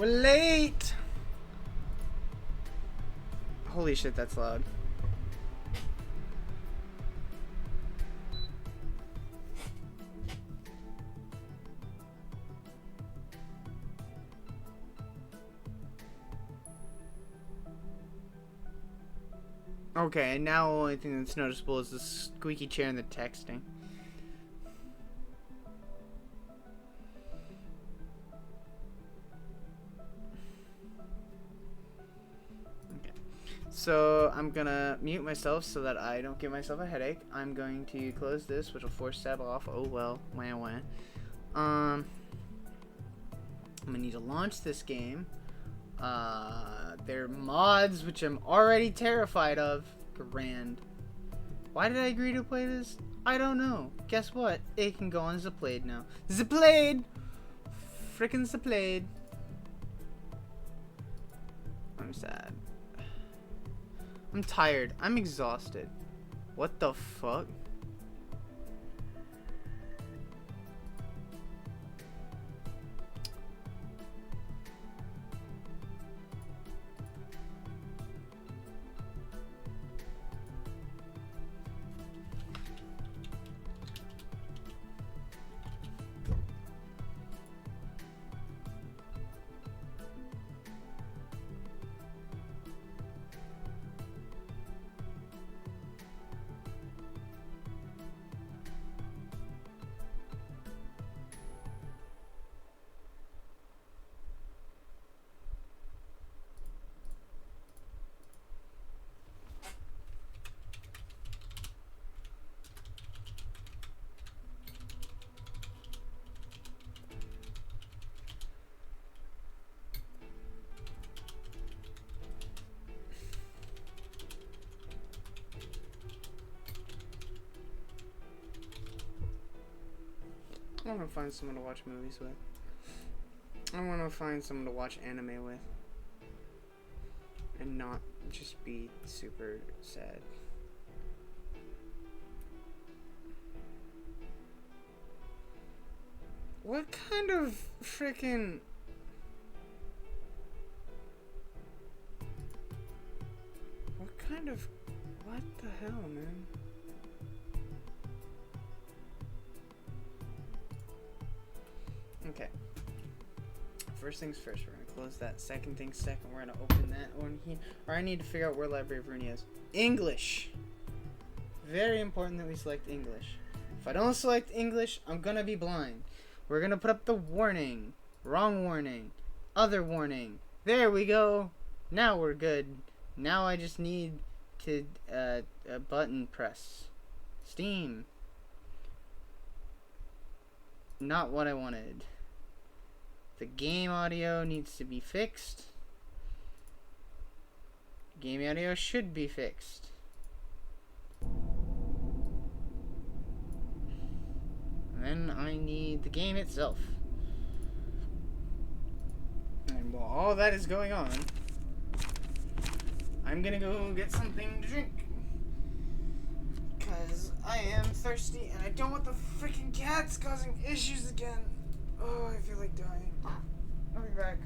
We're late! Holy shit, that's loud. Okay, now the only thing that's noticeable is the squeaky chair and the texting. Okay. So I'm gonna mute myself so that I don't give myself a headache. I'm going to close this, which will force Seb off. Oh well, wah wah. I'm gonna need to launch this game. There are mods, which I'm already terrified of. Grand. Why did I agree to play this? I don't know. Guess what? It can go on Zipplade now. Zipplade! Frickin' Zipplade. I'm sad. I'm tired. I'm exhausted. What the fuck? I want to find someone to watch movies with. I want to find someone to watch anime with. And not just be super sad. What kind of freaking... What kind of... What the hell, man? Okay. First things first, we're gonna close that. Second things second, we're gonna open that one here. Or I need to figure out where Library of Ruina is. English! Very important that we select English. If I don't select English, I'm gonna be blind. We're gonna put up the warning. Wrong warning. Other warning. There we go. Now we're good. Now I just need to, a button press. Steam. Not what I wanted. The game audio needs to be fixed. Game audio should be fixed. And then I need the game itself. And while all that is going on, I'm gonna go get something to drink. Because I am thirsty and I don't want the freaking cats causing issues again. Oh, I feel like dying. I'll be back.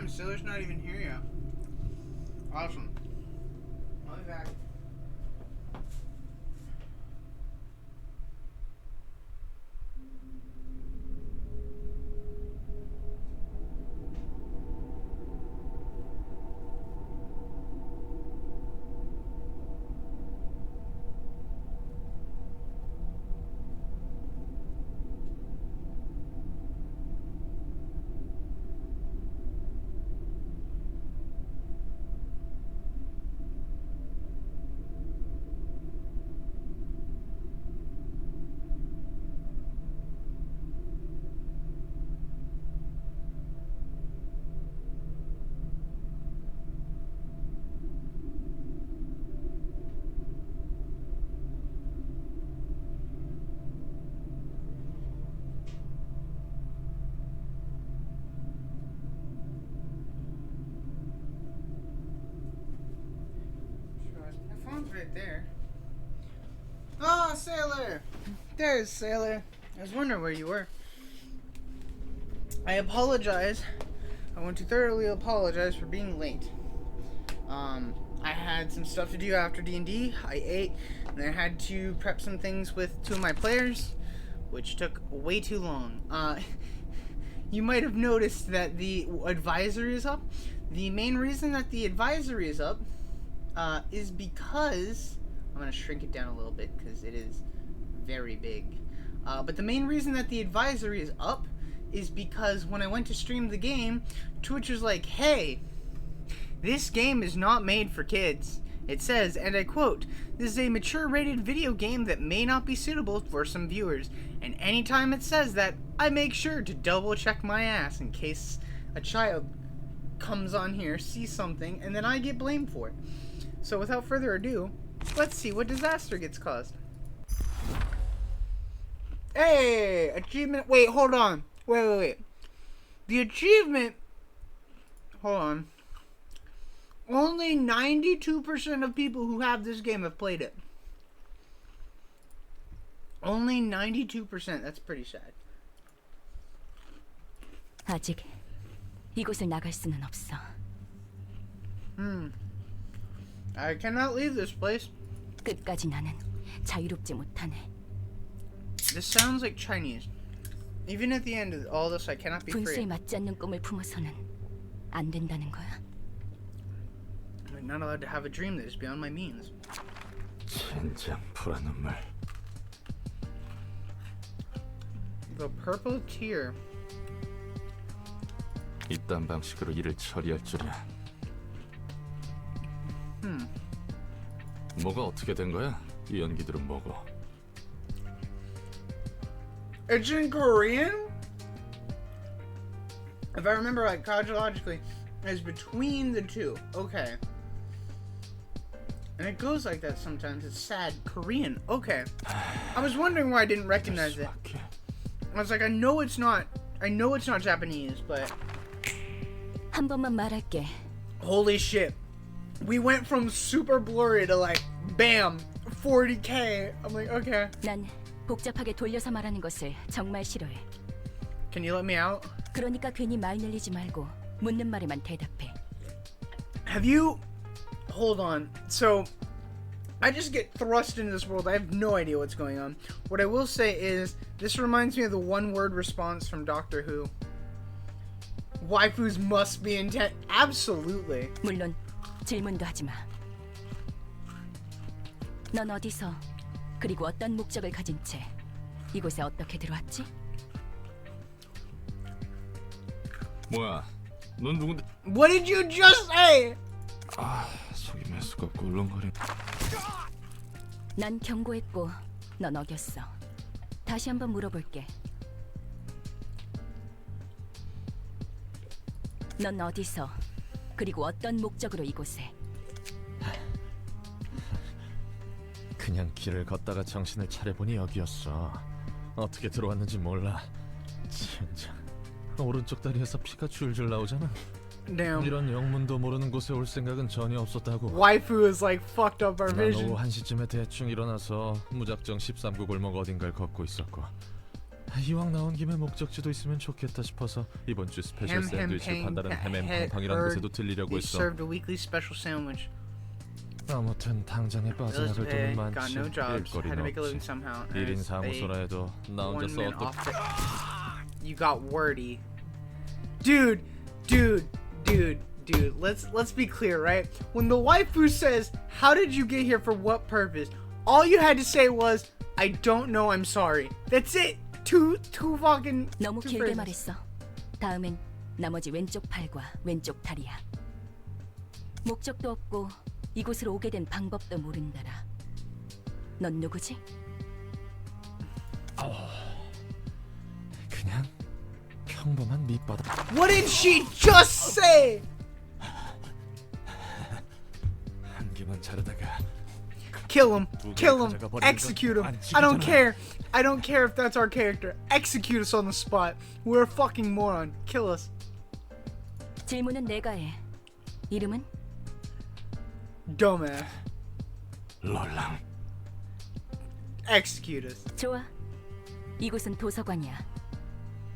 time. Sailor's not even here yet. Awesome. I'll be back. Right there. Oh, Sailor! There's Sailor. I was wondering where you were. I apologize. I want to thoroughly apologize for being late. I had some stuff to do after D&D. I ate, and then I had to prep some things with 2 of my players, which took way too long. You might have noticed that the advisory is up. The main reason that the advisory is up is because I'm going to shrink it down a little bit because it is very big. But the main reason that the advisory is up is because when I went to stream the game, Twitch was like, hey, this game is not made for kids. It says, and I quote, this is a mature rated video game that may not be suitable for some viewers. And anytime it says that, I make sure to double check my ass in case a child comes on here, sees something, and then I get blamed for it. So without further ado, let's see what disaster gets caused. Hey! Achievement. Wait, hold on. Wait. The achievement. Hold on. Only 92% of people who have this game have played it. Only 92%. That's pretty sad. 아직 이곳을 나갈 수는 없어. I cannot leave this place. 끝까지 나는 자유롭지 못하네. This sounds like Chinese. Even at the end of all this, I cannot be free. 분수에 맞지 않는 꿈을 품어서는 안 된다는 거야. I'm not allowed to have a dream that is beyond my means. 젠장 불안눈물. The purple tear. 이딴 방식으로 일을 처리할 줄이야. 뭐가 어떻게 된 거야? 이 연기들은 뭐고? It's in Korean? If I remember like chronologically, it's between the two. Okay. And it goes like that sometimes. It's sad. Korean. Okay. I was wondering why I didn't recognize it. I was like, I know it's not Japanese, but 한 번만 말할게. holy shit. We went from super blurry to like, bam, 40K. I'm like, okay. 난 복잡하게 돌려서 말하는 것을 정말 싫어해. Can you let me out? 그러니까 괜히 말 늘리지 말고 묻는 말에만 대답해. Have you... Hold on. So, I just get thrust into this world. I have no idea what's going on. What I will say is, this reminds me of the one-word response from Doctor Who. Waifus must be intent. Absolutely. 물론 질문도 하지 마. 넌 어디서 그리고 어떤 목적을 가진 채 이곳에 어떻게 들어왔지? 뭐야? 넌 누군데? What did you just say? 아, 속이 메스껍고 울렁거리. 난 경고했고 넌 어겼어. 다시 한번 물어볼게. 넌 어디서 그리고 어떤 목적으로 이곳에? 그냥 길을 걷다가 정신을 차려보니 여기였어. 어떻게 들어왔는지 몰라. 젠장. 오른쪽 다리에서 피가 줄줄 나오잖아. Damn. 이런 영문도 모르는 곳에 올 생각은 전혀 없었다고. Waifu is like fucked up our 난 vision. 오후 1시쯤에 대충 일어나서 무작정 13구 골목 어딘가를 걷고 있었고 이왕 나온 김에 목적지도 있으면 좋겠다 싶어서 이번 주 스페셜 샌드위치를 판다는 햄햄팡팡이라는 곳에도 들리려고 They 했어. served a weekly special sandwich. 아무튼 당장에 빠져나갈 돈은 Got 많지. no jobs. Had to 일거리는 make a living 없지. somehow. 1인 As 사무소라 해도 나 혼자 one man 써 off the- You got wordy, dude. Let's be clear, right? When the waifu says, "How did you get here? For what purpose?" All you had to say was, "I don't know. I'm sorry." That's it. Two fucking. 너무 two 길게 phrases. 말했어. 다음엔 나머지 왼쪽 팔과 왼쪽 다리야. 목적도 없고 이곳으로 오게 된 방법도 모른다라. 넌 누구지? 그냥 평범한 밑바닥. What did she just say? 한 개만 자르다가 Kill him. Kill him. 가져가 버리는 Execute 건 him. 안 I don't 찍히잖아. care. I don't care if that's our character. Execute us on the spot. We're a fucking moron. Kill us. 질문은 내가 해. 이름은? Dumbass. 롤랑. Execute us. 좋아. 이곳은 도서관이야.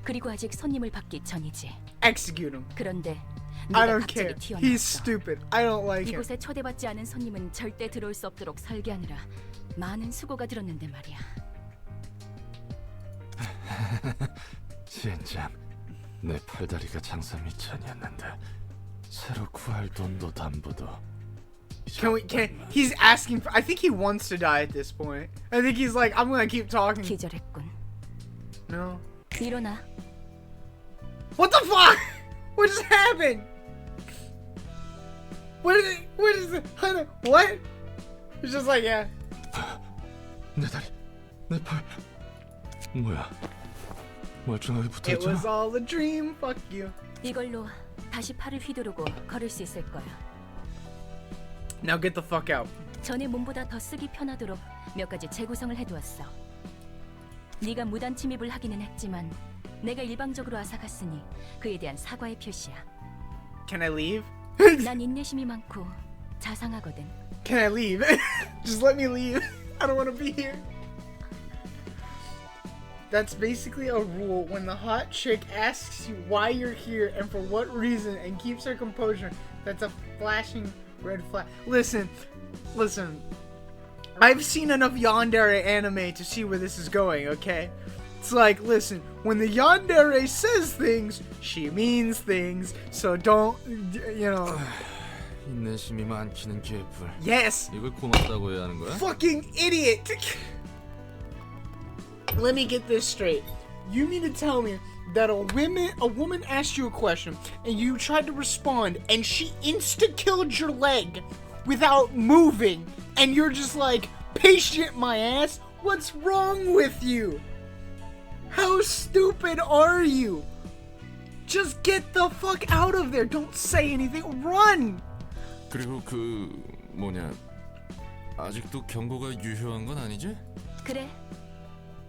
그리고 아직 손님을 받기 전이지. Execute him. 그런데 I 네가 don't 갑자기 care. He's 튀어나왔어. stupid. I don't like him. 이곳에 초대받지 않은 손님은 절대 들어올 수 없도록 설계하느라 많은 수고가 들었는데 말이야. 진짜 내 팔다리가 장사 미천이었는데 새로 구할 돈도 담보도. He's asking for, I think he wants to die at this point. I think he's like, I'm gonna keep talking. 기절했군. No. 일어나. What the fuck? What just happened? What is it? What? It's just like, yeah. 내 다리, 내 팔. 뭐야? 멀쩡하게 It 붙어있잖아. was all a dream. Fuck you. 이걸로 다시 팔을 휘두르고 걸을 수 있을 거야. Now get the fuck out. 전에 몸보다 더 쓰기 편하도록 몇 가지 재구성을 해두었어. 네가 무단 침입을 하기는 했지만 내가 일방적으로 앗아갔으니 그에 대한 사과의 표시야. Can I leave? 난 인내심이 많고 자상하거든. Can I leave? Just let me leave. I don't want to be here. That's basically a rule when the hot chick asks you why you're here and for what reason and keeps her composure. That's a flashing red flag. Listen. I've seen enough yandere anime to see where this is going, okay? It's like, listen, when the yandere says things, she means things, so don't, you know. 인내심이 많기는 개뿔. Yes! 이걸 고맙다고 해야 하는 거야? Fucking idiot! Let me get this straight. You mean to tell me that a woman asked you a question and you tried to respond and she insta-killed your leg without moving and you're just like, patient my ass? What's wrong with you? How stupid are you? Just get the fuck out of there. Don't say anything. Run! 그리고 아직도 경고가 유효한 건 아니지? 그래.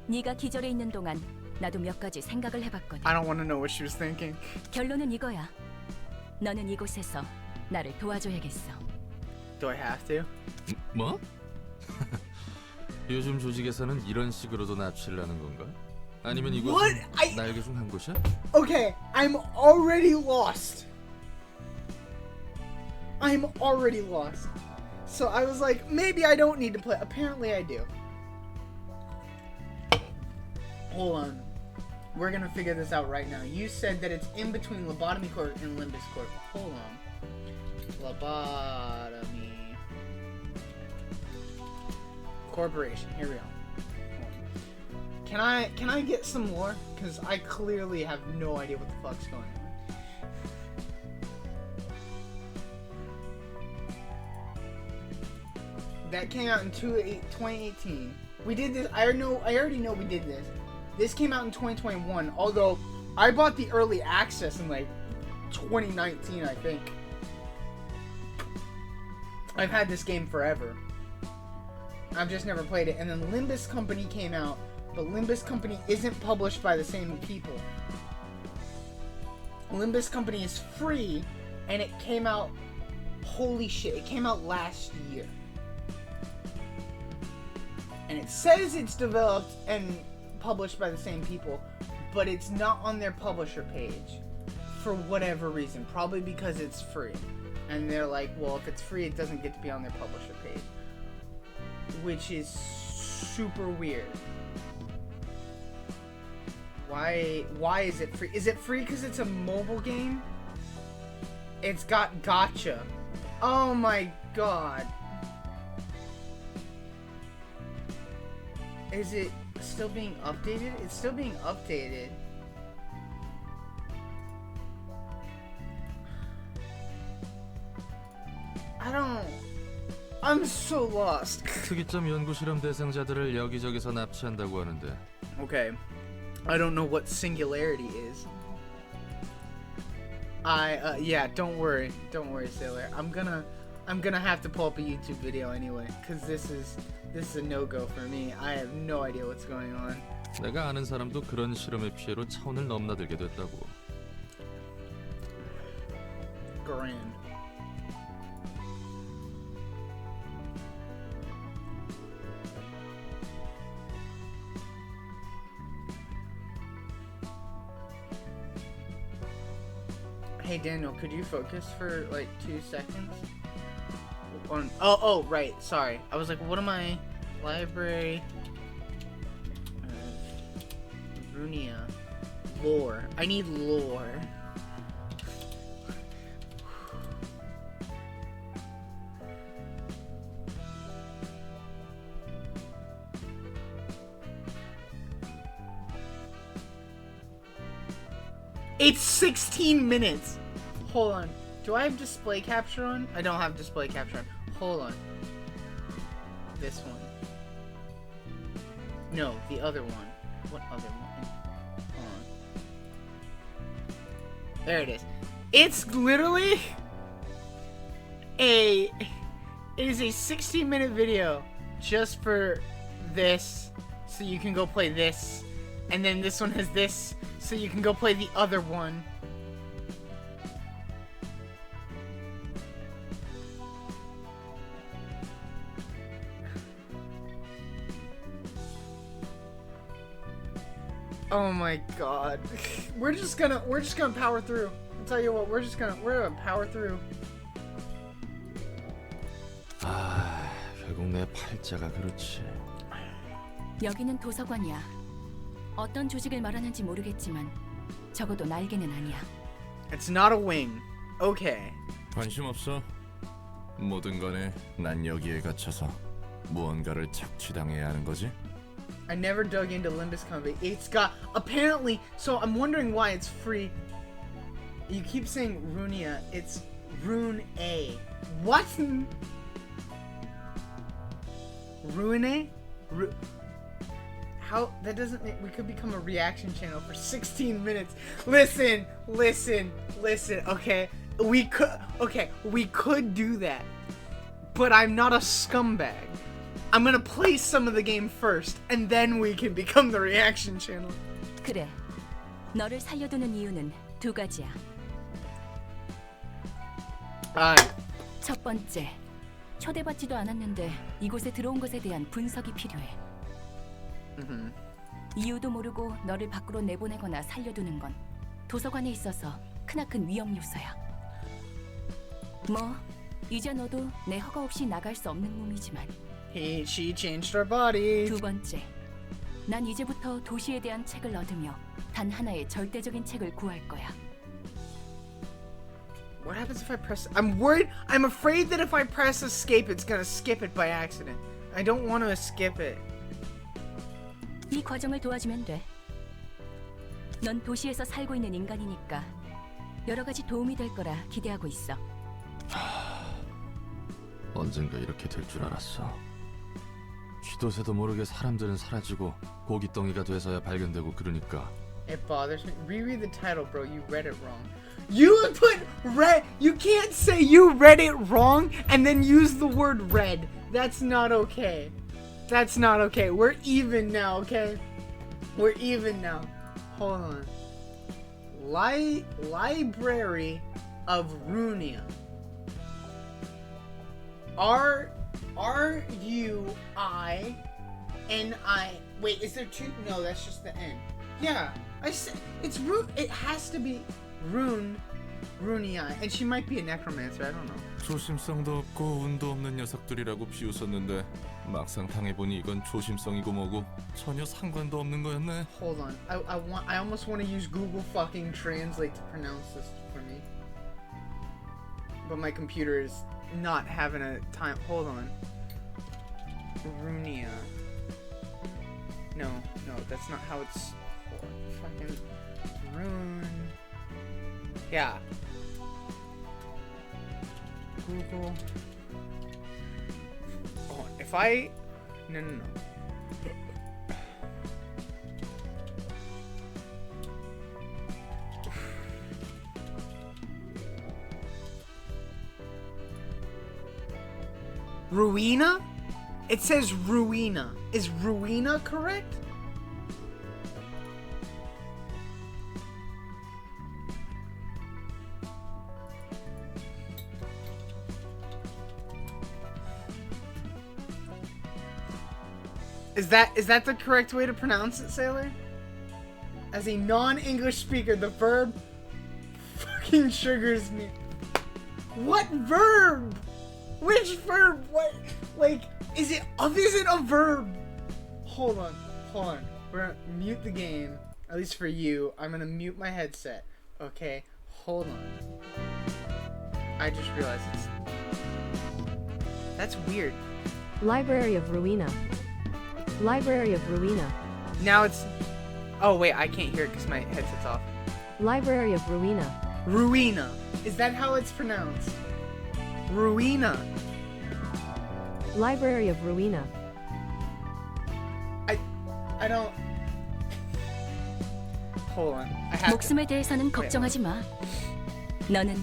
네가 기절해 있는 동안 나도 몇 가지 생각을 해봤거든. I don't want to know what she was thinking. 결론은 이거야. 너는 이곳에서 나를 도와줘야겠어. Do I have to? 뭐? 요즘 조직에서는 이런 식으로도 납치를 하는 건가? 아니면 What? 이곳은 날개 중 한 곳이야? Okay, I'm already lost. So I was like, maybe I don't need to play. Apparently I do. Hold on. We're gonna figure this out right now. You said that it's in between Lobotomy Court and Limbus Court. Hold on. Lobotomy Corporation. Here we go. Hold on. Can I get some more? Because I clearly have no idea what the fuck's going on. That came out in 2018. We did this. I already know we did this. This came out in 2021. Although I bought the early access in like 2019, I think. I've had this game forever. I've just never played it. And then Limbus Company came out, but Limbus Company isn't published by the same people. Limbus Company is free, and it came out. Holy shit! It came out last year. And it says it's developed and published by the same people, but it's not on their publisher page for whatever reason. Probably because it's free. And they're like, well, if it's free, it doesn't get to be on their publisher page. Which is super weird. Why is it free? Is it free because it's a mobile game? It's got gacha. Oh my god. Is it still being updated? It's still being updated. I'm so lost. 특이점 연구 실험 대상자들을 여기저기서 납치한다고 하는데. Okay. I don't know what singularity is. Yeah, don't worry, Sailor. I'm gonna have to pull up a YouTube video anyway, cause this is a no-go for me. I have no idea what's going on. 내가 아는 사람도 그런 실험의 피해로 차원을 넘나들게 됐다고. Grand. Hey Daniel, could you focus for like 2 seconds? Oh, right. Sorry. I was like, what am I? Library. Ruina. Lore. I need lore. It's 16 minutes. Hold on. Do I have display capture on? I don't have display capture on. Hold on. This one. No, the other one. What other one? Hold on. There it is. It's literally it is a 16-minute video just for this, so you can go play this, and then this one has this, so you can go play the other one. Oh my god. We're just gonna power through. I'll tell you what, we're gonna power through. 아, 결국 내 팔자가 그렇지. 여기는 도서관이야. 어떤 조직을 말하는지 모르겠지만 적어도 날개는 아니야. It's not a wing. Okay. 관심 없어. 뭐든 간에 난 여기에 갇혀서 무언가를 착취당해야 하는 거지. I never dug into Limbus Convey. It's got apparently, so I'm wondering why it's free. You keep saying Ruina, it's Rune A. What? Ruine? How that doesn't make, we could become a reaction channel for 16 minutes. Listen. Okay. We could do that. But I'm not a scumbag. I'm gonna play some of the game first, and then we can become the reaction channel. 그래. 너를 살려두는 이유는 두 가지야. 첫 번째, 초대받지도 않았는데 이곳에 들어온 것에 대한 분석이 필요해. 이유도 모르고 너를 밖으로 내보내거나 살려두는 건 도서관에 있어서 크나큰 위험 요소야. 뭐, 이제 너도 내 허가 없이 나갈 수 없는 몸이지만. She changed her body. 두 번째, 난 이제부터 도시에 대한 책을 얻으며 단 하나의 절대적인 책을 구할 거야. What happens if I press? I'm afraid that if I press escape, it's gonna skip it by accident. I don't want to skip it. 이 과정을 도와주면 돼. 넌 도시에서 살고 있는 인간이니까 여러 가지 도움이 될 거라 기대하고 있어. 언젠가 이렇게 될 줄 알았어. 쥐도 새도 모르게 사람들은 사라지고 고깃덩이가 돼서야 발견되고 그러니까. It bothers me. Reread the title, bro. You read it wrong. You put red. You can't say you read it wrong and then use the word red. That's not okay. That's not okay. We're even now, okay? We're even now. Hold on. Library of Ruina. Wait, is there two? No, that's just the end. Yeah, I said it's it has to be Ruina, and she might be a necromancer. I don't know. 조심성도 없고 운도 없는 녀석들이라고 비웃었는데 막상 당해보니 이건 조심성이고 뭐고 전혀 상관도 없는 거였네. Hold on, I almost want to use Google fucking Translate to pronounce this for me, but my computer is not having a time. Hold on, Ruina. No, that's not how it's. Fucking Rune. Yeah. Google. Oh, if I. No. Ruina? It says Ruina. Is Ruina correct? Is that the correct way to pronounce it, Sailor? As a non-English speaker, the verb fucking sugars me. What verb? Which verb? What? Like, is it a verb? Hold on. We're gonna mute the game. At least for you. I'm gonna mute my headset. Okay? Hold on. I just realized that's weird. Library of Ruina. Library of Ruina. Now it's... Oh, wait, I can't hear it because my headset's off. Library of Ruina. Ruina. Is that how it's pronounced? Ruina. Library of Ruina. I don't... Hold on. I have 목숨에 대해서는 걱정하지 마. 너는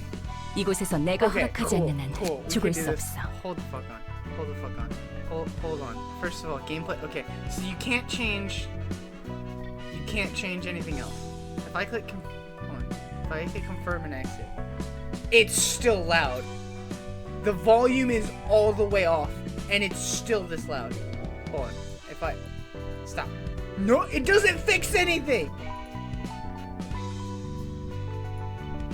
이곳에서 내가 허락하지 않는 한 죽을 수 없어. Hold the fuck on. Hold on. First of all, gameplay. Okay, so you can't change anything else. If I click confirm and exit, it's still loud. The volume is all the way off, and it's still this loud. Hold on. Stop. No, it doesn't fix anything.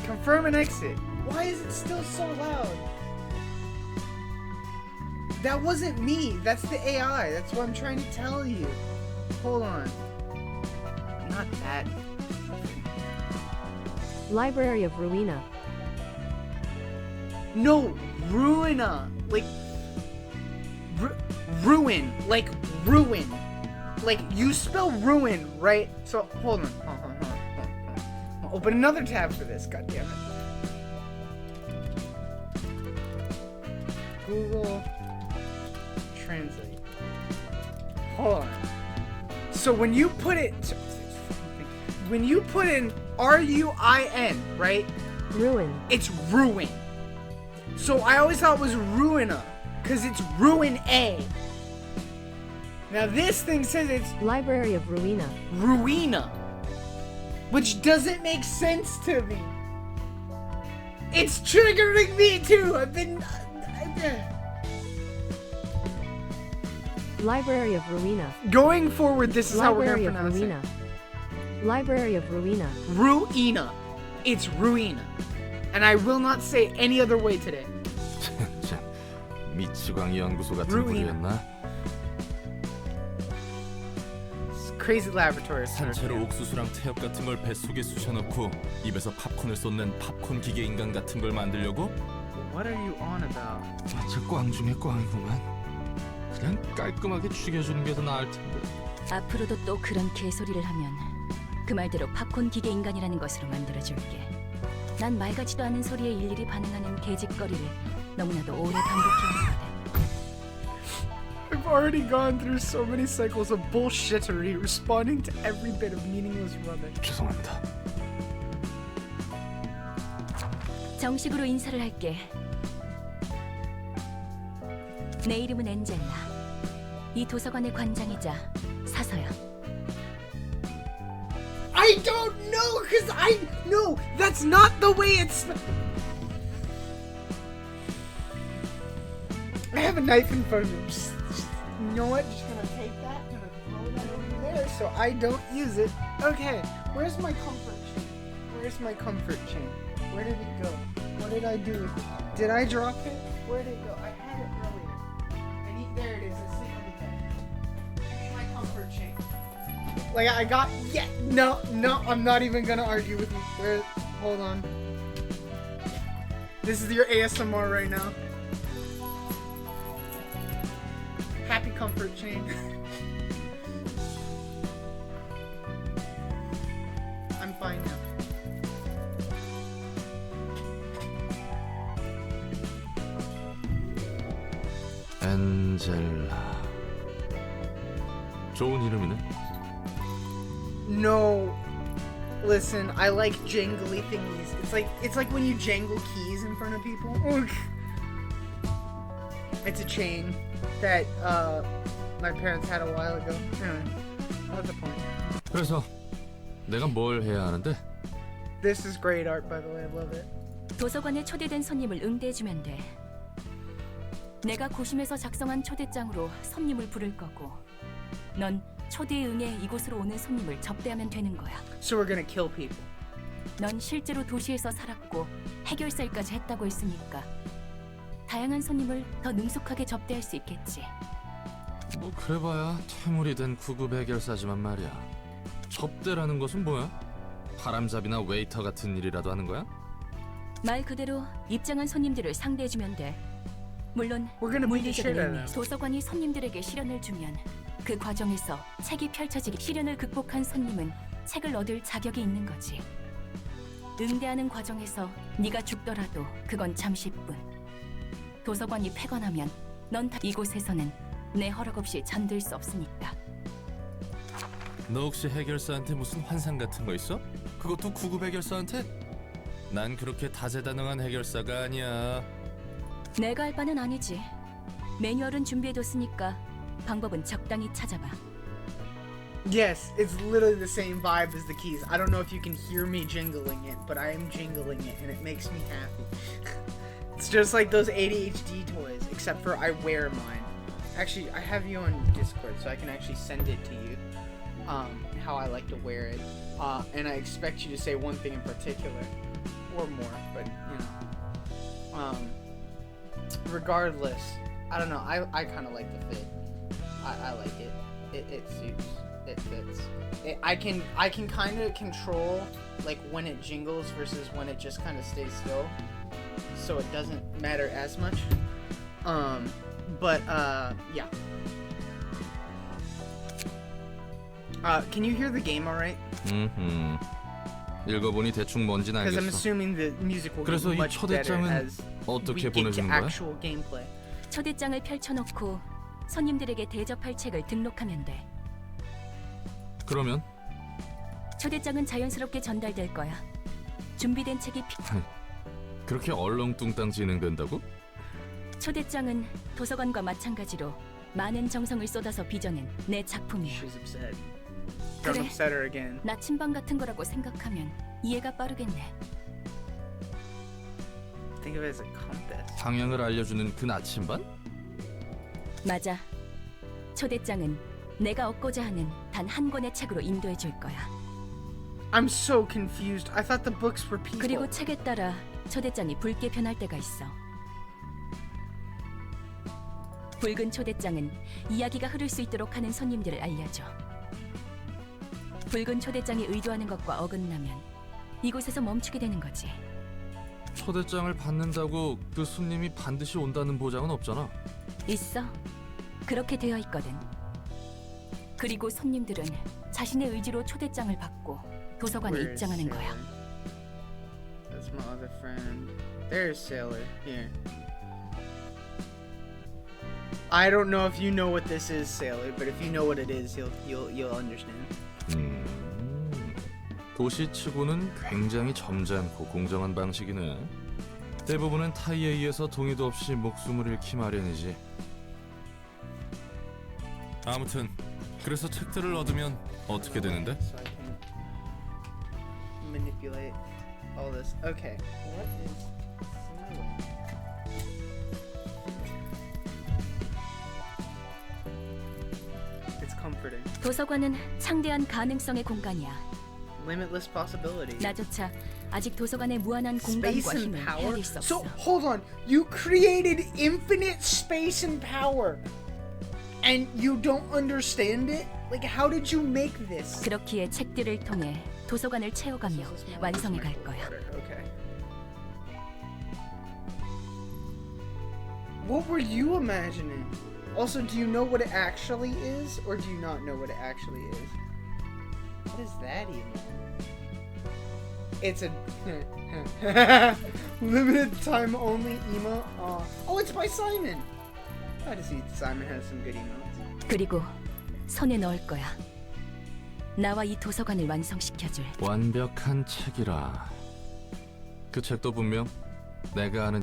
Confirm and exit. Why is it still so loud? That wasn't me. That's the AI. That's what I'm trying to tell you. Hold on. Not that. Library of Ruina. No, Ruina. Like ruin. Like ruin. Like you spell ruin, right? So hold on. I'll open another tab for this. God damn it. Google Translate. Hold on. So when you put in R-U-I-N, right? Ruin. It's ruin. So I always thought it was Ruina, because it's Ruin A. Now this thing says it's Library of Ruina. Ruina, which doesn't make sense to me. It's triggering me too. Library of Ruina. Going forward, this is how we're gonna pronounce it. Library of Ruina. Ruina. It's Ruina. And I will not say any other way today. 참, 미치광이 연구소 같은 Ruina. 부류였나? Crazy laboratory. 산채로 옥수수랑 태엽 같은 걸 뱃속에 쑤셔넣고 입에서 팝콘을 쏟는 팝콘 기계 인간 같은 걸 만들려고? What are you on about? 진짜 꽝 중에 꽝이구만. 그냥 깔끔하게 죽여주는 게 더 나을 텐데. 앞으로도 또 그런 개소리를 하면 그 말대로 팝콘 기계 인간이라는 것으로 만들어줄게. 난 말 같지도 않은 소리에 일일이 반응하는 개짓거리를 너무나도 오래 반복해왔거든. I've already gone through so many cycles of bullshittery, responding to every bit of meaningless rubbish. 죄송합니다. 정식으로 인사를 할게. 내 이름은 엔젤라. 이 도서관의 관장이자 사서야. I don't know, cause no, that's not the way it's. I have a knife in front of me. You know what? Just gonna take that, gonna throw that over so I don't use it. Okay, where's my comfort chain? Where's my comfort chain? Where did it go? What did I do with it? Did I drop it? Where did it go? I had it earlier. There it is. It's sitting on the bed. Give me my comfort chain. Like I got. Yeah. No. I'm not even gonna argue with you. Hold on. This is your ASMR right now. Happy comfort chain. I'm fine now. 엔젤라. 좋은 이름이네. No. Listen, I like jangly thingies. It's like when you jangle keys in front of people. It's a chain that my parents had a while ago. Anyway, what's the point? 그래서 내가 뭘 해야 하는데? This is great art, by the way. I love it. 도서관에 초대된 손님을 응대해주면 돼. 내가 고심해서 작성한 초대장으로 손님을 부를 거고, 넌 초대에 응해 이곳으로 오는 손님을 접대하면 되는 거야. So we're gonna kill people. 넌 실제로 도시에서 살았고 해결사 일까지 했다고 했으니까 다양한 손님을 더 능숙하게 접대할 수 있겠지. 뭐 그래봐야 퇴물이 된 구급 해결사지만 말이야. 접대라는 것은 뭐야? 바람잡이나 웨이터 같은 일이라도 하는 거야? 말 그대로 입장한 손님들을 상대해주면 돼. 물론 We're gonna beat the shit 물리적인 out of 의미, them. 도서관이 손님들에게 시련을 주면 그 과정에서 책이 펼쳐지기, 시련을 극복한 손님은 책을 얻을 자격이 있는 거지. 응대하는 과정에서 네가 죽더라도 그건 잠시뿐. 도서관이 폐관하면 넌 다 이곳에서는 내 허락 없이 잠들 수 없으니까. 너 혹시 해결사한테 무슨 환상 같은 거 있어? 그것도 구급 해결사한테? 난 그렇게 다재다능한 해결사가 아니야. 내가 할 바는 아니지. 매뉴얼은 준비해뒀으니까 방법은 적당히 찾아봐. Yes, it's literally the same vibe as the keys. I don't know if you can hear me jingling it, but I am jingling it, and it makes me happy. It's just like those ADHD toys, except for I wear mine. Actually, I have you on Discord, so I can actually send it to you. How I like to wear it. And I expect you to say one thing in particular, or more, but you know. Regardless, I don't know. I kind of like the fit. I like it. It suits. It fits. I can kind of control like when it jingles versus when it just kind of stays still, so it doesn't matter as much. Yeah. Can you hear the game all right? 읽어보니 대충 뭔진 Because I'm 알겠어. assuming the music will 그래서 get 이 much better 초대장은 as we 어떻게 get to 보내주는 거야? actual gameplay. 초대장을 펼쳐놓고 손님들에게 대접할 책을 등록하면 돼. 그러면 초대장은 자연스럽게 전달될 거야. 준비된 책이 그렇게 얼렁뚱땅 진행된다고? 초대장은 도서관과 마찬가지로 많은 정성을 쏟아서 빚어낸 내 작품이야. She's upset. 그래. Don't upset her again. 나침반 같은 거라고 생각하면 이해가 빠르겠네. Think of it as a compass. 방향을 알려주는 그 나침반? 맞아. 초대장은 내가 얻고자 하는 단 한 권의 책으로 인도해 줄 거야. I'm so confused. I thought the books were people. 그리고 책에 따라 초대장이 붉게 변할 때가 있어. 붉은 초대장은 이야기가 흐를 수 있도록 하는 손님들을 알려줘. 붉은 초대장이 의도하는 것과 어긋나면 이곳에서 멈추게 되는 거지. 초대장을 받는다고 그 손님이 반드시 온다는 보장은 없잖아. 있어. 그렇게 되어 있거든. 그리고 손님들은 자신의 의지로 초대장을 받고 도서관에 Where's 입장하는 거야. Sailor? That's my other friend. There's Sailor. Here. I don't know if you know what this is, Sailor, but if you know what it is, you'll understand. 도시치고는 굉장히 점잖고 공정한 방식이네. 대부분은 타이에 의해서 동의도 없이 목숨을 잃기 마련이지. 아무튼 그래서 책들을 얻으면 어떻게 되는데? So I can manipulate all this. Okay. What is Sailor? It's comforting. 도서관은 창대한 가능성의 공간이야. Limitless possibility. 나조차 아직 도서관의 무한한 공간과 Space and 힘을 power. 헤아릴 수 So 없어. hold on, you created infinite space and power, and you don't understand it? Like, how did you make this? 그렇기에 책들을 통해 도서관을 채워가며 완성해 갈 거야. Okay. What were you imagining? Also, do you know what it actually is, or do you not know what it actually is? What is that even? It's a limited time only emo. Oh, it's by Simon. I just see Simon has some good emotes. 그리고 손에 넣을 거야. 나와 이 도서관을 완성시켜줄 완벽한 책이라. 그 책도 분명 내가 아는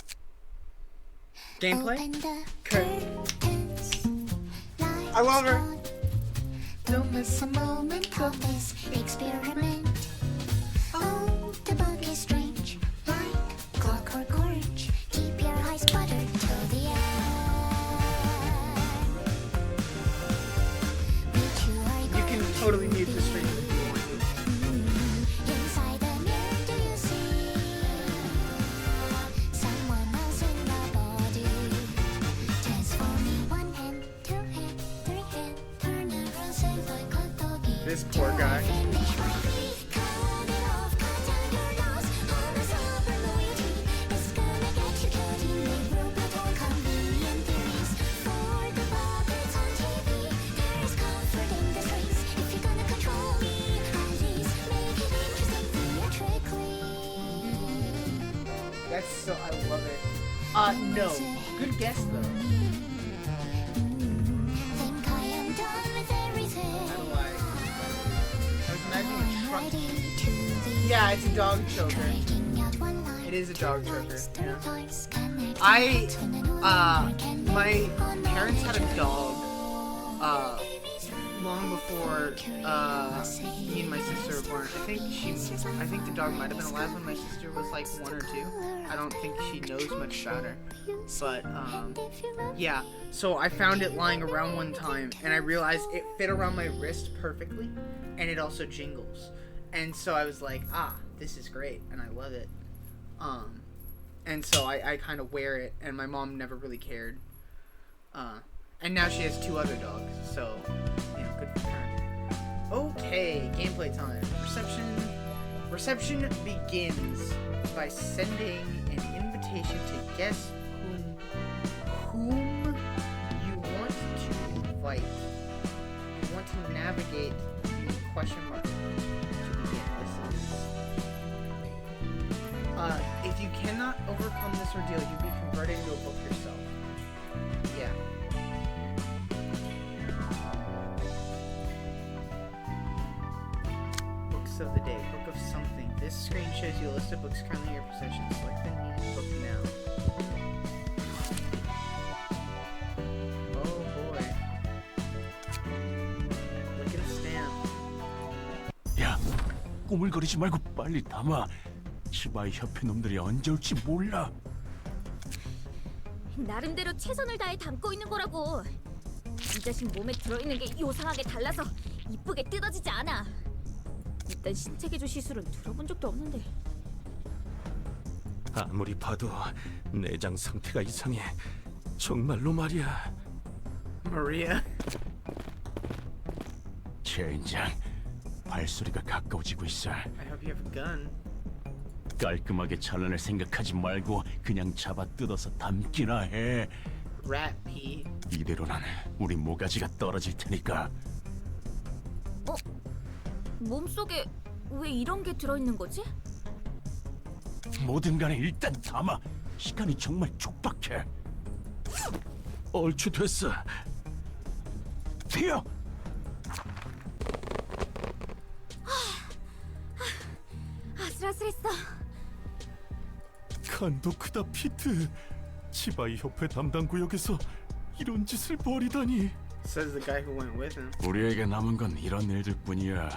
Gameplay? I love her. Don't miss a moment of this experiment. Oh, the book is strange, like clockwork orange. Keep your eyes buttered till the end. Which you are You can going totally to mute the stream be. if you want to. Inside the mirror, do you see someone else in the body? Transforming one hand, two hand, three hand, turn around, say like a doggy. This poor guy. Finish quickly, cut it off, cut down your loss. Honors over loyalty, it's gonna get you cutting. Make room for convenient theories. For the puppets on TV, there is comfort in this race. If you're gonna control me, at least make it interesting theatrically. That's so. I love it. No. Good guess though. Think I am done with everything. I don't lie. I was imagining a truck. Ready to the Yeah, it's a dog choker. breaking out one line. It is a dog choker. Three Yeah. voice connect. My parents had a dog, long before, me and my sister were born. I think the dog might have been alive when my sister was like 1 or 2. I don't think she knows much about her. But, yeah. So I found it lying around one time, and I realized it fit around my wrist perfectly, and it also jingles. And so I was like, this is great, and I love it. And so I kind of wear it, and my mom never really cared. And now she has 2 other dogs, so, good for her. Okay, gameplay time. Reception begins by sending an invitation to guess whom you want to invite. You want to navigate the question mark to begin. If you cannot overcome this ordeal, you'll be converted into a book yourself. Yeah. Books of the day. Book of something. This screen shows you a list of books currently in your possession. Select the needed book now. Oh boy. Look at the stamp. 야, 꾸물거리지 말고 빨리 담아. 치바이 협회 놈들이 언제 올지 몰라. 나름대로 최선을 다해 담고 있는 거라고. 이 자식 몸에 들어있는 게 요상하게 달라서 이쁘게 뜯어지지 않아. 일단 신체 개조 시술은 들어본 적도 없는데. 아무리 봐도 내장 상태가 이상해. 정말로 말이야. Maria. 젠장, 발소리가 가까워지고 있어. I hope you have a gun. 깔끔하게 잘라낼 생각하지 말고 그냥 잡아 뜯어서 담기나 해. Rat pee. 이대로는 우리 모가지가 떨어질 테니까. 몸속에 왜 이런 게 들어있는 거지? 뭐든 간에 일단 담아. 시간이 정말 촉박해. 얼추 됐어. 튀어! 아슬아슬했어. 간도 크다, 피트. 치바이 협회 담당 구역에서 이런 짓을 벌이다니. Says the guy who went with him. 우리에게 남은 건 이런 일들뿐이야.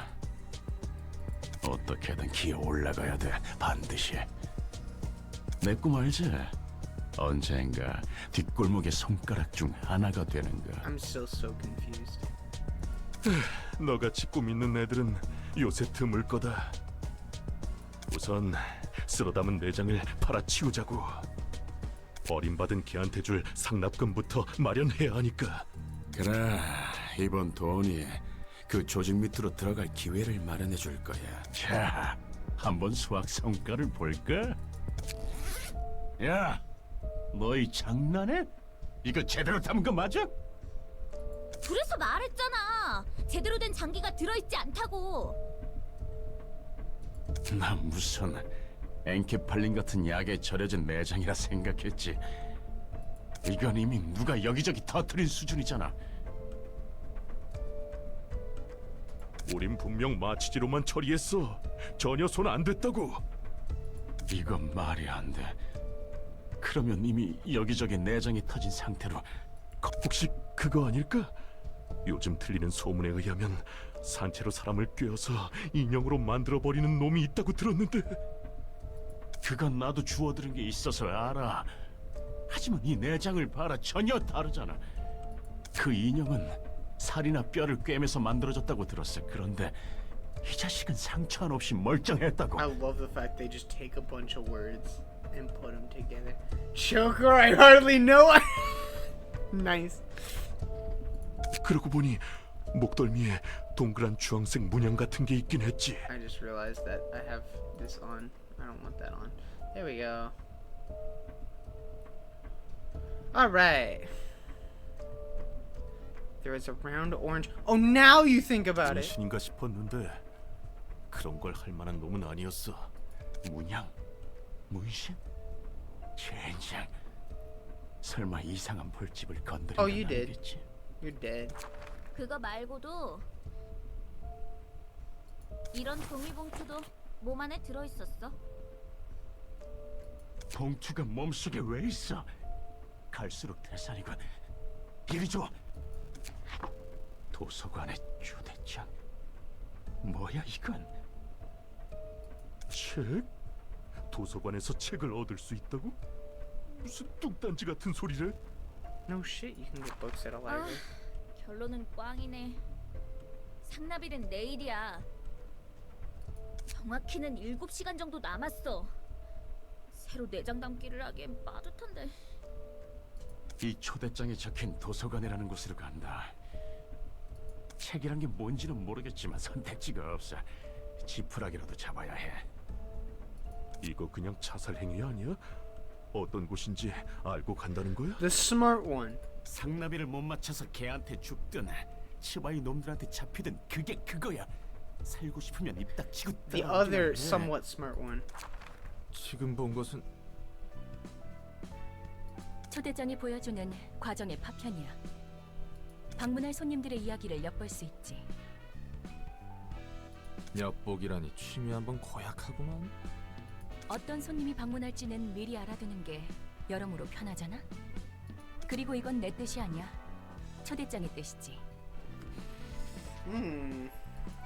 어떻게든 기어 올라가야 돼, 반드시. 내 꿈 알지? 언젠가 뒷골목의 손가락 중 하나가 되는 거. I'm still so confused. 너같이 꿈 있는 애들은 요새 드물 거다. 우선 쓸어 담은 내장을 팔아치우자고. 버림받은 걔한테 줄 상납금부터 마련해야 하니까. 그래, 이번 돈이 그 조직 밑으로 들어갈 기회를 마련해 줄 거야. 자, 한번 수학 성과를 볼까? 야, 너희 장난해? 이거 제대로 담은 거 맞아? 그래서 말했잖아. 제대로 된 장기가 들어있지 않다고. 나 무슨 엔케팔린 같은 약에 절여진 내장이라 생각했지. 이건 이미 누가 여기저기 터뜨린 수준이잖아. 우린 분명 마취지로만 처리했어. 전혀 손 안 댔다고. 이건 말이 안 돼. 그러면 이미 여기저기 내장이 터진 상태로. 혹시 그거 아닐까? 요즘 들리는 소문에 의하면 산채로 사람을 꿰어서 인형으로 만들어버리는 놈이 있다고 들었는데. 그건 나도 주워들은 게 있어서 알아. 하지만 이 내장을 봐라, 전혀 다르잖아. 그 인형은 살이나 뼈를 꿰매서 만들어졌다고 들었어. 그런데 이 자식은 상처 한 없이 멀쩡했다고. I love the fact they just take a bunch of words and put them together. Choker, I hardly know. Nice. 그러고 보니 목덜미에 동그란 주황색 문양 같은 게 있긴 했지. I just realized that I have this on. I don't want that on. There we go. Alright. There is a round orange. Oh, now you think about it. 문신인가 싶었는데 그런 걸 할 만한 놈은 아니었어. 문양? 문신? 젠장. 설마 이상한 벌집을 건드린 Oh, 건 you did. 아니겠지? You're dead. 그거 말고도 이런 종이봉투도 몸 안에 들어있었어. 봉투가 몸속에 왜 있어? 갈수록 대산이군. 이리 줘. 도서관의 초대장. 뭐야 이건? 책? 도서관에서 책을 얻을 수 있다고? 무슨 뚱딴지 같은 소리를? No shit, you can get books at a library. 결론은 꽝이네. 상납일은 내일이야. 정확히는 7시간 정도 남았어. 새로 내장 담기를 하기엔 빠듯한데. 이 초대장에 적힌 도서관이라는 곳으로 간다. 책이란 게 뭔지는 모르겠지만 선택지가 없어. 지푸라기라도 잡아야 해. 이거 그냥 자살 행위 아니야? 어떤 곳인지 알고 간다는 거야? The smart one. 상나비를 못 맞춰서 걔한테 죽든 치바이 놈들한테 잡히든 그게 그거야. 살고 싶으면 입 닥치고 The 따라오기만 other 해. somewhat smart one. 지금 본 것은 초대장이 보여주는 과정의 파편이야. 방문할 손님들의 이야기를 엿볼 수 있지. 엿보기라니 취미 한번 고약하구만. 어떤 손님이 방문할지는 미리 알아두는 게 여러모로 편하잖아. 그리고 이건 내 뜻이 아니야. 초대장의 뜻이지.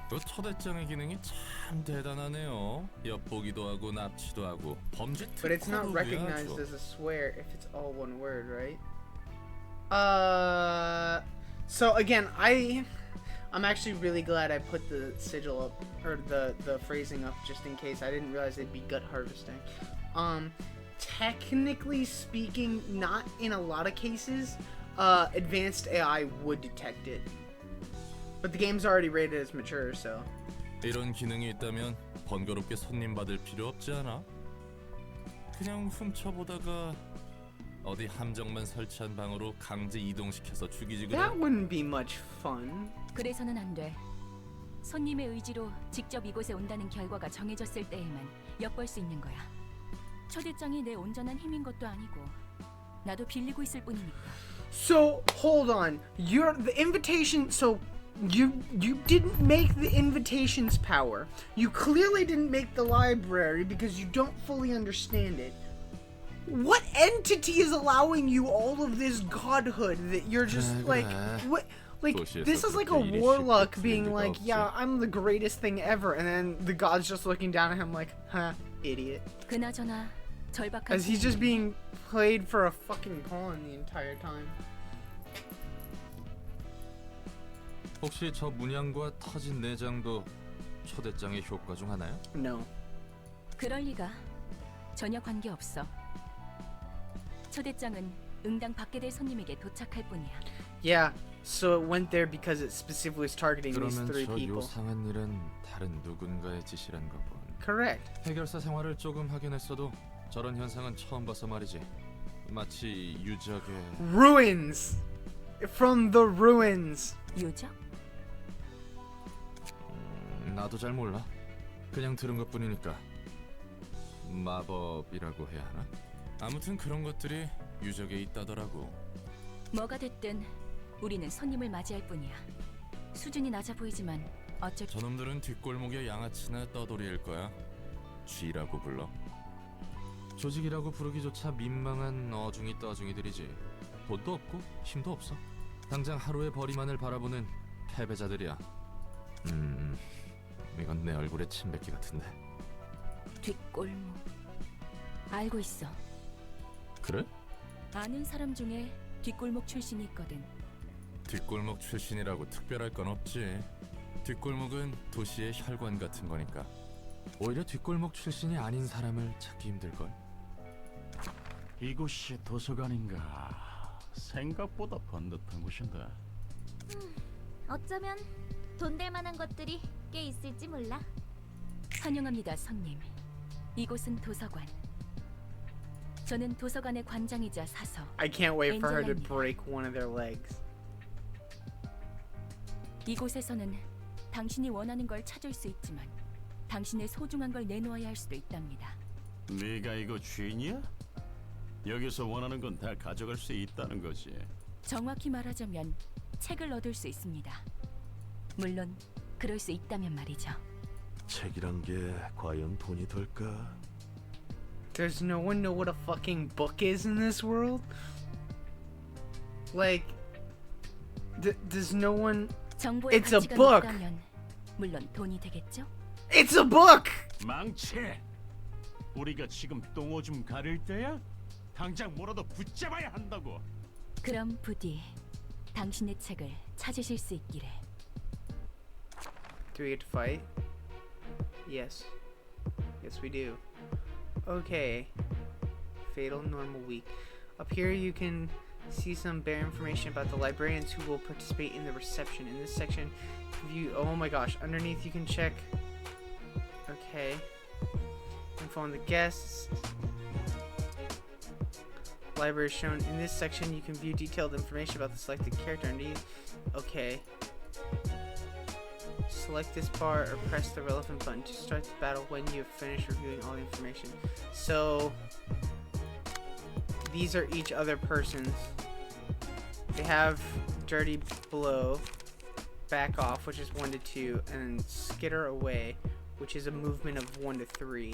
그 초대장의 기능이 참 대단하네요. 엿보기도 하고 납치도 하고 범죄 But it's not 특허도 recognized 위하죠. as a swear if it's all one word, right? So again, I'm actually really glad I put the sigil up or the phrasing up just in case. I didn't realize it'd be gut harvesting. Technically speaking, not in a lot of cases, advanced AI would detect it. But the game's already rated as mature, so. 이런 기능이 있다면 번거롭게 손님 받을 필요 없지 않아? 그냥 훔쳐보다가 어디 함정만 설치한 방으로 강제 이동시켜서 죽이지 그래? That wouldn't be much fun. 그래서는 안 돼. 손님의 의지로 직접 이곳에 온다는 결과가 정해졌을 때에만 엿볼 수 있는 거야. 초대장이 내 온전한 힘인 것도 아니고 나도 빌리고 있을 뿐이니까. So hold on, the invitation. So you didn't make the invitation's power. You clearly didn't make the library because you don't fully understand it. What entity is allowing you all of this godhood that you're just like what? Like this is like a warlock being like, yeah, I'm the greatest thing ever, and then the god's just looking down at him like, huh, idiot. 그나저나 절박한 As he's just being played for a fucking pawn the entire time. 혹시 저 문양과 터진 내장도 초대장의 효과 중 하나요? No. 그럴 리가. 전혀 관계 없어. 초대장은 응당 받게 될 손님에게 도착할 뿐이야. Yeah, so it went there because it specifically was targeting these 그러면 3 저 people. 요상한 일은 다른 누군가의 짓이란 거군. Correct. 해결사 생활을 조금 하긴 했어도 저런 현상은 처음 봐서 말이지. 마치 유적의 Ruins! From the ruins! 유적? 나도 잘 몰라. 그냥 들은 것뿐이니까. 마법이라고 해야 하나? 아무튼 그런 것들이 유적에 있다더라고. 뭐가 됐든 우리는 손님을 맞이할 뿐이야. 수준이 낮아 보이지만 어쩔 저놈들은 뒷골목의 양아치나 떠돌이일 거야. 쥐라고 불러. 조직이라고 부르기조차 민망한 어중이 떠중이들이지. 돈도 없고 힘도 없어. 당장 하루의 벌이만을 바라보는 패배자들이야. 이건 내 얼굴에 침 뱉기 같은데. 뒷골목. 알고 있어. 그래? 아는 사람 중에 뒷골목 출신이 있거든. 뒷골목 출신이라고 특별할 건 없지. 뒷골목은 도시의 혈관 같은 거니까. 오히려 뒷골목 출신이 아닌 사람을 찾기 힘들걸. 이곳이 도서관인가? 생각보다 번듯한 곳인데. 어쩌면 돈 될 만한 것들이 꽤 있을지 몰라. 환영합니다, 손님. 이곳은 도서관. 저는 도서관의 관장이자 사서. I can't wait for her to 엔젤라입니다. break one of their legs. 이곳에서는 당신이 원하는 걸 찾을 수 있지만 당신의 소중한 걸 내놓아야 할 수도 있답니다. 네가 이거 주인이야? 여기서 원하는 건 다 가져갈 수 있다는 거지. 정확히 말하자면 책을 얻을 수 있습니다. 물론 그럴 수 있다면 말이죠. 책이란 게 과연 돈이 될까? Does no one know what a fucking book is in this world? Like, does no one... 정보의 It's a 가치가 book. 높다면 물론 돈이 되겠죠? It's a book! 망치! 우리가 지금 똥오줌 가릴 때야? 당장 뭐라도 붙잡아야 한다고. 그럼 부디 당신의 책을 찾으실 수 있기를. Do we get to fight? Yes. Yes, we do. Okay. Fatal Normal Week. Up here you can see some bare information about the librarians who will participate in the reception. In this section, view... Oh my gosh. Underneath you can check... Okay. Info on the guests. Library is shown. In this section, you can view detailed information about the selected character. Underneath... Okay. Select this bar or press the relevant button to start the battle when you have finished reviewing all the information. So, these are each other persons. They have Dirty Blow, Back Off, which is 1 to 2, and Skitter Away, which is a movement of 1 to 3,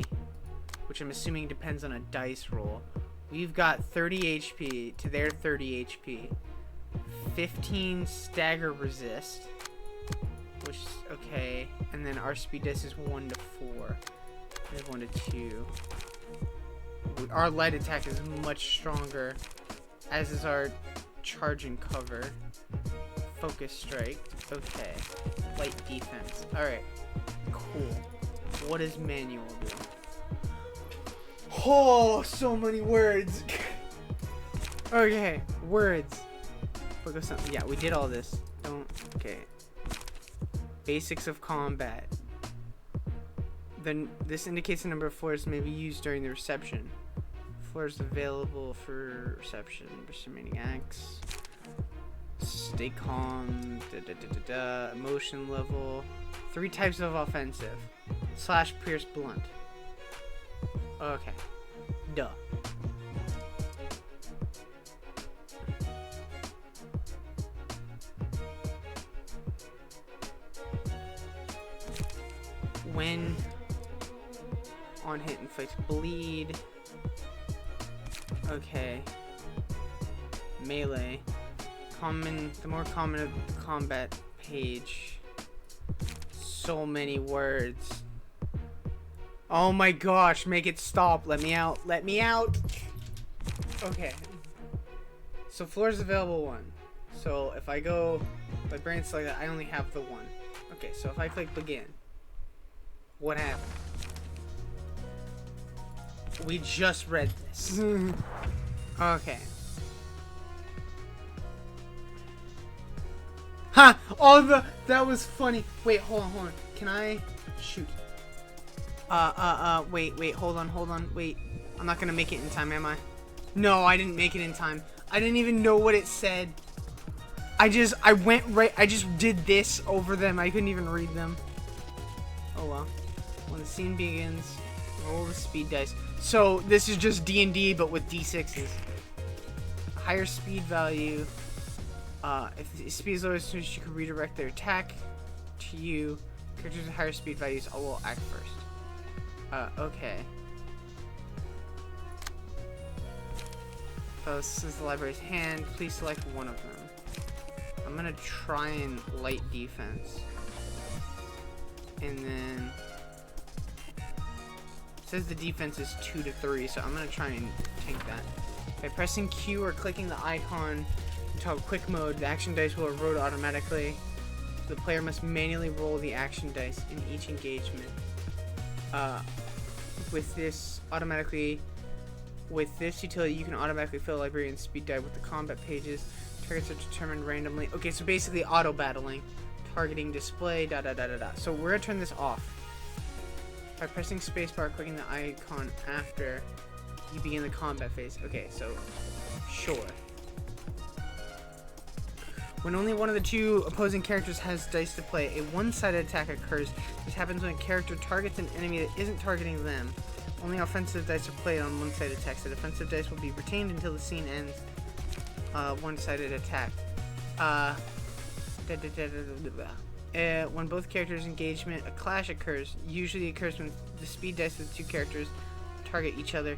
which I'm assuming depends on a dice roll. We've got 30 HP to their 30 HP, 15 Stagger Resist, which is okay, and then our speed dice is 1 to 4. We have 1 to 2. Our light attack is much stronger, as is our charge and cover. Focus strike. Okay. Light defense. Alright. Cool. What does manual do? Oh, so many words. Okay, words. Focus on. Yeah, we did all this. Don't. Okay. Basics of combat. Then this indicates the number of floors may be used during the reception. Floors available for reception. Remaining acts. Stay calm. Emotion level. 3 types of offensive. Slash, pierce, blunt. Okay. Duh. When on hit inflicts bleed. Okay. Melee. Common, the more common of the combat page. So many words. Oh my gosh, make it stop. Let me out. Let me out. Okay. So floors available 1. So if I go librarian select that, I only have the one. Okay, so if I click begin, what happened? We just read this. Okay. Ha! Oh, that was funny. Wait, hold on. Can I shoot? Wait, hold on. Wait, I'm not gonna make it in time, am I? No, I didn't make it in time. I didn't even know what it said. I just did this over them. I couldn't even read them. Oh well. When the scene begins, roll the speed dice. So this is just D&D, but with D6s. Higher speed value. If the speed is lower, as soon as you can redirect their attack to you. Characters with higher speed values will act first. Okay. So this is the library's hand. Please select one of them. I'm gonna try and light defense. And then it says the defense is 2 to 3, so I'm gonna try and tank that. By pressing Q or clicking the icon until quick mode, the action dice will erode automatically. The player must manually roll the action dice in each engagement. With this utility, you can automatically fill librarian's speed die with the combat pages. Targets are determined randomly. Okay, so basically auto battling, targeting display, So we're gonna turn this off by pressing spacebar, clicking the icon after you begin the combat phase. Okay, so sure. When only one of the two opposing characters has dice to play, a one-sided attack occurs. This happens when a character targets an enemy that isn't targeting them. Only offensive dice are played on one-sided attacks. The defensive dice will be retained until the scene ends. One-sided attack. When both characters' engagement, a clash occurs. Usually occurs when the speed dice of the two characters target each other.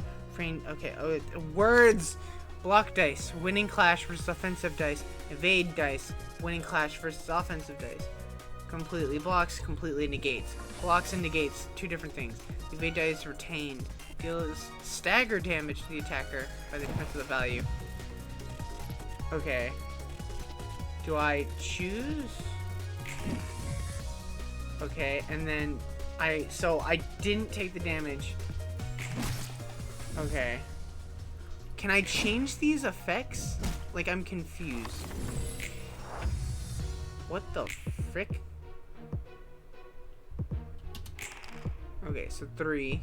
Words! Block dice, winning clash versus offensive dice. Evade dice, winning clash versus offensive dice. Completely blocks, completely negates. Blocks and negates, two different things. Evade dice retained. Deals stagger damage to the attacker by the defensive value. Okay. Do I choose? Okay, and then I didn't take the damage. Okay. Can I change these effects? Like, I'm confused. What the frick? Okay, so 3.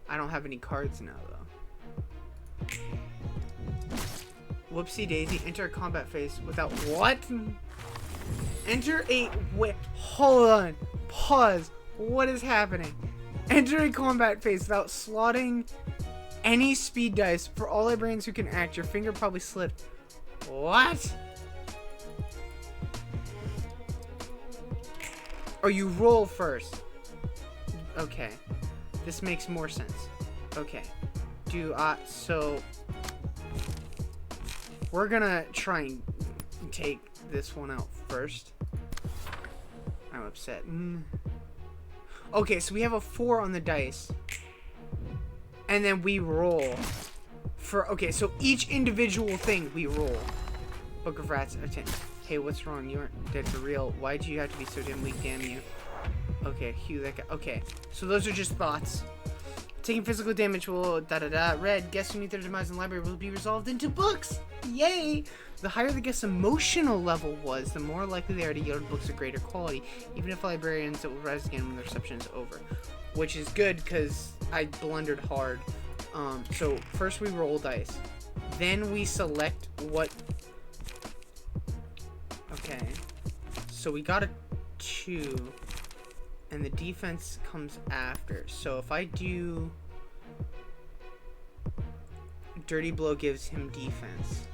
I don't have any cards now, though. Whoopsie daisy. Enter a combat phase without what? Enter a... Wait, hold on. Pause. What is happening? Enter a combat phase without slotting any speed dice. For all librarians who can act, your finger probably slipped. What? Oh, you roll first. Okay. This makes more sense. Okay. So we're gonna try and take this one out first. I'm upset. Okay, so we have a 4 on the dice. And then we roll for, okay, so each individual thing we roll. Book of Rats, 10. Hey, what's wrong? You aren't dead for real. Why'd you have to be so damn weak, damn you? Okay, Hugh, that guy. Okay, so those are just thoughts. Taking physical damage will Red, guests who meet their demise in the library will be resolved into books. Yay! The higher the guest's emotional level was, the more likely they are to yield books of greater quality. Even if librarians, it will rise again when the reception is over. Which is good, because I blundered hard. So first we roll dice. Then we select what... Okay. So we got a 2. And the defense comes after. So if I do... Dirty Blow gives him defense.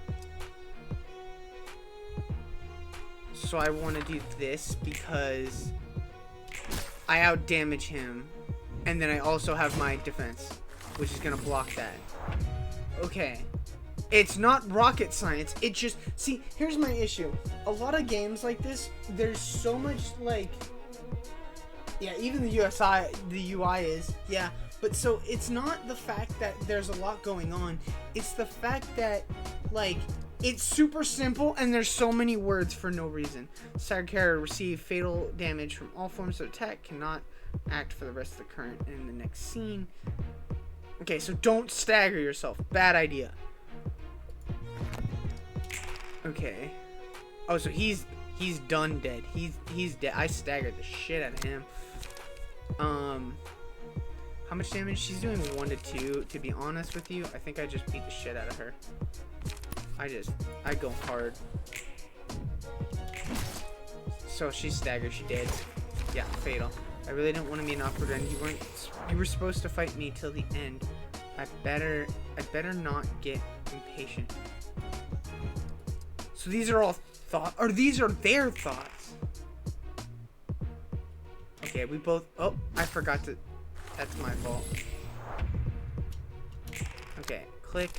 So I want to do this because I outdamage him. And then I also have my defense, which is going to block that. Okay. It's not rocket science. It just... See, here's my issue. A lot of games like this, there's so much, like... Yeah, even the UI is, yeah. But so, it's not the fact that there's a lot going on. It's the fact that, like, It's super simple, and there's so many words for no reason. Staggered character receive fatal damage from all forms of attack, cannot act for the rest of the current and the next scene. Okay, so don't stagger yourself. Bad idea. Okay. Oh, so he's done dead. He's dead. I staggered the shit out of him. How much damage? She's doing 1 to 2. To be honest with you, I think I just beat the shit out of her. I go hard. So she's staggered. She dead. Yeah, fatal. I really didn't want to be an awkward end. You were supposed to fight me till the end. I better not get impatient. So these are all these are their thoughts. Okay, we both. Oh, I forgot to. That's my fault. Okay, click.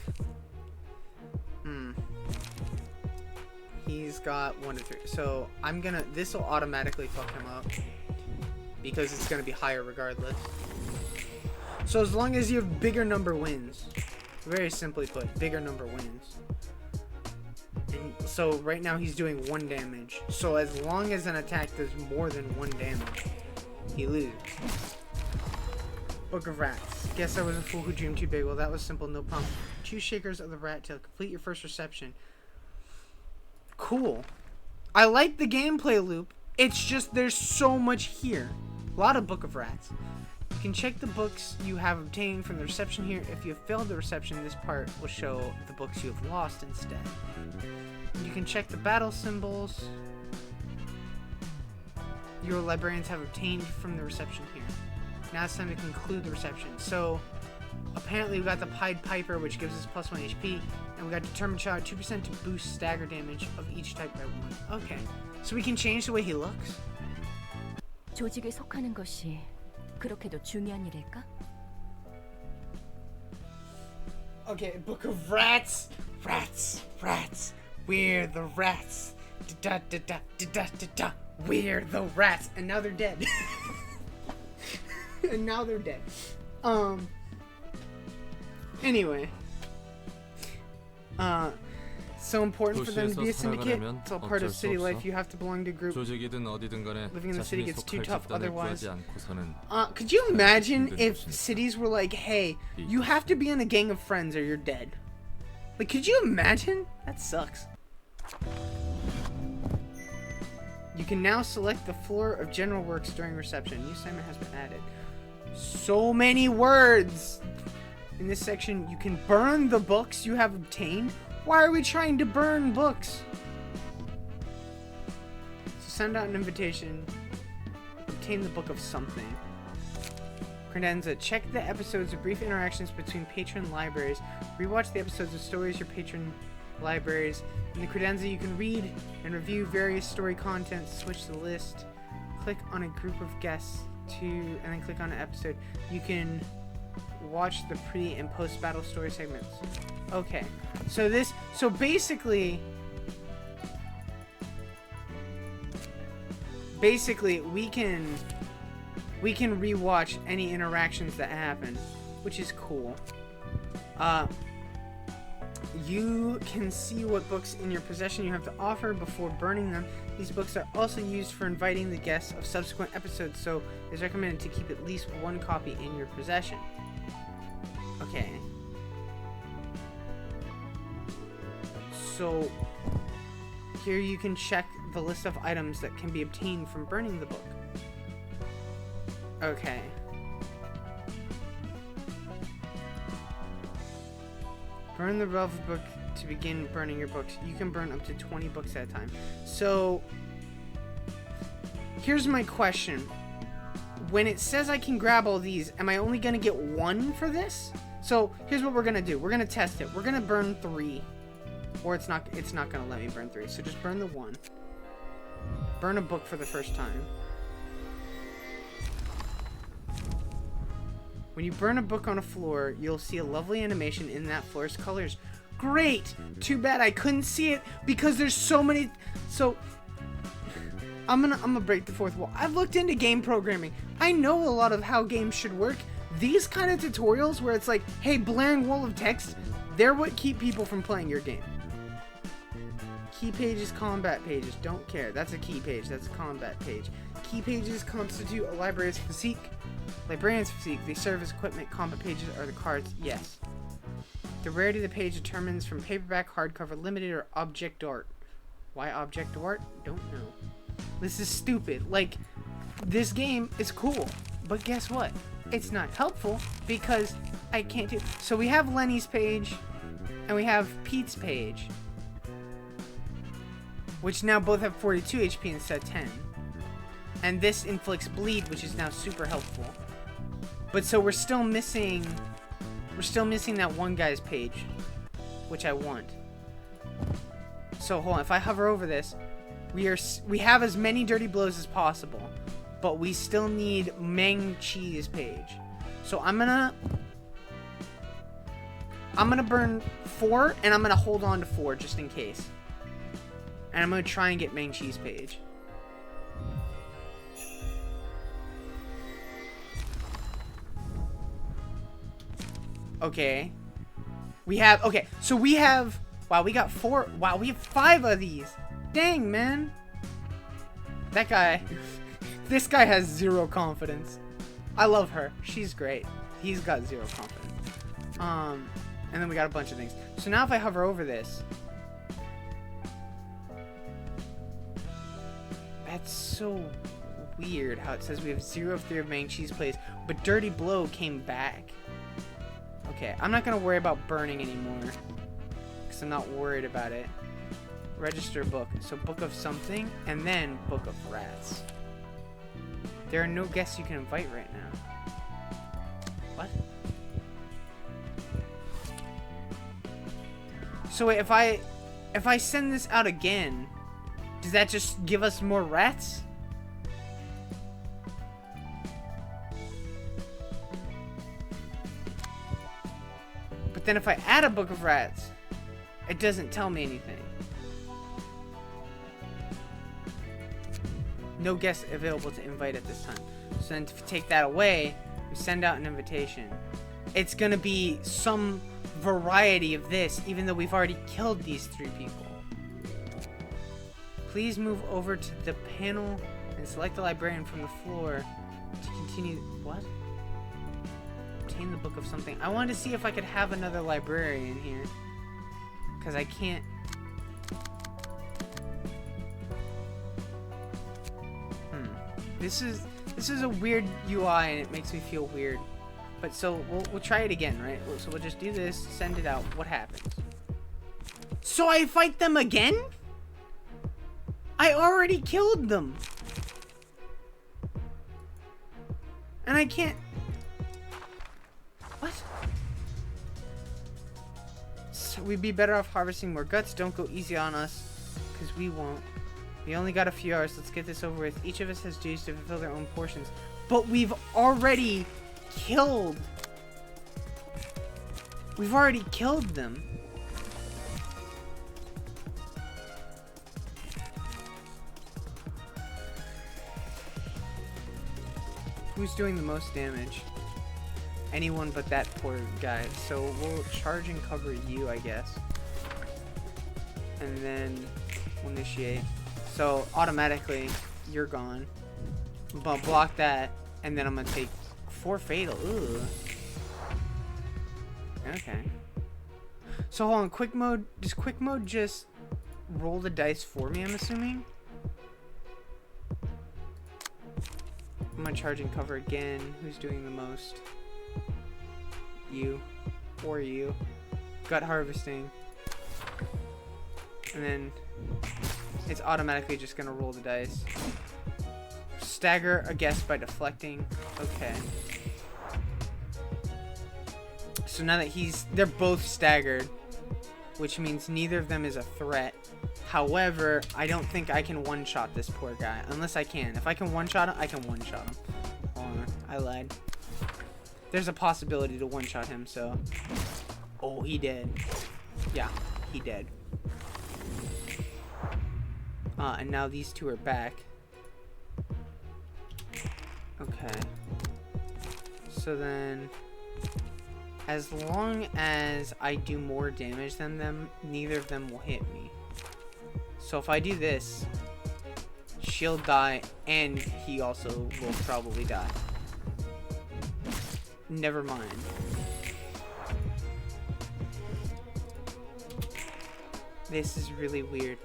He's got 1 to 3. So this will automatically fuck him up because it's gonna be higher regardless. So as long as you have bigger number wins, very simply put, bigger number wins. And so right now he's doing 1 damage. So as long as an attack does more than 1 damage, he loses. Book of Rats. Guess I was a fool who dreamed too big. Well, that was simple, no problem. 2 shakers of the rat tail. Complete your first reception. Cool. I like the gameplay loop. It's just there's so much here. A lot of Book of Rats. You can check the books you have obtained from the reception here. If you have failed the reception, this part will show the books you have lost instead. You can check the battle symbols your librarians have obtained from the reception here. Now it's time to conclude the reception. So apparently we got the Pied Piper, which gives us +1 HP, and we got Determined Child, 2% to boost stagger damage of each type by 1. Okay, so we can change the way he looks. 조직에 속하는 것이 그렇게도 중요한 일일까? Okay, Book of Rats. We're the rats. We're the rats. And now they're dead. And now they're dead. Anyway. So important for them to be a syndicate. It's all part of city life. You have to belong to a group. 조직이든 어디든 간에 Living in the city 자신이 gets too 속할 tough 집단을 otherwise. 구하지 않고서는 Could you imagine if cities were like, hey, you have to be in a gang of friends or you're dead? Like, could you imagine? That sucks. You can now select the floor of general works during reception. New assignment has been added. So many words! In this section, you can burn the books you have obtained. Why are we trying to burn books? So send out an invitation. Obtain the book of something. Credenza, check the episodes of brief interactions between patron libraries. Rewatch the episodes of stories your patron libraries. In the credenza, you can read and review various story contents. Switch the list. Click on a group of guests and then click on an episode. You can watch the pre and post battle story segments. Okay, so basically we can rewatch any interactions that happen, which is cool. You can see what books in your possession you have to offer before burning them. These books are also used for inviting the guests of subsequent episodes, so it's recommended to keep at least 1 copy in your possession. Okay. So here you can check the list of items that can be obtained from burning the book. Okay. Burn the relevant book to begin burning your books. You can burn up to 20 books at a time. So here's my question. When it says I can grab all these, am I only gonna get 1 for this? So here's what we're gonna do. We're gonna test it. We're gonna burn 3. Or it's not gonna let me burn 3. So just burn the 1. Burn a book for the first time. When you burn a book on a floor, you'll see a lovely animation in that floor's colors. Great! Too bad I couldn't see it because there's so many. So I'm gonna break the fourth wall. I've looked into game programming. I know a lot of how games should work. These kind of tutorials where it's like, hey, blaring wall of text, they're what keep people from playing your game. Key pages, combat pages. Don't care. That's a key page. That's a combat page. Key pages constitute a librarian's physique. Librarian's physique. They serve as equipment. Combat pages are the cards. Yes. The rarity of the page determines from paperback, hardcover, limited, or object art. Why object art? Don't know. This is stupid. Like, this game is cool, but guess what? It's not helpful because I can't do. So we have Lenny's page, and we have Pete's page, which now both have 42 HP instead of 10. And this inflicts bleed, which is now super helpful. But so we're still missing that one guy's page, which I want. So hold on, if I hover over this, we have as many dirty blows as possible, but we still need Meng Chi's page. So I'm gonna burn 4, and I'm gonna hold on to 4 just in case. And I'm gonna try and get Meng Chi's page. Okay. So we have, wow, we got 4, wow, we have 5 of these. Dang, man. That guy, this guy has 0 confidence. I love her. She's great. He's got 0 confidence. And then we got a bunch of things. So now if I hover over this, that's so weird how it says we have 0 of 3 of Meng Chi's plays, but Dirty Blow came back. Okay, I'm not gonna worry about burning anymore, because I'm not worried about it. Register book. So book of something, and then book of rats. There are no guests you can invite right now. What? So wait, if I send this out again, does that just give us more rats? But then if I add a book of rats, it doesn't tell me anything. No guests available to invite at this time. So then to take that away, we send out an invitation. It's gonna be some variety of this, even though we've already killed these 3 people. Please move over to the panel and select the librarian from the floor to continue. What? Obtain the book of something. I wanted to see if I could have another librarian here, because I can't. This is a weird UI and it makes me feel weird. But so we'll try it again, right? So we'll just do this, send it out. What happens? So I fight them again? I already killed them. And I can't. What? So we'd be better off harvesting more guts. Don't go easy on us, because we won't. We only got a few hours. Let's get this over with. Each of us has duties to fulfill their own portions. But we've already killed. We've already killed them. Who's doing the most damage? Anyone but that poor guy. So we'll charge and cover you, I guess. And then we'll initiate. So automatically, you're gone. I'm gonna block that, and then I'm gonna take 4 fatal. Ooh. Okay. So hold on, quick mode. Does quick mode just roll the dice for me? I'm assuming. I'm gonna charge and cover again. Who's doing the most? You, or you. Gut harvesting, and then it's automatically just gonna roll the dice. Stagger a guest by deflecting. Okay. So now that they're both staggered, which means neither of them is a threat. However, I don't think I can one-shot this poor guy. Unless I can. If I can one-shot him, I can one-shot him. Hold on, I lied. There's a possibility to one-shot him, so. Oh, he dead. Yeah, he dead. And now these 2 are back. Okay. So then, as long as I do more damage than them, neither of them will hit me. So if I do this, she'll die, and he also will probably die. Never mind. This is really weird.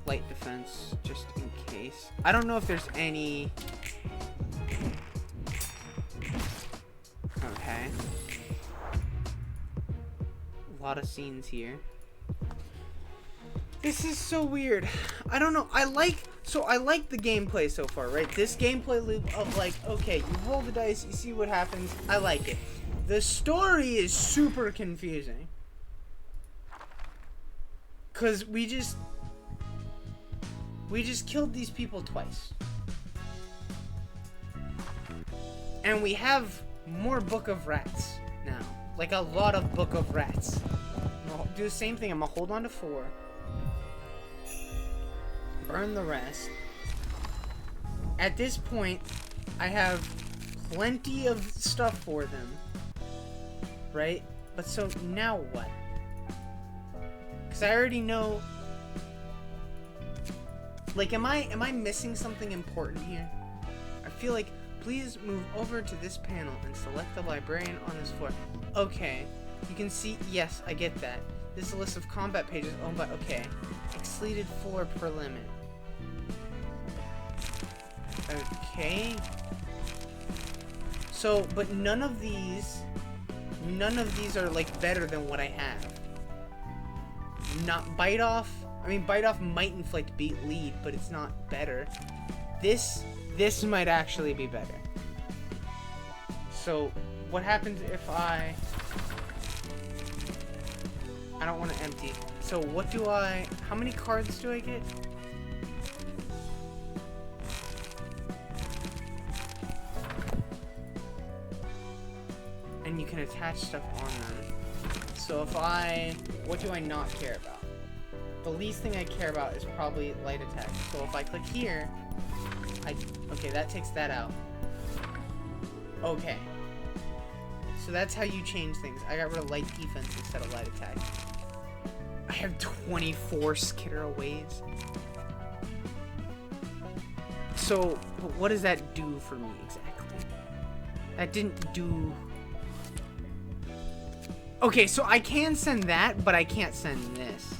Light defense, just in case. I don't know if there's any... Okay. A lot of scenes here. This is so weird. I don't know. I like the gameplay so far, right? This gameplay loop of like, okay, you roll the dice, you see what happens. I like it. The story is super confusing. Cause we just killed these people twice. And we have more Book of Rats now. Like a lot of Book of Rats. I'll do the same thing. I'm gonna hold on to 4. Burn the rest. At this point, I have plenty of stuff for them. Right? But so now what? Because I already know. Like, am I missing something important here? I feel like, please move over to this panel and select the librarian on this floor. Okay, you can see, yes, I get that. This is a list of combat pages owned by, okay. Excluded floor per limit. Okay. So, but none of these are like better than what I have. Not bite off. I mean, bite off might inflict lead, but it's not better. This might actually be better. So, what happens if I don't want to empty. So, what do how many cards do I get? And you can attach stuff on them. So what do I not care about? The least thing I care about is probably light attack. So if I click here, okay, that takes that out. Okay. So that's how you change things. I got rid of light defense instead of light attack. I have 24 skitteraways. So, but what does that do for me exactly? That didn't do... Okay, so I can send that, but I can't send this.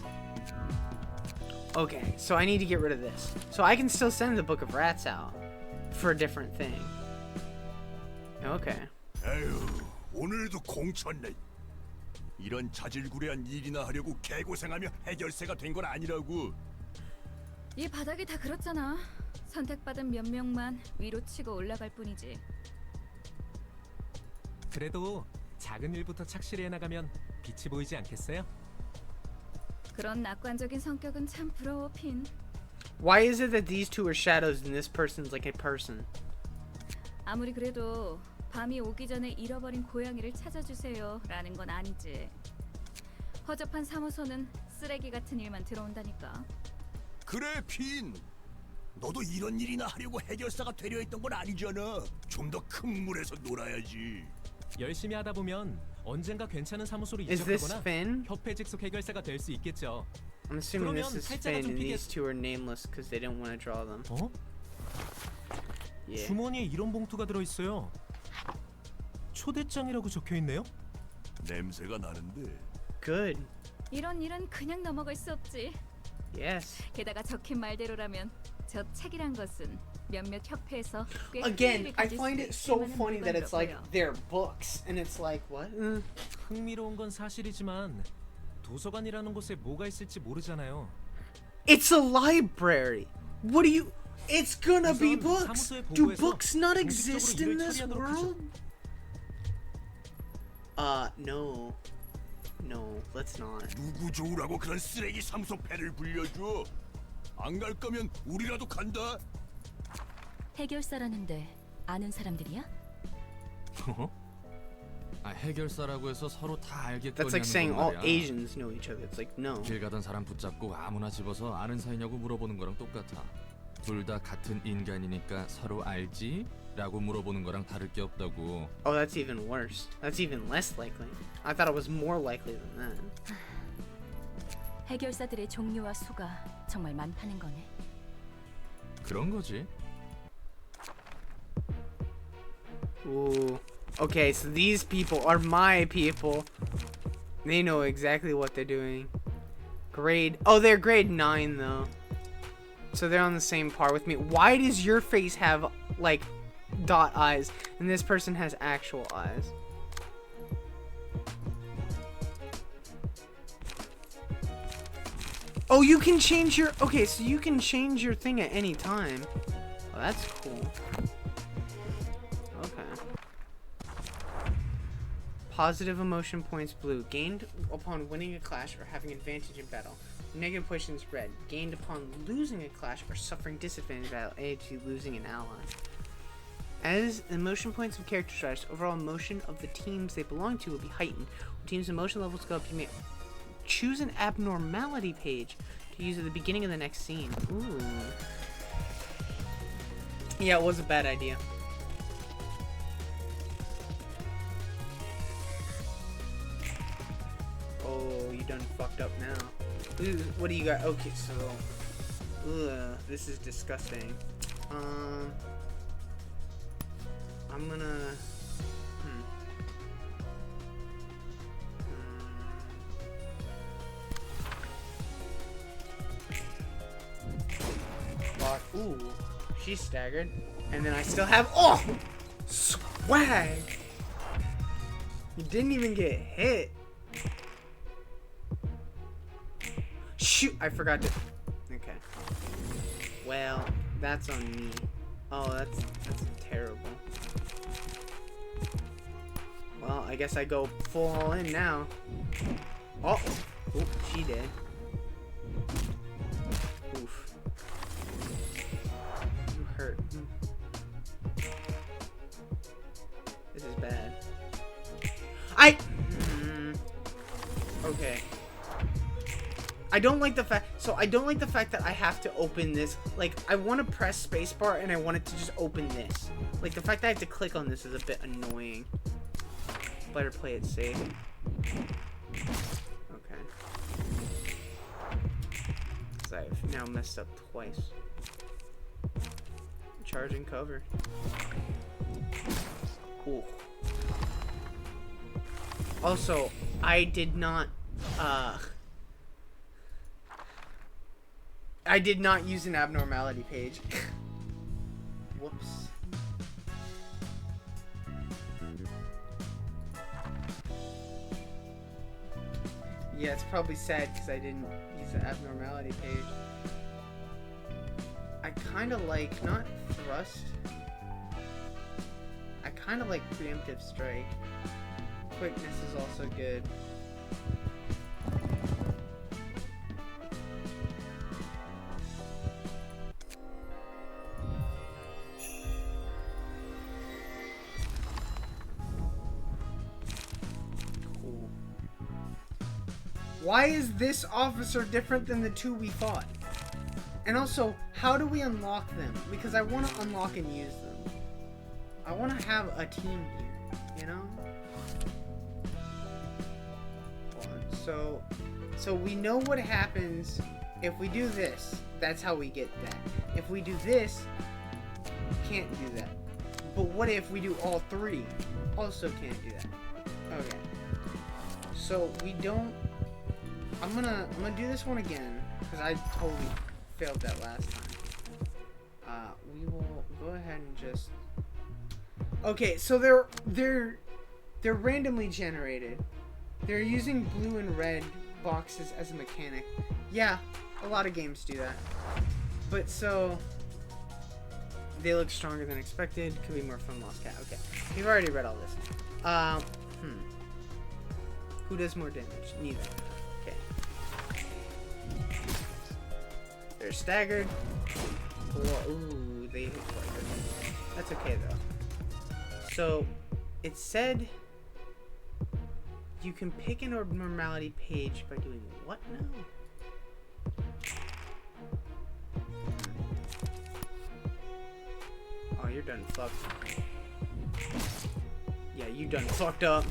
Okay, so I need to get rid of this. So I can still send the Book of Rats out for a different thing. Okay. 에휴, 오늘도 공쳤네. 이런 자질구레한 일이나 하려고 개고생하며 해결사가 된 건 아니라고. 이 바닥이 다 그렇잖아. 선택받은 몇 명만 위로 치고 올라갈 뿐이지. 그래도 작은 일부터 착실히 해나가면 빛이 보이지 않겠어요? 그런 낙관적인 성격은 참 부러워, 핀. Why is it that these two are shadows and this person's like a person? 아무리 그래도 밤이 오기 전에 잃어버린 고양이를 찾아주세요 라는 건 아니지. 허접한 사무소는 쓰레기 같은 일만 들어온다니까. 그래, 핀. 너도 이런 일이나 하려고 해결사가 되려 했던 건 아니잖아. 좀 더 큰 물에서 놀아야지. 열심히 하다 보면 언젠가 괜찮은 사무소로 Is this 이적하거나 Finn? 협회 직속 해결사가 될 수 있겠죠. I'm assuming this 그러면 is 팔자가 Finn 좀 and 비게... these two are nameless because they didn't want to draw them. 어? Yeah. 주머니에 이런 봉투가 들어 있어요. 초대장이라고 적혀 있네요. 냄새가 나는데. Good. 이런 일은 그냥 넘어갈 수 없지. Yes. 게다가 적힌 말대로라면 저 책이란 것은 몇몇 협회에서 꽤 Again, I find it so funny that it's like they're books and it's like what? 흥미로운 건 사실이지만 도서관이라는 곳에 뭐가 있을지 모르잖아요. It's a library. What do you? It's gonna be books. Do books not exist in this world? No. No, let's not. 누구 좋으라고 그런 쓰레기 사무소 배를 불려줘? 안 갈 거면 우리라도 간다. 해결사라는데 아는 사람들이야? 아, 해결사라고 해서 서로 다 알겠거니 That's like 하는 saying 건 all 말이야. Asians know each other. It's like no. 길 가던 사람 붙잡고 아무나 집어서 아는 사이냐고 물어보는 거랑 똑같아. 둘 다 같은 인간이니까 서로 알지? 라고 물어보는 거랑 다를 게 없다고. Oh, that's even worse. That's even less likely. I thought it was more likely than that. 해결사들의 종류와 수가 정말 많다는 거네. 그런 거지. Ooh. Okay, so these people are my people. They know exactly what they're doing. Grade. Oh, they're grade 9 though. So they're on the same par with me. Why does your face have like dot eyes and this person has actual eyes? Oh, you can change your... Okay, so you can change your thing at any time. Oh, that's cool. Okay. Positive emotion points blue. Gained upon winning a clash or having advantage in battle. Negative points red. Gained upon losing a clash or suffering disadvantage in battle. A to losing an ally. As emotion points of characters rise, overall emotion of the teams they belong to will be heightened. When teams' emotion levels go up, you may choose an abnormality page to use at the beginning of the next scene. Ooh. Yeah, it was a bad idea. Oh, you done fucked up now. Ooh, what do you got? Okay, so... this is disgusting. I'm gonna... Ooh, she's staggered. And then I still have... Oh! Swag! You didn't even get hit. Shoot! I forgot to... Okay. Well, that's on me. Oh, that's terrible. Well, I guess I go full all in now. Oh! Oop, she did. Oof. You hurt. This is bad. Okay. I don't like the fact... So, I don't like the fact that I have to open this. Like, I want to press spacebar and I want it to just open this. Like, the fact that I have to click on this is a bit annoying. Better play it safe. Okay. Because I've now messed up twice. Charge and cover. Ooh. Also, I did not use an abnormality page. Whoops. Yeah, it's probably sad because I didn't use the abnormality page. I kind of like, not thrust, I kind of like preemptive strike. Quickness is also good. Cool. Why is this officer different than the two we fought? And also, how do we unlock them? Because I want to unlock and use them. I want to have a team here, you know? So we know what happens if we do this. That's how we get that. If we do this, can't do that. But what if we do all three? Also can't do that. Okay. So we don't... I'm gonna do this one again because I totally failed that last time. We will go ahead and just... Okay, so they're randomly generated. They're using blue and red boxes as a mechanic. Yeah, a lot of games do that. But so they look stronger than expected. Could be more fun, Lost Cat. Okay, we've already read all this. Who does more damage? Neither. Okay. They're staggered. Ooh, they hit quite. That's okay though. So it said you can pick an abnormality page by doing what now? Oh, you're done fucked. Yeah, you done fucked up.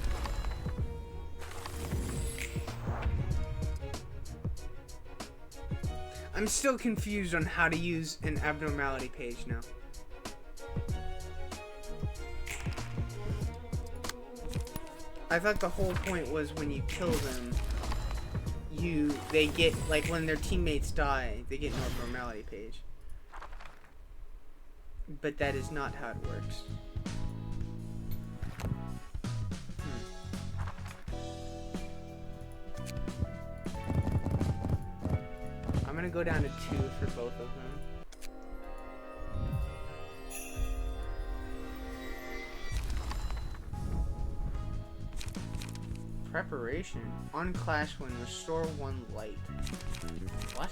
I'm still confused on how to use an abnormality page now. I thought the whole point was when you kill them, they get, like, when their teammates die, they get an abnormality page. But that is not how it works. I'm gonna go down to 2 for both of them. Preparation. On clash when restore 1 light. What?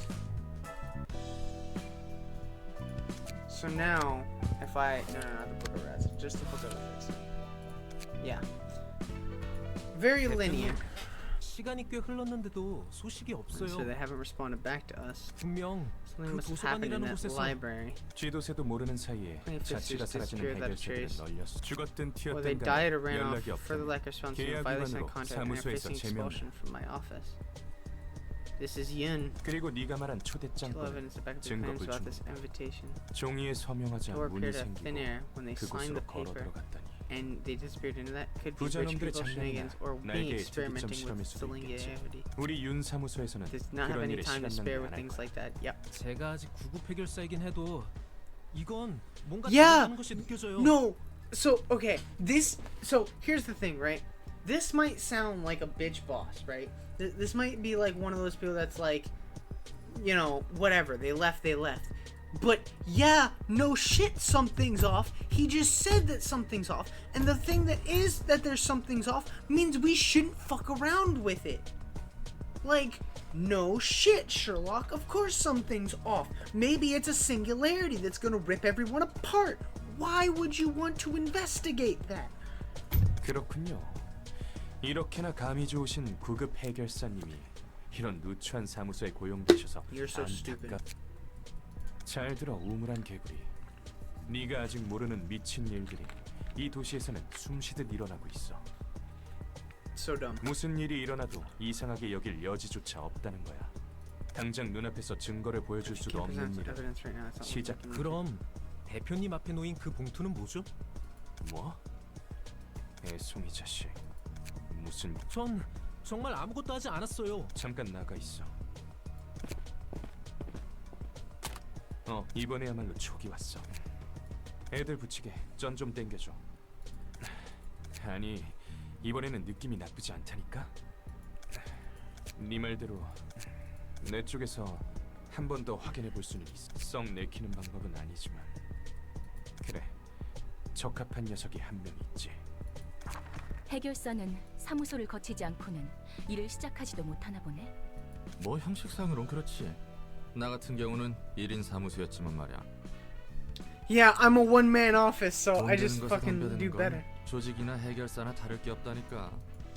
So now, if I... No, not the Book of Rats. Just the Book of Rats. Yeah. Very linear. 시간이 꽤 흘렀는데도 소식이 없어요. So they haven't responded back to us. 분명 Something must have happened in that library. 쥐도새도 모르는 사이에 자취가 사라지는 해결사들은 널렸어. 죽었든 Well, they 튀었든 died or ran 연락이 off. Further 없다. lack of response from violation and contact and are facing expulsion from my office. This is Yun. 그리고 네가 말한 초대장 Still evidence about the claims about this invitation. 종이에 서명하자 Door 문이 appeared out of thin 생기고 air when they signed 그곳으로 the 걸어 paper. 들어갔다니. And they disappeared into that. Could be rich 부자놈들의 people shenanigans 장난이나 or me 날개의 특이점 experimenting 실험일 with 수도 있겠지. singularity. 우리 윤 사무소에서는 Does not have 그런 any 일에 time to 시간 spare 낭비 with 안 할 things 거야. like that. Yep. 제가 아직 구급 해결사이긴 해도 이건 뭔가 Yeah. 다르다는 것이 느껴져요. No. So okay, so here's the thing, right? This might sound like a bitch boss, right? This might be like one of those people that's like, you know, whatever. They left. But yeah, no shit, something's off. He just said that something's off, and the thing that is that there's something's off means we shouldn't fuck around with it. Like, no shit, Sherlock. Of course something's off. Maybe it's a singularity that's gonna rip everyone apart. Why would you want to investigate that? 그렇군요. 이렇게나 감이 좋으신 구급 해결사님이 이런 누추한 사무소에 고용되셔서 You're so stupid. 잘 들어 우물한 개구리. 네가 아직 모르는 미친 일들이 이 도시에서는 숨쉬듯 일어나고 있어. So dumb. 무슨 일이 일어나도 이상하게 여길 여지조차 없다는 거야. 당장 눈앞에서 증거를 보여줄 수도 없는 일은 Evidence right now. It's not 시작. looking 그럼 대표님 앞에 놓인 그 봉투는 뭐죠? 뭐? 애송이 자식. 무슨... 전 정말 아무것도 하지 않았어요. 잠깐 나가 있어. 이번에야말로 촉이 왔어. 애들 붙이게 전 좀 땡겨줘. 아니, 이번에는 느낌이 나쁘지 않다니까? 네 말대로 내 쪽에서 한 번 더 확인해 볼 수는 있어. 썩 내키는 방법은 아니지만 그래, 적합한 녀석이 한 명 있지. 해결사는 사무소를 거치지 않고는 일을 시작하지도 못하나 보네. 뭐 형식상으론 그렇지. 나 같은 경우는 1인 사무소였지만 말이야. Yeah, I'm a one-man office, so 돈 I 되는 just 것에 fucking do 덤벼드는 better. 건 조직이나 해결사나 다를 게 없다니까.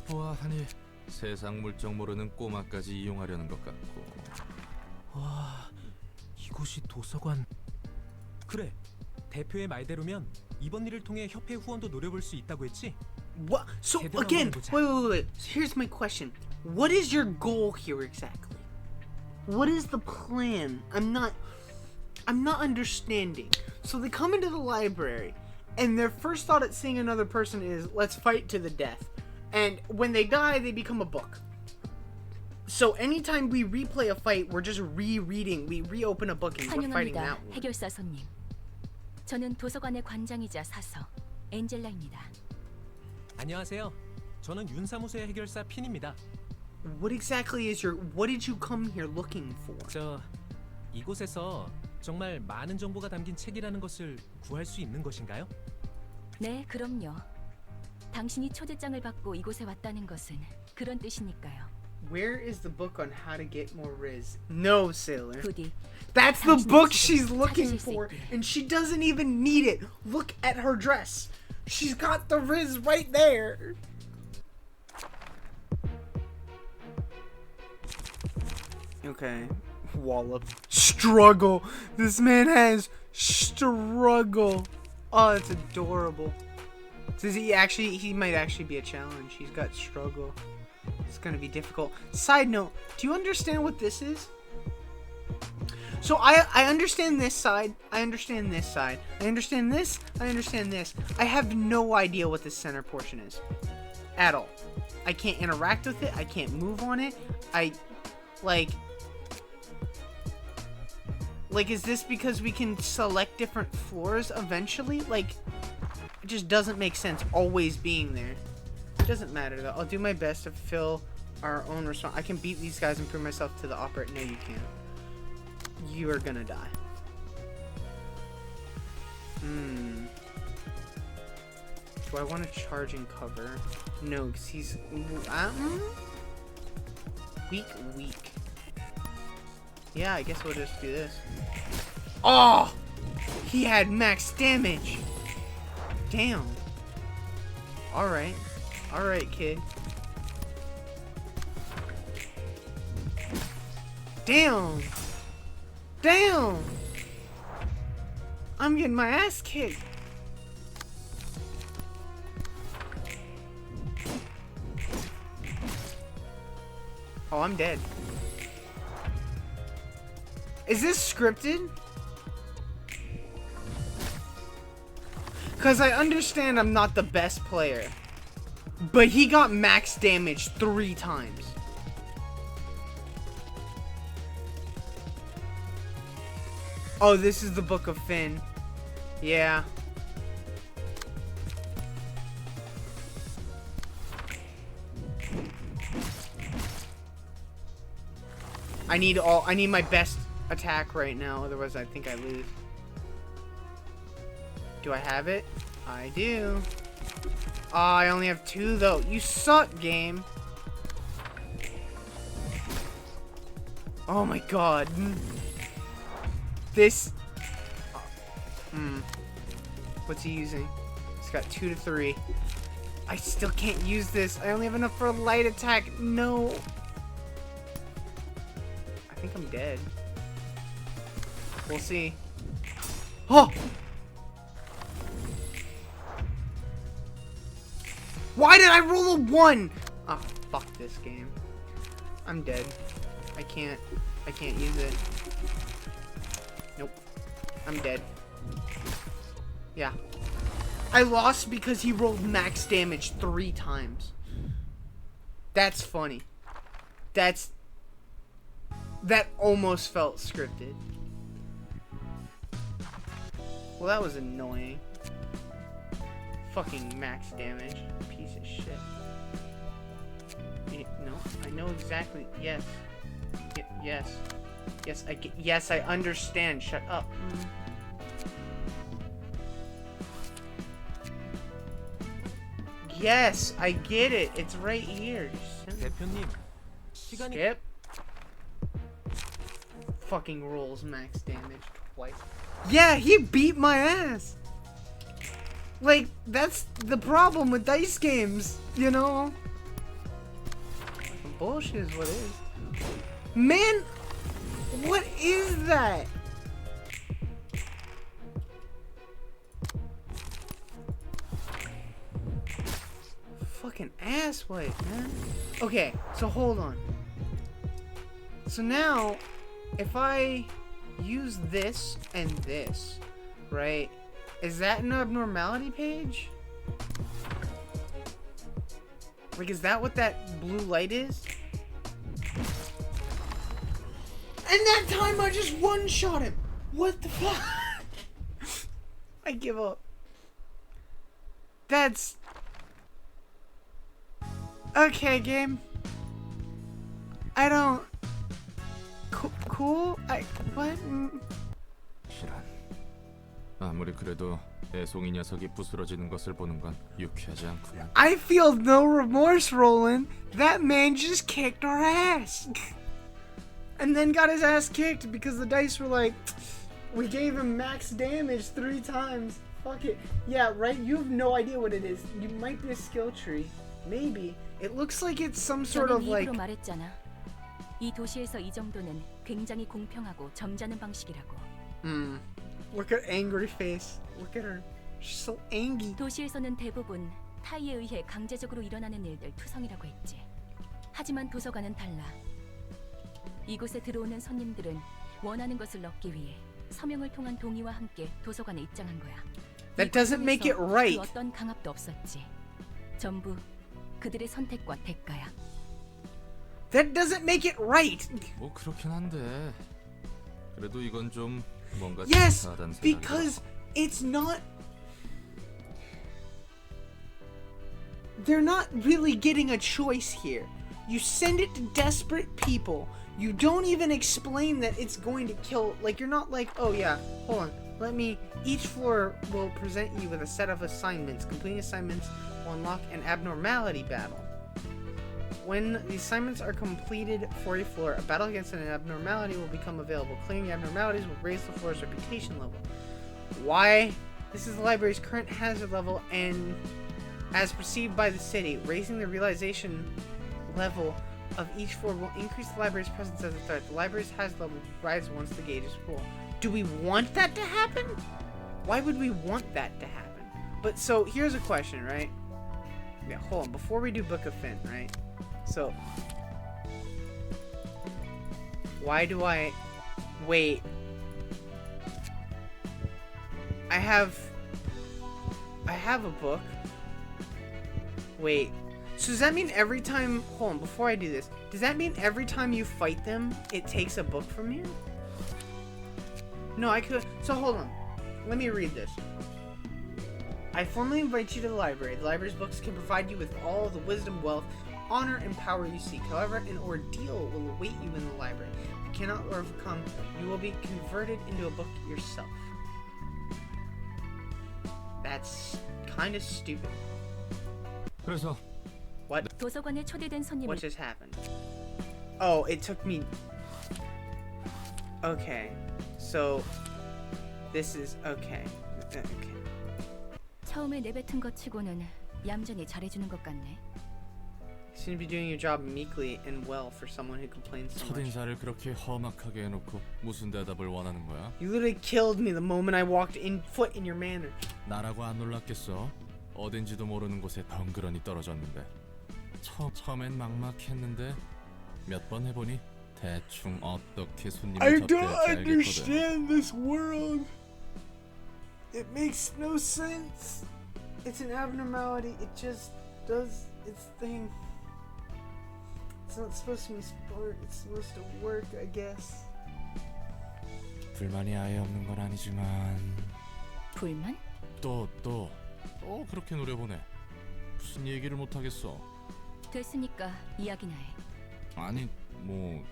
보아하니 세상 물정 모르는 꼬마까지 이용하려는 것 같고. 와, 이곳이 도서관. 그래, 대표의 말대로면 이번 일을 통해 협회 후원도 노려볼 수 있다고 했지? What? So 제대로 again, 한번 해보자. wait. Here's my question. What is your goal here exactly? What is the plan? I'm not understanding. So they come into the library, and their first thought at seeing another person is, let's fight to the death. And when they die, they become a book. So anytime we replay a fight, we're just rereading. We reopen a book and we're fighting that 환영합니다, one. 해결사 손님. 저는 도서관의 관장이자 사서 엔젤라입니다. 안녕하세요. 저는 윤사무소의 해결사 핀입니다. What exactly is what did you come here looking for? 이곳에서 정말 많은 정보가 담긴 책이라는 것을 구할 수 있는 것인가요? 네, 그럼요. 당신이 초대장을 받고 이곳에 왔다는 것은 그런 뜻이니까요. Where is the book on how to get more riz? No, Sailor. 부디 That's the 당신의 book 집을 she's looking 찾으실 수 for, 있기를. and she doesn't even need it. Look at her dress. She's got the riz right there. Okay. Wallop. Struggle. This man has struggle. Oh, that's adorable. Does he might actually be a challenge. He's got struggle. It's gonna be difficult. Side note, do you understand what this is? So I understand this side. I understand this side. I understand this. I understand this. I have no idea what the center portion is. At all. I can't interact with it. I can't move on it. Like, is this because we can select different floors eventually? Like, it just doesn't make sense always being there. It doesn't matter, though. I'll do my best to fulfill our own response. I can beat these guys and prove myself to the operator. No, you can't. You are gonna die. Do I want to charge and cover? No, because he's... weak. Yeah, I guess we'll just do this. Oh! He had max damage! Damn. Alright. Alright, kid. Damn! Damn! I'm getting my ass kicked. Oh, I'm dead. Is this scripted? Because I understand I'm not the best player. But he got max damage 3 times. Oh, this is the Book of Finn. Yeah. I need my best attack right now, otherwise I think I lose. Do I have it? I do. Oh, I only have 2 though. You suck, game. Oh my god. This... What's he using? He's got 2 to 3. I still can't use this. I only have enough for a light attack. No. I think I'm dead. We'll see. Oh! Why did I roll a 1? Oh, fuck this game. I'm dead. I can't use it. Nope. I'm dead. Yeah. I lost because he rolled max damage 3 times. That's funny. That almost felt scripted. Well, that was annoying. Fucking max damage. Piece of shit. No, I know exactly. Yes. Yes. Yes, I understand. Shut up. Yes, I get it. It's right here. 대표님, 시간이 Skip. Fucking rolls max damage twice. Yeah, he beat my ass. Like, that's the problem with dice games, you know? Bullshit is what it is. Man, what is that? Fucking asswipe, man. Okay, so hold on. So now, if I use this and this, right? Is that an abnormality page? Like, is that what that blue light is? And that time I just one-shot him! What the fuck? I give up. That's... Okay, game. I don't... Cool? what? 실한. 아무리 그래도 애송이 녀석이 부스러지는 것을 보는 건 유쾌하지 않구나. I feel no remorse, Roland. That man just kicked our ass. And then got his ass kicked because the dice were like, we gave him max damage 3 times. Fuck it. Yeah, right? You have no idea what it is. You might be a skill tree. Maybe. It looks like it's some sort of like... 말했잖아. 이 도시에서 이 정도는 굉장히 공평하고 점잖은 방식이라고. Look at angry face. Look at her. She's so angry. 도시에서는 대부분 타이에 의해 강제적으로 일어나는 일들 투성이라고 했지. 하지만 도서관은 달라. 이곳에 들어오는 손님들은 원하는 것을 넣기 위해 서명을 통한 동의와 함께 도서관에 입장한 거야. That doesn't make it right. 그 어떤 강압도 없었지. 전부 그들의 선택과 대가야. That doesn't make it right. 뭐 그렇긴 한데 그래도 이건 좀 뭔가 Yes, 치사하다는 생각이 because 들어. it's not. They're not really getting a choice here. You send it to desperate people. You don't even explain that it's going to kill. Like, you're not like, oh yeah, hold on. Each floor will present you with a set of assignments. Completing assignments will unlock an abnormality battle. When the assignments are completed for a floor, a battle against an abnormality will become available. Clearing the abnormalities will raise the floor's reputation level. Why? This is the library's current hazard level and as perceived by the city. Raising the realization level of each floor will increase the library's presence as a threat. The library's hazard level rises once the gauge is full. Do we want that to happen? Why would we want that to happen? But so here's a question, right? Yeah, hold on. Before we do Book of Finn, right? So why do I wait? I have a book. Wait. So does that mean every time, hold on, before I do this, does that mean every time you fight them, it takes a book from you? No, I could, so hold on. Let me read this. I formally invite you to the library. The library's books can provide you with all the wisdom, wealth, honor, and power you seek. However, an ordeal will await you in the library. If you cannot overcome, you will be converted into a book yourself. That's kind of stupid. 그래서 What? 도서관에 초대된 손님을 What just happened? Oh, it took me. Okay, so this is okay. Okay. 처음에 내뱉은 것 치고는 얌전히 잘해주는 것 같네. You seem to be doing your job meekly and well for someone who complains so much. 첫인사를 그렇게 험악하게 해놓고 무슨 대답을 원하는 거야? You literally killed me the moment I walked in foot in your manor. 나라고 안 놀랐겠어? 어딘지도 모르는 곳에 덩그러니 떨어졌는데 처음엔 막막했는데 몇 번 해보니 대충 어떻게 손님을 I 접대할지 don't 알겠거든. understand this world. It makes no sense. It's an abnormality. It just does its thing. It's not supposed to be sport. It's supposed to work, I guess. 불만이 아예 없는 건 아니지만 불만? 또 그렇게 노려보네. 무슨 얘기를 못 하겠어. 됐으니까 이야기나 해. 아니 뭐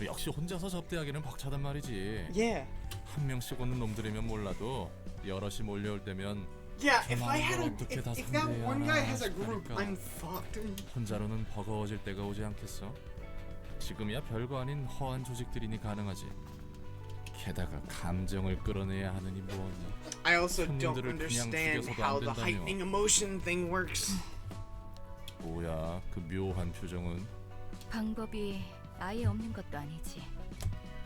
역시 혼자서 접대하기는 벅차단 말이지. Yeah. 한 명씩 오는 놈들이면 몰라도 여럿이 몰려올 때면 Yeah, if I had a, 어떻게 다 if that one guy has a group, 싶으니까 I'm fucked. 혼자로는 버거워질 때가 오지 않겠어? 지금이야 별거 아닌 허한 조직들이니 가능하지. 게다가 감정을 끌어내야 하느니 뭐니. I also don't 손님들을 그냥 understand 죽여서도 how 안 the 된다며. heightening emotion thing works. 뭐야 그 묘한 표정은. 방법이 아예 없는 것도 아니지.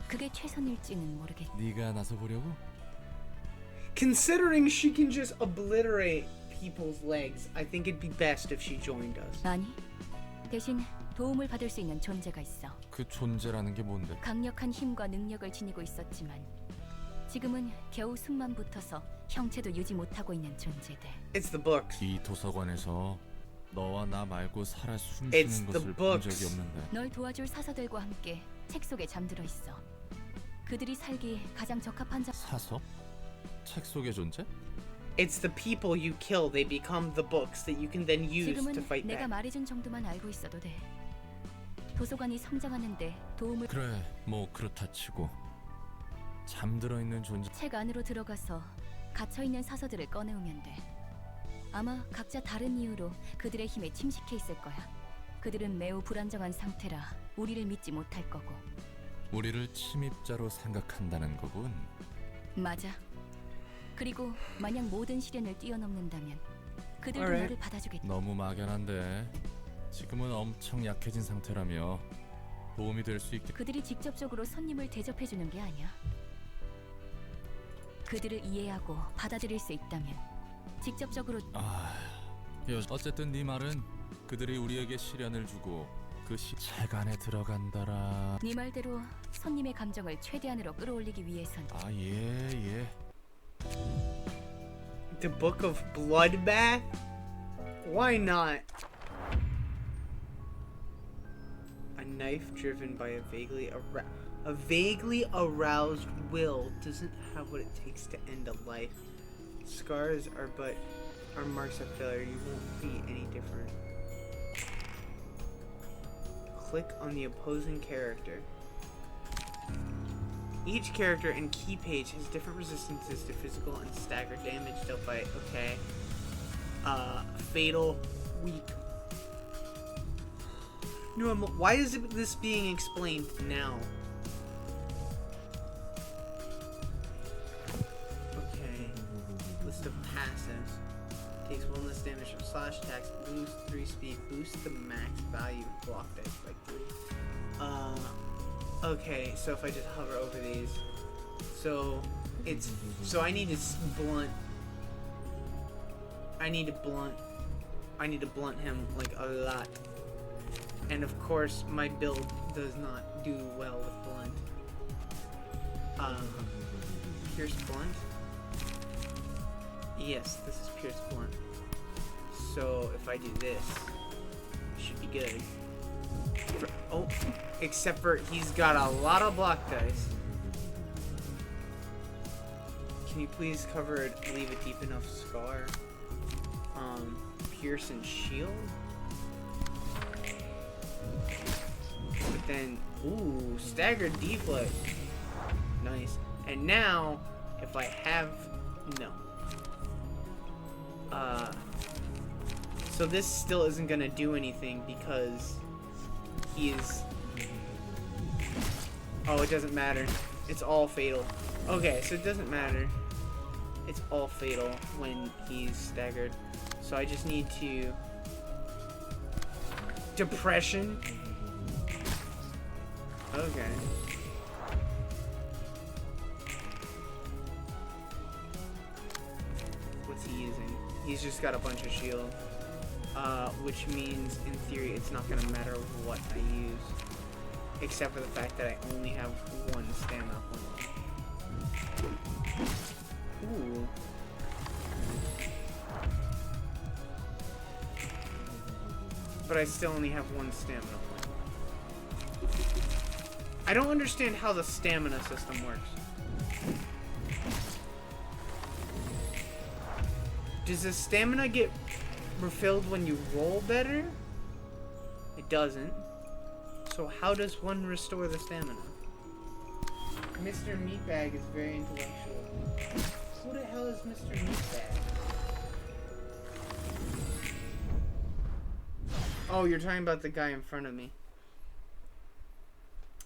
그게 최선일지는 모르겠. 네가 나서 보려고? Considering she can just obliterate people's legs, I think it'd be best if she joined us. 아니, 대신 도움을 받을 수 있는 존재가 있어. 그 존재라는 게 뭔데? 강력한 힘과 능력을 지니고 있었지만 지금은 겨우 숨만 붙어서 형체도 유지 못하고 있는 존재들. It's the books. 이 도서관에서 너와 나 말고 살아 It's 숨쉬는 the 것을 본 books. 적이 없는데. 널 도와줄 사서들과 함께 책 속에 잠들어 있어. 그들이 살기 가장 적합한 사서? 책 속의 존재? It's the people you kill. They become the books that you can then use 지금은 to fight 내가 back. 말해준 정도만 알고 있어도 돼. 도서관이 성장하는데 도움을. 그래 뭐 그렇다 치고 잠들어 있는 존재. 책 안으로 들어가서 갇혀 있는 사서들을 꺼내오면 돼. 아마 각자 다른 이유로 그들의 힘에 침식해 있을 거야. 그들은 매우 불안정한 상태라 우리를 믿지 못할 거고. 우리를 침입자로 생각한다는 거군. 맞아. 그리고 만약 모든 시련을 뛰어넘는다면 그들도 Alright. 너를 받아주겠지. 너무 막연한데 지금은 엄청 약해진 상태라며 도움이 될 수 있게. 그들이 직접적으로 손님을 대접해주는 게 아니야. 그들을 이해하고 받아들일 수 있다면 직접적으로. 어쨌든 네 말은 그들이 우리에게 시련을 주고 끝이 체간에 들어간다라. 네 말대로 손님의 감정을 최대한으로 끌어올리기 위해선 아, 예. The Book of Bloodbath? Why not? A knife driven by a vaguely aroused will doesn't have what it takes to end a life. Scars are marks of failure. You won't be any different. Click on the opposing character. Each character and key page has different resistances to physical and stagger damage dealt by, okay. Fatal, weak. Normal. Why is this being explained now? Okay. List of passives. Takes 1 less damage from slash attacks, lose 3 speed, boost the max value of block dice by 3. Okay, so if I just hover over these, so I need to blunt. I need to blunt him like a lot. And of course, my build does not do well with blunt. Pierce blunt. Yes, this is Pierce Blunt. So if I do this, it should be good. Oh, except for he's got a lot of block dice. Can you please cover it, leave a deep enough scar? Pierce and shield? But then, ooh, staggered deflect. Nice. And now, if I have, no. So this still isn't gonna do anything because he's... Oh, it doesn't matter. It's all fatal. Okay, so it doesn't matter. It's all fatal when he's staggered. So I just need to... Depression? Okay. What's he using? He's just got a bunch of shield. Which means, in theory, it's not gonna matter what I use. Except for the fact that I only have 1 stamina point. Ooh. But I still only have 1 stamina point. I don't understand how the stamina system works. Does the stamina get refilled when you roll better? It doesn't. So how does one restore the stamina? Mr. Meatbag is very intellectual. Who the hell is Mr. Meatbag? Oh, you're talking about the guy in front of me.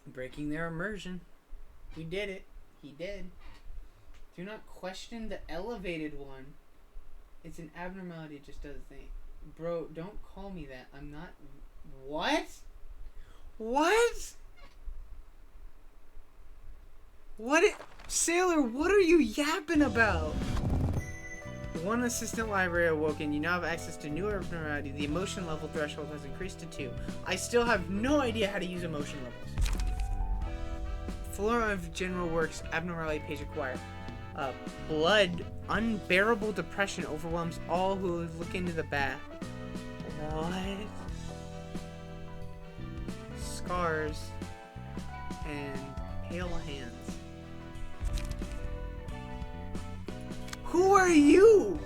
Breaking their immersion. We did it. He did. Do not question the elevated one. It's an abnormality, it just does a thing. Bro, don't call me that. I'm not... What? What? Sailor, what are you yapping about? 1 assistant library awoken. You now have access to new abnormality. The emotion level threshold has increased to 2. I still have no idea how to use emotion levels. Flora of General Works abnormality page acquired. Blood, unbearable depression overwhelms all who look into the bath. What? Scars and pale hands. Who are you?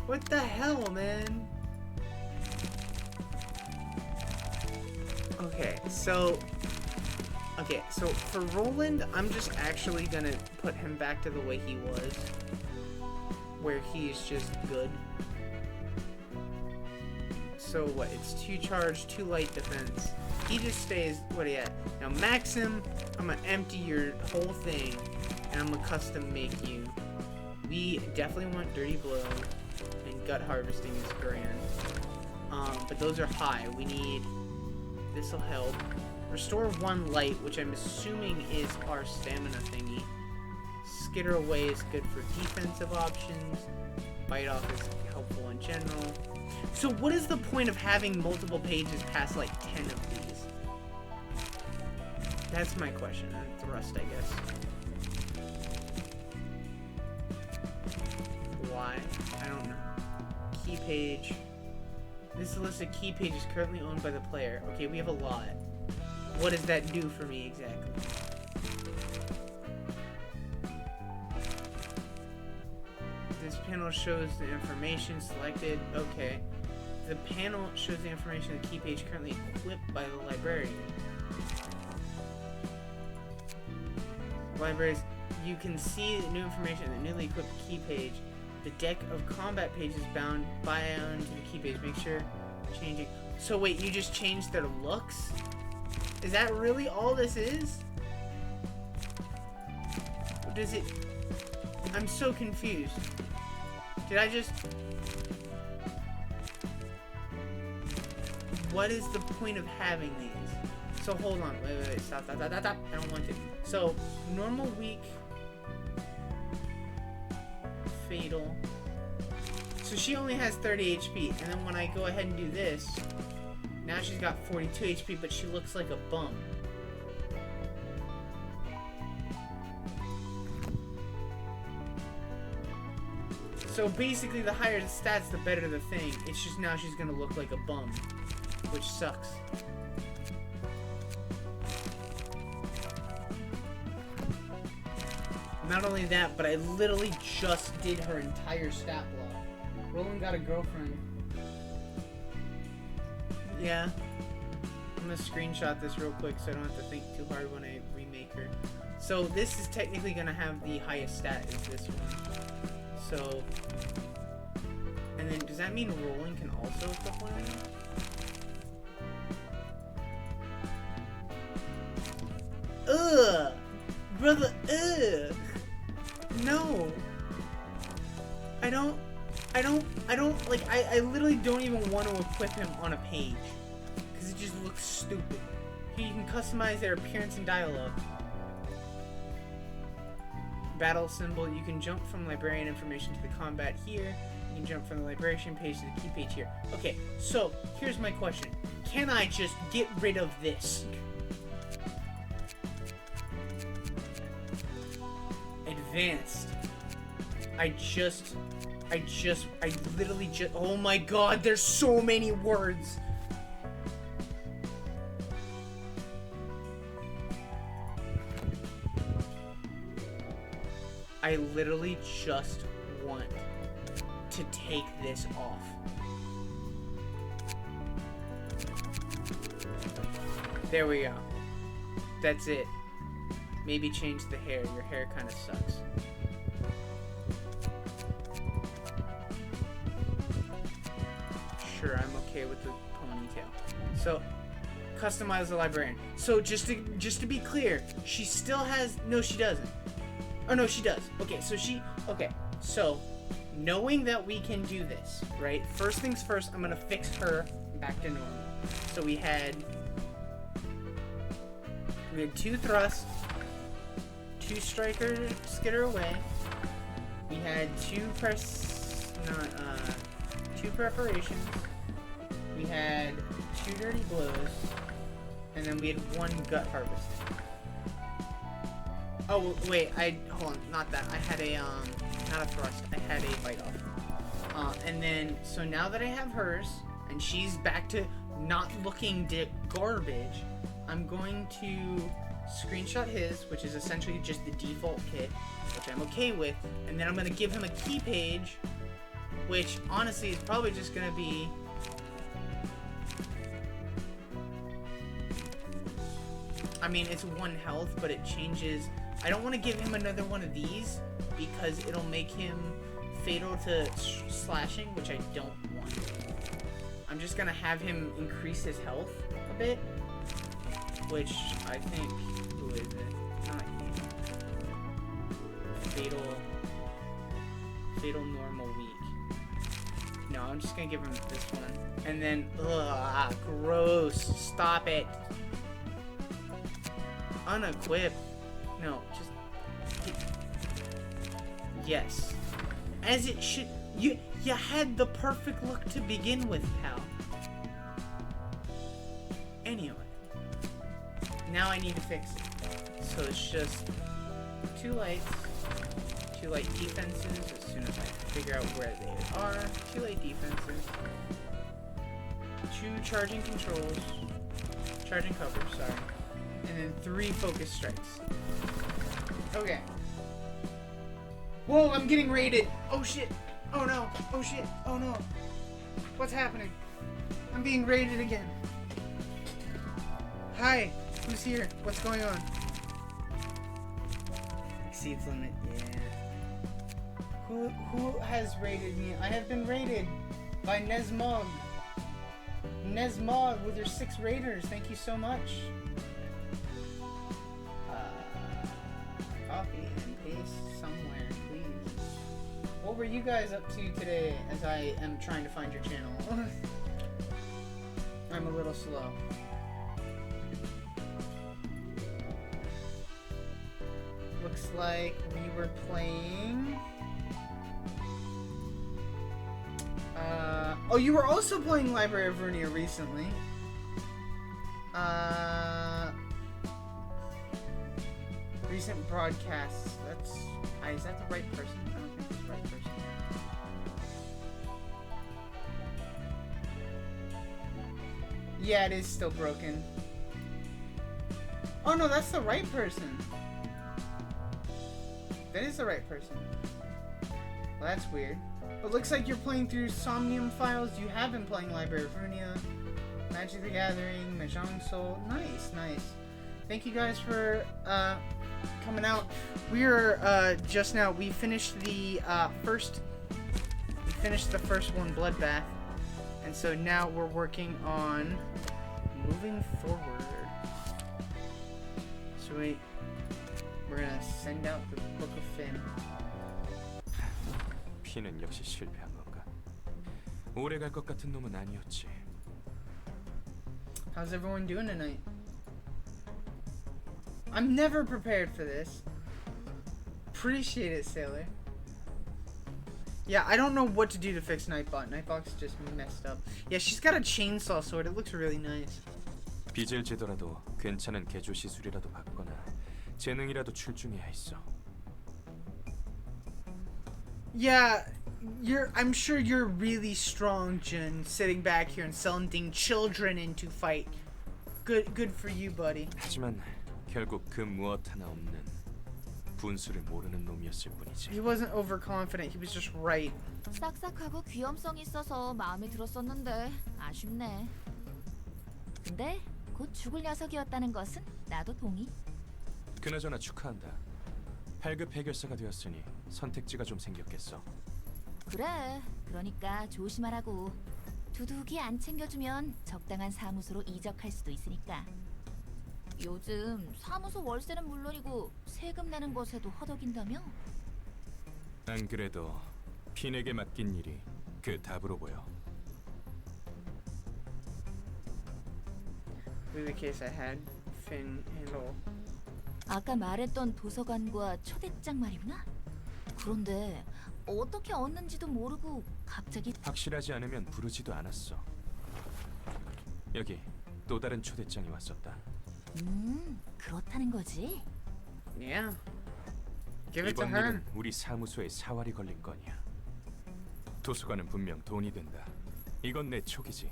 What the hell, man? Okay, so for Roland, I'm just actually gonna put him back to the way he was, where he's just good. So what? It's 2 charge, 2 light defense. He just stays what he had. Now max him. I'm gonna empty your whole thing, and I'm gonna custom make you. We definitely want Dirty Blow, and Gut Harvesting is grand. But those are high. We need. This'll help. Restore 1 light, which I'm assuming is our stamina thingy. Skitter away is good for defensive options. Bite off is helpful in general. So what is the point of having multiple pages past like 10 of these? That's my question. And thrust, I guess. Why? I don't know. Key page. This list of key pages currently owned by the player. Okay, we have a lot. What does that do for me exactly? This panel shows the information selected. Okay. The panel shows the information of the key page currently equipped by the librarian. Libraries, you can see the new information in the newly equipped key page. The deck of combat pages bound to the key page. Make sure changing. So wait, you just changed their looks? Is that really all this is? Or does it... I'm so confused. Did I just... What is the point of having these? So hold on. Wait. Stop. I don't want to. So, normal, weak, fatal. So she only has 30 HP. And then when I go ahead and do this, now she's got 42 HP, but she looks like a bum. So basically, the higher the stats, the better the thing. It's just now she's gonna look like a bum, which sucks. Not only that, but I literally just did her entire stat block. Roland got a girlfriend. Yeah. I'm gonna screenshot this real quick so I don't have to think too hard when I remake her. So this is technically gonna have the highest stat, is this one. So, and then does that mean Roland can also equip one of these? Ugh! Brother, ugh! No! I don't, like, I literally don't even want to equip him on a page. Because it just looks stupid. You can customize their appearance and dialogue. Battle symbol, you can jump from librarian information to the combat here. You can jump from the librarian page to the key page here. Okay, so here's my question. Can I just get rid of this? Advanced. I literally just, oh my god, there's so many words. I literally just want to take this off. There we go. That's it. Maybe change the hair. Your hair kind of sucks. Sure, I'm okay with the ponytail. So, customize the librarian. So just to be clear, she still has, no she doesn't. Oh no, she does. Okay, so knowing that we can do this, right? First things first, I'm gonna fix her back to normal. So we had 2 thrusts, 2 striker skitter away. We had 2 preparations. We had 2 dirty blows, and then we had 1 gut harvesting. Oh wait, hold on, not that. I had a not a thrust. I had a bite off. And then so now that I have hers, and she's back to not looking garbage, I'm going to screenshot his, which is essentially just the default kit, which I'm okay with, and then I'm gonna give him a key page, which honestly is probably just gonna be. I mean, it's 1 health, but it changes. I don't want to give him another one of these because it'll make him fatal to slashing, which I don't want. I'm just gonna have him increase his health a bit, which I think, who is it? Not him. Fatal normal weak. No, I'm just gonna give him this one. And then, ugh, gross, stop it. Unequip. No, just Yes. As it should. You had the perfect look to begin with, pal. Anyway. Now I need to fix it. So it's just 2 lights, 2 light defenses as soon as I figure out where they are. 2 light defenses. 2 charging controls. Charging covers, sorry. And then 3 focus strikes. Okay. Whoa, I'm getting raided! Oh shit! Oh no! Oh shit! Oh no! What's happening? I'm being raided again. Hi! Who's here? What's going on? Exceeds limit, yeah. Who has raided me? I have been raided by Nesmog. Nesmog with your 6 raiders. Thank you so much. Copy and paste somewhere, please. What were you guys up to today as I am trying to find your channel? I'm a little slow. Looks like we were playing... oh, you were also playing Library of Ruina recently. Recent broadcasts. That's... is that the right person? I don't think it's the right person. Yeah, it is still broken. Oh no, that's the right person. That is the right person. Well, that's weird. It looks like you're playing through Somnium Files. You have been playing Library of Ruina, Magic the Gathering, Mahjong Soul. Nice, nice. Thank you guys for coming out. We are just now. We finished the first. We finished the first one, Bloodbath, and so now we're working on moving forward. So we're gonna send out the Book of Finn. 피는 역시 실패한 건가? 오래 갈 것 같은 놈은 아니었지. How's everyone doing tonight? I'm never prepared for this. Appreciate it, Sailor. Yeah, I don't know what to do to fix Nightbot. Nightbot's just messed up. Yeah, she's got a chainsaw sword. It looks really nice. 빚을 지더라도 괜찮은 개조 시술이라도 받거나 재능이라도 출중해야 했어. Yeah, I'm sure you're really strong, Jun, sitting back here and sending children into fight. Good for you, buddy. 하지만 결국 그 무엇 하나 없는 분수를 모르는 놈이었을 뿐이지. He wasn't overconfident. He was just right. 싹싹하고 귀염성 있어서 마음에 들었었는데 아쉽네. 근데 곧 죽을 녀석이었다는 것은 나도 동의. 그나저나 축하한다. 8급 해결사가 되었으니 선택지가 좀 생겼겠어. 그래. 그러니까 조심하라고. 두둑이 안 챙겨주면 적당한 사무소로 이적할 수도 있으니까. 요즘 사무소 월세는 물론이고 세금 내는 것에도 허덕인다며? 안 그래도 핀에게 맡긴 일이 그 답으로 보여. In the case I had Finn handle. 아까 말했던 도서관과 초대장 말이구나? 그런데 어떻게 얻는지도 모르고 갑자기 확실하지 않으면 부르지도 않았어. 여기 또 다른 초대장이 왔었다. 그렇다는 거지? Yeah. Give it to 이번 her. 일은 우리 사무소에 사활이 걸린 건이야. 도서관은 분명 돈이 된다. 이건 내 촉이지.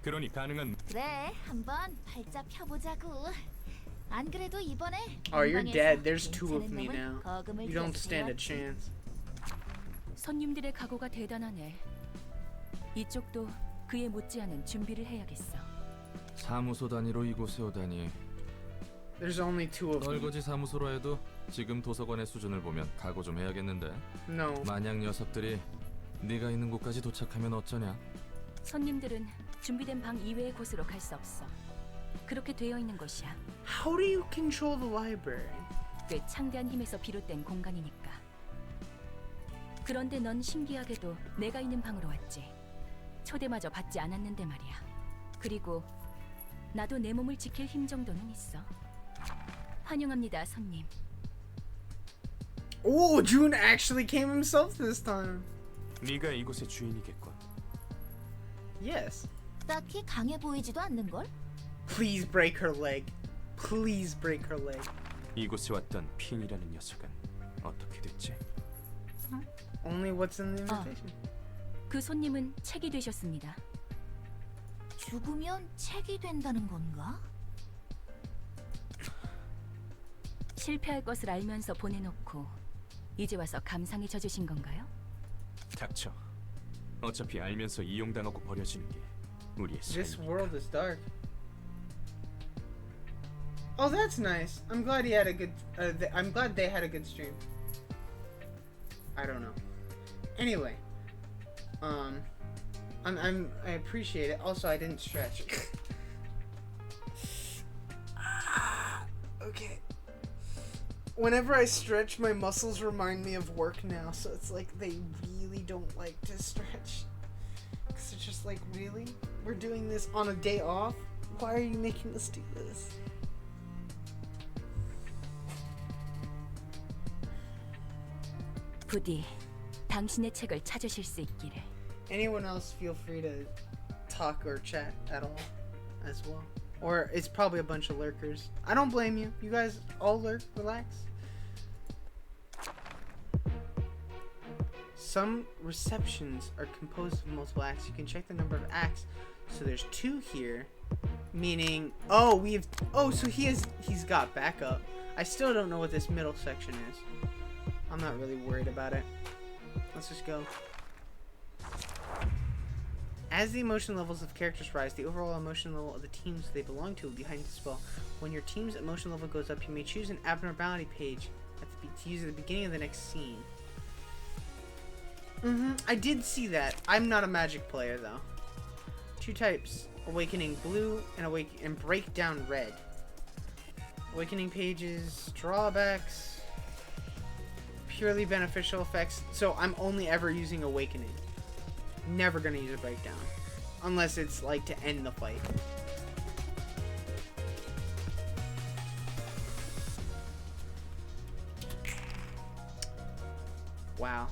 그러니 가능한 그래, 한번 팔자 펴보자고. 안 그래도 이번에 Oh, you're 공방에서 dead. There's 2 of 괜찮은 me 놈을 now. 거금을 You don't stand a 들여서 chance. 손님들의 각오가 대단하네. 이쪽도 그에 못지않은 준비를 해야겠어. 사무소 단위로 이곳에 오다니. There's only 2 of them. 설거지 사무소로 해도 지금 도서관의 수준을 보면 각오 좀 해야겠는데. No. 만약 녀석들이 네가 있는 곳까지 도착하면 어쩌냐? 손님들은 준비된 방 이외의 곳으로 갈 수 없어. 그렇게 되어 있는 것이야. How do you control the library? 꽤 창대한 힘에서 비롯된 공간이니까. 그런데 넌 신기하게도 내가 있는 방으로 왔지. 초대마저 받지 않았는데 말이야. 그리고 나도 내 몸을 지킬 힘 정도는 있어. 환영합니다, 손님. Oh, June actually came himself this time. 네가 이곳의 주인이겠군. Yes. 딱히 강해 보이지도 않는 걸? Please break her leg. Please break her leg. 이곳에 왔던 핀이라는 녀석은 어떻게 됐지? Only what's in the invitation. 그 손님은 책이 되셨습니다. 죽으면 책이 된다는 건가? 실패할 것을 알면서 보내놓고 이제 와서 감상에 젖으신 건가요? 닥쳐. 어차피 알면서 이용당하고 버려지는 게 우리의 This 삶이니까. world is dark. Oh, that's nice. I'm glad he had a good. I'm glad they had a good stream. I don't know. Anyway, I appreciate it. Also, I didn't stretch. Okay. Whenever I stretch, my muscles remind me of work now, so it's like they really don't like to stretch. Cause it's just like, really? We're doing this on a day off? Why are you making us do this? 부디 당신의 책을 찾으실 수 있기를. Anyone else feel free to talk or chat at all as well. Or it's probably a bunch of lurkers. I don't blame you. You guys all lurk, relax. Some receptions are composed of multiple acts. You can check the number of acts. So there's 2 here, meaning so he's got backup. I still don't know what this middle section is. I'm not really worried about it. Let's just go. As the emotion levels of characters rise, the overall emotion level of the teams they belong to will be heightened as well. When your team's emotion level goes up, you may choose an abnormality page to use at the beginning of the next scene. I did see that. I'm not a magic player though. 2 types: awakening blue and breakdown red. Awakening pages, drawbacks, purely beneficial effects. So I'm only ever using awakening. Never gonna use a breakdown. Unless it's like to end the fight. Wow.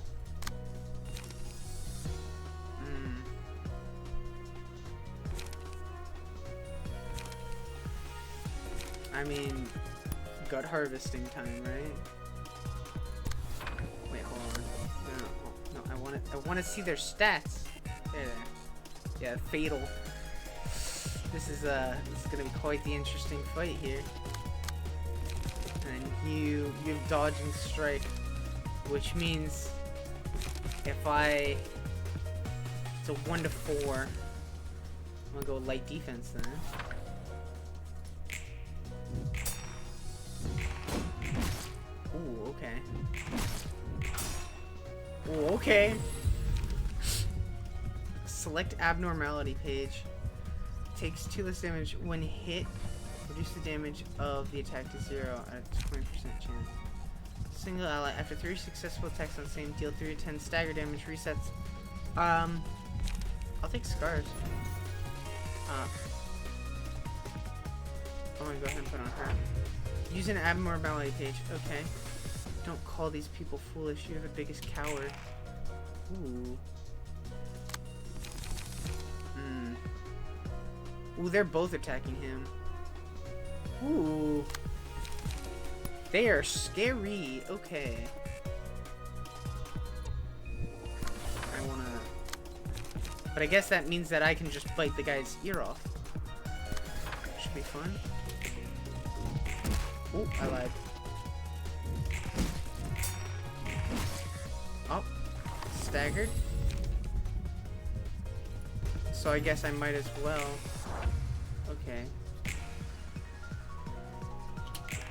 I mean, gut harvesting time, right? Wait, hold on. No, I want to see their stats. There. Yeah, fatal. This is gonna be quite the interesting fight here. And you have dodge and strike, which means if it's a 1 to 4. I'm gonna go light defense then. Ooh, okay. Ooh, okay. Select abnormality page. Takes 2 less damage when hit. Reduce the damage of the attack to 0 at a 20% chance. Single ally. After 3 successful attacks on same, deal 3 to 10 stagger damage. Resets. I'll take scars. I'm gonna go ahead and put on her. Use an abnormality page. Okay. Don't call these people foolish. You're the biggest coward. Ooh. Ooh, they're both attacking him. Ooh. They are scary. Okay. But I guess that means that I can just bite the guy's ear off. Should be fun. Ooh, I lied. Oh. Staggered. So I guess I might as well. Okay.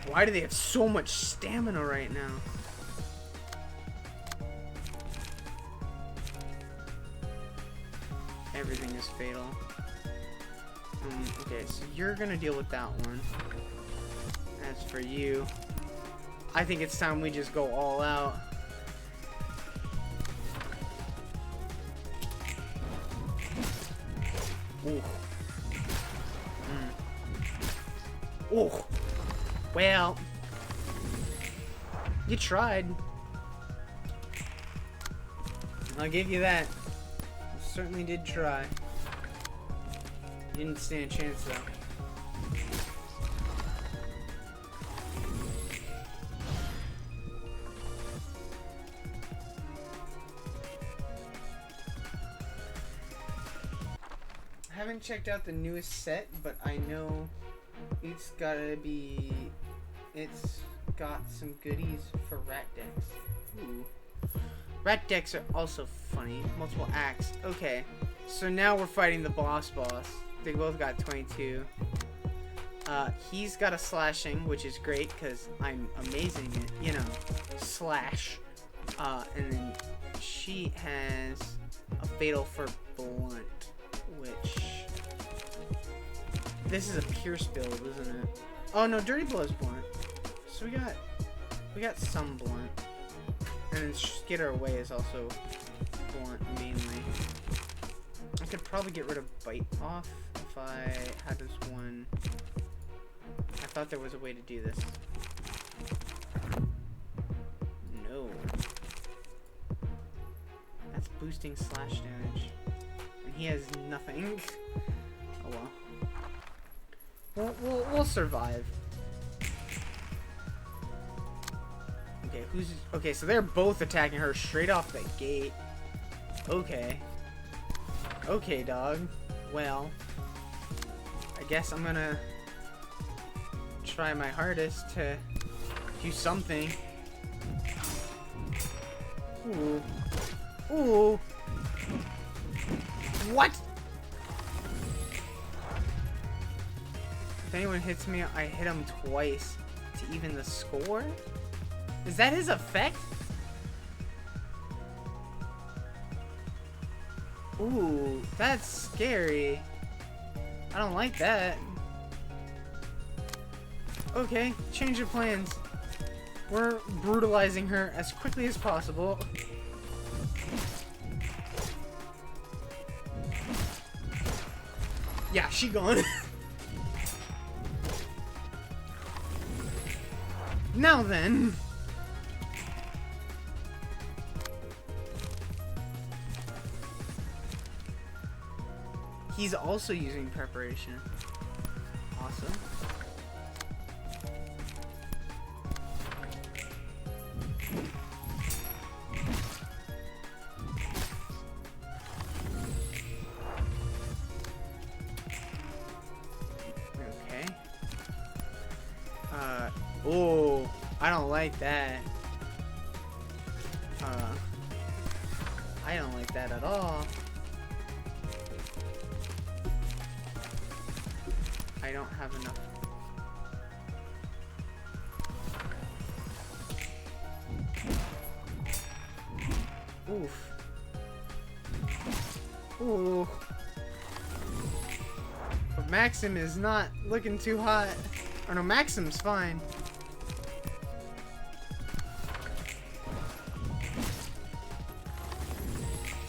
Why do they have so much stamina right now? Everything is fatal. Okay, so you're gonna deal with that one. As for you, I think it's time we just go all out. Ooh. Ooh. Well, you tried. I'll give you that. You certainly did try. You didn't stand a chance though. I haven't checked out the newest set, but I know it's got some goodies for rat decks. Ooh. Rat decks are also funny. Multiple acts. Okay, so now we're fighting the boss. They both got 22. He's got a slashing, which is great because I'm amazing at, you know, slash. And then she has a fatal for blunt, which this is a pierce build, isn't it? Oh no, dirty blow's blunt. So we got some blunt. And then Skitter Away is also blunt mainly. I could probably get rid of Bite Off if I had this one. I thought there was a way to do this. No. That's boosting slash damage. And he has nothing. Oh well. We'll survive. Okay, okay, so they're both attacking her straight off the gate. Okay. Okay, dog. Well, I guess I'm gonna try my hardest to do something. Ooh. Ooh. What? If anyone hits me, I hit him twice to even the score? Is that his effect? Ooh, that's scary. I don't like that. Okay, change of plans. We're brutalizing her as quickly as possible. Yeah, she gone. Now then. He's also using preparation. Awesome. Okay. Oh, I don't like that. I don't like that at all. I don't have enough. Oof. Ooh. But Maxim is not looking too hot. Oh no, Maxim's fine.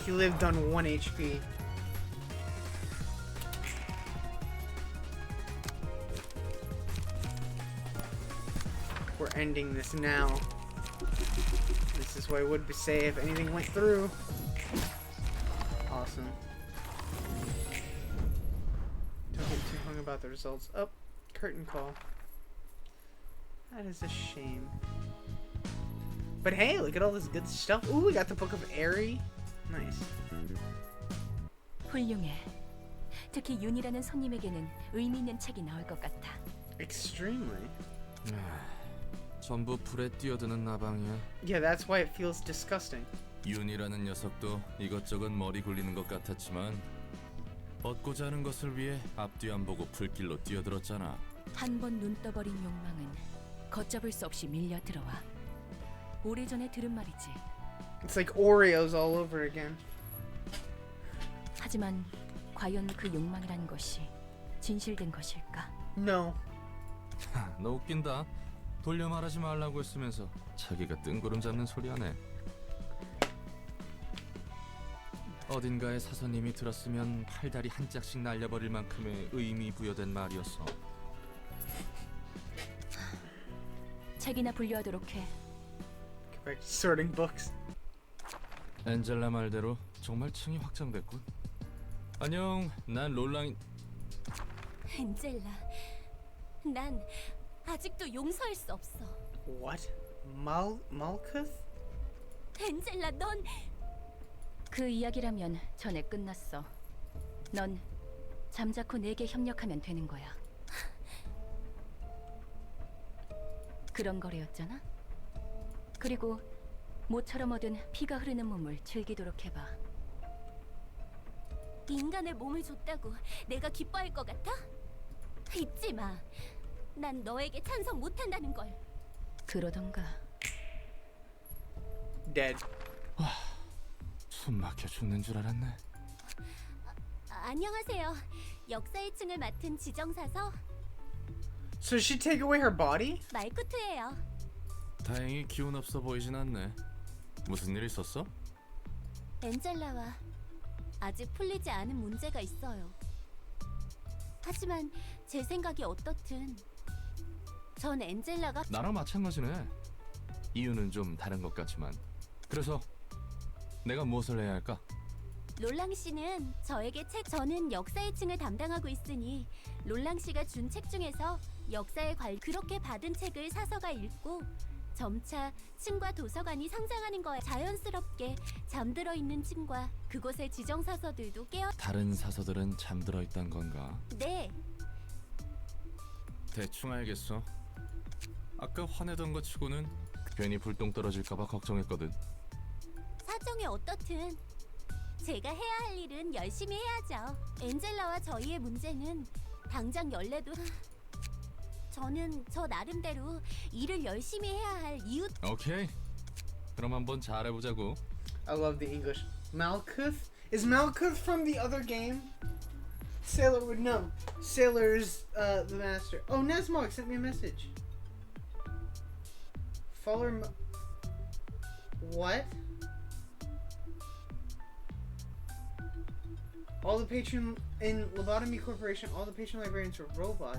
He lived on 1 HP. We're ending this now. This is what I would say if anything went through. Awesome. Don't get too hung about the results. Oh, curtain call. That is a shame. But hey, look at all this good stuff. Ooh, we got the Book of Airy. Nice. 훌륭해. 특히 윤이라는 손님에게는 의미 있는 책이 나올 것 같아. Extremely. 전부 불에 뛰어드는 나방이야. Yeah, that's why it feels disgusting. 윤이라는 녀석도 이것저것 머리 굴리는 것 같았지만 얻고자 하는 것을 위해 앞뒤 안 보고 불길로 뛰어들었잖아. 한 번 눈 떠버린 욕망은 걷잡을 수 없이 밀려 들어와. 오래전에 들은 말이지. It's like Oreos all over again. 하지만 과연 그 욕망이란 것이 진실된 것일까? No. 너 웃긴다. 돌려 말하지 말라고 했으면서 자기가 뜬구름 잡는 소리 하네. 어딘가에 사서님이 들었으면 팔다리 한 짝씩 날려버릴 만큼의 의미 부여된 말이었어. 책이나 분류하도록 해. Get back to sorting books. 엔젤라 말대로 정말 층이 확장됐군. 안녕, 난 롤랑. 엔젤라, 난 아직도 용서할 수 없어. What? Malkuth? 엔젤라, 넌... 그 이야기라면 전에 끝났어. 넌 잠자코 내게 협력하면 되는 거야. 그런 거래였잖아? 그리고 모처럼 얻은 피가 흐르는 몸을 즐기도록 해봐. 인간의 몸을 줬다고 내가 기뻐할 것 같아? 잊지 마. 난 너에게 찬성 못한다는 걸. 그러던가. Dead. 숨 막혀 죽는 줄 알았네. 안녕하세요. 역사의 층을 맡은 지정사서 So she take away her body? 말쿠트예요. 다행히 기운 없어 보이진 않네. 무슨 일 있었어? 엔젤라와 아직 풀리지 않은 문제가 있어요. 하지만 제 생각이 어떻든 전 엔젤라가 나랑 마찬가지네. 이유는 좀 다른 것 같지만. 그래서 내가 무엇을 해야 할까? 롤랑 씨는 저에게 저는 역사의 층을 담당하고 있으니 롤랑 씨가 준 책 중에서 역사에 그렇게 받은 책을 사서가 읽고 점차 층과 도서관이 성장하는 거야. 자연스럽게 잠들어 있는 층과 그곳의 지정 사서들도 깨어. 다른 사서들은 잠들어 있단 건가? 네. 대충 알겠어. 아까 화내던 것 치고는 괜히 불똥 떨어질까봐 걱정했거든. 사정이 어떻든 제가 해야 할 일은 열심히 해야죠. 엔젤라와 저희의 문제는 당장 열래도 저는 저 나름대로 일을 열심히 해야 할 이유. 오케이. 그럼 한번 잘해보자고. I love the English. Malkuth? Is Malkuth from the other game? Sailor would know. Sailor's the master. Oh, Nesmog sent me a message. Follower. What? All the patron in Lobotomy Corporation, all the patron librarians are robots.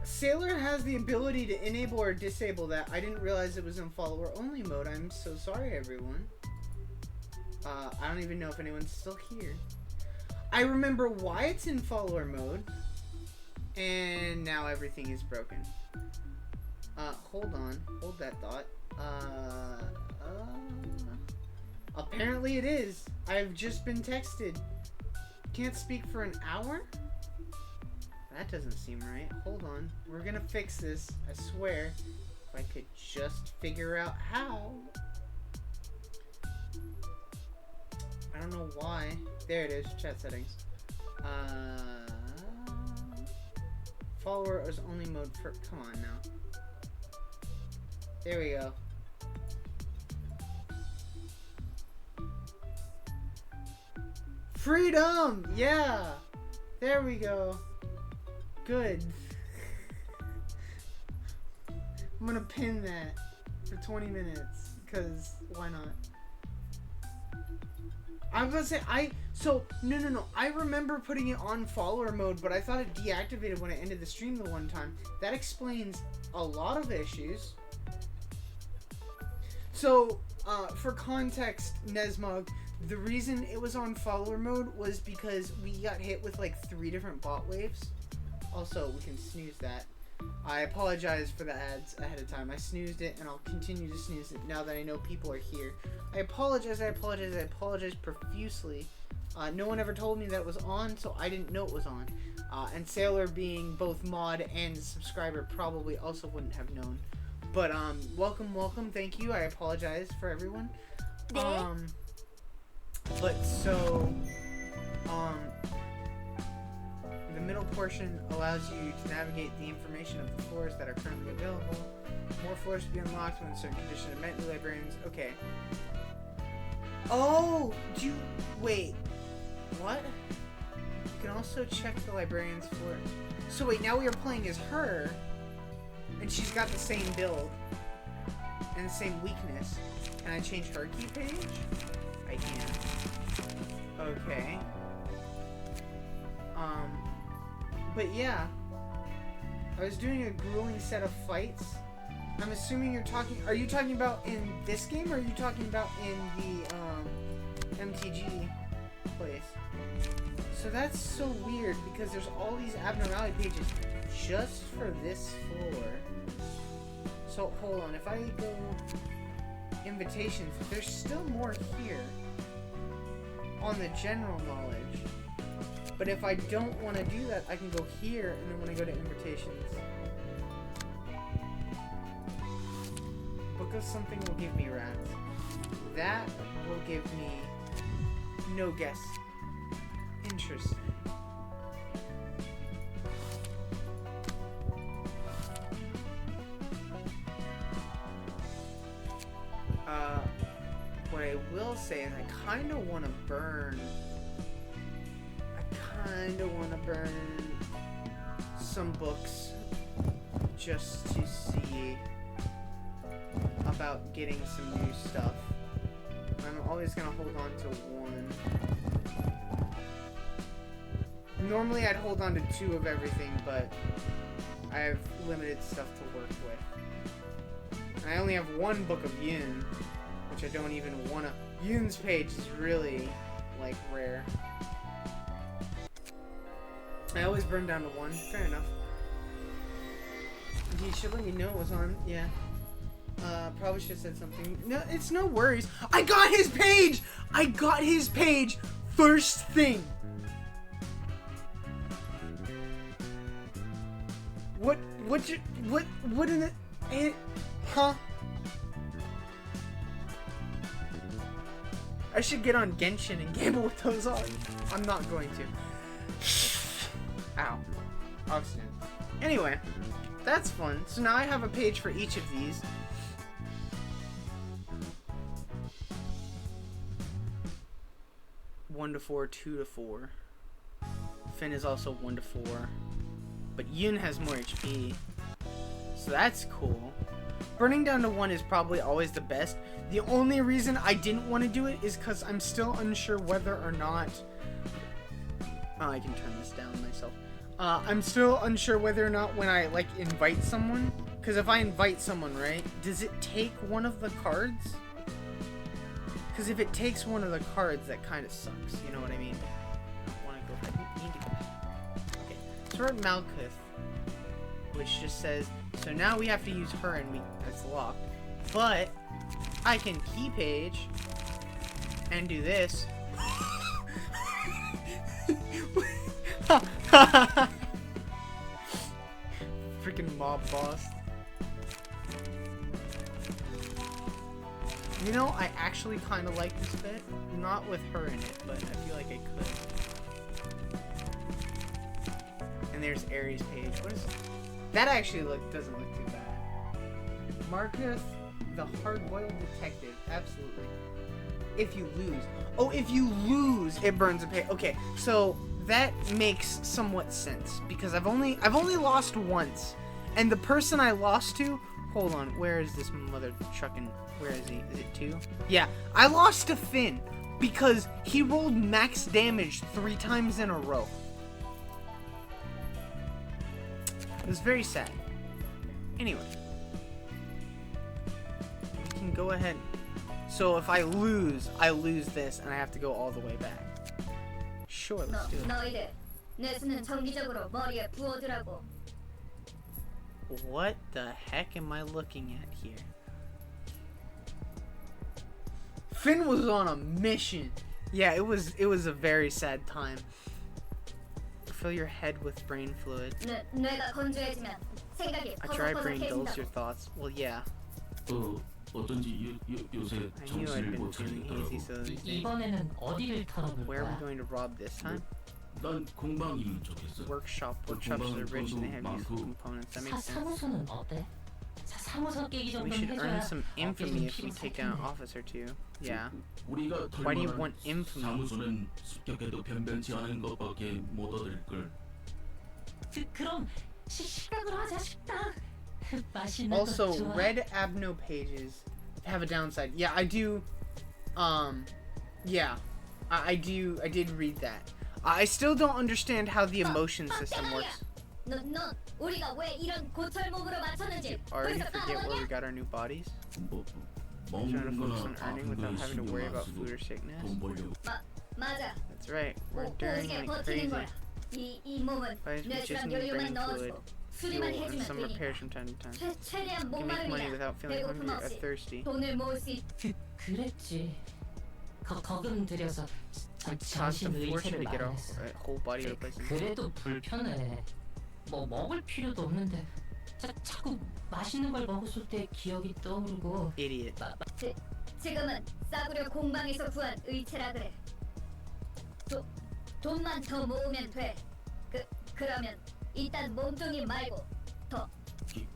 Sailor has the ability to enable or disable that. I didn't realize it was in follower only mode. I'm so sorry, everyone. I don't even know if anyone's still here. I remember why it's in follower mode, and now everything is broken. Hold on. Hold that thought. Apparently it is. I've just been texted. Can't speak for an hour? That doesn't seem right. Hold on. We're gonna fix this. I swear. If I could just figure out how. I don't know why. There it is. Chat settings. Followers only mode for. Come on now. There we go. Freedom! Yeah! There we go. Good. I'm gonna pin that for 20 minutes, because why not? I was gonna say, no. I remember putting it on follower mode, but I thought it deactivated when I ended the stream the one time. That explains a lot of issues. So, for context, Nesmog, the reason it was on follower mode was because we got hit with like 3 different bot waves. Also, we can snooze that. I apologize for the ads ahead of time. I snoozed it and I'll continue to snooze it now that I know people are here. I apologize profusely. No one ever told me that it was on, so I didn't know it was on. And Sailor, being both mod and subscriber, probably also wouldn't have known. But welcome, thank you. I apologize for everyone. But so, the middle portion allows you to navigate the information of the floors that are currently available. More floors to be unlocked when certain conditions are met. New librarians. Okay. Oh, wait. What? You can also check the librarian's floor. So wait, now we are playing as her, and she's got the same build and the same weakness. Can I change her key page? I can. Okay. But yeah, I was doing a grueling set of fights, I'm assuming you're talking. Are you talking about in this game, or are you talking about in the MTG place? So that's so weird because there's all these abnormality pages just for this floor. So hold on, if I go invitations, there's still more here on the general knowledge. But if I don't want to do that, I can go here, and then when I go to invitations, book of something will give me rats. That will give me no guess. Interesting. What I will say is I kind of want to burn. Some books just to see about getting some new stuff. I'm always gonna hold on to one. Normally I'd hold on to 2 of everything, but I have limited stuff to work with. And I only have 1 book of Yun, which I don't even want to. Yun's page is really, like, rare. I always burn down to 1. Fair enough. You should let me know it was on. Yeah. Probably should have said something. No, it's no worries. I got his page! I got his page! First thing! What in it? Huh? I should get on Genshin and gamble with those on. I'm not going to. Ow. Oxygen. Anyway, that's fun. So now I have a page for each of these. One to 4, 2 to 4. Finn is also 1 to 4. But Yun has more HP. So that's cool. Burning down to 1 is probably always the best. The only reason I didn't want to do it is because I'm still unsure whether or not... Oh, I can turn this down myself. I'm still unsure whether or not when I, like, invite someone... Because if I invite someone, right, does it take one of the cards? Because if it takes one of the cards, that kind of sucks. You know what I mean? I want to go... I need to go... Okay. So we're at Malkuth, which just says... So now we have to use her and it's locked. But I can key page and do this. Freaking mob boss. You know, I actually kind of like this bit. Not with her in it, but I feel like I could. And there's Ares' page. What is... That actually doesn't look too bad. Marcus, the hard-boiled detective. Absolutely. If you lose. Oh, if you lose, it burns a page. Okay, so that makes somewhat sense because I've only lost once, and the person I lost to. Hold on, where is this mother trucking? Where is he? Is it 2? Yeah, I lost to Finn because he rolled max damage 3 times in a row. It was very sad. Anyway. We can go ahead. So if I lose this and I have to go all the way back. Sure, let's do it. 너희들, 내 수는 정기적으로 머리에 부어두라고. What the heck am I looking at here? Finn was on a mission. Yeah, it was a very sad time. Fill your head with brain fluid. 뇌가 건조해지면 생각이 A dry brain dulls your thoughts. Well, yeah. 어쩐지 요새 I knew I'd been doing easy so these days. 이번에는 어디를 털어볼 Where are we 거야? going to rob this time? 난 공방이 쪽에서 Workshops are rich and they have useful components. That makes sense. 사무소는 어때? 사무소 깨기 We 정도는 should earn 해줘야 some 어깨 infamy 좀 if we 피고 take down an 살 텐데. office or 2. Yeah. 우리가 Why do you want infamy? 사무소는 습격해도 변변치 않은 것밖에 못 얻을 걸. 그럼 식당으로 하자 식당. 맛있는 거 Also, 좋아. red abno pages have a downside. Yeah, I do. Yeah, I did read that. I still don't understand how the emotion system works. 넌 우리가 왜 이런 고철 몸으로 맞췄는지 Already 벌써 forget where we 까먹었냐? got our new bodies? 뭐, Trying to 먹는 focus 거나 on earning without having to worry about food or sickness? 돈 벌려고. 맞아. That's right, we're enduring 오지게 like 버티는 crazy. 거야. 이 몸은 Bodies with just 뇌수랑 need 연료만 brain fluid, 넣어주고 fuel, 수리만 and 해주면 some 되니까. repairs from time to time. 최대한 You can make money 목마름이나 without feeling 배고픔 hungry or 없이 thirsty. 돈을 모을 수 있. 그랬지. 거금 들여서 It costs a 전신 fortune 의체를 to get a 마련했어. whole body replacement. 그래도 불편해. 뭐 먹을 필요도 없는데 자꾸 맛있는 걸 먹었을 때 기억이 떠오르고. Idiot. 지금은 싸구려 공방에서 구한 의체라 그래. 돈만 더 모으면 돼. 그러면 일단 몸뚱이 말고 더.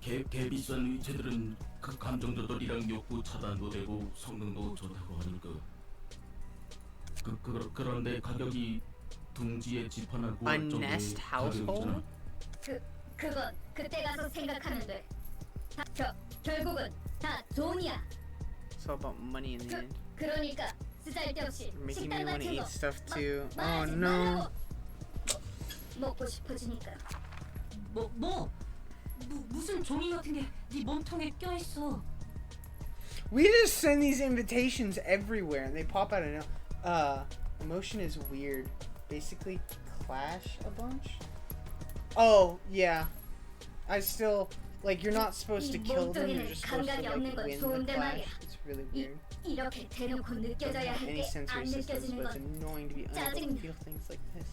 개 비싼 의체들은 그 감정 조절이랑 욕구 차단도 되고 성능도 좋다고 하니까. 그런데 가격이 둥지에 집 하나 A 구할 정도의 nest household? 가격이잖아. 그건 그때 가서 생각하면 돼. 결국은 다 돈이야. It's all about money in the end. 그러니까 쓰잘데없이 Making 식단 me want to 같은 eat 거 stuff too. Oh 말하지 no. 말라고. 먹고 싶어지니까. 무슨 종이 같은 게 네 몸통에 껴 있어. We just send these invitations everywhere and they pop out of no. Emotion is weird. Basically, clash a bunch. Oh yeah, I still like. You're not supposed to kill them. You're just supposed to like win the clash. It's really weird. 이렇게 대놓고 Doesn't 느껴져야 have any 할 게 안 sensory systems, 느껴지는 but it's 건 annoying to be unable to 짜증나. feel things like this.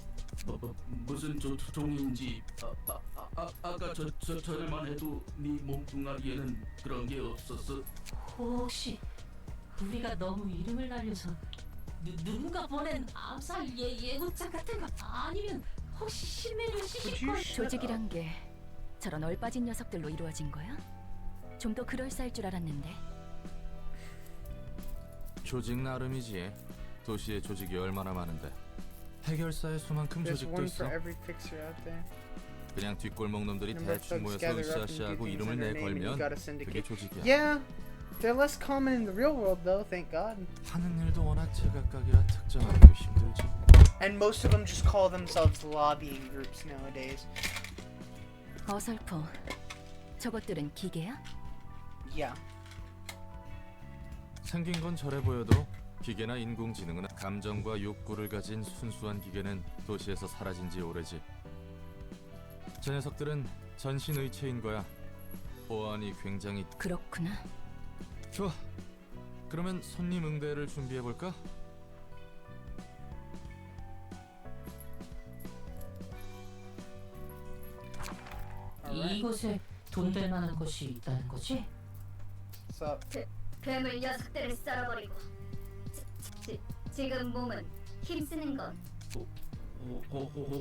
무슨 종인지 아까 저를만 해도 네 몸뚱아리에는 그런 게 없었어. 혹시 우리가 너무 이름을 날려서 누군가 보낸 암살 예고장 같은 거 아니면 혹시 신메뉴 시식권 조직이란 게 저런 얼빠진 녀석들로 이루어진 거야? 좀 더 그럴싸할 줄 알았는데. 조직 나름이지. 도시에 조직이 얼마나 많은데. 해결사의 수만큼 There's 조직도 one 있어. for every fixer out there. 그냥 뒷골목 놈들이 Number of 대충 thugs 모여서 gather up and do 으쌰으쌰하고 things 이름을 in their name, and you 내걸면 gotta 그게 syndicate. 조직이야. Yeah, they're less common in the real world though. Thank God. 하는 일도 워낙 제각각이라 특정하기도 힘들지. And most of them just call themselves lobbying groups nowadays. 어설퍼. 저것들은 기계야? Yeah. 생긴 건 저래 보여도 기계나 인공지능은 감정과 욕구를 가진 순수한 기계는 도시에서 사라진 지 오래지. 저 녀석들은 전신 의체인 거야. 보안이 굉장히... 그렇구나. 좋아. 그러면 손님 응대를 준비해볼까? 이곳에 돈 될 만한 곳이 있다는 거지? So 괴물 녀석들을 썰어버리고 지금 몸은 힘쓰는 건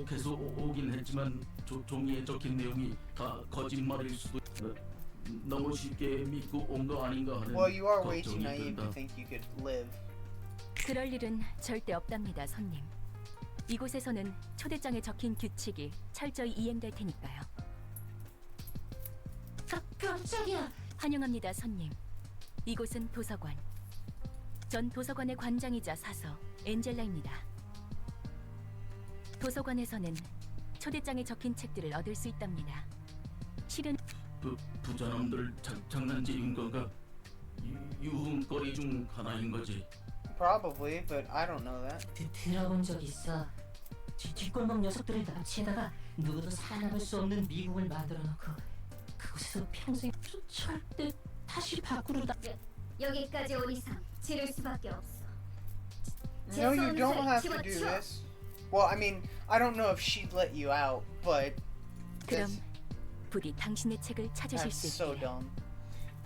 계속 오긴 했지만 종이에 적힌 내용이 다 거짓말일 수도 너무 쉽게 믿고 온 거 아닌가 하는 well, you are way too 걱정이 naive to 든다. think you could live. 그럴 일은 절대 없답니다, 손님. 이곳에서는 초대장에 적힌 규칙이 철저히 이행될 테니까요. 깜짝이야. 환영합니다, 손님. 이곳은 도서관. 전 도서관의 관장이자 사서 엔젤라입니다. 도서관에서는 초대장에 적힌 책들을 얻을 수 있답니다. 실은 부자놈들 장난질인 건가? 유흥거리 중 하나인 거지. Probably, but I don't know that. 들어본 적 있어. 뒷골목 녀석들을 납치에다가 누구도 살아남을 수 없는 미국을 만들어 놓고 그곳에서 평생 절대 다시 밖으로 여기까지 온 이상 지를 수밖에 없어. No, you don't have to do this. Well, I mean, I don't know if she'd let you out, but 그럼 부디 당신의 책을 찾으실 that's 수 so 있기를. dumb.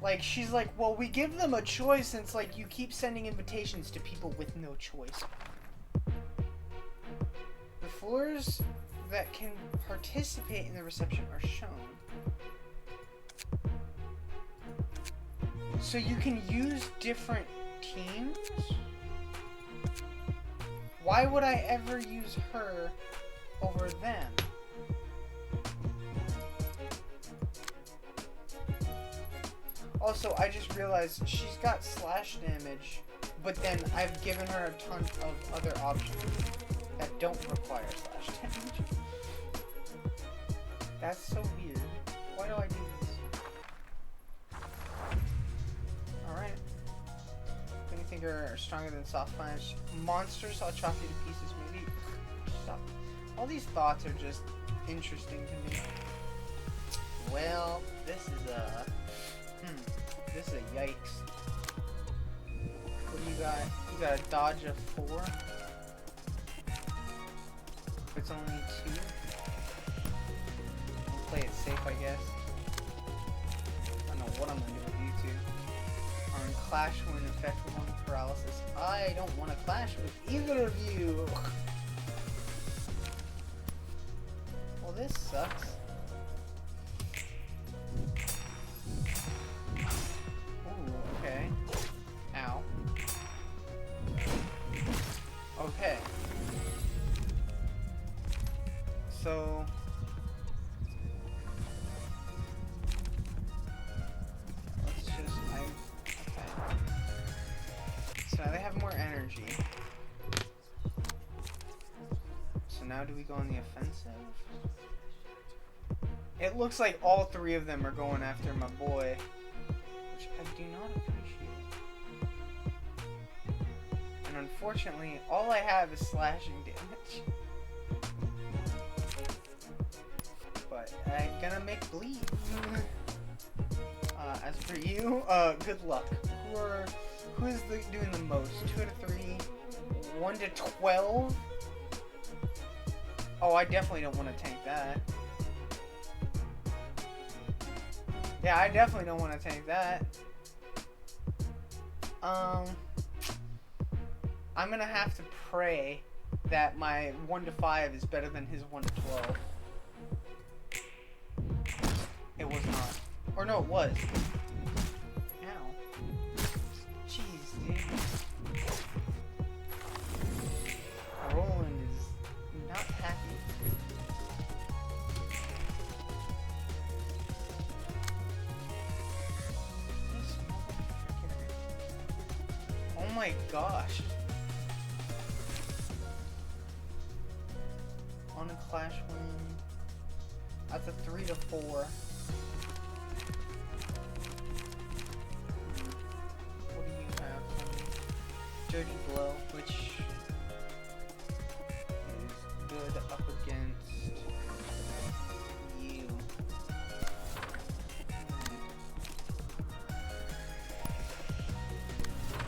Like, she's like, well, we give them a choice since, like, you keep sending invitations to people with no choice. The floors that can participate in the reception are shown. So you can use different teams? Why would I ever use her over them? Also, I just realized she's got slash damage, but then I've given her a ton of other options that don't require slash damage. That's so weird. Why do I do this? Alright. What do you think are stronger than soft punch? Monsters, I'll chop you to pieces, maybe. Stop. All these thoughts are just interesting to me. Well, this is a... this is a yikes. What do you got? You got a dodge of 4? It's only 2? We'll play it safe, I guess. I don't know what I'm gonna do with you two. On clash when effect 1 paralysis. I don't want to clash with either of you! Well, this sucks. Ooh, okay. Ow. Okay. So... let's just... okay. So now they have more energy. So now do we go on the offensive? It looks like all 3 of them are going after my boy, which I do not appreciate. And unfortunately, all I have is slashing damage. But I'm gonna make bleed. As for you, good luck. Who is doing the most? 2 out of 3, 1 to 12. Oh, I definitely don't want to tank that. Yeah, I definitely don't want to tank that. I'm gonna have to pray that my 1 to 5 is better than his 1 to 12. It was not. Or no, it was. Ow. Jeez, dude. Roland is not happy. Oh my gosh. On a clash win. That's a 3 to 4. What do you have for me? Dirty Blow, which is good up against you.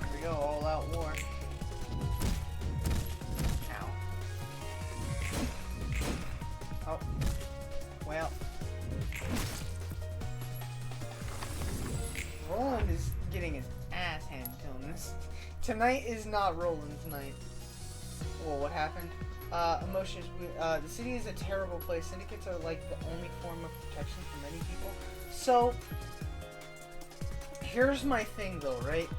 Here we go, all out war. Ow. Oh. Well. Roland is getting his ass handed to him. Tonight is not Roland's night. Whoa, what happened? Emotions. The city is a terrible place. Syndicates are like the only form of protection for many people. So, here's my thing though, right?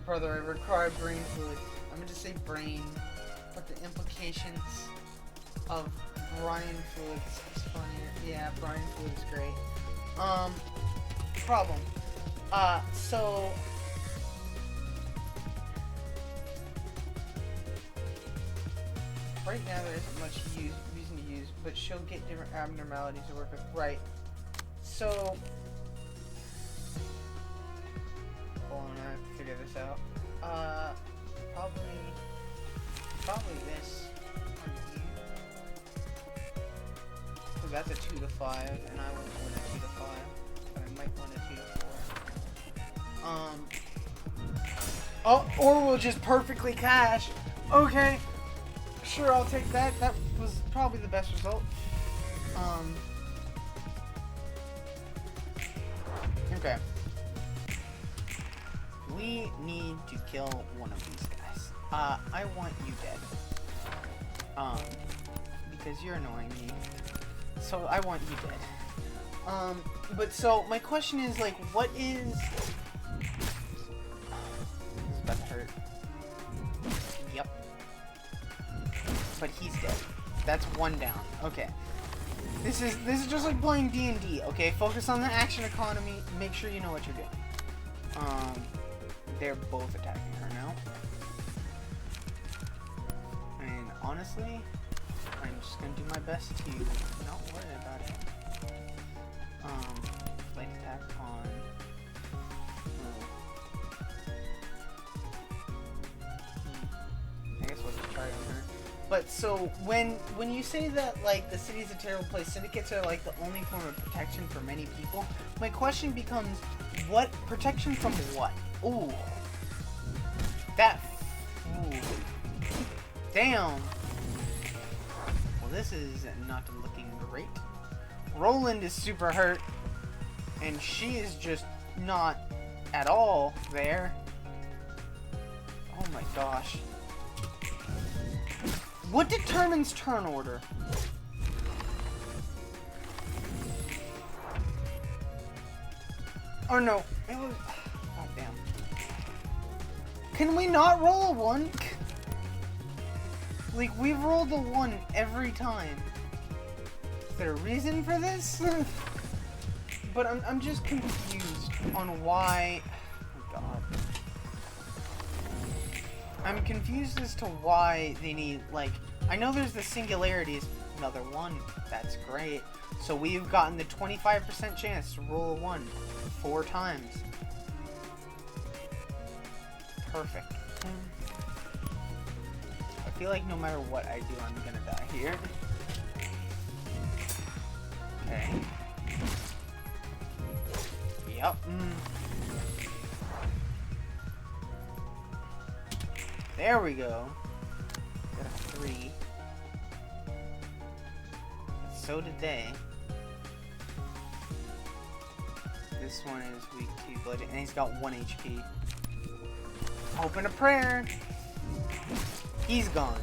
Brother, I require brain fluid. I'm gonna just say brain, but the implications of Brian fluids is funnier. Yeah, Brian fluid is great. Problem. So... right now there isn't much reason to use, but she'll get different abnormalities to work with. Right. So... hold on, I have to figure this out. Probably this on you. Because that's a 2 to 5, and I won't win a 2 to 5. But I might win a 2 to 4. Oh, or we'll just perfectly cash. Okay. Sure, I'll take that. That was probably the best result. Okay. We need to kill one of these guys. I want you dead. Because you're annoying me. So I want you dead. But so my question is like, what is... this is about to hurt. Yep. But he's dead. That's 1 down. Okay. This is just like playing D&D, okay? Focus on the action economy. Make sure you know what you're doing. They're both attacking her now. And honestly, I'm just gonna do my best to not worry about it. Light attack on. I guess we'll just try on her. But so when you say that like the city's a terrible place, syndicates are like the only form of protection for many people. My question becomes, what protection from what? Ooh, that. Ooh, damn. Well, this is not looking great. Roland is super hurt, and she is just not at all there. Oh my gosh. What determines turn order? Or no, it was... God damn. Can we not roll a 1? Like, we've rolled a 1 every time. Is there a reason for this? But I'm just confused on why... Oh god. I'm confused as to why they need, like... I know there's the singularities. Another 1. That's great. So we've gotten the 25% chance to roll a 1 4 times. Perfect. I feel like no matter what I do, I'm gonna die here. Okay. Yep. There we go. Got a 3. So did they. This one is weak to blood, and he's got 1 HP. Open a prayer. He's gone.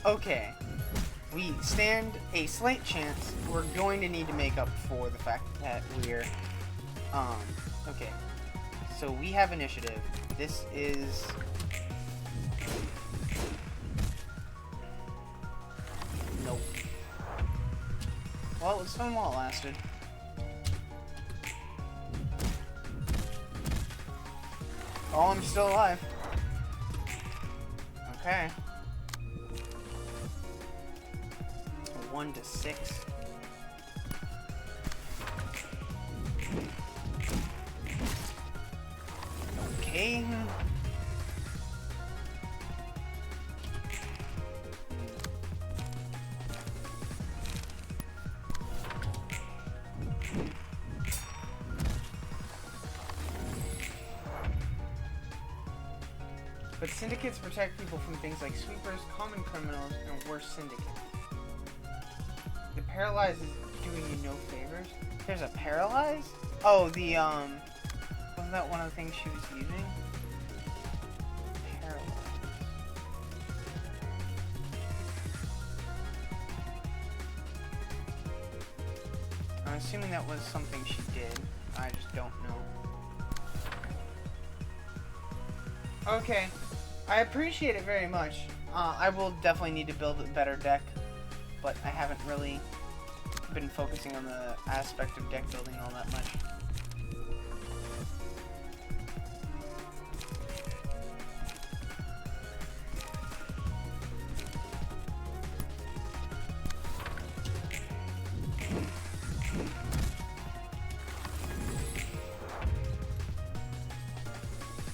Okay. We stand a slight chance. We're going to need to make up for the fact that we're... okay. So we have initiative. This is... Nope. Well, it was fun while it lasted. Oh, I'm still alive. Okay. 1 to 6. Okay. But syndicates protect people from things like sweepers, common criminals, and worse syndicates. The paralyze is doing you no favors. There's a paralyze? Oh, the, wasn't that one of the things she was using? Paralyze. I'm assuming that was something she did. I just don't know. Okay. I appreciate it very much. I will definitely need to build a better deck, but I haven't really been focusing on the aspect of deck building all that much.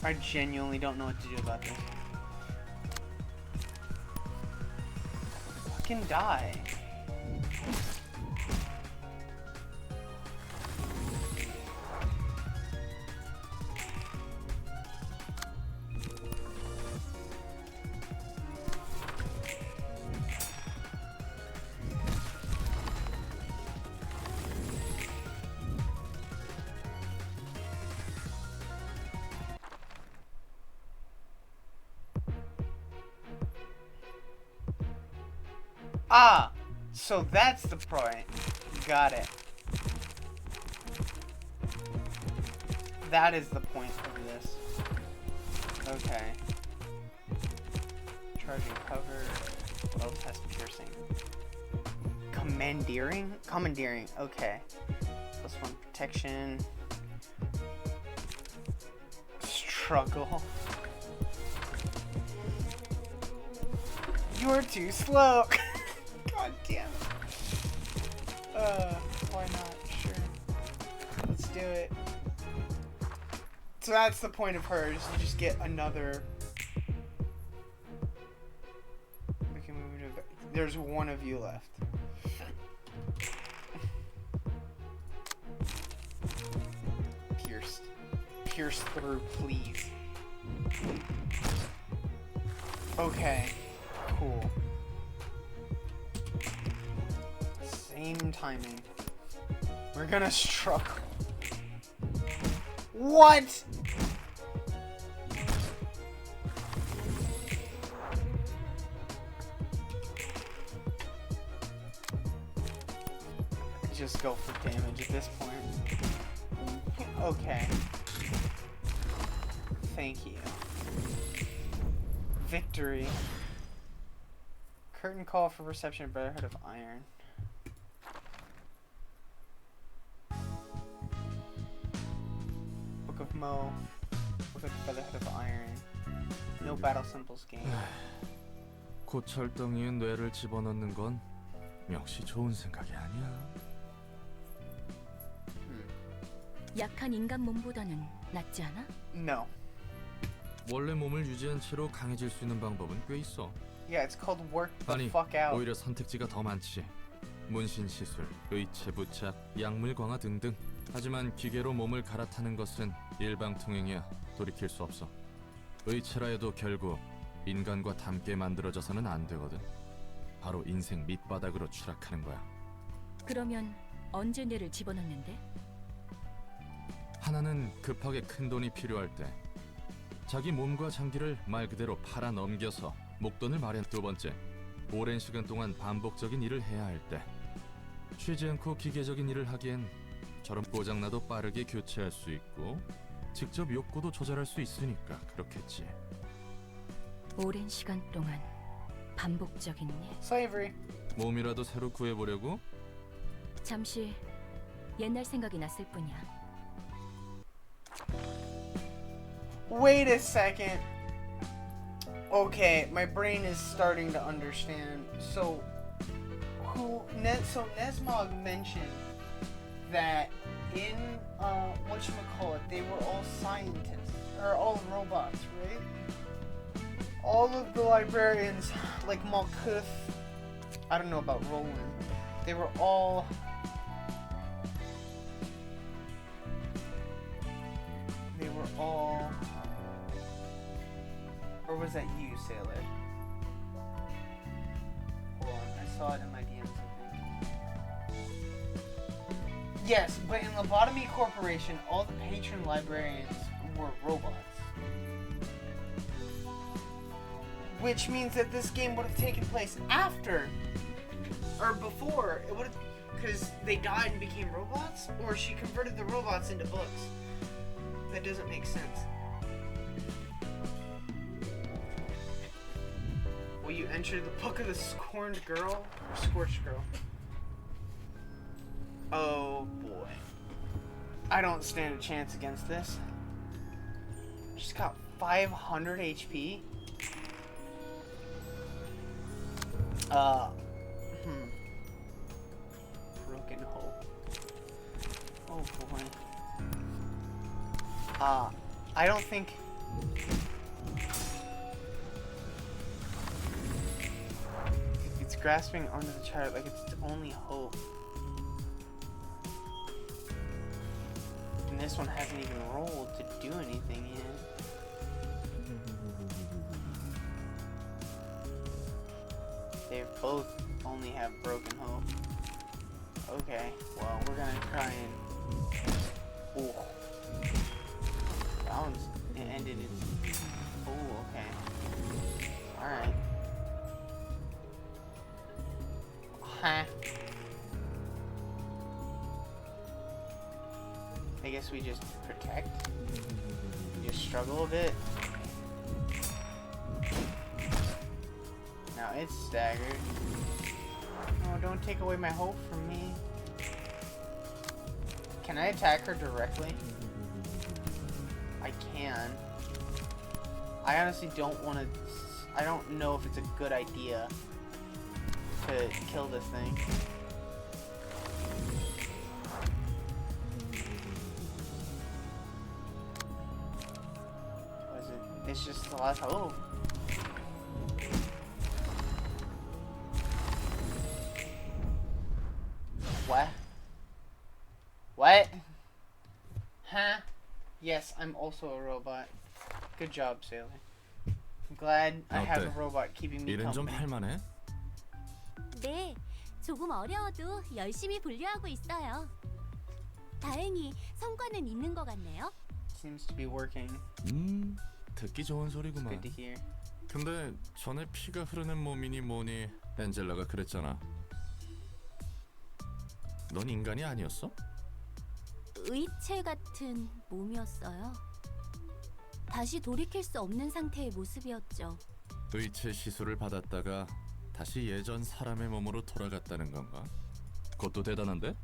I genuinely don't know what to do about this. Fucking die. Ah, so that's the point. Got it. That is the point of this. Okay. Charging cover. Well, test piercing. Commandeering? Commandeering. Okay. +1 protection. Struggle. You're too slow. God damn it. Why not? Sure. Just do it. So that's the point of hers. You just get another. We can move to. There's one of you left. Pierce through, please. Okay. Cool. Same timing. We're gonna struggle. What? Just go for damage at this point. Okay. Thank you. Victory. Curtain call for reception of Brotherhood of Iron. Book of Mo. Book of Brotherhood of Iron. No battle symbols game. 곧 철덩이에 뇌를 집어넣는 건 역시 좋은 생각이 아니야. 약한 인간 몸보다는 낫지 않아? No. 원래 몸을 유지한 채로 강해질 수 있는 방법은 꽤 있어. Yeah, it's called work the 아니, fuck out. 오히려 선택지가 더 많지. 문신 시술, 의체 부착, 약물 강화 등등. 하지만 기계로 몸을 갈아타는 것은 일방통행이야. 돌이킬 수 없어. 의체라 해도 결국 인간과 닮게 만들어져서는 안 되거든. 바로 인생 밑바닥으로 추락하는 거야. 그러면 언제 뇌를 집어넣는데? 하나는 급하게 큰 돈이 필요할 때, 자기 몸과 장기를 말 그대로 팔아 넘겨서 목돈을 마련. 두 번째, 오랜 시간 동안 반복적인 일을 해야 할 때, 쉬지 않고 기계적인 일을 하기엔 저런 고장나도 빠르게 교체할 수 있고 직접 욕구도 조절할 수 있으니까 그렇겠지. 오랜 시간 동안 반복적인 일. Slavery. 몸이라도 새로 구해보려고? 잠시 옛날 생각이 났을 뿐이야. Wait a second. Okay, my brain is starting to understand. So Nesmog mentioned that in whatchamacallit, they were all scientists or all robots, right? All of the librarians, like Malkuth, I don't know about Roland, they were all or was that you, Sailor? Hold on, I saw it in my DMs, I think. Yes, but in Lobotomy Corporation, all the patron librarians were robots. Which means that this game would have taken place after, or before, it would have, because they died and became robots, or she converted the robots into books. That doesn't make sense. Will you enter the book of the scorned girl? Or scorched girl? Oh boy. I don't stand a chance against this. She's got 500 HP. Broken hope. Oh boy. I don't think... It's grasping onto the chart like it's its only hope. And this one hasn't even rolled to do anything yet. They both only have broken hope. Okay, well, we're gonna try and... Ooh. That one's ended its... Oh, okay. Alright. Huh. I guess we just protect. We just struggle a bit. Now it's staggered. No, don't take away my hope from me. Can I attack her directly? I can. I honestly don't want to... I don't know if it's a good idea to kill this thing. It's just a lot of, oh. What? What? Huh? Yes, I'm also a robot. Good job, Sailor. I'm glad I have a robot keeping me 일은 좀 company. 할만해? 네, 조금 어려워도 열심히 분류하고 있어요. 다행히 성과는 있는 것 같네요. Seems to be working. 듣기 좋은 소리구만. Good to hear. 근데 전에 피가 흐르는 몸이니 뭐니 엔젤라가 그랬잖아. 넌 인간이 아니었어? 의체 같은 몸이었어요. 다시 돌이킬 수 없는 상태의 모습이었죠. 의체 시술을 받았다가 다시 예전 사람의 몸으로 돌아갔다는 건가? 그것도 대단한데?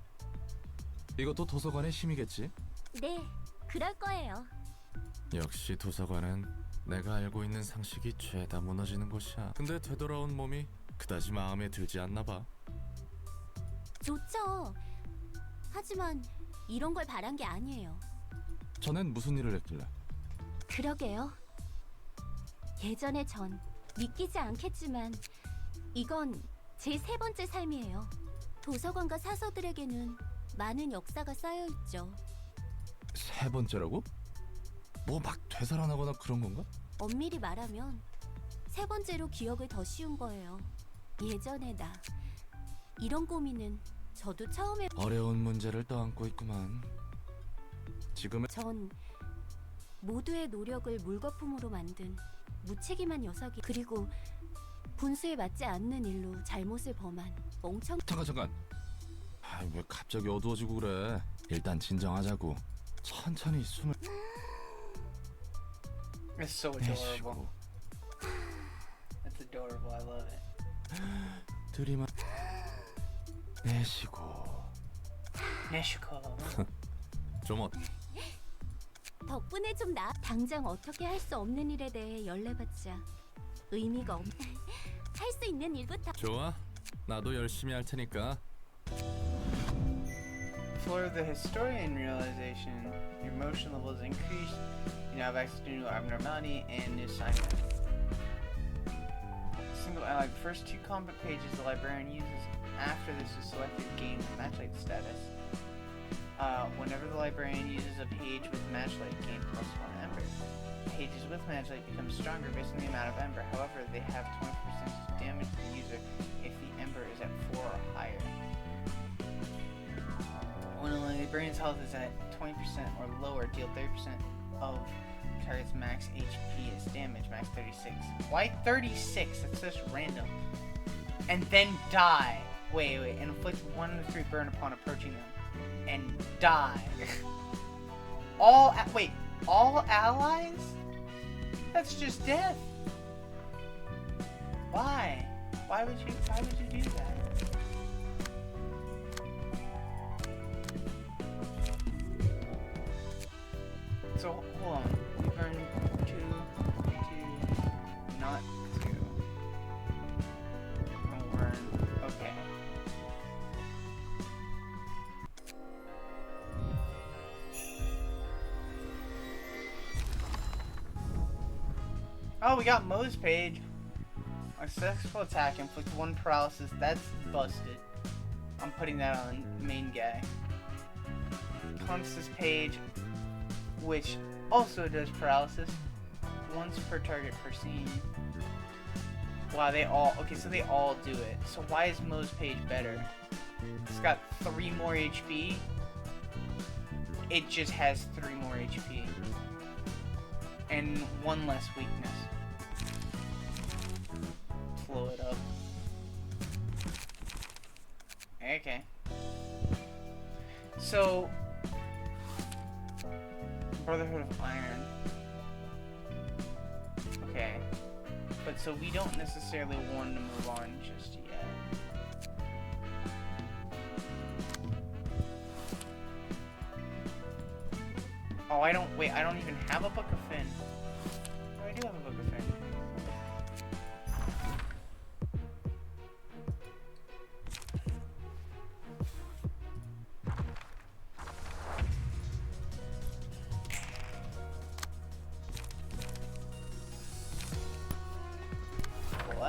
이것도 도서관의 힘이겠지? 네, 그럴 거예요. 역시 도서관은 내가 알고 있는 상식이 죄다 무너지는 곳이야. 근데 되돌아온 몸이 그다지 마음에 들지 않나 봐. 좋죠. 하지만 이런 걸 바란 게 아니에요. 전엔 무슨 일을 했길래? 그러게요. 예전에 전 믿기지 않겠지만 이건 제 세 번째 삶이에요. 도서관과 사서들에게는 많은 역사가 쌓여 있죠. 세 번째라고? 뭐 막 되살아나거나 그런 건가? 엄밀히 말하면 세 번째로 기억을 더 씌운 거예요. 예전의 나. 이런 고민은 저도 처음에 어려운 문제를 떠안고 있구만. 지금은 전 모두의 노력을 물거품으로 만든 무책임한 녀석이 그리고 분수에 맞지 않는 일로 잘못을 범한 멍청 잠깐. 왜 갑자기 어두워지고 그래? 일단 진정하자고. 천천히 숨을 It's so adorable. 내쉬고 It's adorable. I love it. 들이마 내쉬고. Mexico. 좀 덕분에 좀 당장 어떻게 할 수 없는 일에 대해 연례받자 의미가 없. 할 수 있는 일부터. 좋아. 나도 열심히 할 테니까. For the historian realization, your emotion level is increased. You now have access to new abnormality and new assignment. Like the first two combat pages the librarian uses after this is selected gain matchlight status. Whenever the librarian uses a page with matchlight, gain +1 ember. Pages with matchlight become stronger based on the amount of ember. However, they have 20% damage to the user if the ember is at 4 or higher. When a librarian's health is at 20% or lower, deal 30% of target's max HP as damage, max 36. Why 36? That's just random. And then die. Wait, and inflict 1 to 3 burn upon approaching them. And die. All allies? That's just death. Why? Why would you do that? So hold on. We burn 2, not 2. We'll burn. Okay. Oh, we got Mo's page. A successful attack inflicts 1 paralysis. That's busted. I'm putting that on main guy. Constance page, which also does paralysis once per target per scene. Wow, they all do it. So why is Mo's page better? It's got 3 more HP. It just has 3 more HP. And 1 less weakness. Blow it up. Okay. So Brotherhood of Iron. Okay. But so we don't necessarily want to move on just yet. Oh, I don't even have a Book of Finn. Oh, I do have a Book of Finn.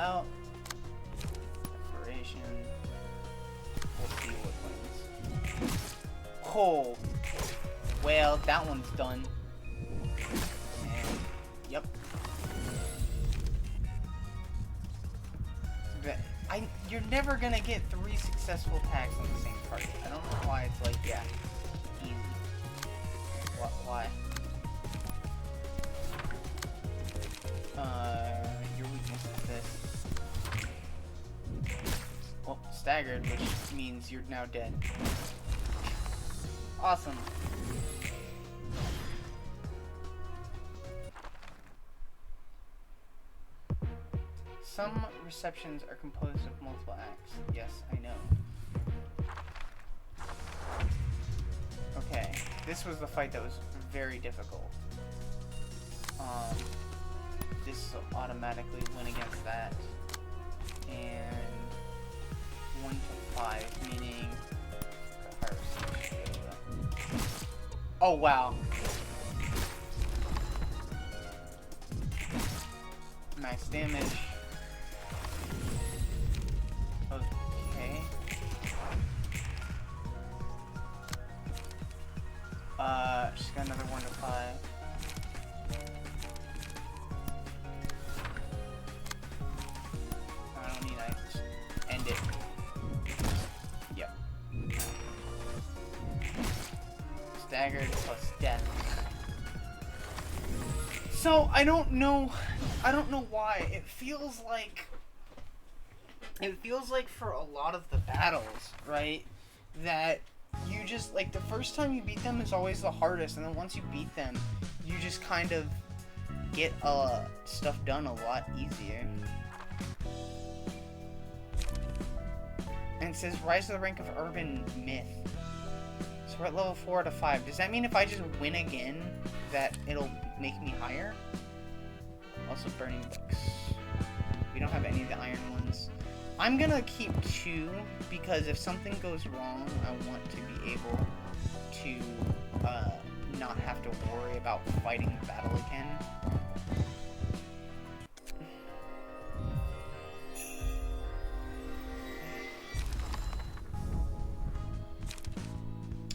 out. Preparation. We'll see what wins. Oh, well, that one's done. And, yep. But you're never gonna get 3 successful attacks on the same target. I don't know why it's like, yeah, easy. Why? Your weakness is this. Well, staggered, which means you're now dead. Awesome. Some receptions are composed of multiple acts. Yes, I know. Okay, this was the fight that was very difficult. This will automatically win against that. And 1 to 5, meaning oh wow. Max damage. Okay. She's got another 1 to 5. I don't need that. Just end it. Yep. Staggered plus death. So I don't know why. It feels like for a lot of the battles, right? That you just, like, the first time you beat them is always the hardest, and then once you beat them, you just kind of get stuff done a lot easier. And it says rise to the rank of urban myth. So we're at level 4 out of 5. Does that mean if I just win again that it'll make me higher? Also burning books. We don't have any of the iron ones. I'm gonna keep 2 because if something goes wrong, I want to be able to not have to worry about fighting the battle again.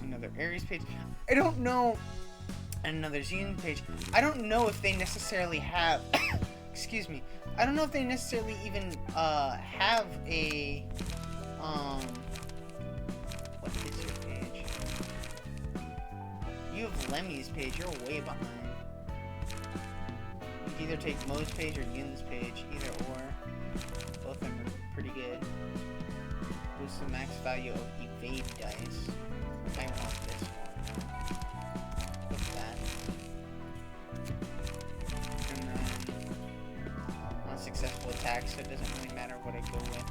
Another Ares page. I don't know. Another Xenon page. I don't know if they necessarily have. Excuse me. I don't know if they necessarily even have a what is your page? You have Lemmy's page. You're way behind. You can either take Mo's page or Yun's page. Either or. Both of them are pretty good. Boost the max value of evade dice. I want this one. What's that? And then unsuccessful attacks, so it doesn't really matter what I go with.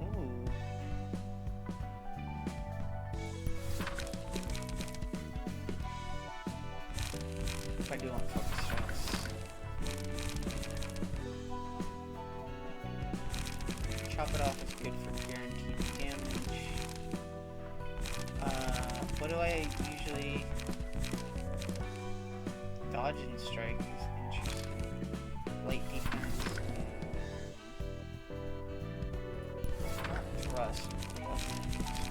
Ooh. If I do want focus strikes. Chop it off is good for guaranteed damage. What do I usually... Dodge and strike is interesting. Light defense. Thrust.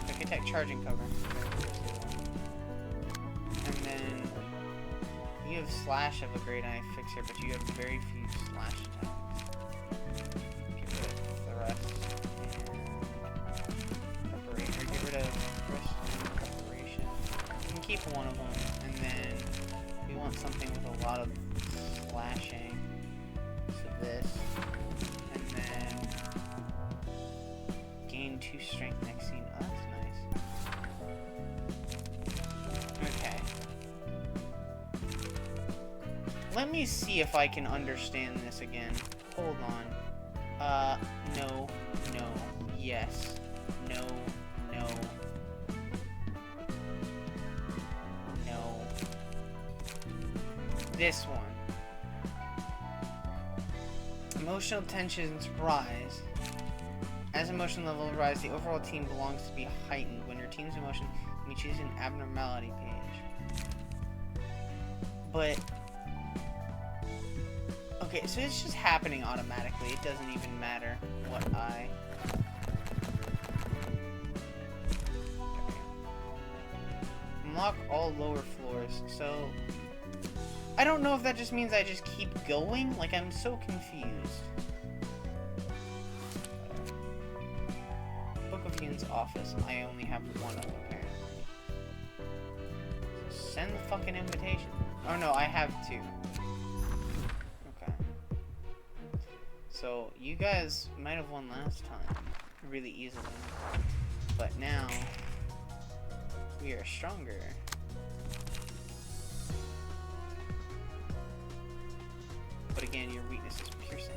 Quick attack, charging cover. And then you have slash of a great eye fixer, but you have very few slash attacks. Get rid of thrust and preparation. Get rid of thrust and preparation. You can keep one of them, and then we want something with a lot of slashing. So this, and then gain 2 strength next scene. Oh, that's nice. Okay. Let me see if I can understand this again. Hold on. No, no, yes, no, no, no. This one. Emotional tensions rise. As emotion levels rise, the overall team belongs to be heightened. When your team's emotion, you choose an abnormality page. But Okay, so it's just happening automatically. It doesn't even matter what I... Unlock all lower floors. So... I don't know if that just means I just keep going. Like, I'm so confused. Book of Yun's office. I only have one of them, apparently. Send the fucking invitation. Oh no, I have two. Okay. So, you guys might have won last time. Really easily. But now... we are stronger. But again, your weakness is piercing.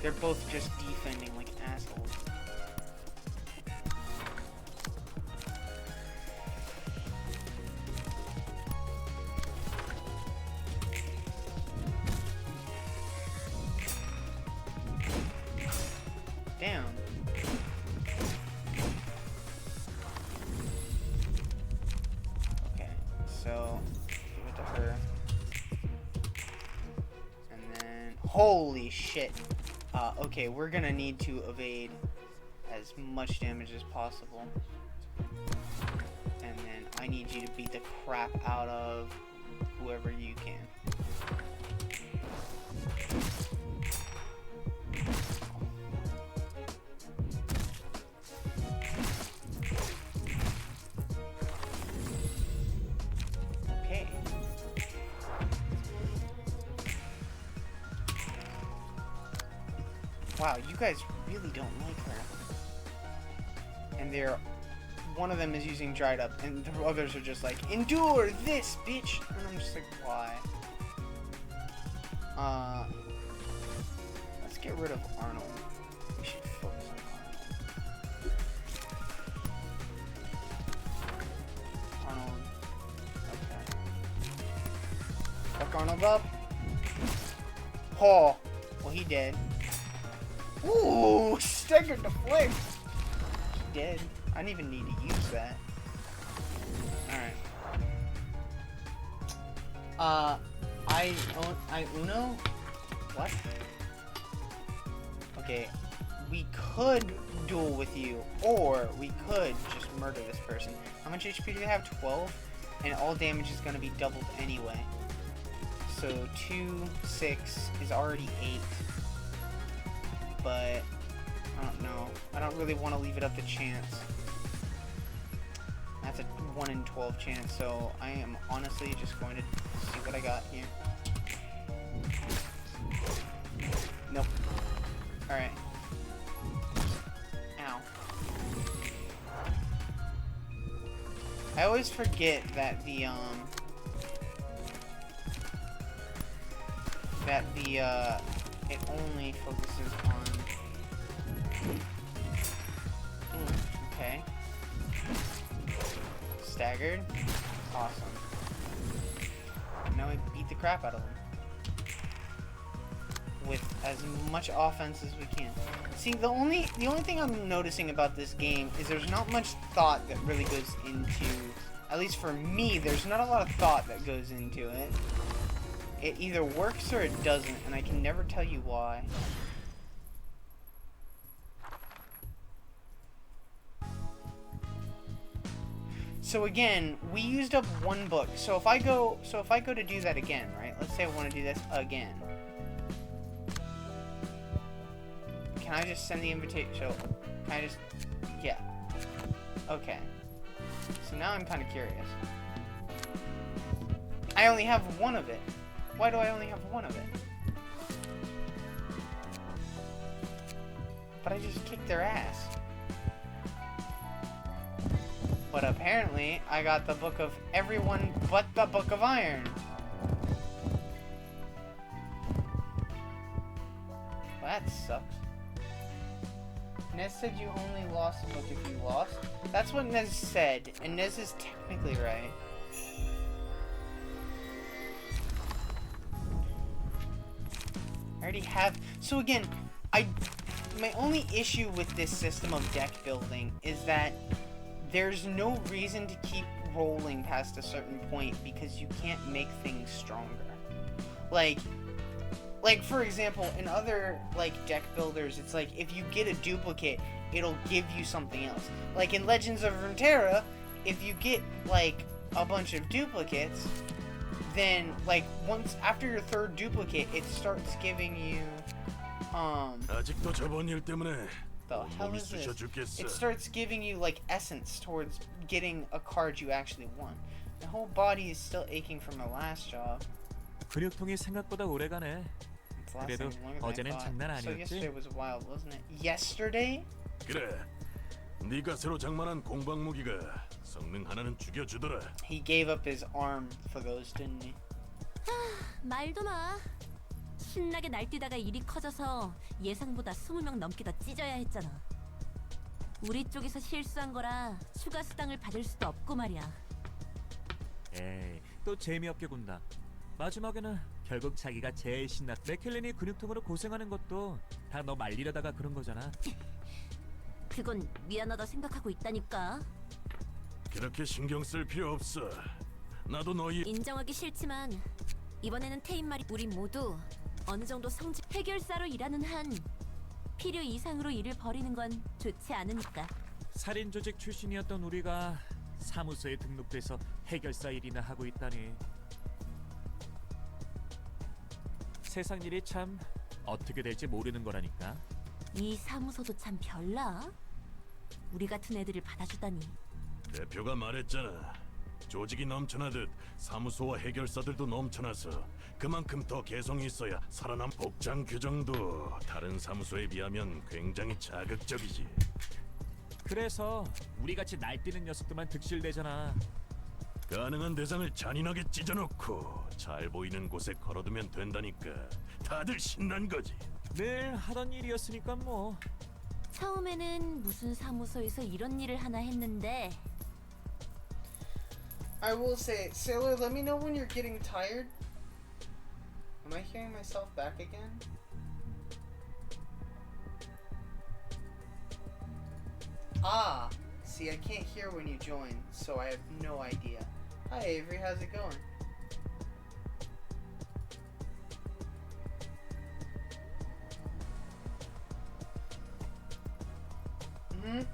They're both just defending like assholes. Damn. Okay, so give it to her. And then holy shit. Okay, we're gonna need to evade as much damage as possible. And then I need you to beat the crap out of whoever you can. Okay. Wow, you guys really don't like her. And they're... one of them is using dried up, and the others are just like, endure this, bitch! And I'm just like, why? Let's get rid of Arnold. We should focus on Arnold. Arnold. Okay. Fuck Arnold up. Oh! Well, he dead. Ooh! Staggered the flame! He dead. I didn't even need to use that. Alright. I Uno? What? Okay. We could duel with you, or we could just murder this person. How much HP do you have? 12? And all damage is gonna be doubled anyway. So 2, 6 is already 8. But I don't know. I don't really want to leave it up to chance. That's a 1 in 12 chance, so I am honestly just going to see what I got here. Nope. Alright. Ow. I always forget that it only focuses on... okay. Staggered. Awesome. Now we beat the crap out of them. With as much offense as we can. See, the only thing I'm noticing about this game is there's not much thought that really goes into... at least for me, there's not a lot of thought that goes into it. It either works or it doesn't, and I can never tell you why. So again, we used up one book. So if I go to do that again, right? Let's say I want to do this again. Can I just send the invitation? So, can I just... yeah. Okay. So now I'm kind of curious. I only have one of it. Why do I only have one of it? But I just kicked their ass. But apparently, I got the Book of Everyone but the Book of Iron. Well, that sucks. Nez said you only lost a book if you lost. That's what Nez said, and Nez is technically right. I already have... so again, my only issue with this system of deck building is that there's no reason to keep rolling past a certain point because you can't make things stronger. Like for example, in other like deck builders, it's like if you get a duplicate, it'll give you something else. Like in Legends of Runeterra, if you get like a bunch of duplicates, then like once after your third duplicate, it starts giving you 아직도 저번 일 때문에 the hell 몸이 is 쑤셔 this? 죽겠어. It starts giving you like essence towards getting a card you actually want. My whole body is still aching from my last job. 근육통이 생각보다 오래가네. It's 그래도 lasting longer than I 어제는 thought. 장난 So 아니었지? yesterday was wild, wasn't it? Yesterday? 그래. 네가 새로 장만한 공방 무기가 성능 하나는 죽여주더라. He gave up his arm for those, didn't he? 말도 마. 신나게 날뛰다가 일이 커져서 예상보다 20명 넘게 더 찢어야 했잖아. 우리 쪽에서 실수한 거라 추가 수당을 받을 수도 없고 말이야. 에이, 또 재미없게 군다. 마지막에는 결국 자기가 제일 신났. 맥켈린이 근육통으로 고생하는 것도 다 너 말리려다가 그런 거잖아. 그건 미안하다 생각하고 있다니까. 그렇게 신경 쓸 필요 없어. 나도 너희 인정하기 싫지만 이번에는 테임 말이 우리 모두 어느 정도 성직 해결사로 일하는 한 필요 이상으로 일을 벌이는 건 좋지 않으니까. 살인 조직 출신이었던 우리가 사무소에 등록돼서 해결사 일이나 하고 있다니. 세상 일이 참 어떻게 될지 모르는 거라니까. 이 사무소도 참 별나. 우리 같은 애들을 받아주다니. 대표가 말했잖아. 조직이 넘쳐나듯 사무소와 해결사들도 넘쳐나서 그만큼 더 개성이 있어야 살아남. 복장 규정도 다른 사무소에 비하면 굉장히 자극적이지. 그래서 우리같이 날뛰는 녀석들만 득실되잖아. 가능한 대상을 잔인하게 찢어놓고 잘 보이는 곳에 걸어두면 된다니까. 다들 신난 거지. 늘 하던 일이었으니까 뭐. 처음에는 무슨 사무소에서 이런 일을 하나 했는데. I will say, Sailor, let me know when you're getting tired. Am I hearing myself back again? Ah, see, I can't hear when you join, so I have no idea. Hi, Avery, how's it going?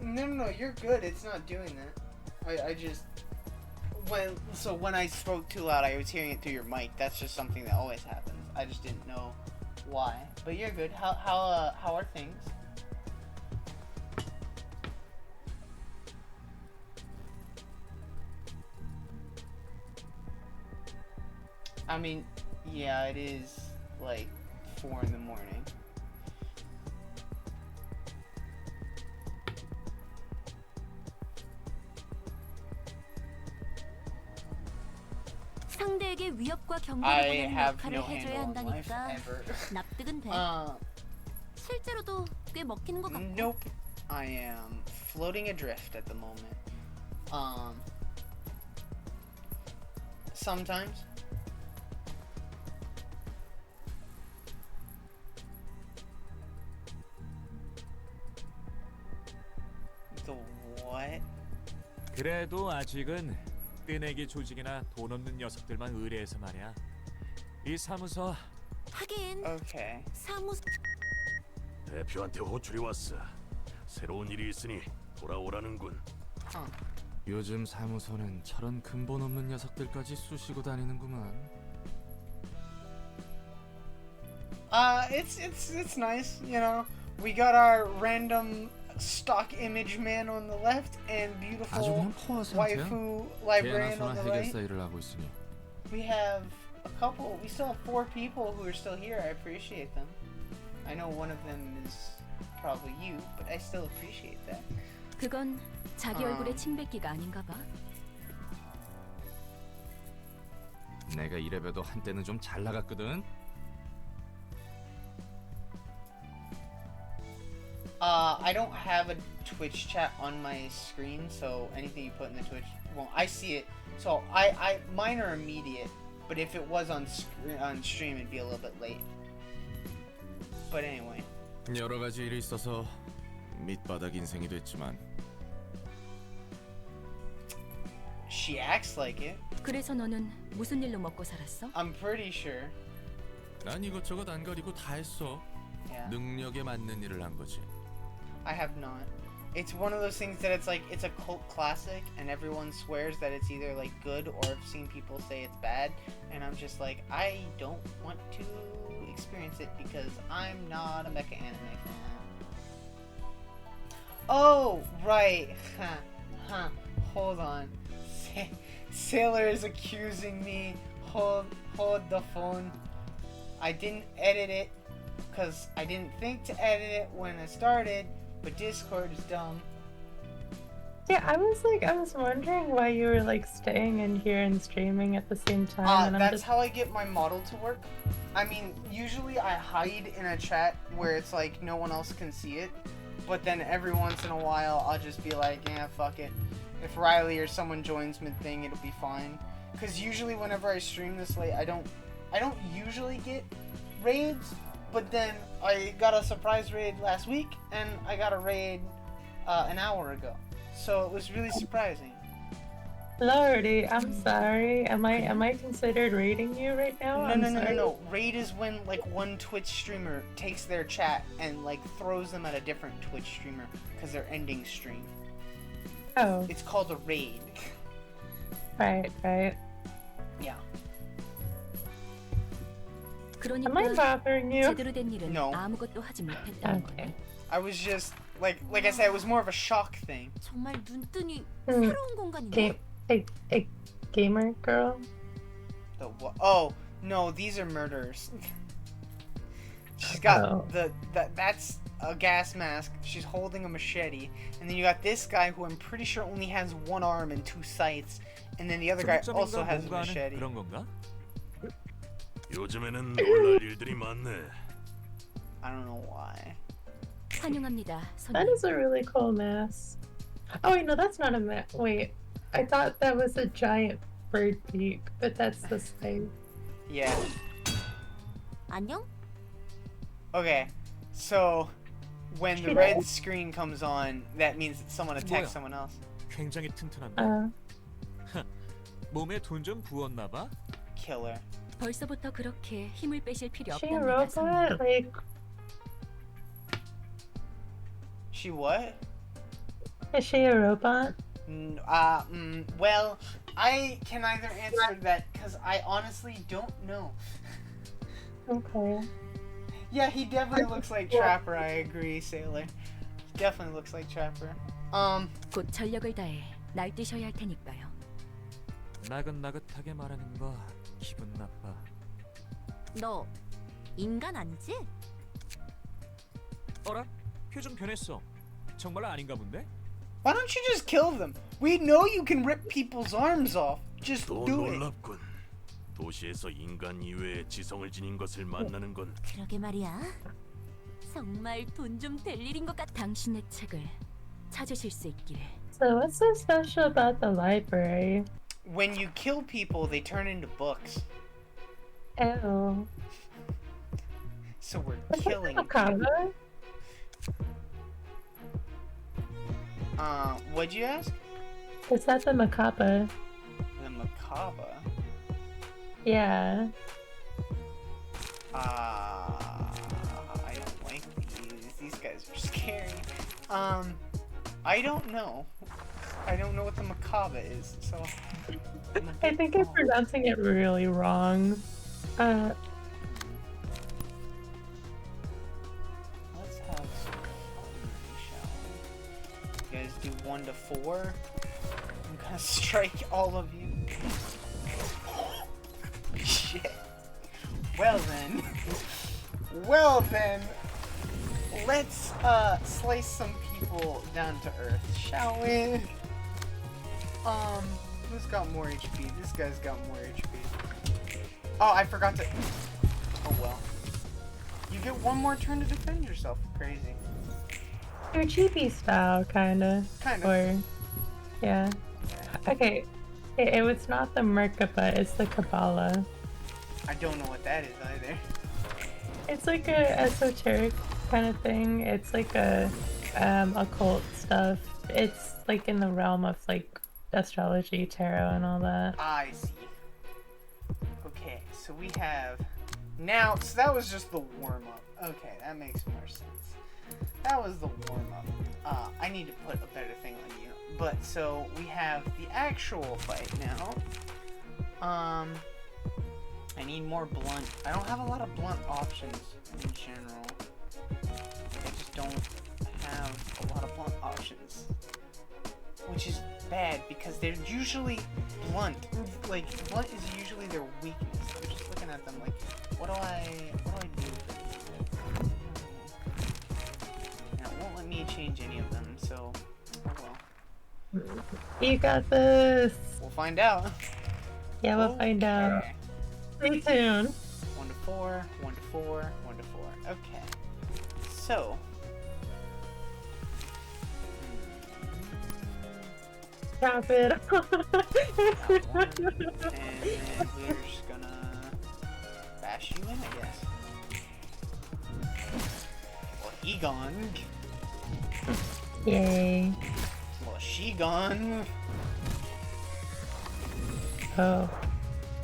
No, you're good. It's not doing that. I just when I spoke too loud, I was hearing it through your mic. That's just something that always happens. I just didn't know why. But you're good. How are things? I mean, yeah, it is like 4 in the morning. 상대에게 위협과 경계를 I 보내는 have 역할을 no 해줘야 handle on life 한다니까. ever. 납득은 돼. 실제로도 꽤 먹히는 것 같고. Nope. I am floating adrift at the moment. Sometimes. The what? 그래도 아직은 떼내기 조직이나 돈 없는 녀석들만 의뢰해서 말이야. 이 사무소. 하긴. Okay. 사무소. 대표한테 호출이 왔어. 새로운 일이 있으니 돌아오라는군. 요즘 사무소는 저런 근본 없는 녀석들까지 쑤시고 다니는구만. It's nice, you know. We got our random stock image man on the left and 아주 beautiful 그냥 포화 상태야. waifu librarian 개나 on 소나 the right. 해결사 일을 하고 있으니. We have a couple. We still have 4 people who are still here. I appreciate them. I know one of them is probably you, but I still appreciate that. 그건 자기 얼굴에 침 뱉기가 아닌가 봐. 내가 이래봬도 한때는 좀 잘 나갔거든. I don't have a Twitch chat on my screen, so anything you put in the Twitch, well, I see it. So mine are immediate, but if it was on stream, it'd be a little bit late. But anyway. 여러 가지 일이 있어서 밑바닥 인생이 됐지만 She acts like it. 그래서 너는 무슨 일로 먹고 살았어? I'm pretty sure. 난 이것저것 안 가리고 다 했어. Yeah. 능력에 맞는 일을 한 거지. I have not. It's one of those things that it's like it's a cult classic and everyone swears that it's either like good or I've seen people say it's bad and I'm just like I don't want to experience it because I'm not a mecha anime fan. Oh, right. Huh. Hold on. Sailor is accusing me. Hold the phone. I didn't edit it because I didn't think to edit it when I started, but Discord is dumb. Yeah, I was wondering why you were like staying in here and streaming at the same time. And I'm That's just... how I get my model to work. I mean, usually I hide in a chat where it's like no one else can see it, but then every once in a while I'll just be like, yeah, fuck it. If Riley or someone joins mid-thing, it'll be fine. Because usually whenever I stream this late, I don't usually get raids, but then I got a surprise raid last week, and I got a raid an hour ago. So it was really surprising. Lordy, I'm sorry. Am I considered raiding you right now? No. Raid is when like one Twitch streamer takes their chat and like throws them at a different Twitch streamer because they're ending stream. Oh. It's called a raid. Right. Yeah. Am I bothering you? 제대로 된 일은 No. 아무것도 하지 못했다는 거네. I was just like I said, it was more of a shock thing. 정말 눈뜨니 새로운 공간인데. A gamer girl? The what? Oh no, these are murderers. She's got that's a gas mask. She's holding a machete, and then you got this guy who I'm pretty sure only has one arm and two sights, and then the other guy also has a machete. 그런 건가? 요즘에는 놀랄 일들이 많네. I don't know why. 환영합니다, That is a really cool mask. Oh wait, no, that's not a mask. Wait, I thought that was a giant bird beak, but that's the same. Yeah. 안녕? Okay, so when the red screen comes on, that means that someone attacked someone else. 굉장히 튼튼한데. 몸에 돈 좀 부었나 봐. Killer. 벌써부터 그렇게 힘을 빼실 필요 She a 없답니다. robot? Like, She what? is she a robot? Well, I can neither answer that because I honestly don't know. Okay. Yeah, he definitely looks like Trapper. I agree, Sailor. He definitely looks like Trapper. 곧 전력을 다해 날뛰셔야 할 테니까요. 나긋나긋하게 말하는 거 기분 나빠. 너 인간 아니지? 어라? 표정 변했어. 정말 아닌가 본데? Why don't you just kill them? We know you can rip people's arms off. Just 또 do it. 놀랍군. 도시에서 인간 이외의 지성을 지닌 것을 만나는 건 그러게 말이야. 정말 돈 좀 될 일인 것 같아. 당신의 책을 찾으실 수 있기를. So what's so special about the library? When you kill people, they turn into books. Ew. So we're killing. Macabre? What'd you ask? Is that the macabre? The macabre. Yeah. I don't like these. These guys are scary. I don't know. I don't know what the macabre is, so. I think I'm pronouncing it really wrong. Let's have some fun, shall we? You guys do 1 to 4. I'm gonna strike all of you. Shit. Well then. Well then. Let's slice some people down to earth, shall we? Who's got more HP? This guy's got more HP. Oh, I forgot to. Oh well. You get one more turn to defend yourself. Crazy. Your chibi style, kinda. Kinda. Or, yeah. Okay. It's not the Merkaba, it's the Kabbalah. I don't know what that is either. It's like a esoteric kind of thing. It's like a occult stuff. It's like in the realm of like astrology, tarot, and all that. I see. Okay, so we have now. So that was just the warm up. Okay, that makes more sense. That was the warm up. I need to put a better thing on you. But so we have the actual fight now. I need more blunt. I don't have a lot of blunt options in general. I just don't have a lot of blunt options. Which is bad because they're usually blunt. Like, blunt is usually their weakness. I'm just looking at them like, what do I do? Now, it won't let me change any of them, so, oh well. You got this. We'll find out. Yeah, we'll find out. Stay tuned. 1 to 4, 1 to 4, 1 to 4. Okay. So. Stop it. And then we're just gonna bash you in, I guess. Well, he gone. Yay. Well, she gone. Oh.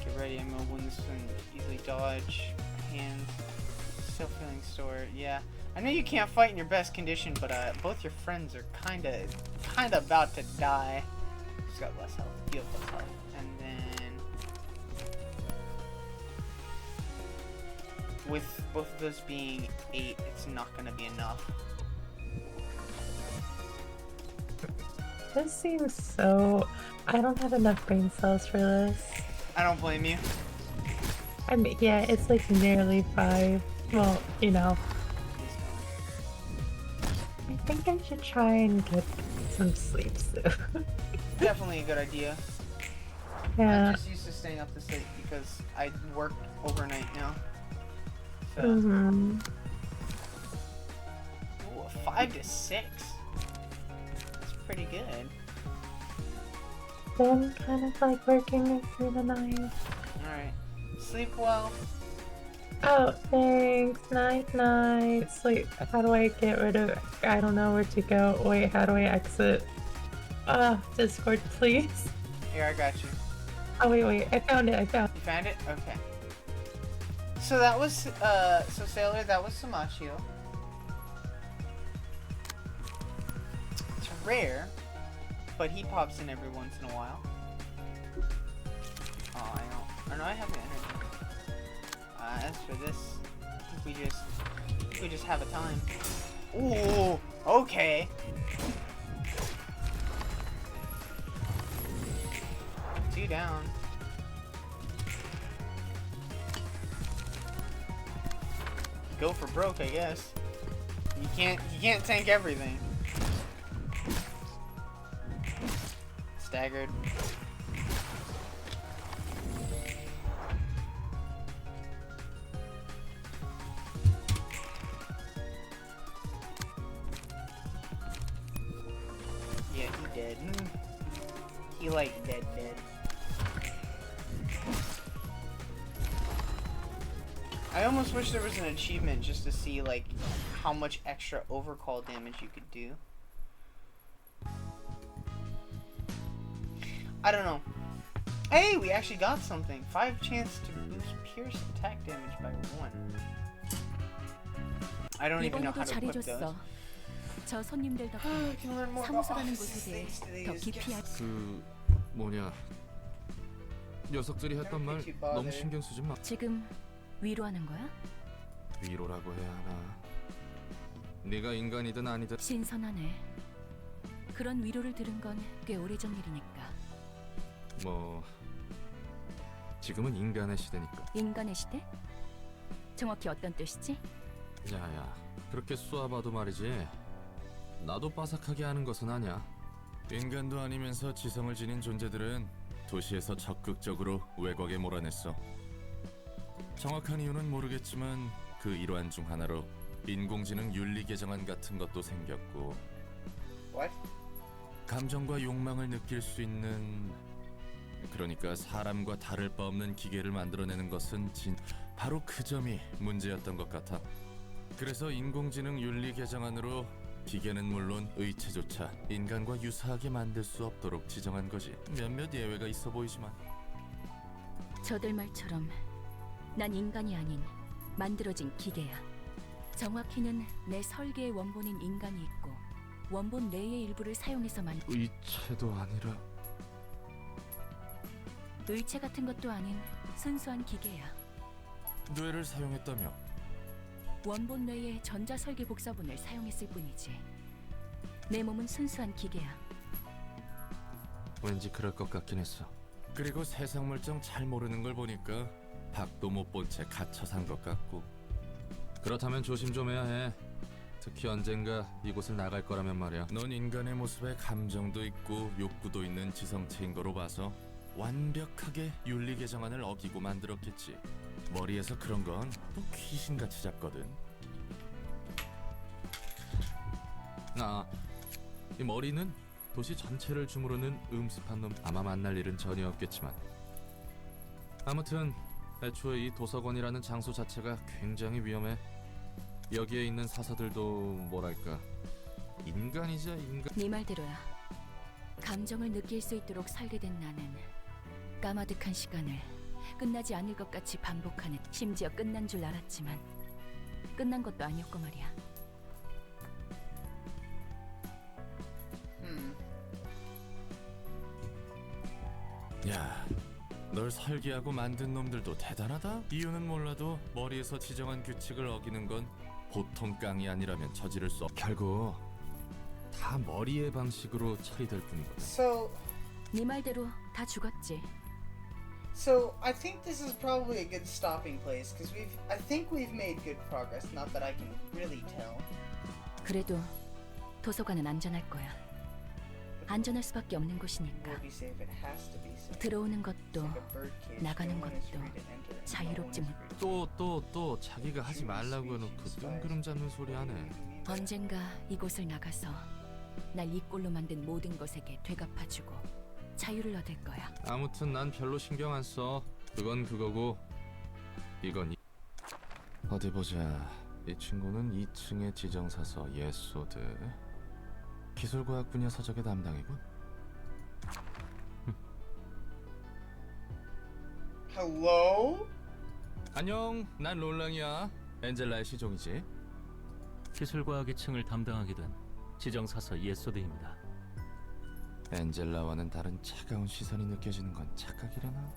Get ready, I'm gonna win this one. Easily dodge. Hands. Still feeling sore. Yeah. I know you can't fight in your best condition, but both your friends are kinda about to die. Just got less health. You have less health. And then with both of those being 8, it's not gonna be enough. This seems so... I don't have enough brain cells for this. I don't blame you. I mean, yeah, it's like nearly 5. Well, you know. I think I should try and get some sleep soon. Definitely a good idea. Yeah. I'm just used to staying up this late because I work overnight now. So. Mm-hmm. Ooh, a 5 to 6. That's pretty good. Then kind of like working through the night. Alright. Sleep well. Oh, thanks. Night, night. Sleep. How do I get rid of... I don't know where to go. Wait, how do I exit? Discord, please. Here, I got you. Oh, wait. I found it. You found it? Okay. So that was, so Sailor, that was Samachio. It's rare, but he pops in every once in a while. Oh, I don't. Or no, I have the energy. As for this, I think we just have a time. Ooh, okay. 2 down. Go for broke, I guess. You can't tank everything. Staggered. Yeah, he dead. He like dead. I almost wish there was an achievement just to see like how much extra overcall damage you could do. I don't know. Hey, we actually got something. 5 chance to boost pierce attack damage by 1. I don't even know how to equip those. 저 손님들 덕분에 사무소라는 곳에 대해 더 깊이 알. 그 뭐냐 녀석들이 했던 말 너무 신경 쓰지 마. 지금 위로하는 거야? 위로라고 해야 하나. 네가 인간이든 아니든. 신선하네. 그런 위로를 들은 건 꽤 오래전 일이니까. 뭐 지금은 인간의 시대니까. 인간의 시대? 정확히 어떤 뜻이지? 야야, 그렇게 쏘아봐도 말이지. 나도 빠삭하게 하는 것은 아니야. 인간도 아니면서 지성을 지닌 존재들은 도시에서 적극적으로 외곽에 몰아냈어. 정확한 이유는 모르겠지만 그 일환 중 하나로 인공지능 윤리 개정안 같은 것도 생겼고. What? 감정과 욕망을 느낄 수 있는, 그러니까 사람과 다를 바 없는 기계를 만들어내는 것은 바로 그 점이 문제였던 것 같아. 그래서 인공지능 윤리 개정안으로 기계는 물론 의체조차 인간과 유사하게 만들 수 없도록 지정한 거지. 몇몇 예외가 있어 보이지만. 저들 말처럼 난 인간이 아닌 만들어진 기계야. 정확히는 내 설계의 원본인 인간이 있고 원본 내의 일부를 사용해서 의체도 아니라 의체 같은 것도 아닌 순수한 기계야. 뇌를 사용했다며? 원본 뇌의 전자 설계 복사본을 사용했을 뿐이지. 내 몸은 순수한 기계야. 왠지 그럴 것 같긴 했어. 그리고 세상 물정 잘 모르는 걸 보니까 밖도 못 본 채 갇혀 산 것 같고. 그렇다면 조심 좀 해야 해. 특히 언젠가 이곳을 나갈 거라면 말이야. 넌 인간의 모습에 감정도 있고 욕구도 있는 지성체인 거로 봐서 완벽하게 윤리 개정안을 어기고 만들었겠지. 머리에서 그런 건 또 귀신같이 잡거든. 이 머리는 도시 전체를 주무르는 음습한 놈. 아마 만날 일은 전혀 없겠지만. 아무튼 애초에 이 도서관이라는 장소 자체가 굉장히 위험해. 여기에 있는 사서들도 뭐랄까 인간이자 인간. 네 말대로야. 감정을 느낄 수 있도록 설계된 나는 까마득한 시간을 끝나지 않을 것 같이 반복하는, 심지어 끝난 줄 알았지만 끝난 것도 아니었고 말이야. 야, 널 설계하고 만든 놈들도 대단하다. 이유는 몰라도 머리에서 지정한 규칙을 어기는 건 보통 깡이 아니라면 저지를 수 없. 결국 다 머리의 방식으로 처리될 뿐이거든. So, 네 말대로 다 죽었지. so I think this is probably a good stopping place because I think we've made good progress. Not that I can really tell. 그래도 도서관은 안전할 거야. 안전할 수밖에 없는 곳이니까. Will be safe. It has to be safe. 들어오는 것도 Like a bird cage. 나가는 No one is 것도 free to enter and 자유롭지 no 못. one is free to 또 자기가 하지 말라고 해놓고 뜬구름 잡는 소리 하네. 언젠가 이곳을 나가서 날 이 꼴로 만든 모든 것에게 되갚아주고 자유를 얻을 거야. 아무튼 난 별로 신경 안 써. 그건 그거고 이건 어디 보자. 이 친구는 2층의 지정사서 예소드. 기술과학 분야 서적의 담당이군. Hello? 안녕, 난 롤랑이야. 엔젤라의 시종이지. 기술과학의 층을 담당하게 된 지정사서 예소드입니다. 엔젤라와는 다른 차가운 시선이 느껴지는 건 착각이려나?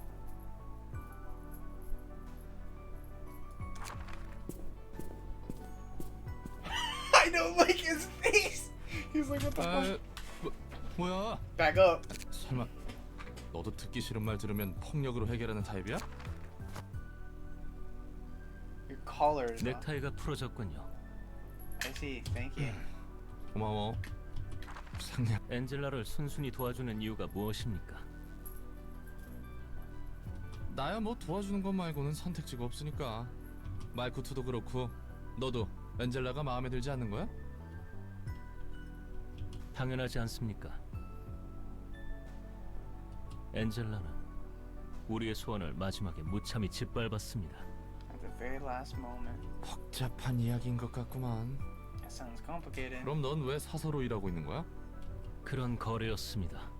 I don't like his face. He's like, what the fuck? 뭐야? Back up. 설마 너도 듣기 싫은 말 들으면 폭력으로 해결하는 타입이야? Your collar is off. 넥타이가 풀어졌군요. I see. Thank you. 고마워. 상냥. 엔젤라를 순순히 도와주는 이유가 무엇입니까? 나야 뭐 도와주는 것 말고는 선택지가 없으니까. 말쿠트도 그렇고 너도 엔젤라가 마음에 들지 않는 거야? 당연하지 않습니까? 엔젤라는 우리의 소원을 마지막에 무참히 짓밟았습니다. At the very last moment. 복잡한 이야기인 것 같구만. That sounds complicated. 그럼 넌 왜 사서로 일하고 있는 거야? 그런 거래였습니다.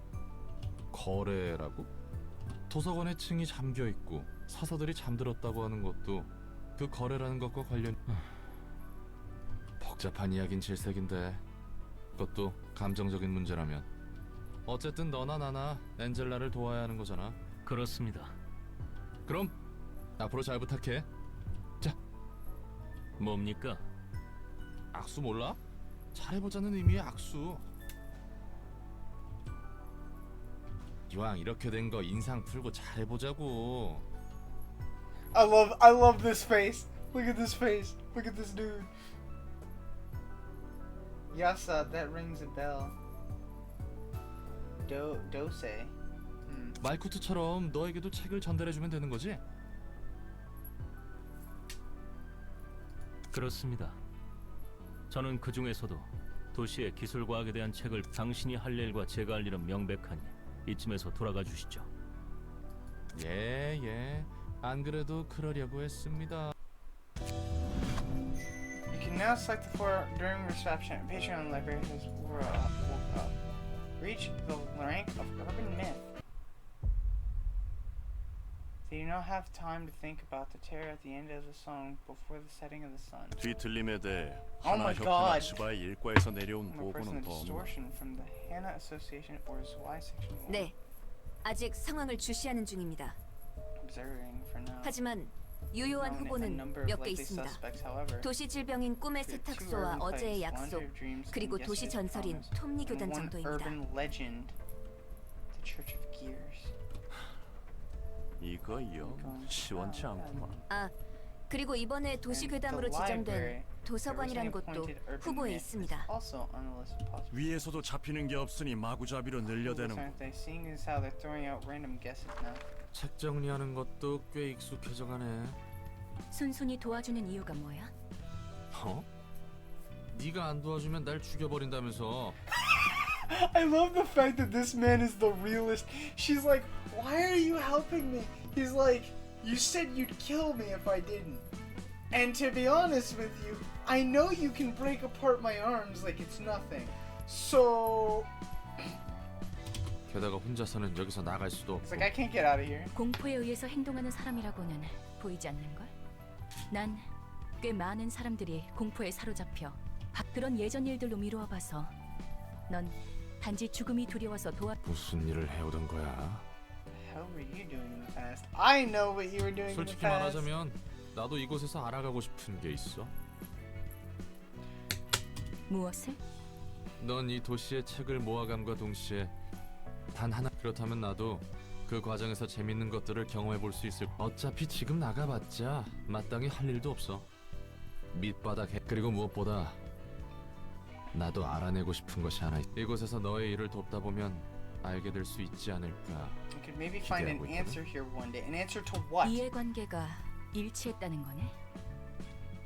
거래라고? 도서관의 층이 잠겨 있고 사서들이 잠들었다고 하는 것도 그 거래라는 것과 관련. 복잡한 이야긴 질색인데 그것도 감정적인 문제라면 어쨌든 너나 나나 엔젤라를 도와야 하는 거잖아. 그렇습니다. 그럼 앞으로 잘 부탁해. 자. 뭡니까? 악수 몰라? 잘해보자는 의미의 악수. 이왕 이렇게 된 거 인상 풀고 잘해보자고. I love this face. Look at this face. Look at this dude. Yasa, that rings a bell. Dose. 말쿠트처럼 너에게도 책을 전달해주면 되는 거지? 그렇습니다. 저는 그 중에서도 도시의 기술과학에 대한 책을 당신이 할 일과 제가 할 일은 명백하니 이쯤에서 돌아가 주시죠. 예. 안 그래도 그러려고 했습니다. You can now select the floor during reception. Patreon library has woke up. Reach the rank of urban myth. So you now have time to think about the terror at the end of the song before the setting of the sun. 뒤틀림에 대해 Oh my 하나협회나 God. 지바의 일과에서 내려온 I'm a person 보고는 of 더 없나? distortion from the Hana Association or Y section. 네, 아직 상황을 주시하는 중입니다. Observing for now. 하지만 유효한 후보는 몇 개 있습니다. 도시 질병인 꿈의 세탁소와 어제의 약속, 그리고 도시 전설인 톱니 교단 정도입니다. 이거요? 시원치 않구만. 아, 그리고 이번에 도시 괴담으로 지정된 도서관이란 곳도 후보에 있습니다. 위에서도 잡히는 게 없으니 마구잡이로 늘려대는 거. 책 정리하는 것도 꽤 익숙해져 가네. 순순히 도와주는 이유가 뭐야? 어? 네가 안 도와주면 날 죽여버린다면서. I love the fact that this man is the realist. She's like, why are you helping me? He's like, you said you'd kill me if I didn't. And to be honest with you, I know you can break apart my arms like it's nothing. So... 게다가 혼자서는 여기서 나갈 수도 없고. It's like, I can't get out of here. 공포에 의해서 행동하는 사람이라고는 보이지 않는걸? 난 꽤 많은 사람들이 공포에 사로잡혀 그런 예전 일들로 미루어봐서 넌 단지 죽음이 두려워서 무슨 일을 해오던 거야? How were you doing in the past? I know what you were doing in the 솔직히 past. 말하자면 나도 이곳에서 알아가고 싶은 게 있어. 무엇을? 넌 이 도시의 책을 모아감과 동시에 단 하나 그렇다면 나도 그 과정에서 재밌는 것들을 경험해 볼 수 있을. 어차피 지금 나가봤자 마땅히 할 일도 없어. 밑바닥 그리고 무엇보다 나도 알아내고 싶은 것이 하나 있. 이곳에서 너의 일을 돕다 보면 알게 될 수 있지 않을까. You could maybe find an answer here one day. An answer to what? 이해관계가 일치했다는 거네.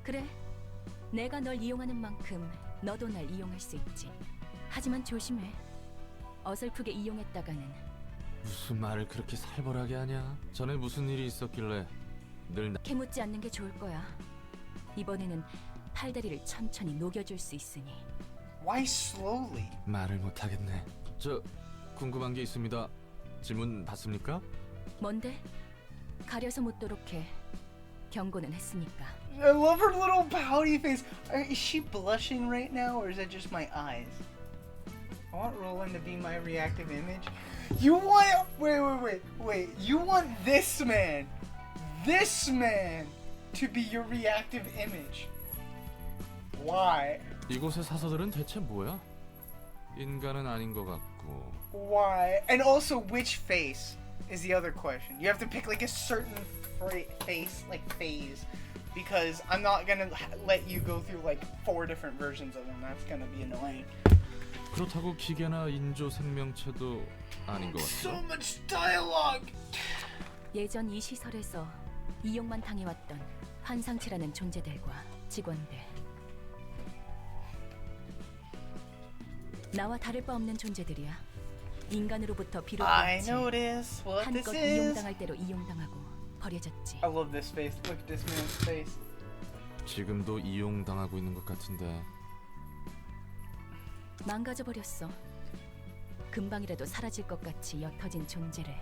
그래, 내가 널 이용하는 만큼 너도 날 이용할 수 있지. 하지만 조심해. 어설프게 이용했다가는. 무슨 말을 그렇게 살벌하게 하냐? 전에 무슨 일이 있었길래 늘 캐묻지 않는 게 좋을 거야. 이번에는 팔다리를 천천히 녹여줄 수 있으니. Why slowly? 말을 못하겠네. 저 궁금한 게 있습니다. 질문 받습니까? 뭔데? 가려서 묻도록 해. 경고는 했으니까. I love her little pouty face. Is she blushing right now, or is that just my eyes? I want Roland to be my reactive image. You want... Wait. You want this man to be your reactive image. Why? 이곳의 사서들은 대체 뭐야? 인간은 아닌 것 같고. Why? And also, which face is the other question. You have to pick like a certain face, like phase, because I'm not gonna let you go through like 4 different versions of them. That's gonna be annoying. 그렇다고 기계나 인조 생명체도 아닌 것 같아. So much dialogue. 예전 이 시설에서 이용만 당해왔던 환상치라는 존재들과 직원들. 나와 다를 바 없는 존재들이야. 인간으로부터 비롯됐지. 한껏 이용당할 대로 이용당하고 버려졌지. I love this face. Look at this man's face. 지금도 이용당하고 있는 것 같은데. 망가져버렸어. 금방이라도 사라질 것 같이 옅어진 존재를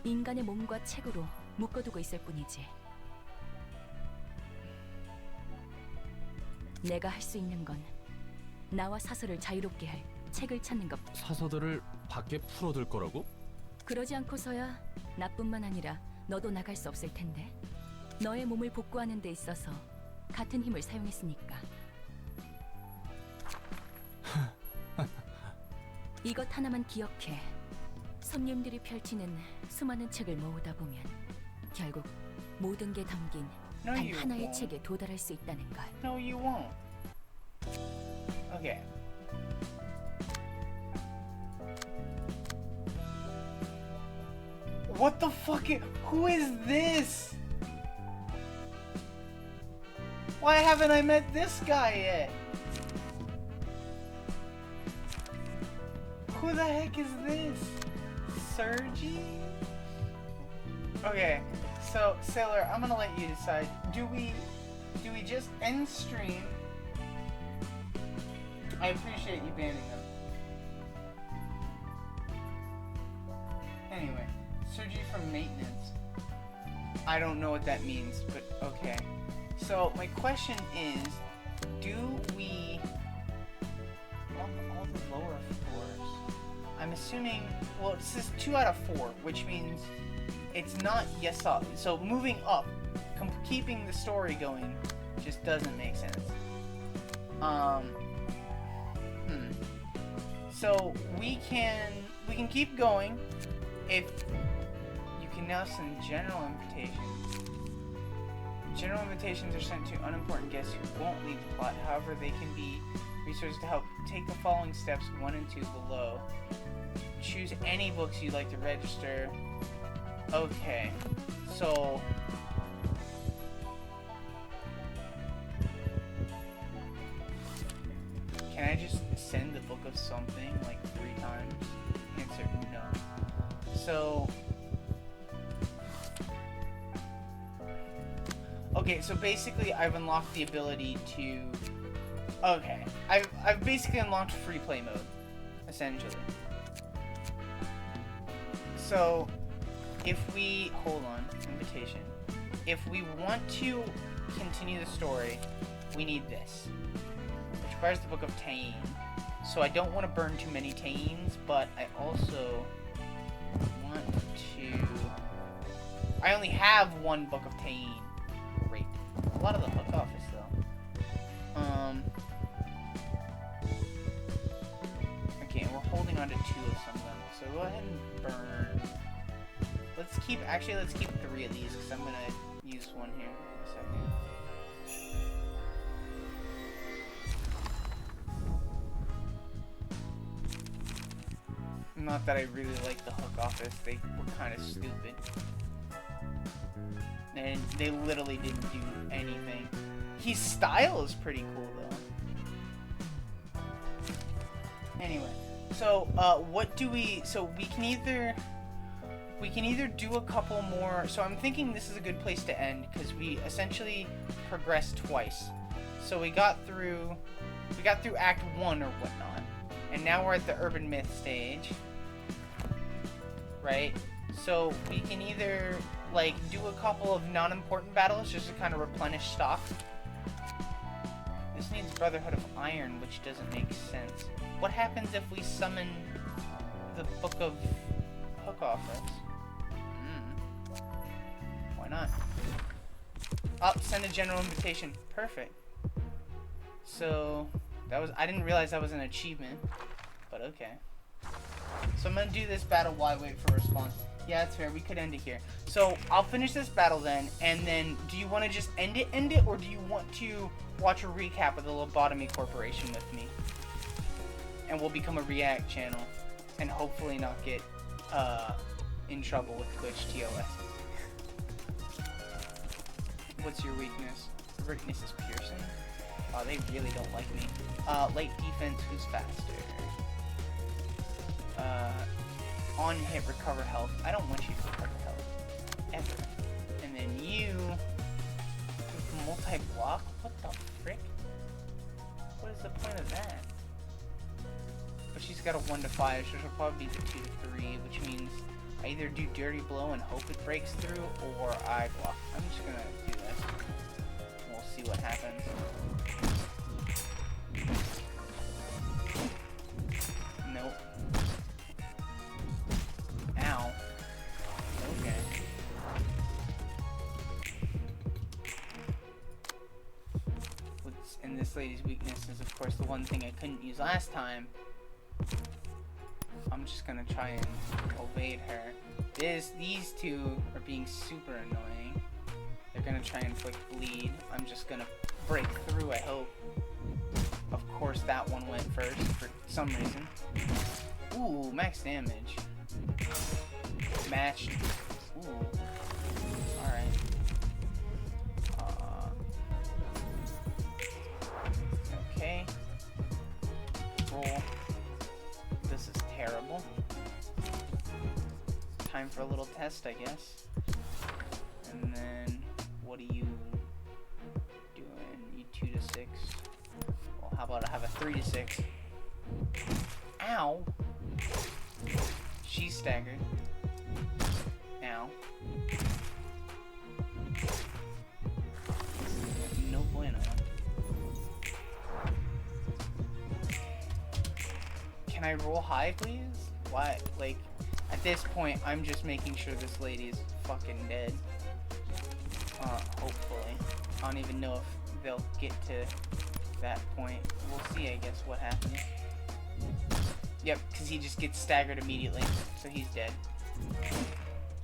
인간의 몸과 책으로 묶어두고 있을 뿐이지. 내가 할 수 있는 건 나와 사서를 자유롭게 할 책을 찾는 것. 사서들을 밖에 풀어둘 거라고? 그러지 않고서야 나뿐만 아니라 너도 나갈 수 없을 텐데. 너의 몸을 복구하는 데 있어서 같은 힘을 사용했으니까. 이것 하나만 기억해. 손님들이 펼치는 수많은 책을 모으다 보면 결국 모든 게 담긴 단 하나의 책에 도달할 수 있다는 걸. No, you won't. Okay. What the fuck? Who is this? Why haven't I met this guy yet? Who the heck is this? Sergi? Okay, so Sailor, I'm gonna let you decide. Do we just end stream I appreciate you banning them. Anyway, surgery from maintenance. I don't know what that means, but okay. So my question is, do we want all the lower floors? I'm assuming, well, it says 2 out of 4, which means it's not yes up. So moving up, keeping the story going, just doesn't make sense. So we can keep going if you can now send general invitations. General invitations are sent to unimportant guests who won't leave the plot. However, they can be resources to help. Take the following steps 1 and 2 below. Choose any books you'd like to register. Okay, so can I just send the book of something like 3 times? Answer, no. So okay, so basically I've unlocked the ability to... Okay, I've basically unlocked free play mode, essentially. So, if we... Hold on, invitation. If we want to continue the story, we need this. Which requires the Book of Tain. So I don't want to burn too many Tains, but I also want to... I only have 1 Book of Tain. Great. A lot of the hook office, though. Okay, we're holding on to 2 of some of them. So go ahead and burn. Let's keep 3 of these, because I'm going to use 1 here in a second. Not that I really like the hook office, they were kind of stupid. And they literally didn't do anything. His style is pretty cool though. Anyway, so what do we? So we can either do a couple more. So I'm thinking this is a good place to end because we essentially progressed twice. So we got through Act 1 or whatnot, and now we're at the urban myth stage, right? So we can either like do a couple of non-important battles just to kind of replenish stock. This needs Brotherhood of Iron, which doesn't make sense. What happens if we summon the Book of Hook Office? Why not? Send a general invitation. Perfect. So I didn't realize that was an achievement, but okay. So I'm gonna do this battle while I wait for a response. Yeah, that's fair. We could end it here. So I'll finish this battle then, and then do you want to just end it, or do you want to watch a recap of the Lobotomy Corporation with me? And we'll become a React channel, and hopefully not get in trouble with Twitch TOS. What's your weakness? Weakness is piercing. Oh, they really don't like me. Light defense, who's faster? On hit, recover health. I don't want you to recover health. Ever. And then you... multi-block? What the frick? What is the point of that? But she's got a 1 to 5, so she'll probably be the 2 to 3, which means I either do Dirty Blow and hope it breaks through, or I block. I'm just gonna do this. We'll see what happens. Nope. Ow. Okay. And this lady's weakness is, of course, the one thing I couldn't use last time. I'm just gonna try and evade her. These two are being super annoying. They're gonna try and inflict bleed. I'm just gonna break through, I hope. Of course, that one went first for some reason. Ooh, max damage. Matched. Ooh. Alright. Okay. Roll. This is terrible. Time for a little test, I guess. And then, what are you doing? You 2 to 6. We'll how about I have a 3 to 6? Ow! She's staggered. Ow. No bueno. Can I roll high, please? Why? Like, at this point, I'm just making sure this lady's fucking dead. Hopefully. I don't even know if they'll get to that point. We'll see, I guess, what happens. Yep, because he just gets staggered immediately, so he's dead.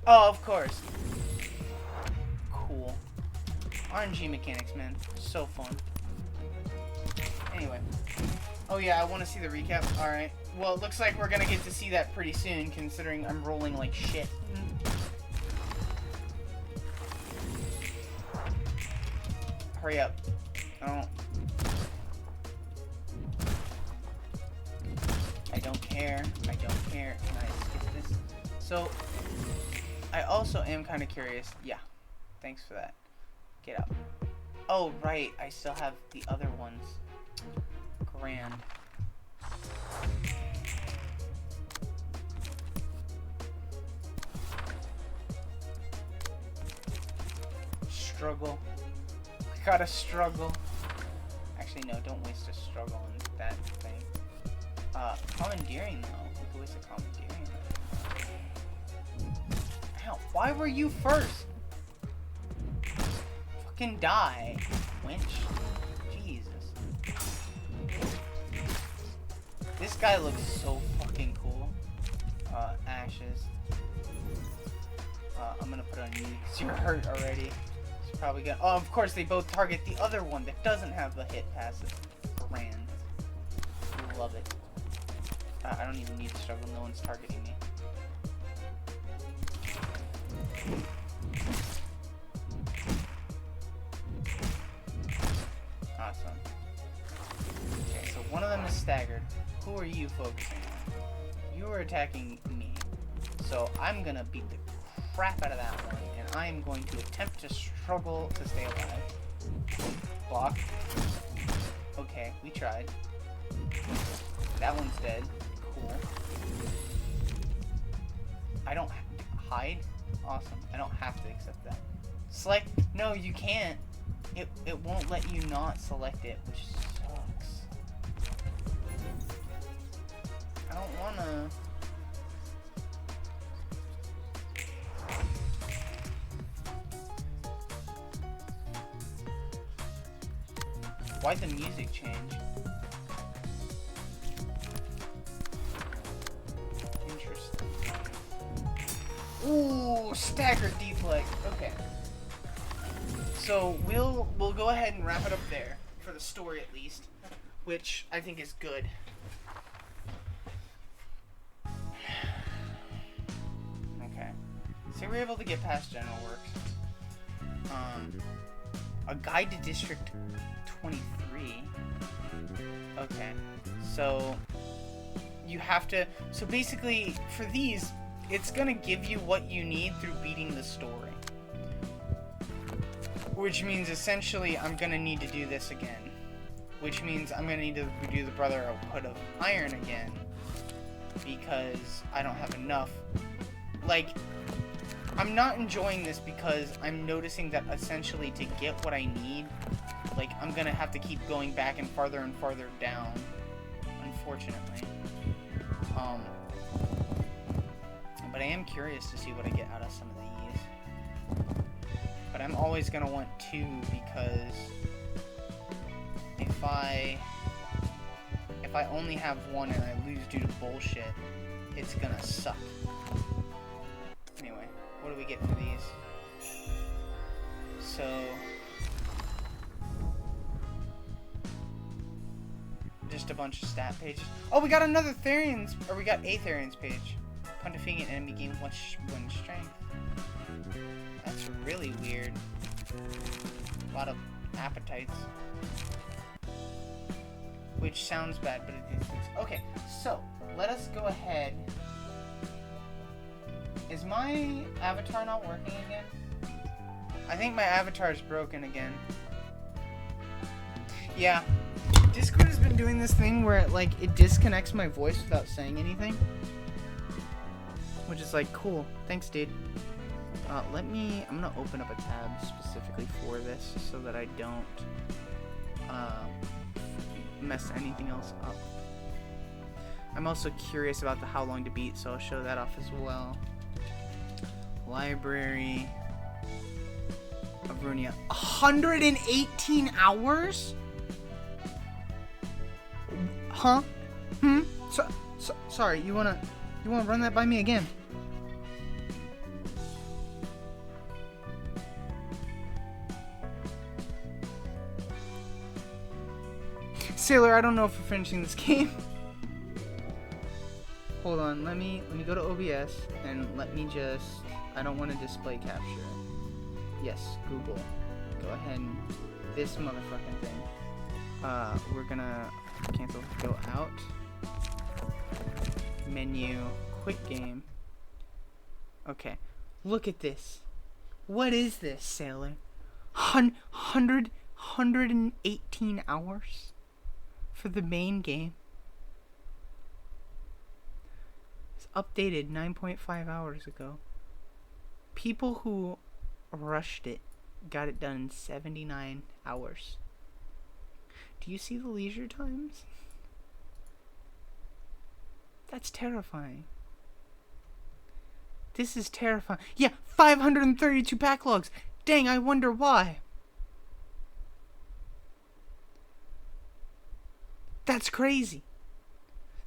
Oh, of course. Cool. RNG mechanics, man. So fun. Anyway. Oh yeah, I want to see the recap. Alright. Well, it looks like we're gonna get to see that pretty soon, considering I'm rolling like shit. Hurry up. I don't care. I don't care. Can I skip this? So, I also am kind of curious. Yeah. Thanks for that. Get up. Oh, right. I still have the other ones. Grand. Struggle. We gotta struggle. Actually, no, don't waste a struggle on that thing. Commandeering, though. We could waste a commandeering. Ow, why were you first? Fucking die, winch. Jesus. This guy looks so fucking cool. Ashes. I'm gonna put on you because you're hurt already. It's probably gonna. Oh, of course, they both target the other one that doesn't have the hit passive. Grand. Love it. I don't even need to struggle. No one's targeting me. Awesome. Okay, so one of them is staggered. Who are you focusing on? You are attacking me. So I'm gonna beat the crap out of that one, and I'm going to attempt to struggle to stay alive. Block. Okay, we tried. That one's dead. Cool. I don't hide. Awesome. I don't have to accept that. Select. No, you can't. It won't let you not select it, which sucks. I don't wanna. Why'd the music change? Interesting. Ooh, staggered deflect. Okay. So we'll go ahead and wrap it up there for the story at least, which I think is good. Okay. So we're able to get past general works. A guide to District 23. Okay. So you have to. So basically, for these, it's gonna give you what you need through beating the story. Which means essentially I'm gonna need to do this again. Which means I'm gonna need to do the Brotherhood of Iron again. Because I don't have enough. Like, I'm not enjoying this because I'm noticing that essentially to get what I need, like, I'm gonna have to keep going back and farther down. Unfortunately. But I am curious to see what I get out of some of these. But I'm always gonna want 2 because if I only have 1 and I lose due to bullshit, it's gonna suck. Anyway, what do we get for these? So just a bunch of stat pages. Oh, we got another Therian's, or we got a Therian's page. Upon defeating an enemy, gain 1 strength. That's really weird. A lot of appetites. Which sounds bad, but it is. Okay, so let us go ahead. Is my avatar not working again? I think my avatar is broken again. Yeah. Discord has been doing this thing where it disconnects my voice without saying anything. Which is like, cool. Thanks, dude. I'm gonna open up a tab specifically for this so that I don't mess anything else up. I'm also curious about the how long to beat, so I'll show that off as well. Library of Ruina. 118 hours? Huh? Sorry, you wanna run that by me again? Sailor, I don't know if we're finishing this game. Hold on, let me go to OBS and let me just, I don't want to display capture. Yes, Google. Go ahead and this motherfucking thing. We're gonna cancel, go out. Menu, quit game. Okay, look at this. What is this, Sailor? 118 hours for the main game. It's updated 9.5 hours ago. People who rushed it got it done in 79 hours. Do you see the leisure times? That's terrifying. This is terrifying. Yeah, 532 backlogs. Dang, I wonder why. That's crazy.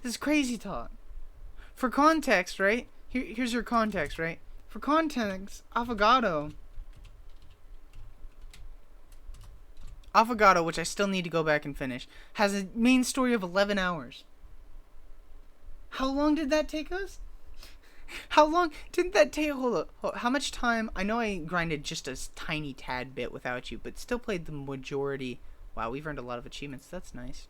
This is crazy talk. For context, right? Here's your context, right? For context, Affogato, which I still need to go back and finish, has a main story of 11 hours. How long did that take us? How long didn't that take? Hold up. How much time? I know I grinded just a tiny tad bit without you, but still played the majority. Wow, we've earned a lot of achievements. That's nice.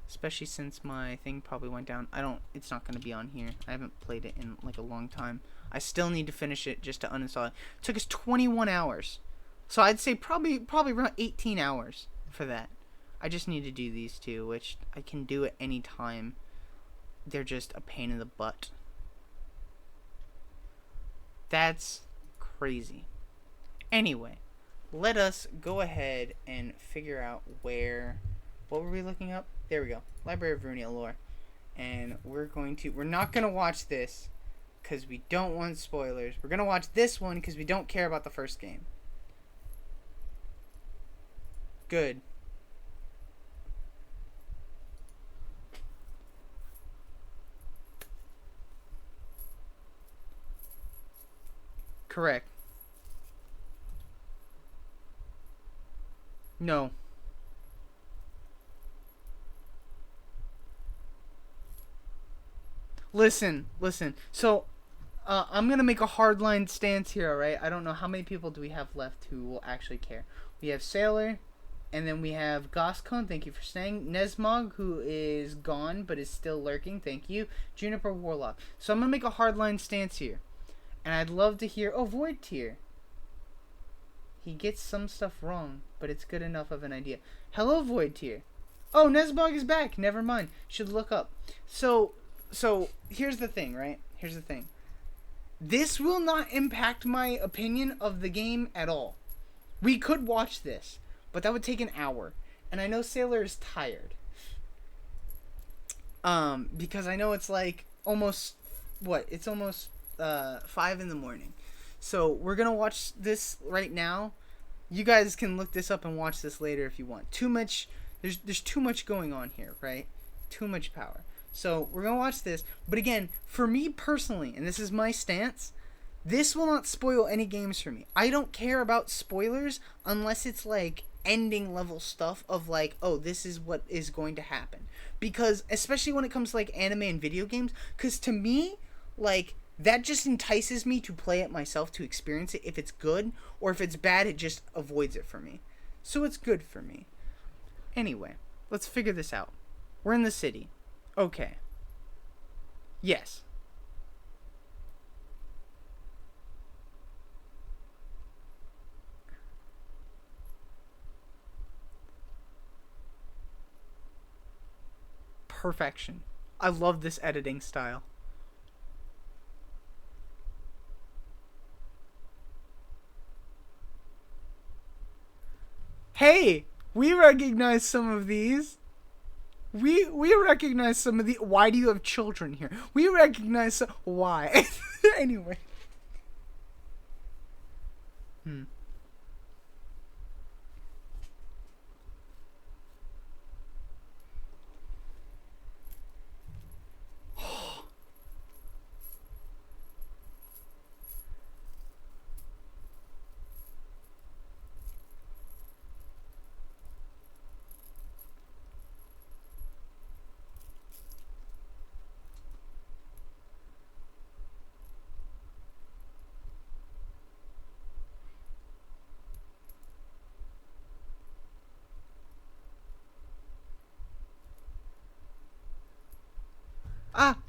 Especially since my thing probably went down. It's not going to be on here. I haven't played it in like a long time. I still need to finish it just to uninstall it. It took us 21 hours. So I'd say probably around 18 hours for that. I just need to do these two, which I can do at any time. They're just a pain in the butt. That's crazy. Anyway, let us go ahead and figure out where... What were we looking up? There we go. Library of Ruina lore. And we're not going to watch this because we don't want spoilers. We're going to watch this one because we don't care about the first game. Good. Correct. No. Listen. So, I'm gonna make a hardline stance here, alright? I don't know how many people do we have left who will actually care. We have Sailor, and then we have Goscon, thank you for staying. Nesmog, who is gone, but is still lurking, thank you. Juniper Warlock. So I'm gonna make a hardline stance here. And I'd love to hear... Oh, Void Tier. He gets some stuff wrong, but it's good enough of an idea. Hello, Void Tier. Oh, Nesmog is back. Never mind. Should look up. So here's the thing, right? Here's the thing. This will not impact my opinion of the game at all. We could watch this, but that would take an hour. And I know Sailor is tired. Because I know it's like almost... What? It's almost 5 in the morning. So we're going to watch this right now. You guys can look this up and watch this later if you want. There's too much going on here, right? Too much power. So we're going to watch this. But again, for me personally, and this is my stance, this will not spoil any games for me. I don't care about spoilers unless it's like ending level stuff of like, oh, this is what is going to happen. Because especially when it comes to like anime and video games, because to me, like, that just entices me to play it myself, to experience it if it's good, or if it's bad, it just avoids it for me. So it's good for me. Anyway, let's figure this out. We're in the city. Okay. Yes. perfection. I love this editing style. Hey, we recognize some of these. We recognize some of the. Why do you have children here? We recognize why. Anyway.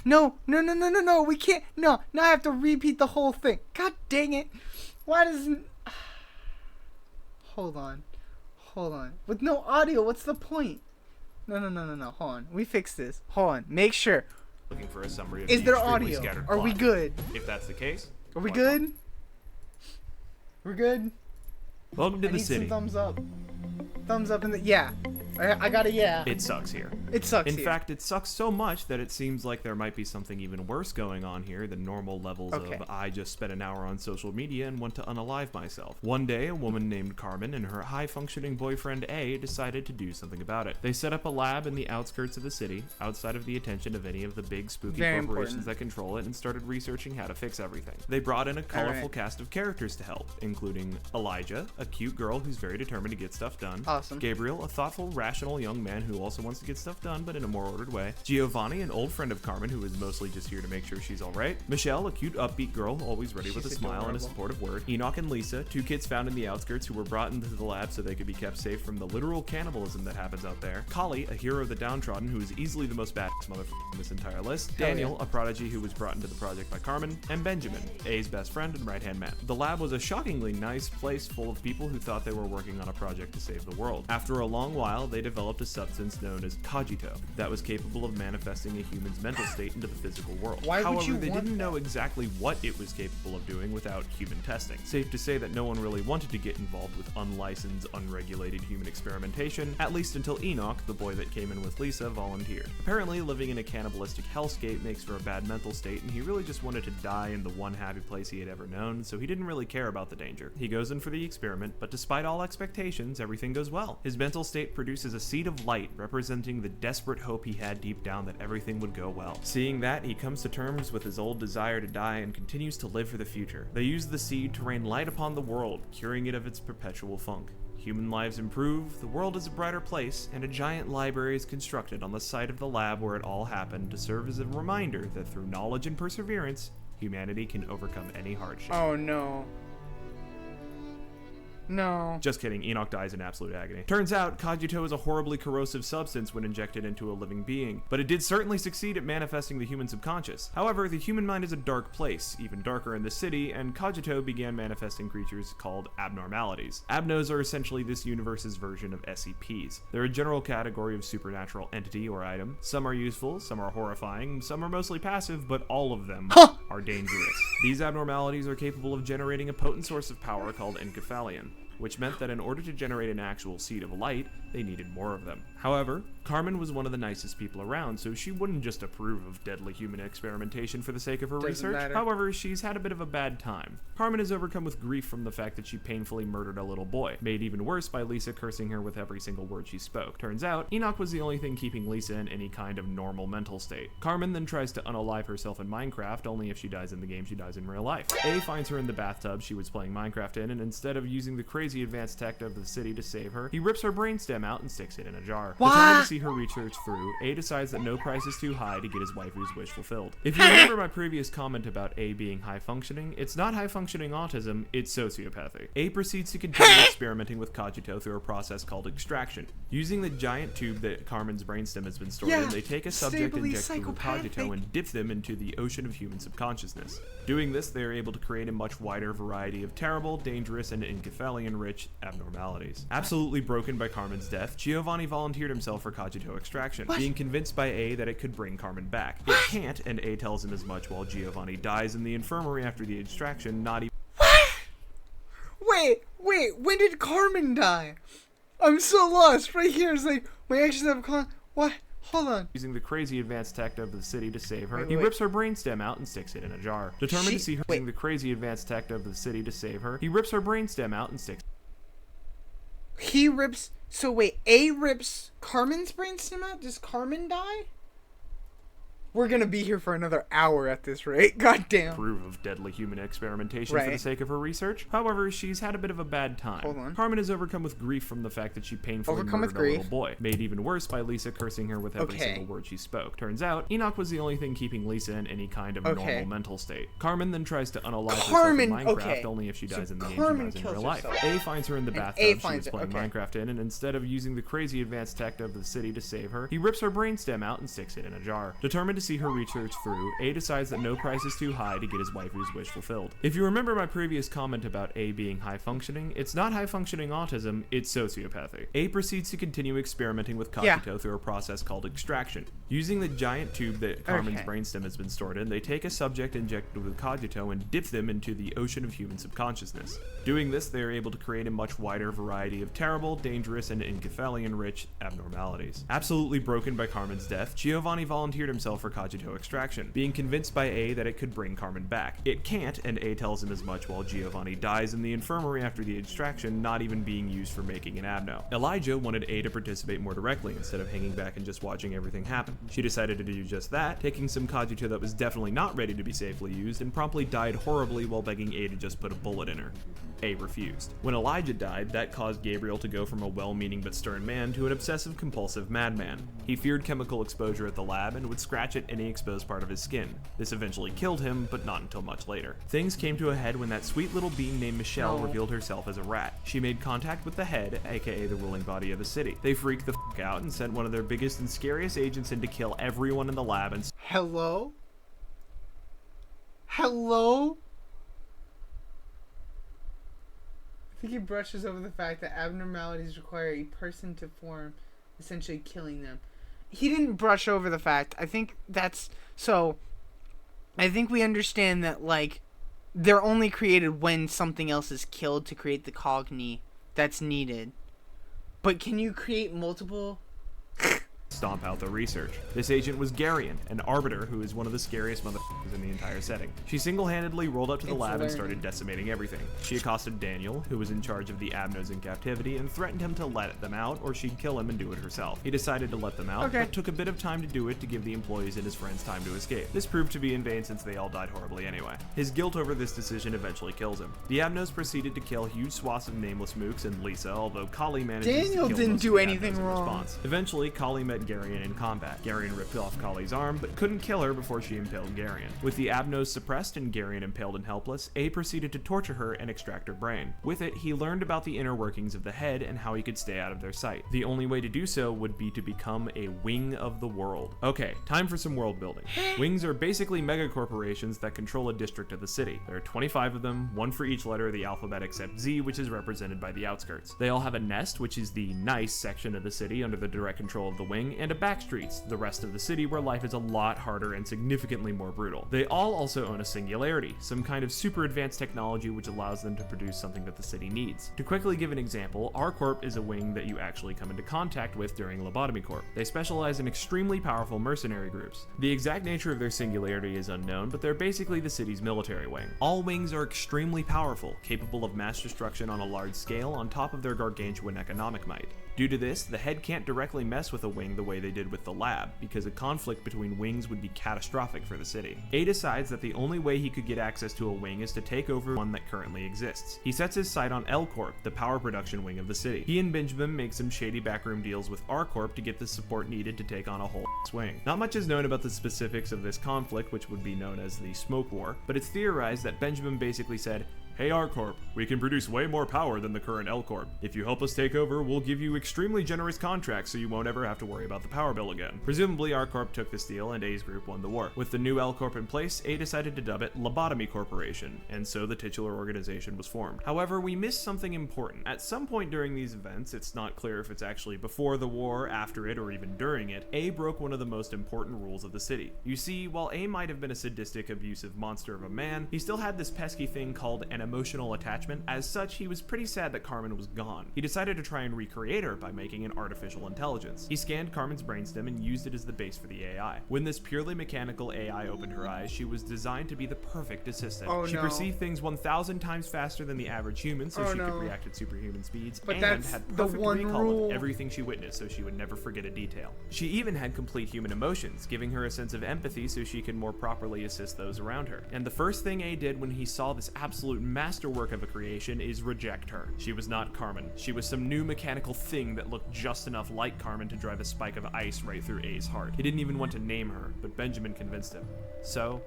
No, we can't. No, now I have to repeat the whole thing. God dang it. Why doesn't... Hold on. With no audio, what's the point? No, hold on. We fix this. Hold on, make sure. Looking for a summary of Is the there extremely audio? scattered Are we plot. good? If that's the case, Are we good? We're good? welcome to I the need city. some thumbs up. Thumbs up in the... Yeah. I got a yeah. It sucks here. It sucks In here. fact, it sucks so much that it seems like there might be something even worse going on here than normal levels Okay. of I just spent an hour on social media and want to unalive myself. One day, a woman named Carmen and her high-functioning boyfriend A decided to do something about it. They set up a lab in the outskirts of the city, outside of the attention of any of the big spooky Very corporations important. that control it, and started researching how to fix everything. They brought in a colorful Alright. cast of characters to help, including Elijah, a cute girl who's very determined to get stuff done. Awesome. Gabriel, a thoughtful, rational young man who also wants to get stuff done, but in a more ordered way. Giovanni, an old friend of Carmen who is mostly just here to make sure she's alright. Michelle, a cute, upbeat girl, always ready with a She's smile and a adorable. supportive word. Enoch and Lisa, two kids found in the outskirts who were brought into the lab so they could be kept safe from the literal cannibalism that happens out there. Kali, a hero of the downtrodden who is easily the most badass motherfucker in this entire list. Hell Daniel, yeah. a prodigy who was brought into the project by Carmen. And Benjamin, A's best friend and right-hand man. The lab was a shockingly nice place full of people who thought they were working on a project to save the world. After a long while, they developed a substance known as cogito that was capable of manifesting a human's mental state into the physical world. Why would However, you they want didn't know exactly what it was capable of doing without human testing. Safe to say that no one really wanted to get involved with unlicensed, unregulated human experimentation, at least until Enoch, the boy that came in with Lisa, volunteered. Apparently, living in a cannibalistic hellscape makes for a bad mental state, and he really just wanted to die in the one happy place he had ever known, so he didn't really care about the danger. He goes in for the experiment, but despite all expectations, everything goes well. His mental state produces a seed of light, representing the desperate hope he had deep down that everything would go well. Seeing that, he comes to terms with his old desire to die and continues to live for the future. They use the seed to rain light upon the world, curing it of its perpetual funk. Human lives improve, the world is a brighter place, and a giant library is constructed on the site of the lab where it all happened to serve as a reminder that through knowledge and perseverance, humanity can overcome any hardship. Oh no. No. Just kidding, Enoch dies in absolute agony. Turns out, cogito is a horribly corrosive substance when injected into a living being, but it did certainly succeed at manifesting the human subconscious. However, the human mind is a dark place, even darker in the city, and cogito began manifesting creatures called abnormalities. Abnos are essentially this universe's version of SCPs. They're a general category of supernatural entity or item. Some are useful, some are horrifying, some are mostly passive, but all of them are dangerous. These abnormalities are capable of generating a potent source of power called encephalion, which meant that in order to generate an actual seed of light, they needed more of them. However, Carmen was one of the nicest people around, so she wouldn't just approve of deadly human experimentation for the sake of her Doesn't research. matter. However, she's had a bit of a bad time. Carmen is overcome with grief from the fact that she painfully murdered a little boy, made even worse by Lisa cursing her with every single word she spoke. Turns out, Enoch was the only thing keeping Lisa in any kind of normal mental state. Carmen then tries to unalive herself in Minecraft, only if she dies in the game, she dies in real life. A finds her in the bathtub she was playing Minecraft in, and instead of using the crazy advanced tech of the city to save her, he rips her brainstem out and sticks it in a jar. Determined to see her research through, A decides that no price is too high to get his waifu's wish fulfilled. If you remember my previous comment about A being high functioning, it's not high functioning autism, it's sociopathy. A proceeds to continue experimenting with cogito through a process called extraction. Using the giant tube that Carmen's brainstem has been stored in, they take a subject stably injected with cogito and dip them into the ocean of human subconsciousness. Doing this, they are able to create a much wider variety of terrible, dangerous, and encephalian Kefalion-rich abnormalities. Absolutely broken by Carmen's death, Giovanni volunteered himself for cogito extraction, being convinced by A that it could bring Carmen back. It can't, and A tells him as much while Giovanni dies in the infirmary after the extraction, not even— Wait, when did Carmen die? I'm so lost. Right here is like, my actions have what? Hold on. using the crazy advanced tech of the city to save her. Wait, He wait. rips her brainstem out and sticks it in a jar. Determined to see her using the crazy advanced tech of the city to save her, he rips her brainstem out and sticks— He rips. So wait, A rips Carmen's brainstem out? Does Carmen die? We're gonna be here for another hour at this rate. Goddamn. Proof of deadly human experimentation for Right. the sake of her research. However, she's had a bit of a bad time. Hold on. Carmen is overcome with grief from the fact that she painfully Overcome with murdered a little grief. boy, made even worse by Lisa cursing her with every Okay. single word she spoke. Turns out, Enoch was the only thing keeping Lisa in any kind of Okay. normal mental state. Carmen then tries to unalive Carmen- herself in Minecraft, okay. only if she So dies in the game Carmen she dies in kills real life. herself. A finds her in the And bathtub A she was finds it, playing okay. Minecraft in, and instead of using the crazy advanced tech of the city to save her, he rips her brainstem out and sticks it in a jar. Determined to see her research through, A decides that no price is too high to get his waifu's wish fulfilled. If you remember my previous comment about A being high functioning, it's not high functioning autism, it's sociopathy. A proceeds to continue experimenting with cogito through a process called extraction. Using the giant tube that Carmen's Okay. brainstem has been stored in, they take a subject injected with cogito and dip them into the ocean of human subconsciousness. Doing this, they are able to create a much wider variety of terrible, dangerous, and Kefalion-rich abnormalities. Absolutely broken by Carmen's death, Giovanni volunteered himself for cogito extraction, being convinced by A that it could bring Carmen back. It can't, and A tells him as much while Giovanni dies in the infirmary after the extraction, not even being used for making an abno. Elijah wanted A to participate more directly instead of hanging back and just watching everything happen. She decided to do just that, taking some cogito that was definitely not ready to be safely used, and promptly died horribly while begging A to just put a bullet in her. A refused. When Elijah died, that caused Gabriel to go from a well-meaning but stern man to an obsessive-compulsive madman. He feared chemical exposure at the lab and would scratch at any exposed part of his skin. This eventually killed him, but not until much later. Things came to a head when that sweet little being named Michelle revealed herself as a rat. She made contact with the head, aka the ruling body of the city. They freaked the f*** out and sent one of their biggest and scariest agents in to kill everyone in the lab and— Hello? Hello? I think he brushes over the fact that abnormalities require a person to form, essentially killing them. He didn't brush over the fact. I think that's so. I think we understand that, like, they're only created when something else is killed to create the cogni that's needed. But can you create multiple? stomp out the research. This agent was Garion, an arbiter who is one of the scariest motherfuckers in the entire setting. She single-handedly rolled up to the lab and started decimating everything. She accosted Daniel, who was in charge of the Abnos in captivity, and threatened him to let them out or she'd kill him and do it herself. He decided to let them out, but took a bit of time to do it to give the employees and his friends time to escape. This proved to be in vain since they all died horribly anyway. His guilt over this decision eventually kills him. The Abnos proceeded to kill huge swaths of nameless mooks and Lisa, although Kali managed to Daniel kill didn't most do of the anything Abnos in wrong. response. Eventually, Kali met Garion in combat. Garion ripped off Kali's arm, but couldn't kill her before she impaled Garion. With the Abnos suppressed and Garion impaled and helpless, A proceeded to torture her and extract her brain. With it, he learned about the inner workings of the head and how he could stay out of their sight. The only way to do so would be to become a wing of the world. Okay, time for some world building. Wings are basically mega corporations that control a district of the city. There are 25 of them, one for each letter of the alphabet except Z, which is represented by the outskirts. They all have a nest, which is the nice section of the city under the direct control of the wing, and a back streets, the rest of the city where life is a lot harder and significantly more brutal. They all also own a singularity, some kind of super advanced technology which allows them to produce something that the city needs. To quickly give an example, R-Corp is a wing that you actually come into contact with during Lobotomy Corp. They specialize in extremely powerful mercenary groups. The exact nature of their singularity is unknown, but they're basically the city's military wing. All wings are extremely powerful, capable of mass destruction on a large scale on top of their gargantuan economic might. Due to this, the head can't directly mess with a wing the way they did with the lab, because a conflict between wings would be catastrophic for the city. A decides that the only way he could get access to a wing is to take over one that currently exists. He sets his sight on L-Corp, the power production wing of the city. He and Benjamin make some shady backroom deals with R-Corp to get the support needed to take on a whole wing. Not much is known about the specifics of this conflict, which would be known as the Smoke War, but it's theorized that Benjamin basically said, "Hey R-Corp, we can produce way more power than the current L-Corp. If you help us take over, we'll give you extremely generous contracts so you won't ever have to worry about the power bill again." Presumably R-Corp took this deal and A's group won the war. With the new L-Corp in place, A decided to dub it Lobotomy Corporation, and so the titular organization was formed. However, we missed something important. At some point during these events, it's not clear if it's actually before the war, after it, or even during it, A broke one of the most important rules of the city. You see, while A might have been a sadistic, abusive monster of a man, he still had this pesky thing called an emotional attachment. As such, he was pretty sad that Carmen was gone. He decided to try and recreate her by making an artificial intelligence. He scanned Carmen's brainstem and used it as the base for the AI. When this purely mechanical AI opened her eyes, she was designed to be the perfect assistant. Oh, she no. perceived things 1,000 times faster than the average human, so Oh, she no. could react at superhuman speeds, But and that's had the perfect one recall rule. of everything she witnessed, so she would never forget a detail. She even had complete human emotions, giving her a sense of empathy so she could more properly assist those around her. And the first thing A did when he saw this absolute masterwork of a creation is reject her. She was not Carmen. She was some new mechanical thing that looked just enough like Carmen to drive a spike of ice right through A's heart. He didn't even want to name her, but Benjamin convinced him. So,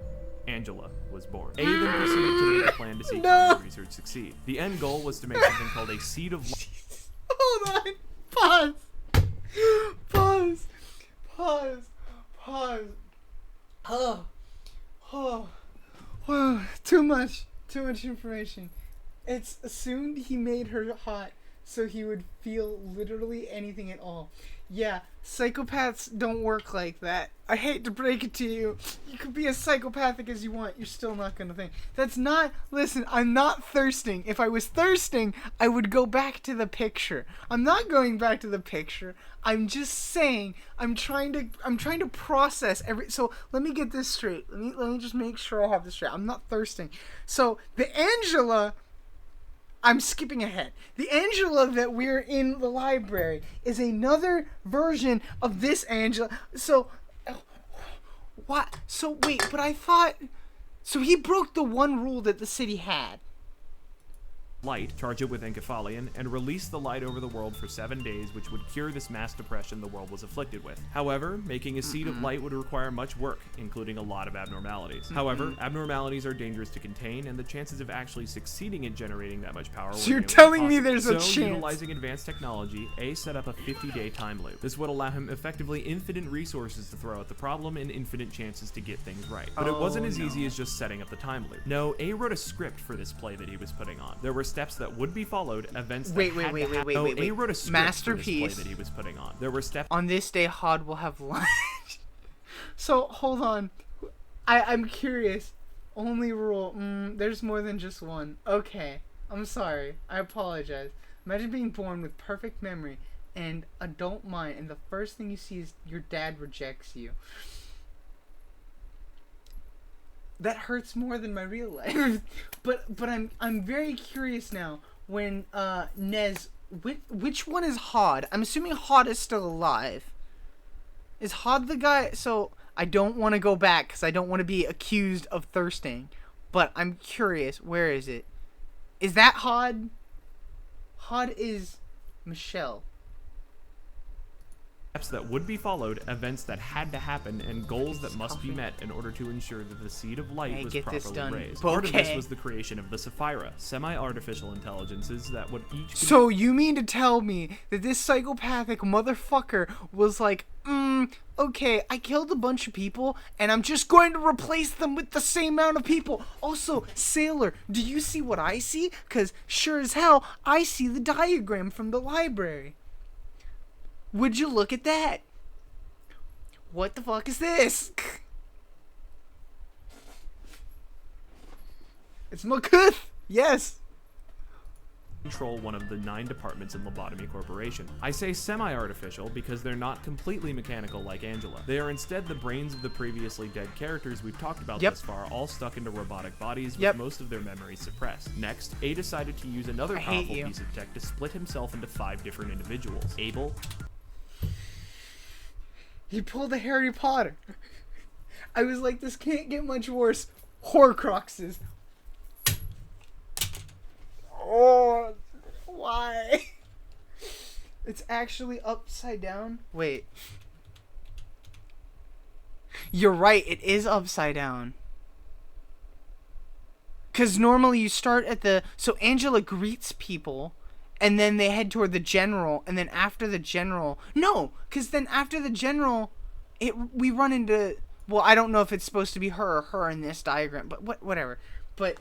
Angela was born. A then proceeded to make a plan to see Carmen's research succeed. The end goal was to make something called a seed of life. Hold on. Pause. Pause. Pause. Pause. Oh. Oh. Wow. Too much. Too much information. It's assumed he made her hot so he would feel literally anything at all. Yeah, psychopaths don't work like that. I hate to break it to you. You could be as psychopathic as you want. You're still not gonna think. That's not... Listen, I'm not thirsting. If I was thirsting, I would go back to the picture. I'm not going back to the picture. I'm just saying, I'm trying to process every... So, let me get this straight. Let me just make sure I have this straight. I'm not thirsting. So, the Angela... I'm skipping ahead. The Angela that we're in the library is another version of this Angela. So, what? So, wait, but I thought... So he broke the one rule that the city had. Light, charge it with encephalion, and release the light over the world for 7 days, which would cure this mass depression the world was afflicted with. However, making a seed of light would require much work, including a lot of abnormalities. However, abnormalities are dangerous to contain, and the chances of actually succeeding in generating that much power So were you're nearly telling me impossible. there's a So, chance. utilizing advanced technology, A set up a 50-day time loop. This would allow him effectively infinite resources to throw at the problem and infinite chances to get things right. But it wasn't as easy as just setting up the time loop. No, A wrote a script for this play that he was putting on. There were steps that would be followed, events that Wait, had to happen. wait. A wrote a script Masterpiece. for this play that he was putting on. There were steps. On this day, Hod will have lunch. So, hold on. I'm curious. Only rule. There's more than just one. Okay. I'm sorry. I apologize. Imagine being born with perfect memory and adult mind, and the first thing you see is your dad rejects you. That hurts more than my real life. but I'm very curious now. When Nez, which one is Hod? I'm assuming Hod is still alive. Is Hod the guy? So I don't want to go back because I don't want to be accused of thirsting. But I'm curious. Where is it? Is that Hod? Hod is Michelle. Steps that would be followed, events that had to happen, and goals that must be met in order to ensure that the seed of light was get this properly done. raised. Part of this Okay. was the creation of the Sapphira, semi-artificial intelligences that would each... So you mean to tell me that this psychopathic motherfucker was like, okay, I killed a bunch of people, and I'm just going to replace them with the same amount of people. Also, Sailor, do you see what I see? Because sure as hell, I see the diagram from the library. Would you look at that? What the fuck is this? It's Makuth! Yes! Control one of the 9 departments in Lobotomy Corporation. I say semi-artificial because they're not completely mechanical like Angela. They are instead the brains of the previously dead characters we've talked about thus far, all stuck into robotic bodies with most of their memories suppressed. Next, A decided to use another powerful piece of tech to split himself into 5 different individuals. Abel. He pulled a Harry Potter. I was like, this can't get much worse. Horcruxes. Oh, why? It's actually upside down. Wait. You're right, it is upside down. Because normally you start at the... So Angela greets people, and then they head toward the general, and then after the general... No! Because then after the general, we run into... Well, I don't know if it's supposed to be her or her in this diagram, but whatever. But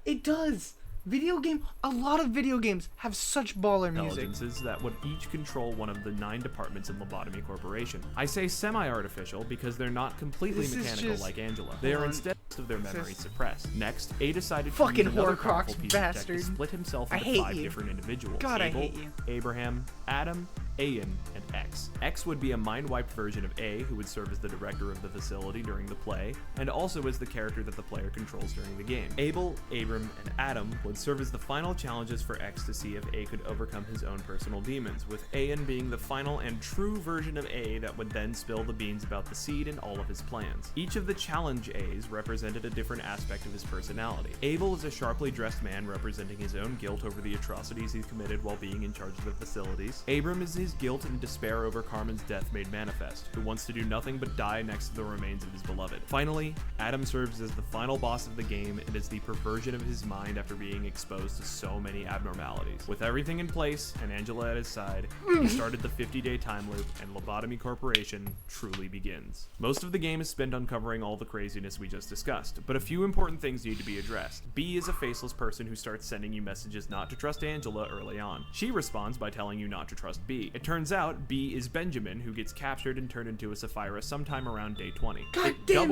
it does. A lot of video games have such baller music. Intelligences that would each control one of the 9 departments in Lobotomy Corporation. I say semi-artificial because they're not completely mechanical like Angela. They are instead of their memory suppressed. Next, A decided to use another powerful piece of tech to split himself into 5 different individuals. God, Abel, I hate you. Abraham, Adam, Ayan, and X. X would be a mind-wiped version of A, who would serve as the director of the facility during the play, and also as the character that the player controls during the game. Abel, Abram, and Adam would serve as the final challenges for X to see if A could overcome his own personal demons, with Ayan being the final and true version of A that would then spill the beans about the seed and all of his plans. Each of the challenge A's represented a different aspect of his personality. Abel is a sharply dressed man representing his own guilt over the atrocities he's committed while being in charge of the facilities. Abram is his guilt and despair over Carmen's death made manifest, who wants to do nothing but die next to the remains of his beloved. Finally, Adam serves as the final boss of the game and is the perversion of his mind after being exposed to so many abnormalities. With everything in place and Angela at his side, he started the 50-day time loop, and Lobotomy Corporation truly begins. Most of the game is spent uncovering all the craziness we just discussed, but a few important things need to be addressed. B is a faceless person who starts sending you messages not to trust Angela early on. She responds by telling you not to trust B. It turns out B is Benjamin, who gets captured and turned into a Sapphira sometime around day 20.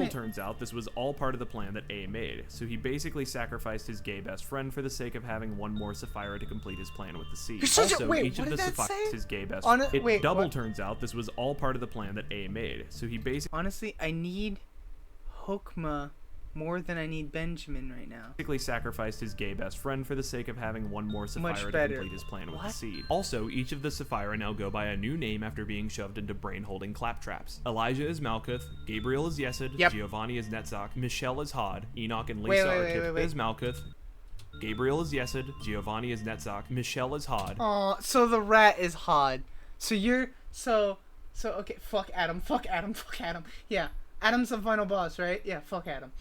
Turns out this was all part of the plan that A made, so he basically sacrificed his gay best friend for the sake of having one more Sapphira to complete his plan with the seed. Each of the Sapphires his gay best friend. Turns out this was all part of the plan that A made, so he basically... Honestly, I need Hokma more than I need Benjamin right now. Basically sacrificed his gay best friend for the sake of having one more Sapphira to complete his plan with the seed. Also, each of the Sapphira now go by a new name after being shoved into brain-holding claptraps. Elijah is Malkuth, Gabriel is Yesod, Giovanni is Netzach, Michelle is Hod, Enoch and Lisa are Tip is Malkuth, Gabriel is Yesod, Giovanni is Netzach, Michelle is Hod. Aw, so the rat is Hod. So you're... So okay, fuck Adam. Yeah, Adam's the final boss, right? Yeah, fuck Adam.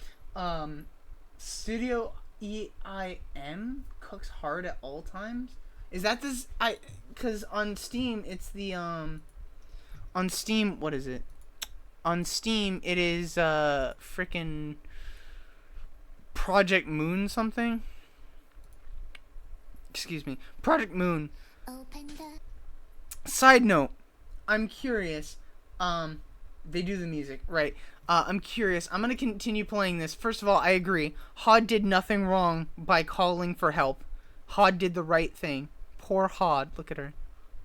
Studio EIM cooks hard at all times. Is that this? Because on Steam it's the on Steam, what is it? On Steam it is frickin' Project Moon something. Excuse me, Project Moon. Side note, I'm curious. They do the music, right? I'm curious. I'm gonna continue playing this. First of all, I agree. Hod did nothing wrong by calling for help. Hod did the right thing. Poor Hod. Look at her.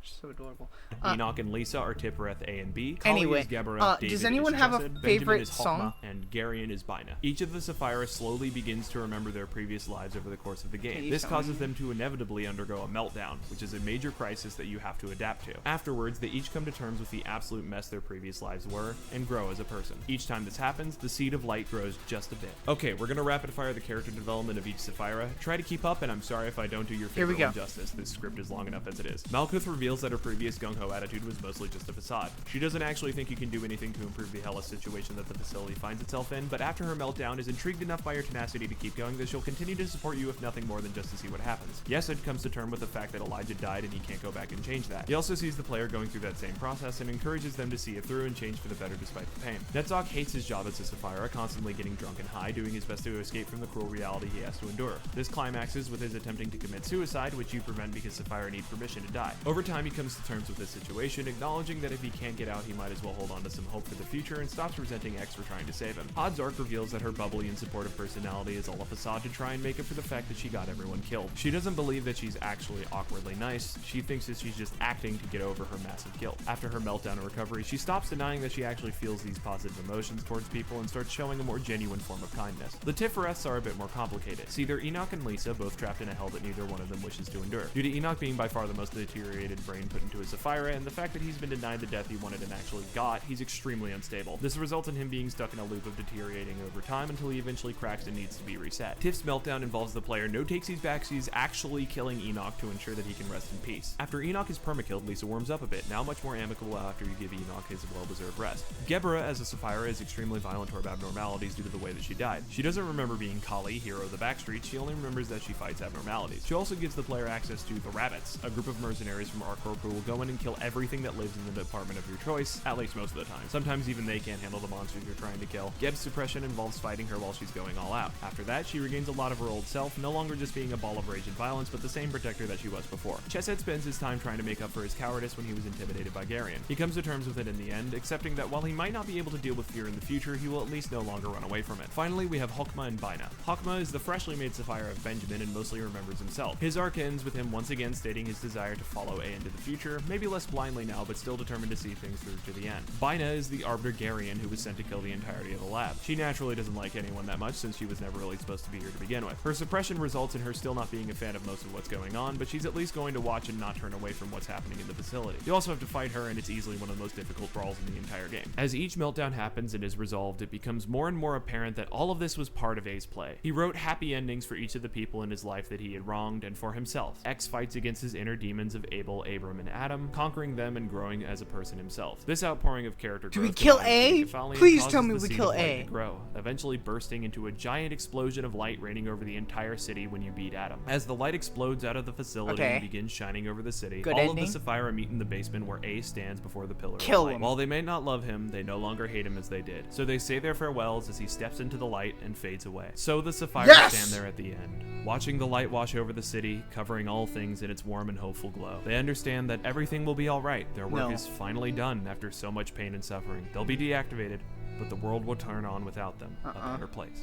She's so adorable. Enoch and Lisa are Tippereth A and B. Anyway, is Gabareth, David does anyone is have a Chesed, favorite Benjamin is song? Hokma, and Garion is Bina. Each of the Sapphira slowly begins to remember their previous lives over the course of the game. This causes them to inevitably undergo a meltdown, which is a major crisis that you have to adapt to. Afterwards, they each come to terms with the absolute mess their previous lives were, and grow as a person. Each time this happens, the seed of light grows just a bit. Okay, we're gonna rapid fire the character development of each Sapphira. Try to keep up, and I'm sorry if I don't do your favorite one justice. This script is long enough as it is. Malkuth reveals that her previous gung-ho attitude was mostly just a facade. She doesn't actually think you can do anything to improve the hellish situation that the facility finds itself in, but after her meltdown is intrigued enough by her tenacity to keep going that she'll continue to support you if nothing more than just to see what happens. Yesod comes to terms with the fact that Elijah died and he can't go back and change that. He also sees the player going through that same process and encourages them to see it through and change for the better despite the pain. Netzach hates his job as a Sapphira, constantly getting drunk and high, doing his best to escape from the cruel reality he has to endure. This climaxes with his attempting to commit suicide, which you prevent because Sapphira need permission to die. Over time, he comes to terms with this situation, acknowledging that if he can't get out, he might as well hold on to some hope for the future and stops resenting X for trying to save him. Hod's arc reveals that her bubbly and supportive personality is all a facade to try and make up for the fact that she got everyone killed. She doesn't believe that she's actually awkwardly nice. She thinks that she's just acting to get over her massive guilt. After her meltdown and recovery, she stops denying that she actually feels these positive emotions towards people and starts showing a more genuine form of kindness. The Tiffereths are a bit more complicated. See, they're Enoch and Lisa, both trapped in a hell that neither one of them wishes to endure. Due to Enoch being by far the most deteriorated brain put into his Sapphira, and the fact that he's been denied the death he wanted and actually got, he's extremely unstable. This results in him being stuck in a loop of deteriorating over time until he eventually cracks and needs to be reset. Tiff's meltdown involves the player no-takesies backsies actually killing Enoch to ensure that he can rest in peace. After Enoch is permakilled, Lisa warms up a bit, now much more amicable after you give Enoch his well-deserved rest. Gebra as a Sapphira is extremely violent toward abnormalities due to the way that she died. She doesn't remember being Kali, hero of the backstreets, she only remembers that she fights abnormalities. She also gives the player access to the Rabbits, a group of mercenaries from ArcCorp who will go in and kill everything that lives in the department of your choice, at least most of the time. Sometimes even they can't handle the monsters you're trying to kill. Geb's suppression involves fighting her while she's going all out. After that, she regains a lot of her old self, no longer just being a ball of rage and violence, but the same protector that she was before. Chesed spends his time trying to make up for his cowardice when he was intimidated by Garion. He comes to terms with it in the end, accepting that while he might not be able to deal with fear in the future, he will at least no longer run away from it. Finally, we have Hokma and Bina. Hokma is the freshly made Sapphira of Benjamin and mostly remembers himself. His arc ends with him once again stating his desire to follow A into the future, maybe less blindly now, but still determined to see things through to the end. Bina is the Arbiter Garion who was sent to kill the entirety of the lab. She naturally doesn't like anyone that much since she was never really supposed to be here to begin with. Her suppression results in her still not being a fan of most of what's going on, but she's at least going to watch and not turn away from what's happening in the facility. You also have to fight her, and it's easily one of the most difficult brawls in the entire game. As each meltdown happens and is resolved, it becomes more and more apparent that all of this was part of A's play. He wrote happy endings for each of the people in his life that he had wronged and for himself. X fights against his inner demons of Abel, Abram, and Adam, conquering them and growing as a person himself. This outpouring of character Do growth we kill combined A? with Kefali Please causes tell me the we seed kill of light A. to grow, eventually bursting into a giant explosion of light raining over the entire city when you beat Adam. As the light explodes out of the facility and begins shining over the city, Good all ending. of the Sapphira meet in the basement where A stands before the pillar Kill of light. him. While they may not love him, they no longer hate him as they did. So they say their farewells as he steps into the light and fades away. So the Sapphira stand there at the end, watching the light wash over the city, covering all things in its warm and hopeful glow. They understand that everything will be alright. Their work is finally done after so much pain and suffering. They'll be deactivated, but the world will turn on without them. A better place.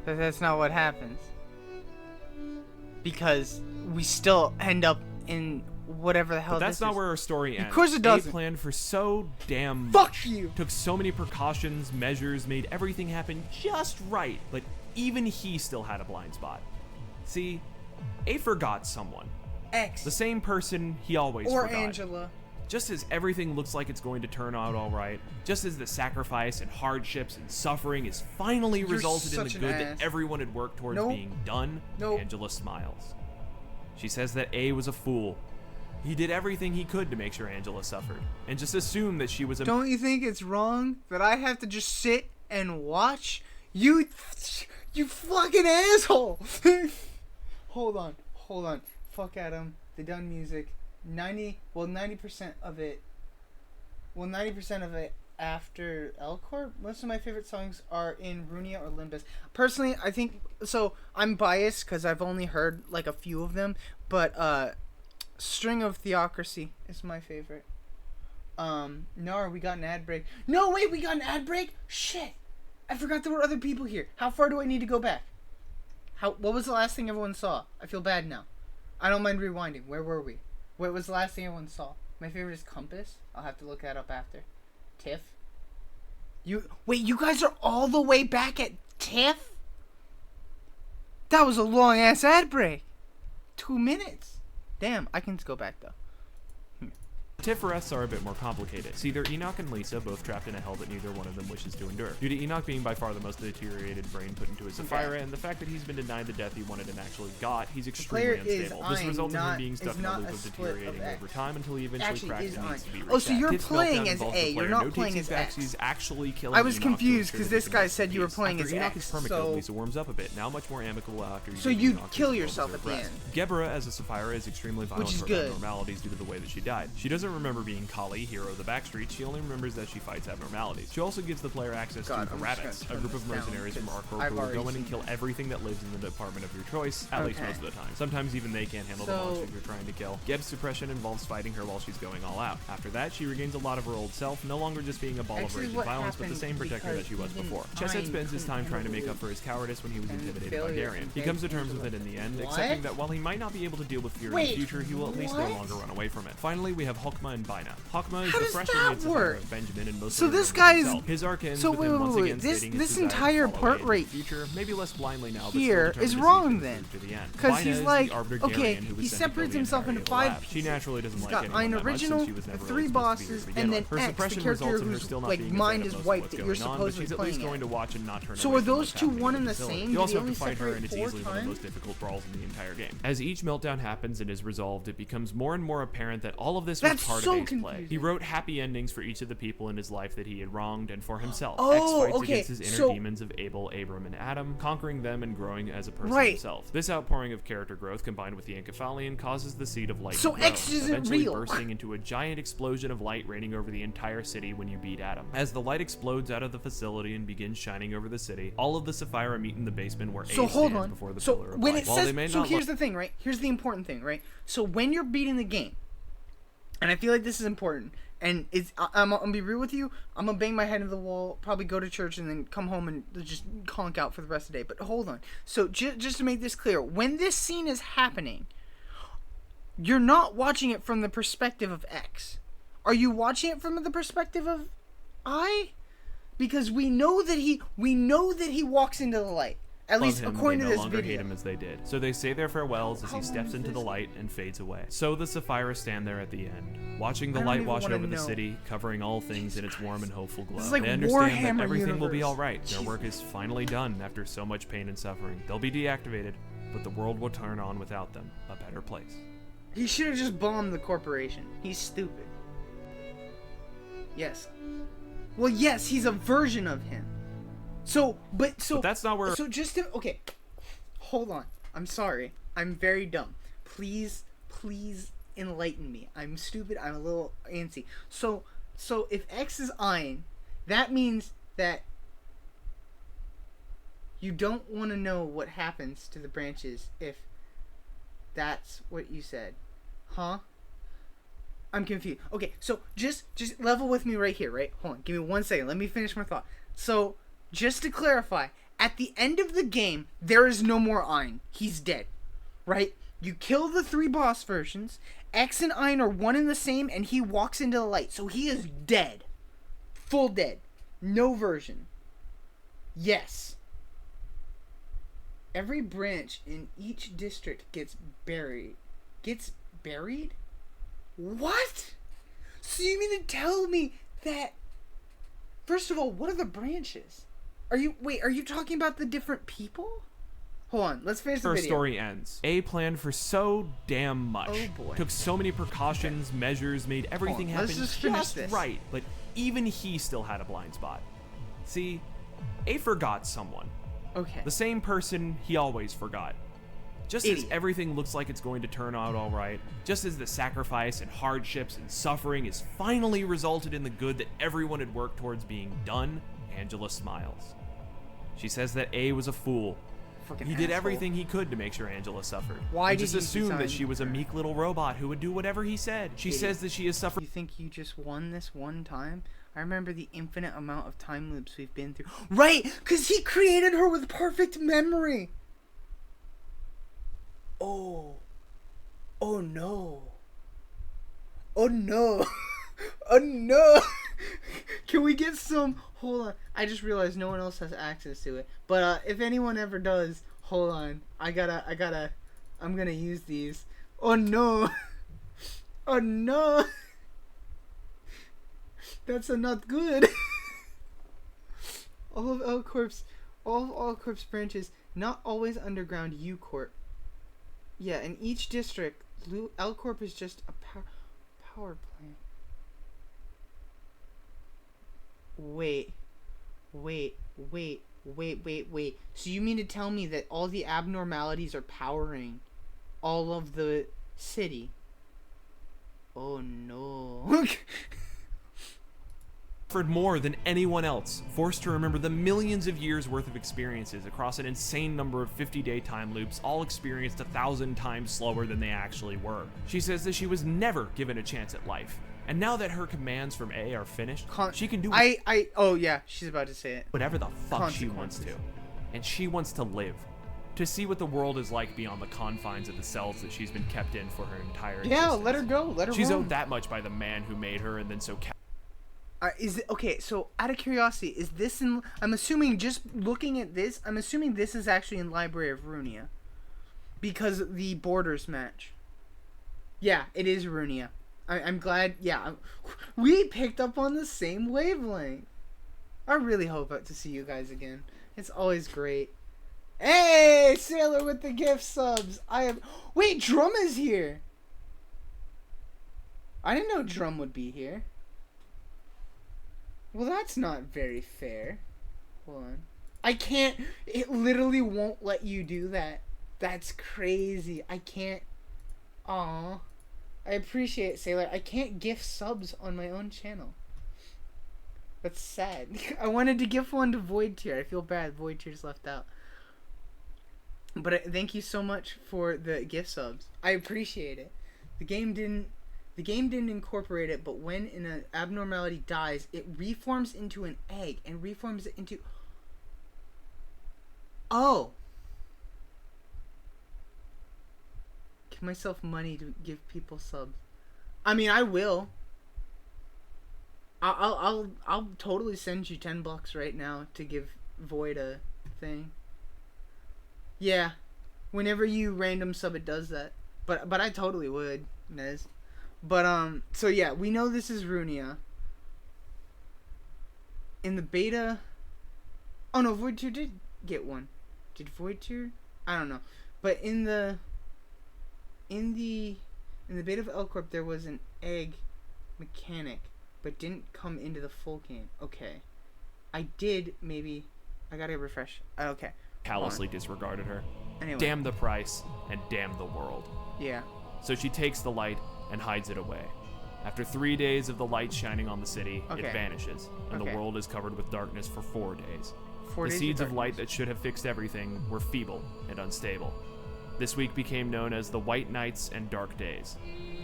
That's not what happens. Because we still end up in whatever the hell But that's this not is. where our story ends. Of course it doesn't. A planned for so damn Fuck much. you. Took so many precautions, measures, made everything happen just right. But even he still had a blind spot. See, A forgot someone. X. The same person he always Or forgot. Angela. Just as everything looks like it's going to turn out all right, just as the sacrifice and hardships and suffering is finally You're resulted in the such an good ass. that everyone had worked towards Nope. being done, Nope. Angela smiles. She says that A was a fool. He did everything he could to make sure Angela suffered, and just assumed that she was a— Don't you think it's wrong that I have to just sit and watch? You fucking asshole! Hold on. Fuck Adam. They done music. 90% of it after Elcor. Most of my favorite songs are in Ruina or Limbus. Personally, I think so. I'm biased because I've only heard like a few of them, but String of Theocracy is my favorite. No, we got an ad break. No, wait, we got an ad break? Shit. I forgot there were other people here. How far do I need to go back? What was the last thing everyone saw? I feel bad now. I don't mind rewinding. Where were we? What was the last thing everyone saw? My favorite is Compass. I'll have to look that up after. Tiff. Wait, you guys are all the way back at Tiff? That was a long ass ad break. 2 minutes. Damn, I can go back though. Tiff arrests are a bit more complicated. See, they're Enoch and Lisa, both trapped in a hell that neither one of them wishes to endure. Due to Enoch being by far the most deteriorated brain put into his Sapphira, and the fact that he's been denied the death he wanted and actually got, he's extremely unstable. This results in him being stuck in a loop of deteriorating over time until he eventually cracks and needs to be reset. Oh, so you're Tiff's playing meltdown as involves A, the you're player not playing as X. He's actually killing I was Enoch to confused ensure because that this he can guy rest said in you were peace. playing After as Enoch X, is permakilled, so- Lisa warms up a bit, now much more amicable after So give you'd Enoch his kill yourself well-deserved at the rest. end. Gebra as a Sapphira is extremely violent Which is toward good. abnormalities due to the way that she died. She doesn't remember being Kali, hero of the backstreets. She only remembers that she fights abnormalities. She also gives the player access to the Rabbits, a group of mercenaries from ArcCorp who will go in and kill everything that lives in the department of your choice, at least most of the time. Sometimes even they can't handle the monsters you're trying to kill. Geb's suppression involves fighting her while she's going all out. After that, she regains a lot of her old self, no longer just being a ball of rage and violence, but the same protector that she was before. Chesed spends his time trying to make up for his cowardice when he was intimidated by Garion. He comes to terms with it in the end, accepting that while he might not be able to deal with fear in the future, he will at least no longer run away from it. Finally, we have Hokma Hakma and Bina. Hakma is How the does freshly that made Sapphire work? of Benjamin and most So of this it guy's- himself. His arc ends so with wait, him wait, once wait, again this- stating this his desire to entire follow part Abe in right the future, maybe less blindly now, but here still is determined to see wrong things then. through to the end. Because Bina he's is like, the Arbiter okay, Garian who he was sent to kill separates the himself entire into Able 5 Lab. She pieces. naturally doesn't He's like got anyone Ein that much original, since she was the never 3 really supposed to be here bosses, to begin and with. then Her X, the suppression character results in her who's still not like being a mind fan is of most of wiped what's that going you're on, but supposedly she's at playing least going as. to watch and not turn So away are from those what's two happening one in and the the facility. same? You Do also they have to only fight her, separate and it's 4 easily one of the times? most difficult brawls in the entire game. As each meltdown happens and is resolved, it becomes more and more apparent that all of this was That's part so of Abe's play. confusing. He wrote happy endings for each of the people in his life that he had wronged and for himself. Oh, X fights okay, against his inner so- demons of Abel, Abram, and Adam, conquering them and growing as a person Right. himself. This outpouring of character growth combined with the Encephalion causes the seed of light So to grow, X isn't eventually real. bursting into a giant explosion of light raining over the entire city when you beat Adam. As the light explodes out of the facility and begins shining over the city, all of the Sapphira meet in the basement where So Abe hold stands on. before the So pillar of when light. it While they says, may so not here's look- the thing, right? Here's the important thing, right? So when you're beating the game, and I feel like this is important, and I'm gonna be real with you. I'm gonna bang my head into the wall, probably go to church, and then come home and just conk out for the rest of the day. But hold on. So just to make this clear, when this scene is happening, you're not watching it from the perspective of X. Are you watching it from the perspective of I? Because we know that he walks into the light. At love least him, according they to no this longer video. hate him as they did. So they say their farewells as he steps into the light and fades away. So the Sapphira stand there at the end, watching the I don't light even wash wanna over the know. city, covering all things in its warm and hopeful glow. This is like They understand Warhammer that everything will be universe. all right. Their work is finally done after so much pain and suffering. They'll be deactivated, but the world will turn on without them, a better place. He should have just bombed the corporation. He's stupid. Yes. Well, yes, he's a version of him. But that's not where. So just to, okay, hold on. I'm sorry. I'm very dumb. Please enlighten me. I'm stupid. I'm a little antsy. So if X is Ein, that means that you don't want to know what happens to the branches if that's what you said. Huh? I'm confused. Okay, so just level with me right here, right? Hold on, give me 1 second. Let me finish my thought. So, just to clarify, at the end of the game, there is no more Ein. He's dead. Right? You kill the 3 boss versions, X and Ein are one and the same, and he walks into the light. So he is dead. Full dead. No version. Yes. Every branch in each district gets buried. Gets buried? What? So you mean to tell me that... First of all, what are the branches? Are you talking about the different people? Hold on, let's finish the Her video. story ends. A planned for so damn much. Oh boy. Took so many precautions, measures, made everything Hold on, happen let's just finish this. right. But even he still had a blind spot. See, A forgot someone. Okay. The same person he always forgot. Just as Idiot. everything looks like it's going to turn out all right, just as the sacrifice and hardships and suffering has finally resulted in the good that everyone had worked towards being done, Angela smiles. She says that A was a fool. Fucking He did asshole. everything he could to make sure Angela suffered. Why and did just he assumed that design she was a meek little robot who would do whatever he said. She Idiot. says that she has suffered. You think you just won this one time? I remember the infinite amount of time loops we've been through. Right! Because he created her with perfect memory! Oh. Oh no. Oh no. Oh no. Can we get some... Hold on. I just realized no one else has access to it. But if anyone ever does, hold on. I'm gonna use these. Oh no. Oh no. That's not good. All of L-Corp's branches, not always underground U-Corp. Yeah, in each district, L-Corp is just a power plant. Wait. So you mean to tell me that all the abnormalities are powering all of the city? Oh no. Suffered more than anyone else, forced to remember the millions of years worth of experiences across an insane number of 50-day time loops, all experienced 1,000 times slower than they actually were. She says that she was never given a chance at life, and now that her commands from A are finished, she can do oh yeah, she's about to say it. whatever the fuck she wants to. And she wants to live. To see what the world is like beyond the confines of the cells that she's been kept in for her entire Yeah, existence. let her go. Let her She's roam. owed that much by the man who made her and then so Is it okay? So, out of curiosity, is this in? I'm assuming, just looking at this, I'm assuming this is actually in Library of Ruina, because the borders match. Yeah, it is Ruina. I'm glad. Yeah, we picked up on the same wavelength. I really hope to see you guys again. It's always great. Hey, Sailor with the gift subs. Wait, Drum is here. I didn't know Drum would be here. Well, that's not very fair. Hold on. I can't. It literally won't let you do that. That's crazy. I can't. Aw. I appreciate it, Sailor. I can't gift subs on my own channel. That's sad. I wanted to gift one to Void Tier. I feel bad. Void Tier's left out. But thank you so much for the gift subs. I appreciate it. The game didn't incorporate it, but when an abnormality dies, it reforms into an egg and reforms it into. Oh. Give myself money to give people subs. I mean, I will. I'll totally send you $10 right now to give Void a thing. Yeah, whenever you random sub, it does that. But I totally would, Nez. But so yeah, we know this is Runia. In the beta, oh no, Void 2 did get one. Did Void 2? I don't know. But in the beta of L-Corp, there was an egg mechanic, but didn't come into the full game. Okay, I gotta refresh. Okay. callously disregarded her. Anyway. Damn the price and damn the world. Yeah. So she takes the light and hides it away. After 3 days of the light shining on the city, Okay. it vanishes, and Okay. the world is covered with darkness for 4 days. 4 The days of seeds of darkness. light that should have fixed everything were feeble and unstable. This week became known as the White Nights and Dark Days.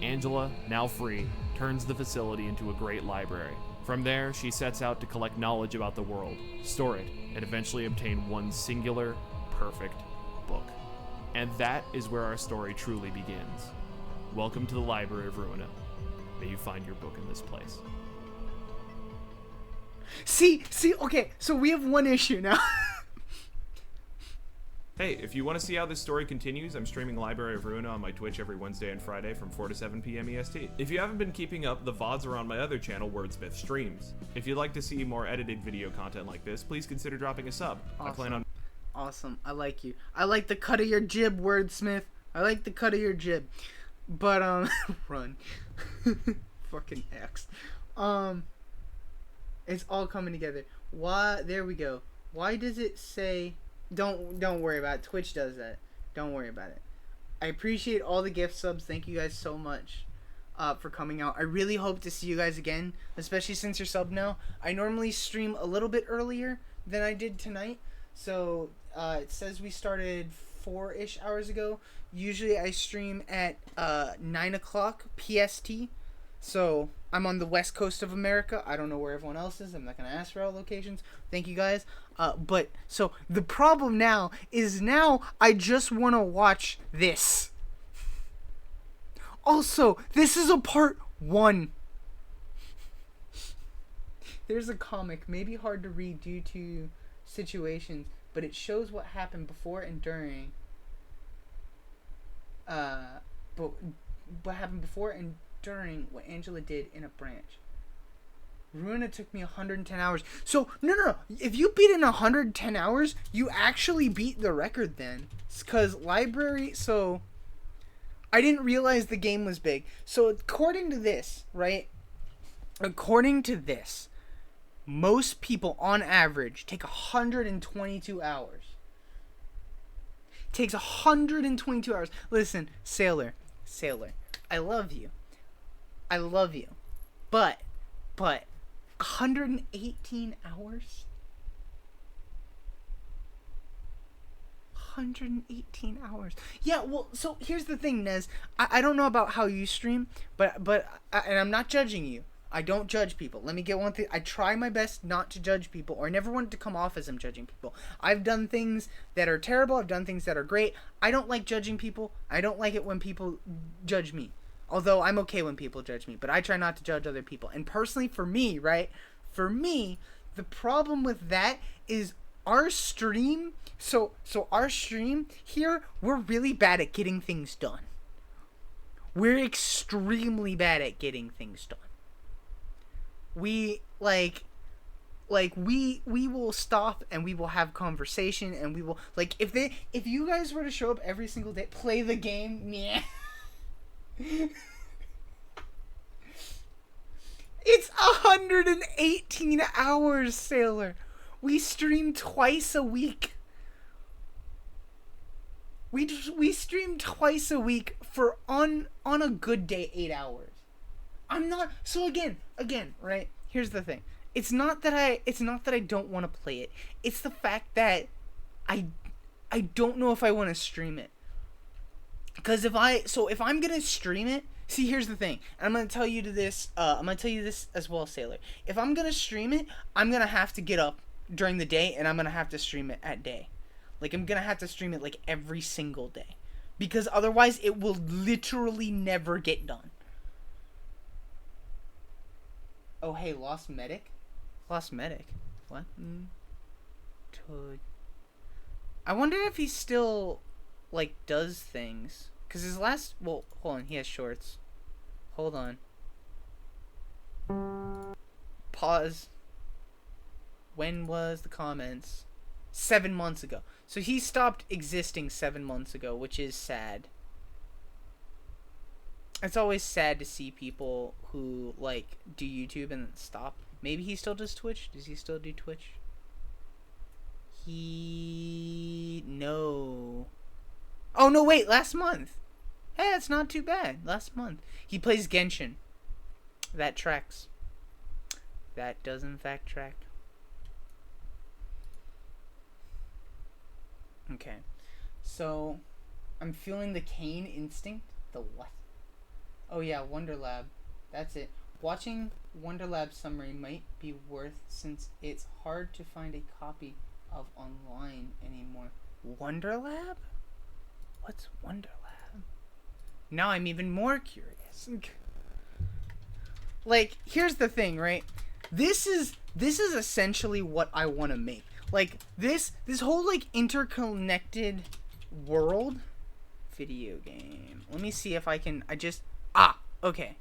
Angela, now free, turns the facility into a great library. From there, she sets out to collect knowledge about the world, store it, and eventually obtain one singular, perfect book. And that is where our story truly begins. Welcome to the Library of Ruina. May you find your book in this place. See, okay, so we have one issue now. Hey, if you want to see how this story continues, I'm streaming Library of Ruina on my Twitch every Wednesday and Friday from 4 to 7 p.m. EST. If you haven't been keeping up, the VODs are on my other channel, Wordsmith Streams. If you'd like to see more edited video content like this, please consider dropping a sub. I plan on... Awesome. I like you. I like the cut of your jib, Wordsmith. I like the cut of your jib. But, run. Fucking X. It's all coming together. Why? There we go. Why does it say... Don't worry about it. Twitch does that. Don't worry about it. I appreciate all the gift subs. Thank you guys so much for coming out. I really hope to see you guys again, especially since you're sub now. I normally stream a little bit earlier than I did tonight. So it says we started 4-ish hours ago. Usually I stream at 9 o'clock PST. So I'm on the west coast of America. I don't know where everyone else is. I'm not going to ask for all locations. Thank you guys. But so the problem now is I just want to watch this. Also, this is a part 1. There's a comic, maybe hard to read due to situations, but it shows what happened before and during. But what happened before and during what Angela did in a branch. Ruina took me 110 hours. So, no. If you beat in 110 hours, you actually beat the record then. Because library, so... I didn't realize the game was big. So, according to this, right? According to this, most people, on average, take 122 hours. Takes 122 hours. Listen, Sailor, I love you. But 118 hours? 118 hours. Yeah, well, so here's the thing, Nez. I don't know about how you stream, but and I'm not judging you. I don't judge people. Let me get one thing. I try my best not to judge people, or I never want it to come off as I'm judging people. I've done things that are terrible. I've done things that are great. I don't like judging people. I don't like it when people judge me. Although I'm okay when people judge me, but I try not to judge other people. And personally, for me, right? For me, the problem with that is our stream. So our stream here, we're really bad at getting things done. We're extremely bad at getting things done. We we will stop and we will have conversation and we will if you guys were to show up every single day, play the game, yeah. It's 118 hours, Sailor. We stream twice a week. We stream twice a week for on a good day 8 hours. I'm not so again, right? Here's the thing. It's not that I don't want to play it. It's the fact that I don't know if I want to stream it. Because if I'm going to stream it, see, here's the thing. And I'm going to tell you this as well, Sailor. If I'm going to stream it, I'm going to have to get up during the day and I'm going to have to stream it at day. Like, I'm going to have to stream it, like, every single day. Because otherwise, it will literally never get done. Oh, hey, Lost Medic? Lost Medic? What? I wonder if he still, like, does things. Because his last... Well, hold on. He has shorts. Hold on. Pause. When was the comments? 7 months ago. So he stopped existing 7 months ago, which is sad. It's always sad to see people who, like, do YouTube and stop. Maybe he still does Twitch? Does he still do Twitch? No. Oh, no, wait, last month. Hey, it's not too bad. Last month. He plays Genshin. That tracks. That does, in fact, track. Okay. So, I'm feeling the Cain instinct. The what? Oh, yeah, Wonder Lab. That's it. Watching Wonder Lab summary might be worth since it's hard to find a copy of online anymore. Wonder Lab? What's Wonder Lab? Now I'm even more curious. Like, here's the thing, right? This is essentially what I want to make. Like, this whole, like, interconnected world video game. Let me see if I can... okay.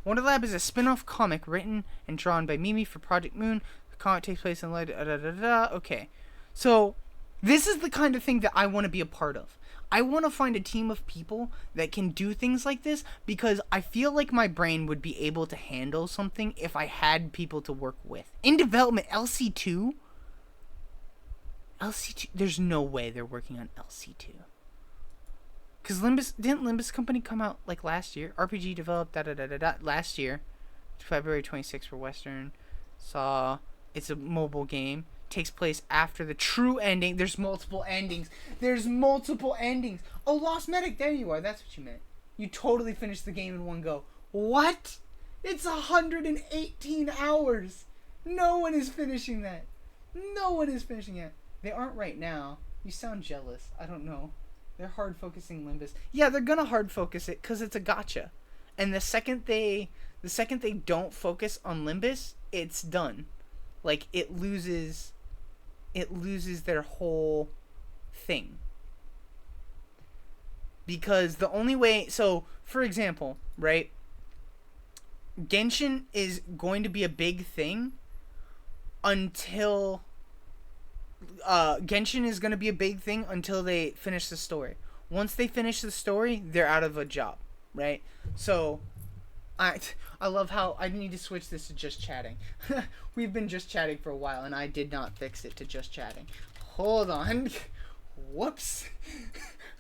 Wonder Lab is a spin-off comic written and drawn by Mimi for Project Moon. The comic takes place in... Okay. So, this is the kind of thing that I want to be a part of. I want to find a team of people that can do things like this because I feel like my brain would be able to handle something if I had people to work with. In development, LC2? LC2? There's no way they're working on LC2. Because didn't Limbus Company come out like last year? RPG developed last year. February 26th for Western. It's a mobile game. Takes place after the true ending. There's multiple endings. Oh, Lost Medic, there you are. That's what you meant. You totally finished the game in one go. What? It's 118 hours. No one is finishing that. They aren't right now. You sound jealous. I don't know. They're hard focusing Limbus. Yeah, they're gonna hard focus it because it's a gacha. And the second they don't focus on Limbus, it's done. Like, it loses their whole thing. Because the only way... So, for example, right? Genshin is going to be a big thing until... Genshin is going to be a big thing until they finish the story. Once they finish the story, they're out of a job, right? So... I love how I need to switch this to just chatting. We've been just chatting for a while, and I did not fix it to just chatting. Hold on. Whoops.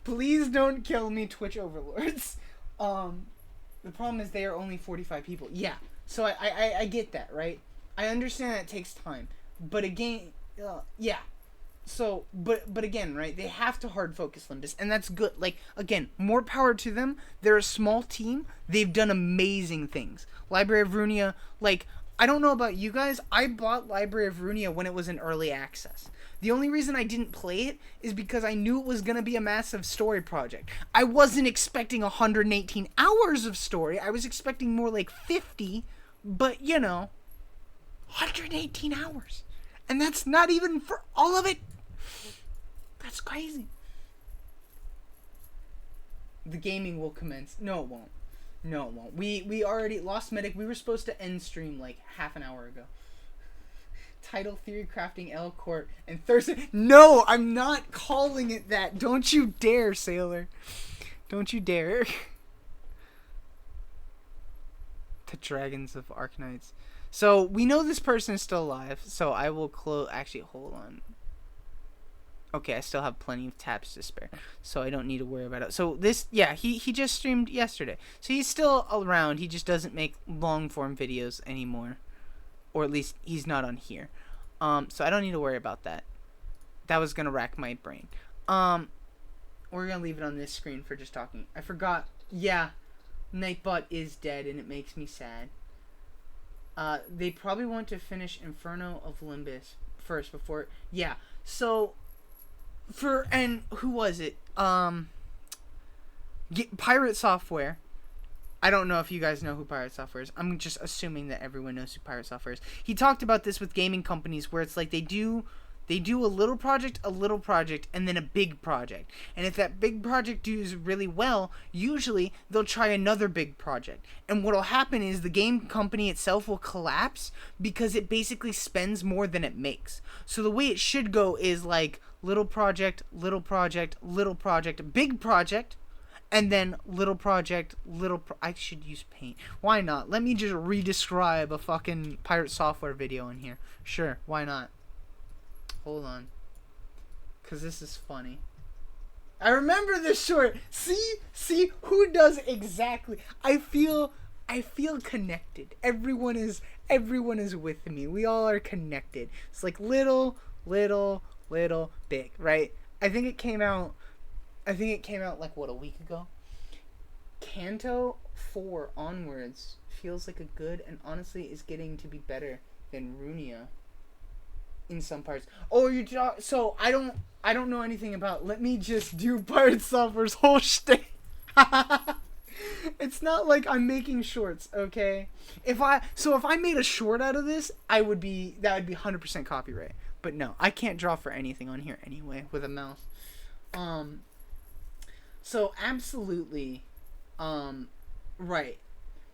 Please don't kill me, Twitch overlords. The problem is they are only 45 people. Yeah, so I get that, right? I understand that it takes time. But again, yeah. So, but again, right? They have to hard focus Limbus, and that's good. Like, again, more power to them. They're a small team. They've done amazing things. Library of Ruina, like, I don't know about you guys. I bought Library of Ruina when it was in early access. The only reason I didn't play it is because I knew it was going to be a massive story project. I wasn't expecting 118 hours of story. I was expecting more like 50, but, you know, 118 hours. And that's not even for all of it. That's crazy. The gaming will commence. No, it won't. No, it won't. We already lost Medic. We were supposed to end stream like half an hour ago. Title Theory Crafting L Court and Thursday. No, I'm not calling it that. Don't you dare, Sailor. Don't you dare. The Dragons of Arknights. So we know this person is still alive. So I will close. Actually, hold on. Okay, I still have plenty of taps to spare, so I don't need to worry about it. So this, yeah, he just streamed yesterday, so he's still around. He just doesn't make long form videos anymore, or at least he's not on here. So I don't need to worry about that. That was gonna rack my brain. We're gonna leave it on this screen for just talking. I forgot. Yeah, Nightbot is dead, and it makes me sad. They probably want to finish Inferno of Limbus first before. Yeah, so. And who was it? Pirate Software. I don't know if you guys know who Pirate Software is. I'm just assuming that everyone knows who Pirate Software is. He talked about this with gaming companies where it's like they do a little project, and then a big project. And if that big project does really well, usually they'll try another big project. And what'll happen is the game company itself will collapse because it basically spends more than it makes. So the way it should go is like little project, big project, and then little project, I should use paint. Why not? Let me just re-describe a fucking Pirate Software video in here. Sure, why not? Hold on. Because this is funny. I remember this short. See who does exactly. I feel connected. Everyone is with me. We all are connected. It's like little, big, right? I think it came out like what, a week ago? Canto 4 onwards feels like a good, and honestly is getting to be better than Ruina in some parts. Oh, so I don't know anything about. Let me just do Pirate Software's whole shtick. It's not like I'm making shorts, okay? If I made a short out of this, that would be 100% copyright. But no, I can't draw for anything on here anyway with a mouse. So absolutely, right.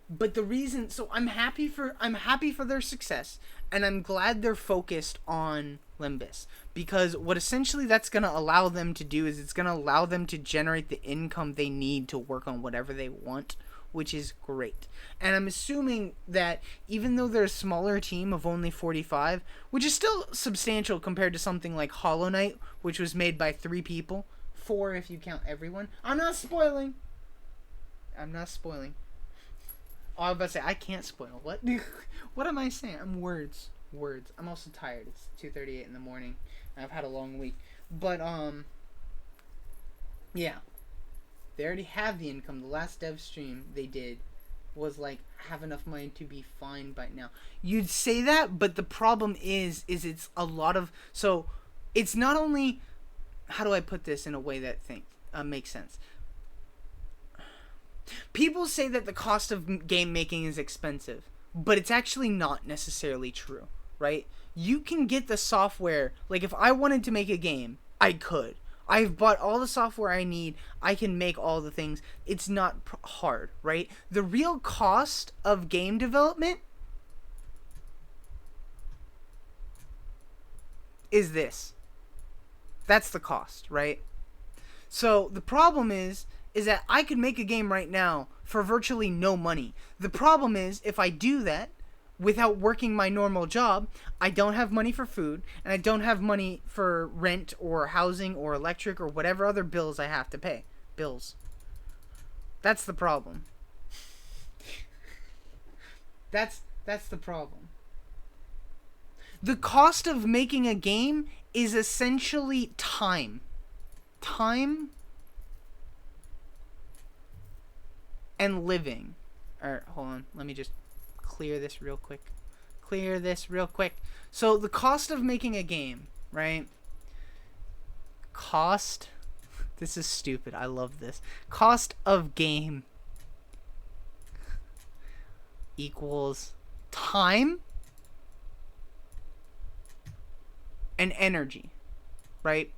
But the reason, so I'm happy for their success, and I'm glad they're focused on Limbus, because what essentially that's going to allow them to do is it's going to allow them to generate the income they need to work on whatever they want, which is great. And I'm assuming that even though they're a smaller team of only 45, which is still substantial compared to something like Hollow Knight, which was made by 3 people, 4 if you count everyone. I'm not spoiling. Oh, I was about to say, I can't spoil. What? What am I saying? I'm words. I'm also tired. It's 2:38 in the morning. I've had a long week. But, yeah. They already have the income. The last dev stream they did was, like, have enough money to be fine by now. You'd say that, but the problem is it's a lot of... So, it's not only... How do I put this in a way that makes sense? People say that the cost of game making is expensive, but it's actually not necessarily true, right? You can get the software, like if I wanted to make a game, I could. I've bought all the software I need, I can make all the things. It's not hard, right? The real cost of game development is this. That's the cost, right? So the problem is that I could make a game right now for virtually no money. The problem is, if I do that without working my normal job, I don't have money for food, and I don't have money for rent or housing or electric or whatever other bills I have to pay. Bills. That's the problem. That's the problem. The cost of making a game is essentially time. Time and living. Alright, hold on. Let me just clear this real quick. So the cost of making a game, right? Cost. This is stupid. I love this. Cost of game equals time and energy, right?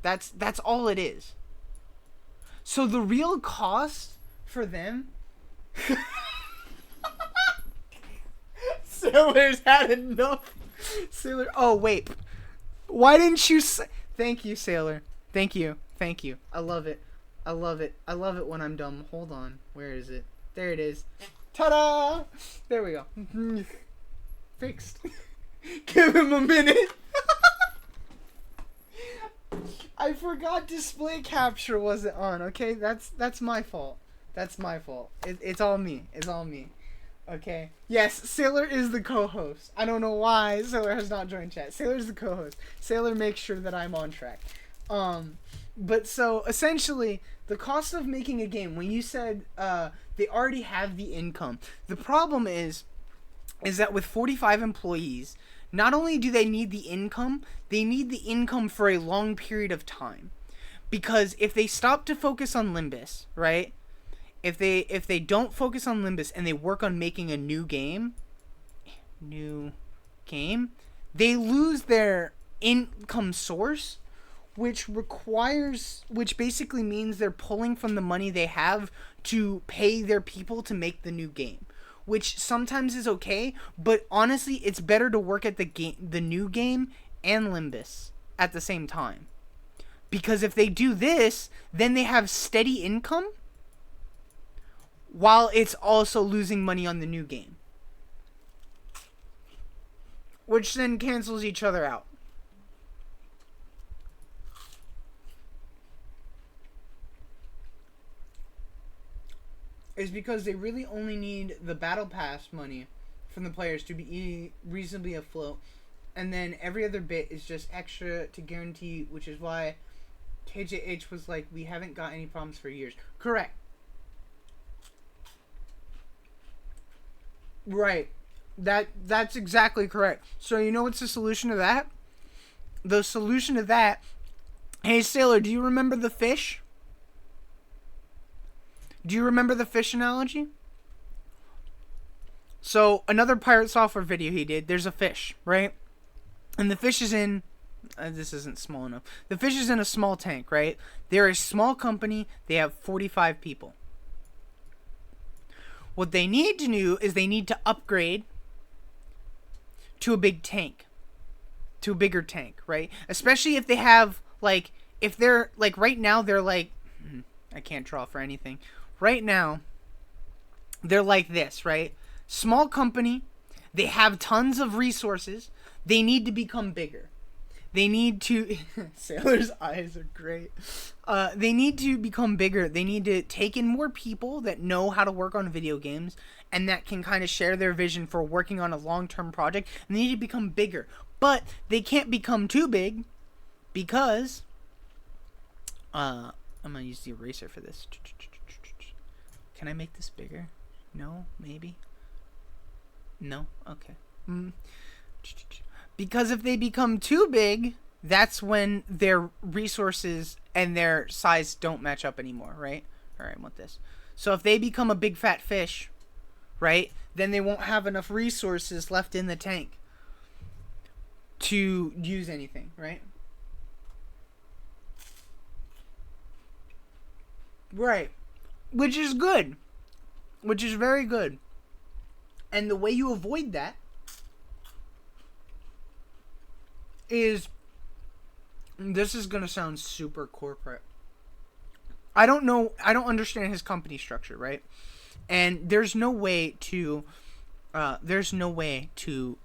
That's all it is. So the real cost for them Sailor's had enough. Sailor. Oh wait. Why didn't you say? Thank you, Sailor. Thank you. I love it. I love it when I'm dumb. Hold on. Where is it? There it is. Ta-da! There we go. Fixed. Give him a minute. I forgot display capture wasn't on. Okay, that's my fault. It's all me. Okay. Yes, Sailor is the co-host. I don't know why Sailor has not joined chat. Sailor's the co-host. Sailor makes sure that I'm on track. But so essentially, the cost of making a game, when you said they already have the income, the problem is that with 45 employees, not only do they need the income for a long period of time. Because if they stop to focus on Limbus, right? If they don't focus on Limbus and they work on making a new game, they lose their income source, which basically means they're pulling from the money they have to pay their people to make the new game, which sometimes is okay, but honestly, it's better to work at the new game and Limbus at the same time. Because if they do this, then they have steady income while it's also losing money on the new game, which then cancels each other out. Is because they really only need the battle pass money from the players to be reasonably afloat, and then every other bit is just extra to guarantee, which is why KJH was like, we haven't got any problems for years. Correct. Right. That's exactly correct. So you know what's the solution to that? The solution to that, hey Sailor, do you remember the fish? Do you remember the fish analogy? So another Pirate Software video he did, there's a fish, right? And the fish is in, this isn't small enough. The fish is in a small tank, right? They're a small company. They have 45 people. What they need to do is they need to upgrade to a big tank. To a bigger tank, right? Especially if they have, like, if they're, like, right now they're like, I can't draw for anything. Right now, they're like this, right? Small company. They have tons of resources. They need to become bigger. They need to... Sailor's eyes are great. They need to become bigger. They need to take in more people that know how to work on video games and that can kind of share their vision for working on a long-term project. And they need to become bigger. But they can't become too big because... I'm going to use the eraser for this. Can I make this bigger? No? Maybe? No? Okay. Because if they become too big, that's when their resources and their size don't match up anymore, right? Alright, I want this. So if they become a big fat fish, right, then they won't have enough resources left in the tank to use anything, right? Right. Which is good. Which is very good. And the way you avoid that is, this is going to sound super corporate. I don't understand his company structure, right? And there's no way to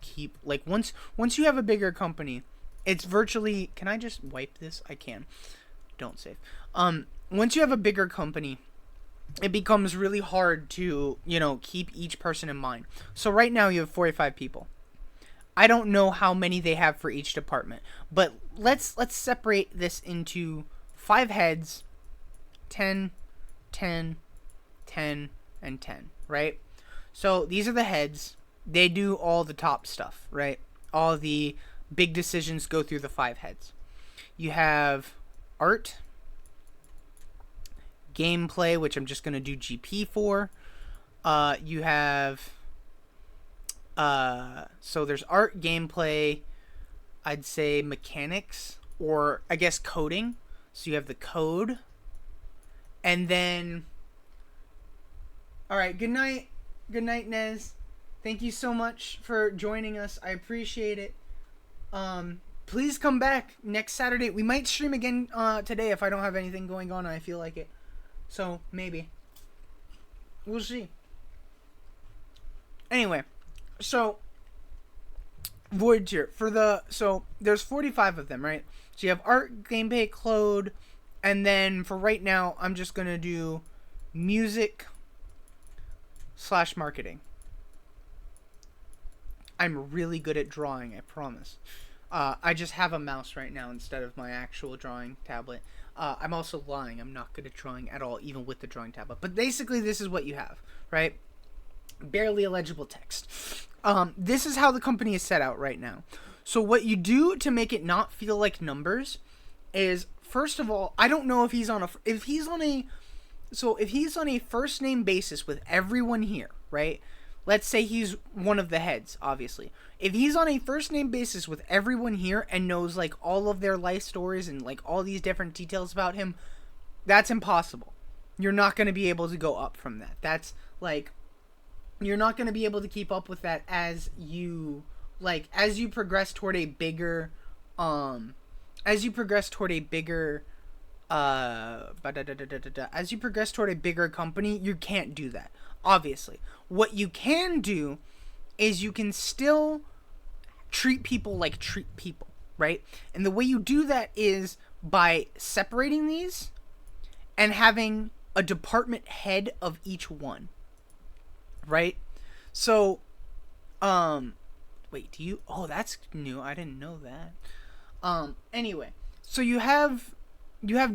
keep, like, once you have a bigger company, it's virtually, can I just wipe this? I can. Don't save. Once you have a bigger company, it becomes really hard to, keep each person in mind. So right now you have 45 people. I don't know how many they have for each department, but let's separate this into 5 heads, 10, 10, 10, and 10, right? So these are the heads. They do all the top stuff, right? All the big decisions go through the 5 heads. You have art, gameplay, which I'm just going to do GP for. You have so there's art, gameplay, I'd say mechanics, or I guess coding. So you have the code, and then all right, good night, Nez. Thank you so much for joining us. I appreciate it. Please come back next Saturday. We might stream again today if I don't have anything going on and I feel like it. So maybe we'll see. Anyway, so Void Tier so there's 45 of them, right? So you have art, gameplay, code, and then for right now I'm just gonna do music / marketing. I'm really good at drawing, I promise. I just have a mouse right now instead of my actual drawing tablet. I'm also lying. I'm not good at drawing at all, even with the drawing tablet. But basically, this is what you have, right? Barely illegible text. This is how the company is set out right now. So what you do to make it not feel like numbers is, first of all, I don't know if he's on a first name basis with everyone here, right? Let's say he's one of the heads, obviously. If he's on a first name basis with everyone here and knows like all of their life stories and like all these different details about him, that's impossible. You're not going to be able to go up from that. That's like, you're not going to be able to keep up with that as you progress toward a bigger, as you progress toward a bigger company, you can't do that, obviously. What you can do is you can still treat people like treat people, right? And the way you do that is by separating these and having a department head of each one, right? So, wait, oh, that's new. I didn't know that. Anyway, so you have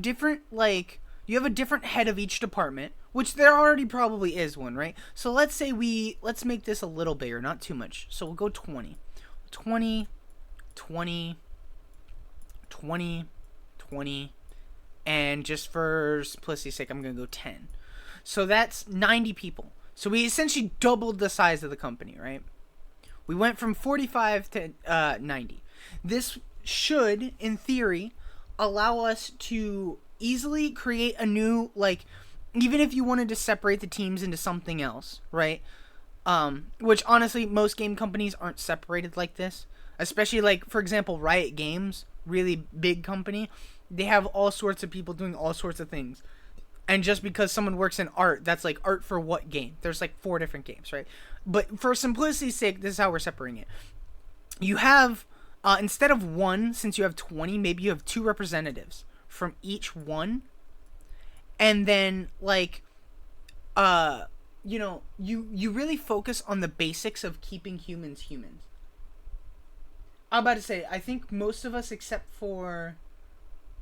different, like, you have a different head of each department, which there already probably is one, right? So let's say let's make this a little bigger, not too much. So we'll go 20, 20, 20, 20, 20, and just for simplicity's sake, I'm going to go 10. So that's 90 people. So we essentially doubled the size of the company, right? We went from 45 to 90. This should, in theory, allow us to easily create a new, like, even if you wanted to separate the teams into something else, right? Which honestly, most game companies aren't separated like this. Especially, like, for example, Riot Games, really big company. They have all sorts of people doing all sorts of things. And just because someone works in art, that's like art for what game? There's like 4 different games, right? But for simplicity's sake, this is how we're separating it. You have, instead of 1, since you have 20, maybe you have 2 representatives from each one. And then, like, you know, you really focus on the basics of keeping humans humans. I'm about to say, I think most of us except for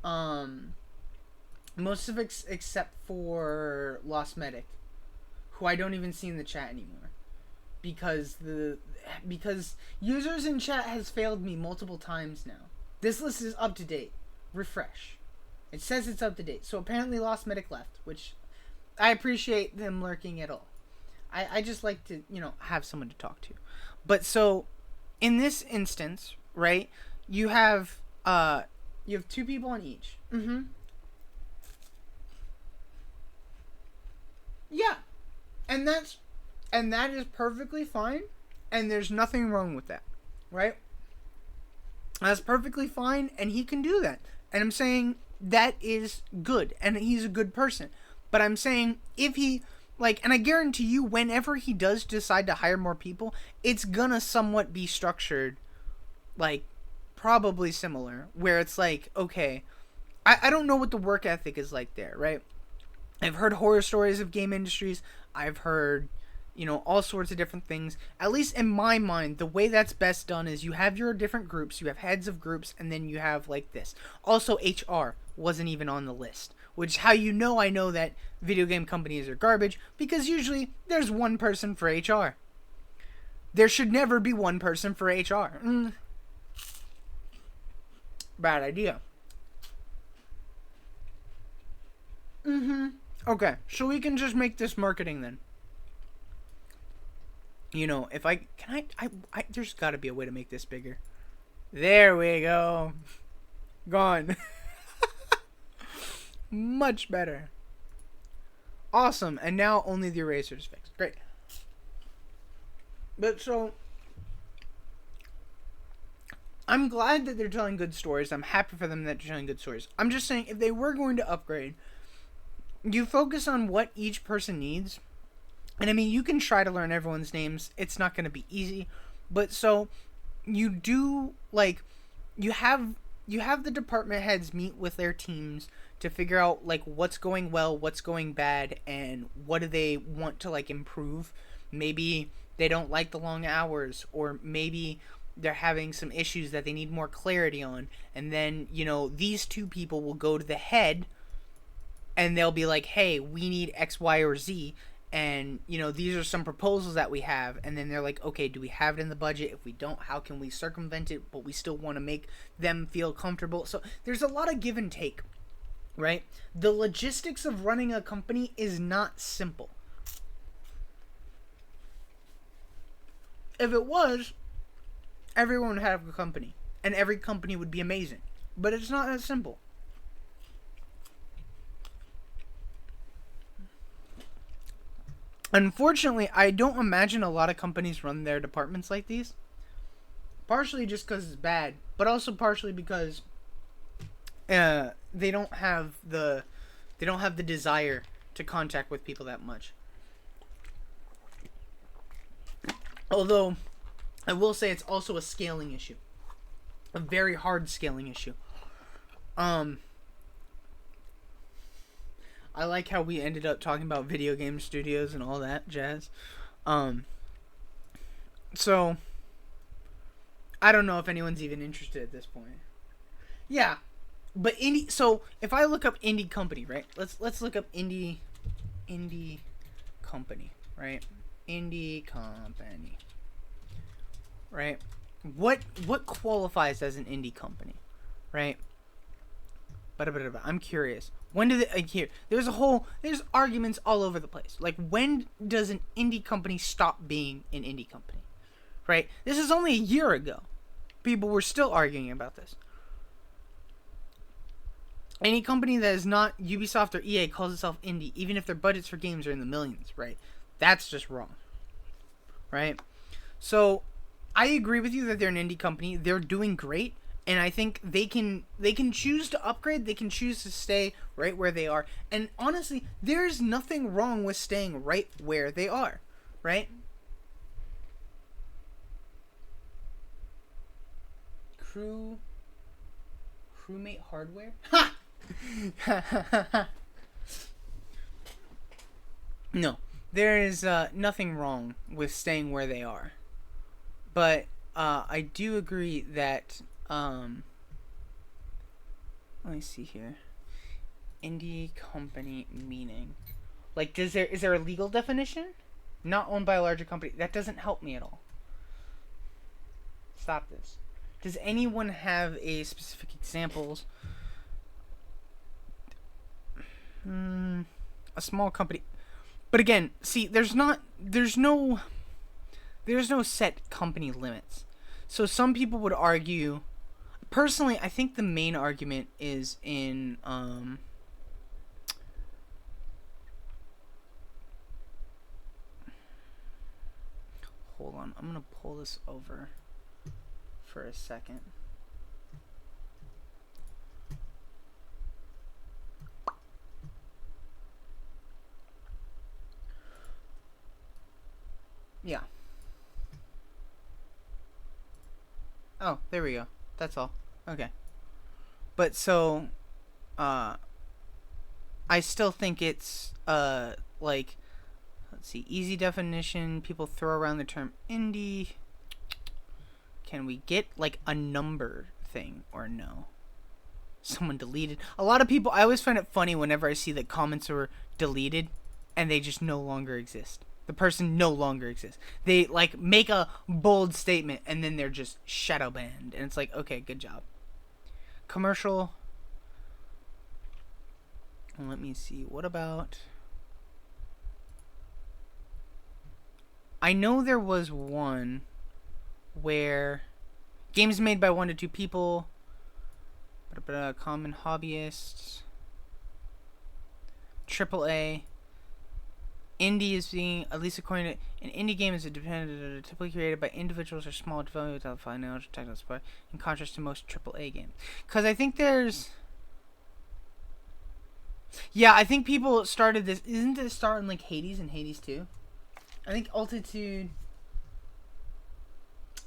Lost Medic, who I don't even see in the chat anymore, because users in chat has failed me multiple times now. This list is up to date. Refresh. It says it's up to date. So apparently Lost Medic left, which I appreciate them lurking at all. I just like to, you know, have someone to talk to. But so in this instance, right, you have 2 people on each. Mm-hmm. Yeah. And that is perfectly fine, and there's nothing wrong with that, right? That's perfectly fine, and he can do that. And I'm saying that is good, and he's a good person. But I'm saying if he, like, and I guarantee you, whenever he does decide to hire more people, it's gonna somewhat be structured, like, probably similar, where it's like, okay, I don't know what the work ethic is like there, right? I've heard horror stories of game industries. I've heard, you know, all sorts of different things. At least in my mind, the way that's best done is you have your different groups, you have heads of groups, and then you have like this. Also, HR wasn't even on the list, which is how you know I know that video game companies are garbage, because usually there's one person for HR. There should never be one person for HR. Bad idea. Okay, so we can just make this marketing then. You know, if I there's got to be a way to make this bigger. There we go. Gone. Much better. Awesome. And now only the eraser is fixed. Great. But so I'm glad that they're telling good stories. I'm happy for them that they're telling good stories. I'm just saying, if they were going to upgrade, you focus on what each person needs. And I mean, you can try to learn everyone's names. It's not going to be easy. But so you do, like, you have the department heads meet with their teams to figure out, like, what's going well, what's going bad, and what do they want to, like, improve. Maybe they don't like the long hours, or maybe they're having some issues that they need more clarity on. And then, you know, these two people will go to the head and they'll be like, hey, we need X, Y, or Z. And, you know, these are some proposals that we have. And then they're like, okay, do we have it in the budget? If we don't, how can we circumvent it? But we still want to make them feel comfortable. So there's a lot of give and take, right? The logistics of running a company is not simple. If it was, everyone would have a company. And every company would be amazing. But it's not that simple. Unfortunately, I don't imagine a lot of companies run their departments like these. Partially just because it's bad, but also partially because they don't have the desire to contact with people that much. Although, I will say it's also a scaling issue, a very hard scaling issue. I like how we ended up talking about video game studios and all that jazz. So I don't know if anyone's even interested at this point. Yeah, but indie. So if I look up indie company, right? Let's look up indie company, right? Indie company, right? What qualifies as an indie company, right? I'm curious. When do they here? There's arguments all over the place. Like, when does an indie company stop being an indie company? Right? This is only a year ago. People were still arguing about this. Any company that is not Ubisoft or EA calls itself indie, even if their budgets for games are in the millions, right? That's just wrong. Right? So, I agree with you that they're an indie company. They're doing great. And I think they can choose to upgrade. They can choose to stay right where they are. And honestly, there's nothing wrong with staying right where they are, right? Crewmate hardware? Ha! No, there is nothing wrong with staying where they are. But I do agree that let me see here. Indie company meaning. Like, is there a legal definition? Not owned by a larger company. That doesn't help me at all. Stop this. Does anyone have a specific examples? A small company. But again, see, there's no set company limits. So some people would argue. Personally, I think the main argument is in hold on, I'm gonna pull this over for a second. Yeah. Oh, there we go. That's all. Okay. But so, I still think it's, like, Let's see. Easy definition. People throw around the term indie. Can we get like a number thing or no? Someone deleted. A lot of people, I always find it funny whenever I see that comments are deleted and they just no longer exist. The person no longer exists. They like make a bold statement and then they're just shadow banned. And it's like, okay, good job. Commercial. Let me see. What about... I know there was one where games made by 1 to 2 people, common hobbyists, AAA. Indie is being, at least according to an indie game, is a dependent typically created by individuals or small developers without fine knowledge or technical support, in contrast to most AAA games. Because I think there's, yeah, I think people started this. Isn't this starting like Hades and Hades 2? I think Altitude.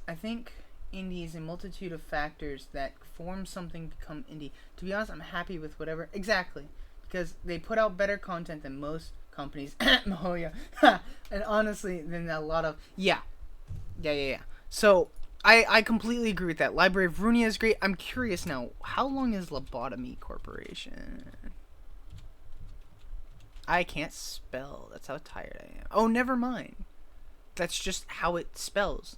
I think indie is a multitude of factors that form something to become indie. To be honest, I'm happy with whatever. Exactly. Because they put out better content than most companies. Oh, yeah. And honestly, then a lot of... Yeah. So, I completely agree with that. Library of Ruina is great. I'm curious now, how long is Lobotomy Corporation? I can't spell. That's how tired I am. Oh, never mind. That's just how it spells.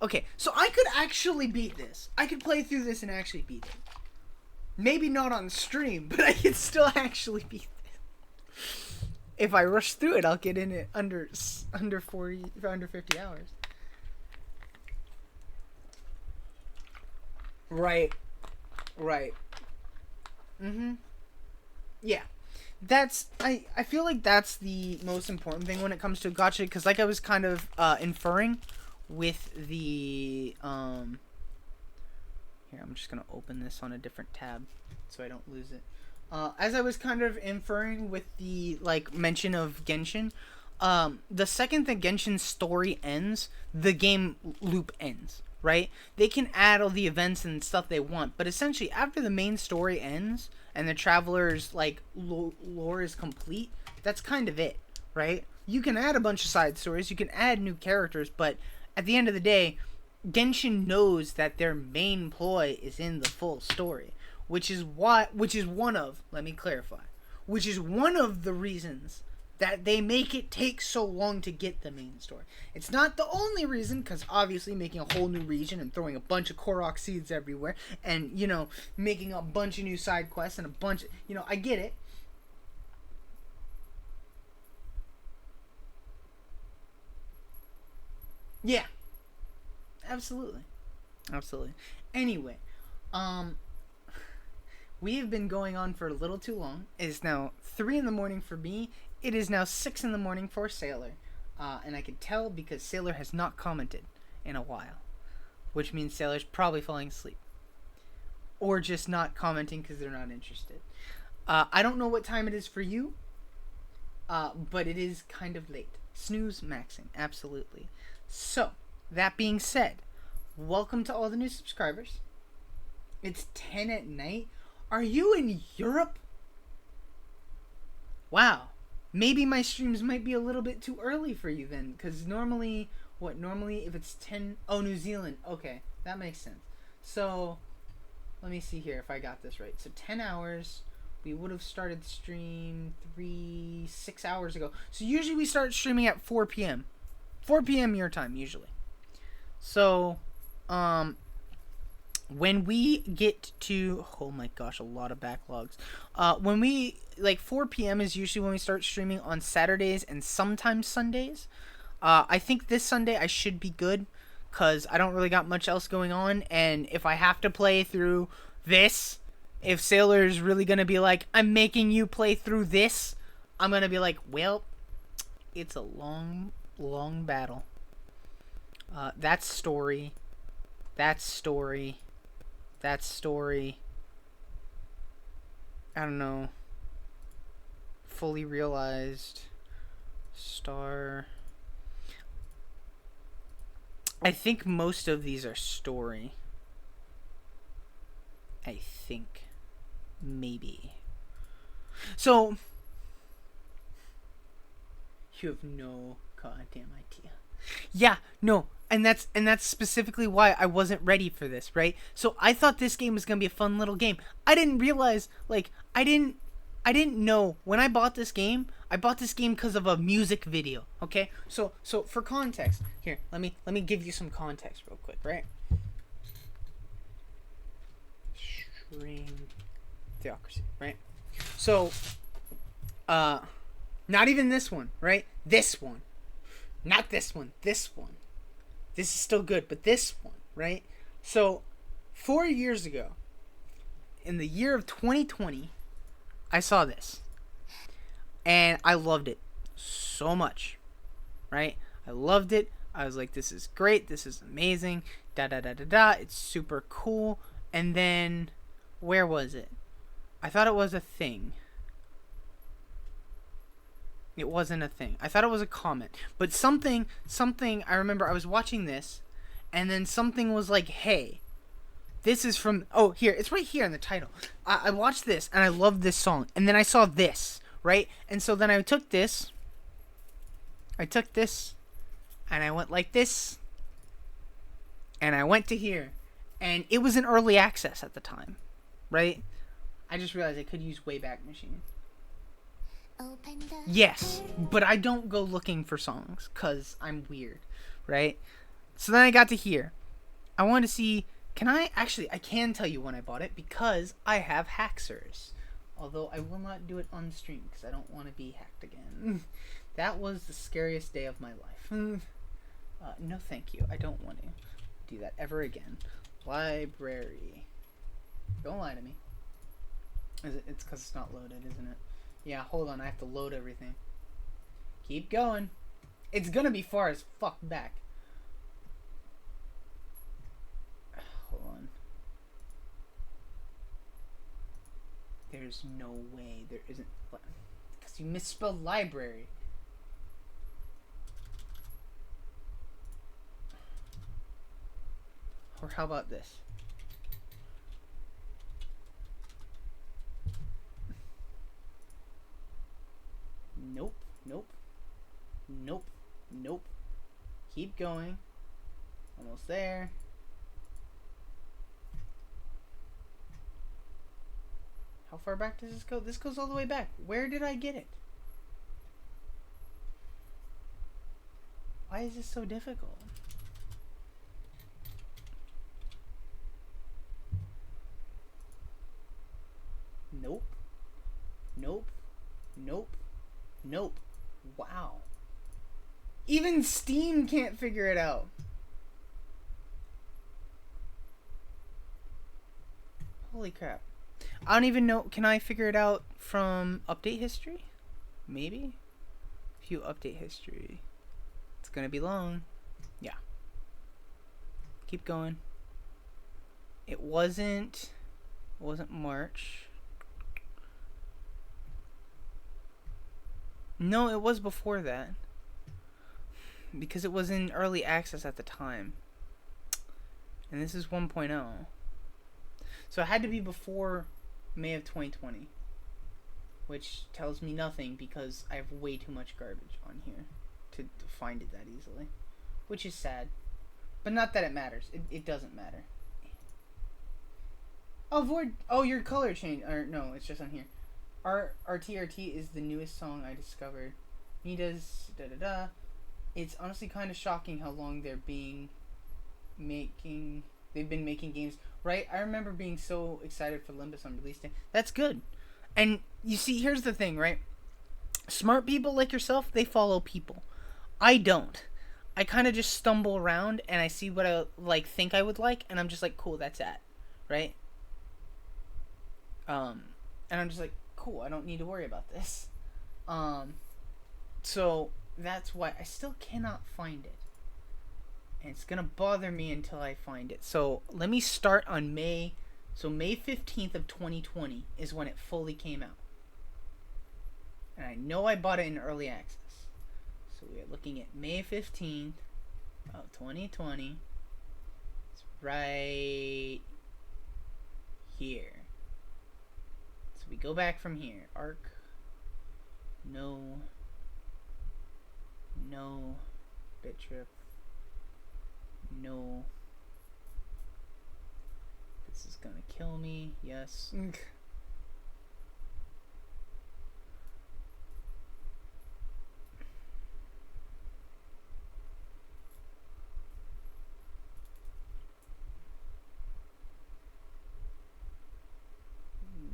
Okay, so I could actually beat this. I could play through this and actually beat it. Maybe not on stream, but I could still actually beat this. If I rush through it, I'll get in it under 50 hours. Right. Yeah. That's I feel like that's the most important thing when it comes to a gacha, because like I was kind of inferring with the here, I'm just gonna open this on a different tab so I don't lose it. As I was kind of inferring with the like mention of Genshin, the second that Genshin's story ends, the game loop ends, right? They can add all the events and stuff they want, but essentially after the main story ends and the traveler's like lore is complete, that's kind of it, right? You can add a bunch of side stories, you can add new characters, but at the end of the day, Genshin knows that their main ploy is in the full story, which is one of the reasons that they make it take so long to get the main story. It's not the only reason, because obviously making a whole new region and throwing a bunch of Korok seeds everywhere and, you know, making a bunch of new side quests and a bunch of, you know, I get it. Yeah. Absolutely. Anyway, we have been going on for a little too long. It is now 3 in the morning for me. It is now 6 in the morning for Sailor. And I can tell because Sailor has not commented in a while. Which means Sailor's probably falling asleep. Or just not commenting because they're not interested. I don't know what time it is for you. But it is kind of late. Snooze maxing. Absolutely. So, that being said, welcome to all the new subscribers. It's 10 at night. Are you in Europe? Wow. Maybe my streams might be a little bit too early for you then. Because normally if it's 10... Oh, New Zealand. Okay, that makes sense. So, let me see here if I got this right. So, 10 hours. We would have started stream 6 hours ago. So, usually we start streaming at 4 p.m. 4 p.m. your time, usually. So, when we get to, oh my gosh, a lot of backlogs. When we, like 4 p.m. is usually when we start streaming on Saturdays and sometimes Sundays. I think this Sunday I should be good because I don't really got much else going on. And if I have to play through this, if Sailor is really going to be like, I'm making you play through this, I'm going to be like, well, it's a long battle. That's story. I don't know. Fully realized. Star. I think most of these are story. I think. Maybe. So, You have no goddamn idea. Yeah, no, and that's specifically why I wasn't ready for this, right? So I thought this game was gonna be a fun little game. I didn't realize, like, I didn't know when I bought this game. I bought this game because of a music video. Okay, so for context, here, let me give you some context real quick, right? String theocracy, right? So, not even this one, right? This one. Not this one. This one. This is still good, but this one, right? So, 4 years ago, in the year of 2020, I saw this. And I loved it so much, right? I loved it. I was like, this is great. This is amazing. Da da da da da. It's super cool. And then, where was it? I thought it was a thing. It wasn't a thing. I thought it was a comment. But something, I remember I was watching this, and then something was like, hey, this is from, oh, here, it's right here in the title. I watched this, and I loved this song. And then I saw this, right? And so then I took this, and I went like this, and I went to here. And it was in early access at the time, right? I just realized I could use Wayback Machine. Yes, but I don't go looking for songs because I'm weird, right? So then I got to here. I wanted to see, I can tell you when I bought it because I have Haxers. Although I will not do it on stream because I don't want to be hacked again. That was the scariest day of my life. No thank you. I don't want to do that ever again. Library. Don't lie to me. It's because it's not loaded, isn't it? Yeah, hold on. I have to load everything. Keep going. It's gonna be far as fuck back. Hold on. There's no way there isn't. Because you misspelled library. Or how about this? Nope, nope, nope, nope. Keep going. Almost there. How far back does this go? This goes all the way back. Where did I get it? Why is this so difficult? Nope. Nope. Nope. Nope. Wow. Even Steam can't figure it out. Holy crap. I don't even know. Can I figure it out from update history? Maybe? View update history. It's gonna be long. Yeah. Keep going. It wasn't March. No, it was before that. Because it was in early access at the time. And this is 1.0. So it had to be before May of 2020. Which tells me nothing because I have way too much garbage on here to find it that easily. Which is sad. But not that it matters. It doesn't matter. Oh, Void. Oh, your color changed. Or no, it's just on here. RTRT is the newest song I discovered. Nita's da da da. It's honestly kind of shocking how long they've been making games. Right? I remember being so excited for Limbus on release day. That's good. And you see, here's the thing, right? Smart people like yourself, they follow people. I don't. I kind of just stumble around and I see what I think I would like, and I'm just like, cool, that's that, right? And I'm just like, cool, I don't need to worry about this. So that's why I still cannot find it. And it's gonna bother me until I find it. So let me start on May 15th of 2020 is when it fully came out. And I know I bought it in early access. So we are looking at May 15th of 2020. It's right here. So we go back from here. Arc. No. No. Bit trip. No. This is gonna kill me. Yes.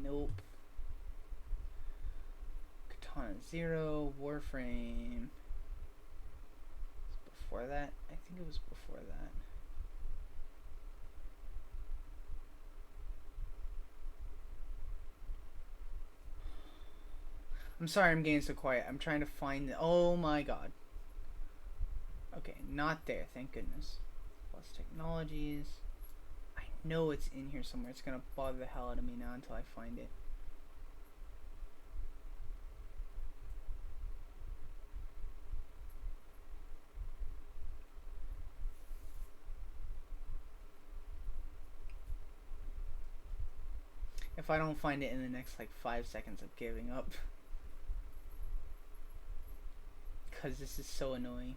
Nope. Katana Zero, Warframe. Before that? I think it was before that. I'm sorry I'm getting so quiet. I'm trying to find it. Oh my god. Okay, not there, thank goodness. Plus Technologies. I know it's in here somewhere. It's gonna bother the hell out of me now until I find it. If I don't find it in the next like 5 seconds of giving up. Because this is so annoying.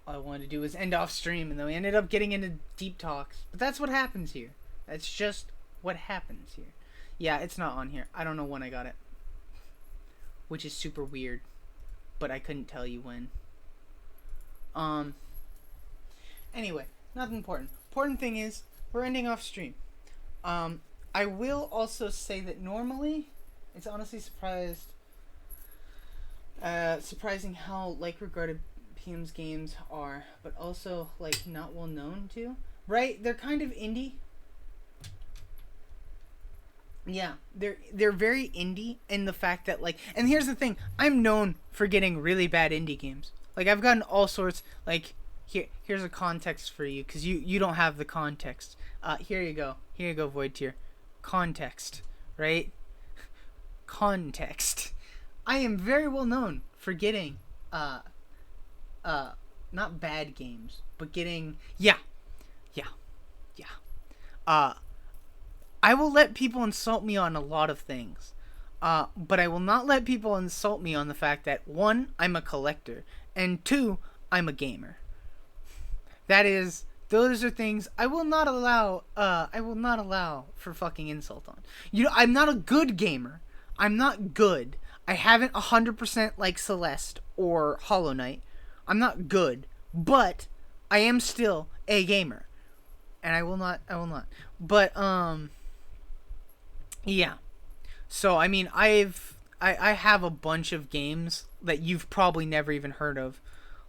All I wanted to do was end off stream, and then we ended up getting into deep talks. But that's what happens here. That's just what happens here. Yeah, it's not on here. I don't know when I got it. Which is super weird. But I couldn't tell you when. Anyway, nothing important. Important thing is, we're ending off stream. I will also say that normally, it's honestly surprising how regarded PM's games are, but also not well known too. Right? They're kind of indie. Yeah, they're very indie in the fact that and here's the thing, I'm known for getting really bad indie games. I've gotten all sorts here's a context for you cuz you don't have the context. Here you go, Void Tier. Context, right? Context. I am very well known for getting not bad games, but getting I will let people insult me on a lot of things. But I will not let people insult me on the fact that 1, I'm a collector, and 2, I'm a gamer. Those are things I will not allow for fucking insult on. I'm not a good gamer. I'm not good. I haven't 100% like Celeste or Hollow Knight. I'm not good, but I am still a gamer. And I will not. But yeah. So I mean, I have a bunch of games that you've probably never even heard of.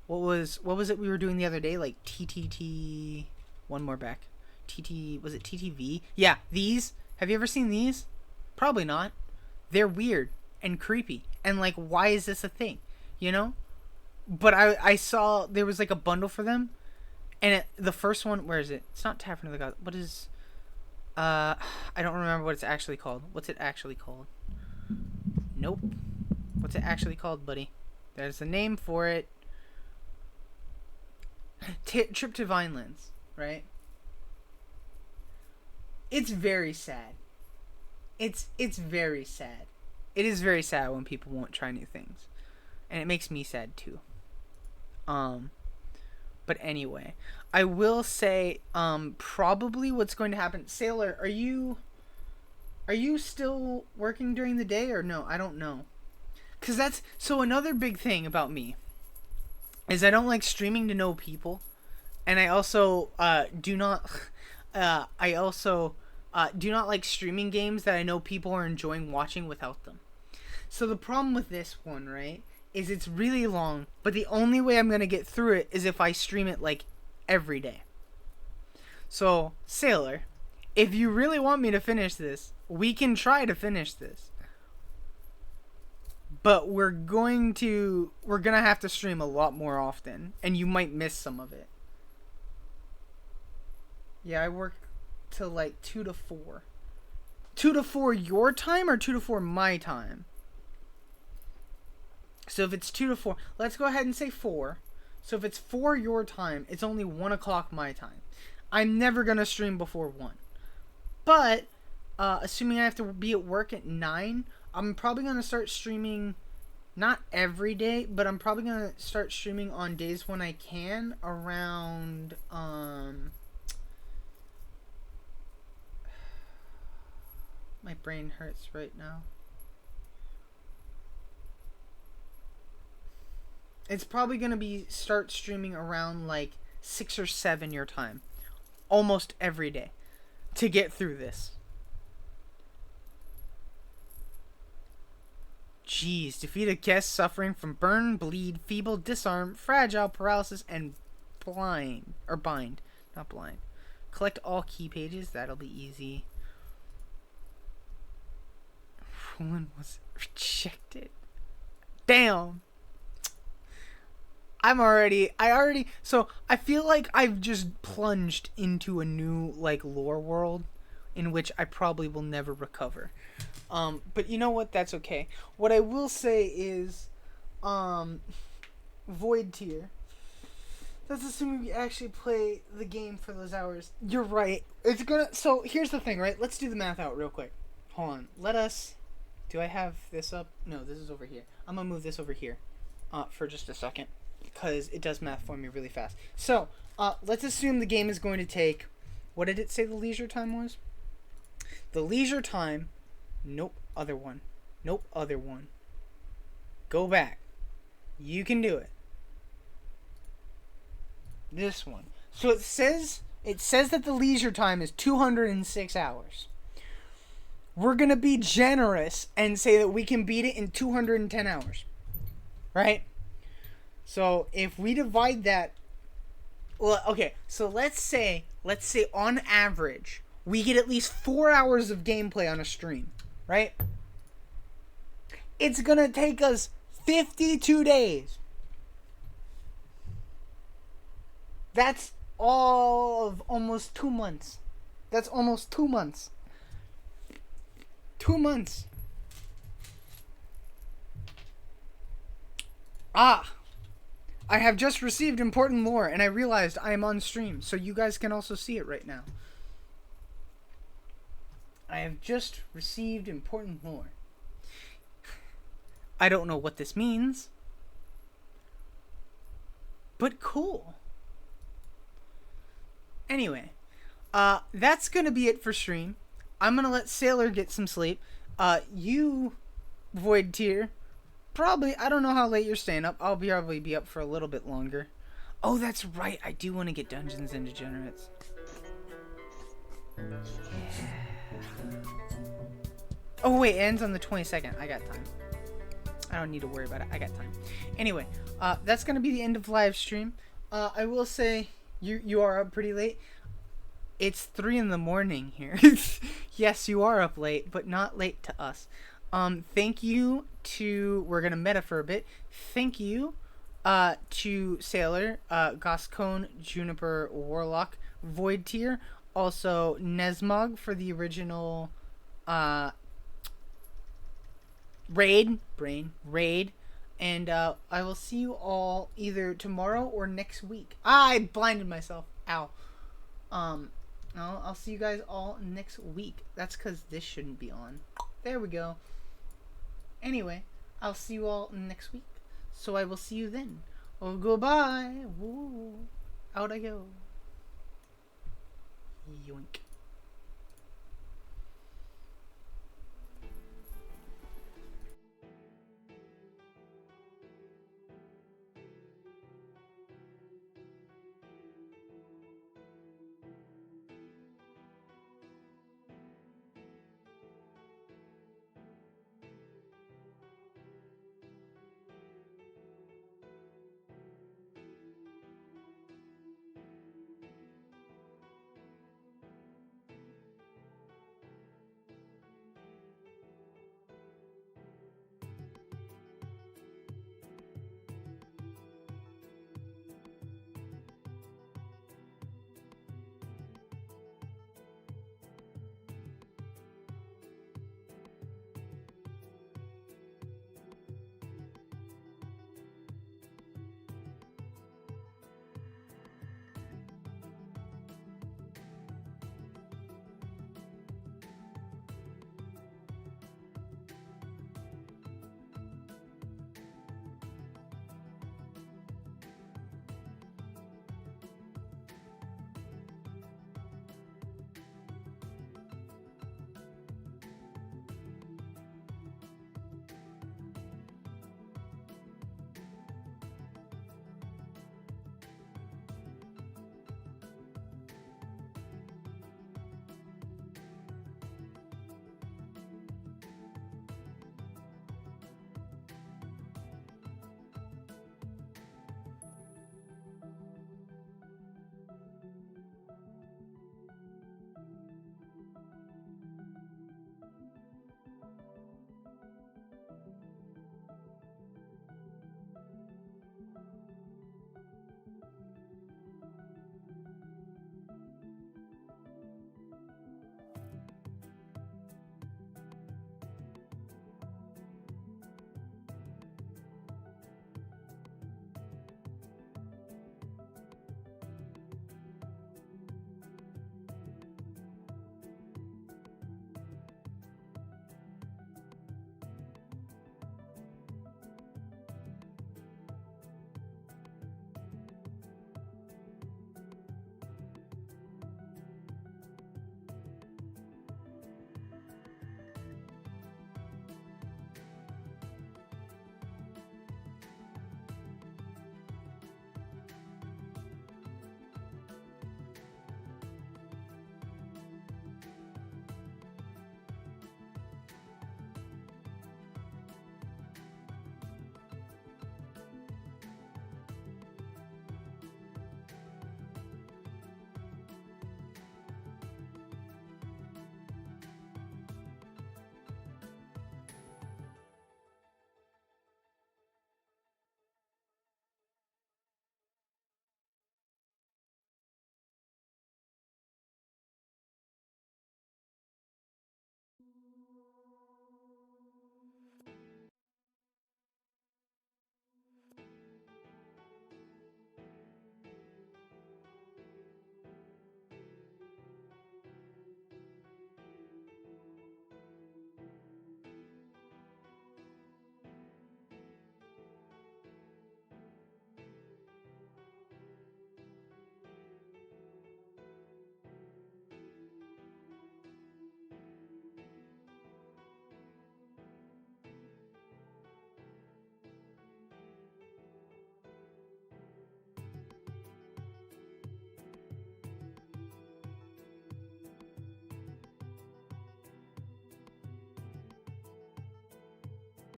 What was it we were doing the other day? TTT. One more back. Was it TTV? Yeah, these. Have you ever seen these? Probably not. They're weird and creepy. And why is this a thing? But I saw there was a bundle for them. And the first one, where is it? It's not Tavern of the Gods. What is... I don't remember what it's actually called. What's it actually called? Nope. What's it actually called, buddy? There's a name for it. Trip to Vinelands, right? It's very sad. It's very sad. It is very sad when people won't try new things. And it makes me sad too. But anyway, I will say probably what's going to happen. Sailor, are you still working during the day or no? I don't know. Cuz so another big thing about me is I don't like streaming to know people, and I also do not like streaming games that I know people are enjoying watching without them. So the problem with this one, right, is it's really long, but the only way I'm going to get through it is if I stream it every day. So, Sailor, if you really want me to finish this, we can try to finish this. But we're going to have to stream a lot more often, and you might miss some of it. Yeah, I work till 2 to 4. 2 to 4 your time or 2 to 4 my time? So if it's 2 to 4, let's go ahead and say 4. So if it's 4 your time, it's only 1 o'clock my time. I'm never going to stream before 1. But, assuming I have to be at work at 9, I'm probably going to start streaming Not every day, but I'm probably gonna start streaming on days when I can around my brain hurts right now. It's probably gonna be start streaming around like 6 or 7 your time. Almost every day. To get through this. Jeez, defeat a guest suffering from burn, bleed, feeble, disarm, fragile, paralysis, and blind. Or bind. Not blind. Collect all key pages. That'll be easy. Ruin was rejected. Damn. So I feel like I've just plunged into a new, like, lore world in which I probably will never recover. But you know what? That's okay. What I will say is, Void Tier. That's assuming we actually play the game for those hours. You're right. It's gonna. So here's the thing, right? Let's do the math out real quick. Hold on. Do I have this up? No, this is over here. I'm gonna move this over here, for just a second, because it does math for me really fast. So, let's assume the game is going to take. What did it say the leisure time was? The leisure time. Nope, other one. Nope, other one. Go back. You can do it. This one. So it says that the leisure time is 206 hours. We're going to be generous and say that we can beat it in 210 hours. Right? So if we divide that, well, okay, so let's say on average we get at least 4 hours of gameplay on a stream. Right? It's gonna take us 52 days. That's all of almost 2 months. That's almost 2 months. 2 months. I have just received important lore, and I realized I am on stream, so you guys can also see it right now. I have just received important lore. I don't know what this means, but cool. Anyway, that's gonna be it for stream. I'm gonna let Sailor get some sleep. You, Void Tier, probably, I don't know how late you're staying up. I'll probably be up for a little bit longer. Oh, that's right. I do want to get Dungeons and Degenerates. Yeah. Oh, wait, it ends on the 22nd. I got time. I don't need to worry about it. I got time. Anyway, that's going to be the end of live stream. I will say, you are up pretty late. It's 3 in the morning here. Yes, you are up late, but not late to us. Thank you to... We're going to meta for a bit. Thank you to Sailor, Goscone, Juniper, Warlock, Void Tier, also Nesmog for the original... raid, and I will see you all either tomorrow or next week. I blinded myself. Ow. I'll see you guys all next week. That's because this shouldn't be on. There we go. Anyway, I'll see you all next week. So I will see you then. Oh, goodbye. Woo. Out I go. Yoink.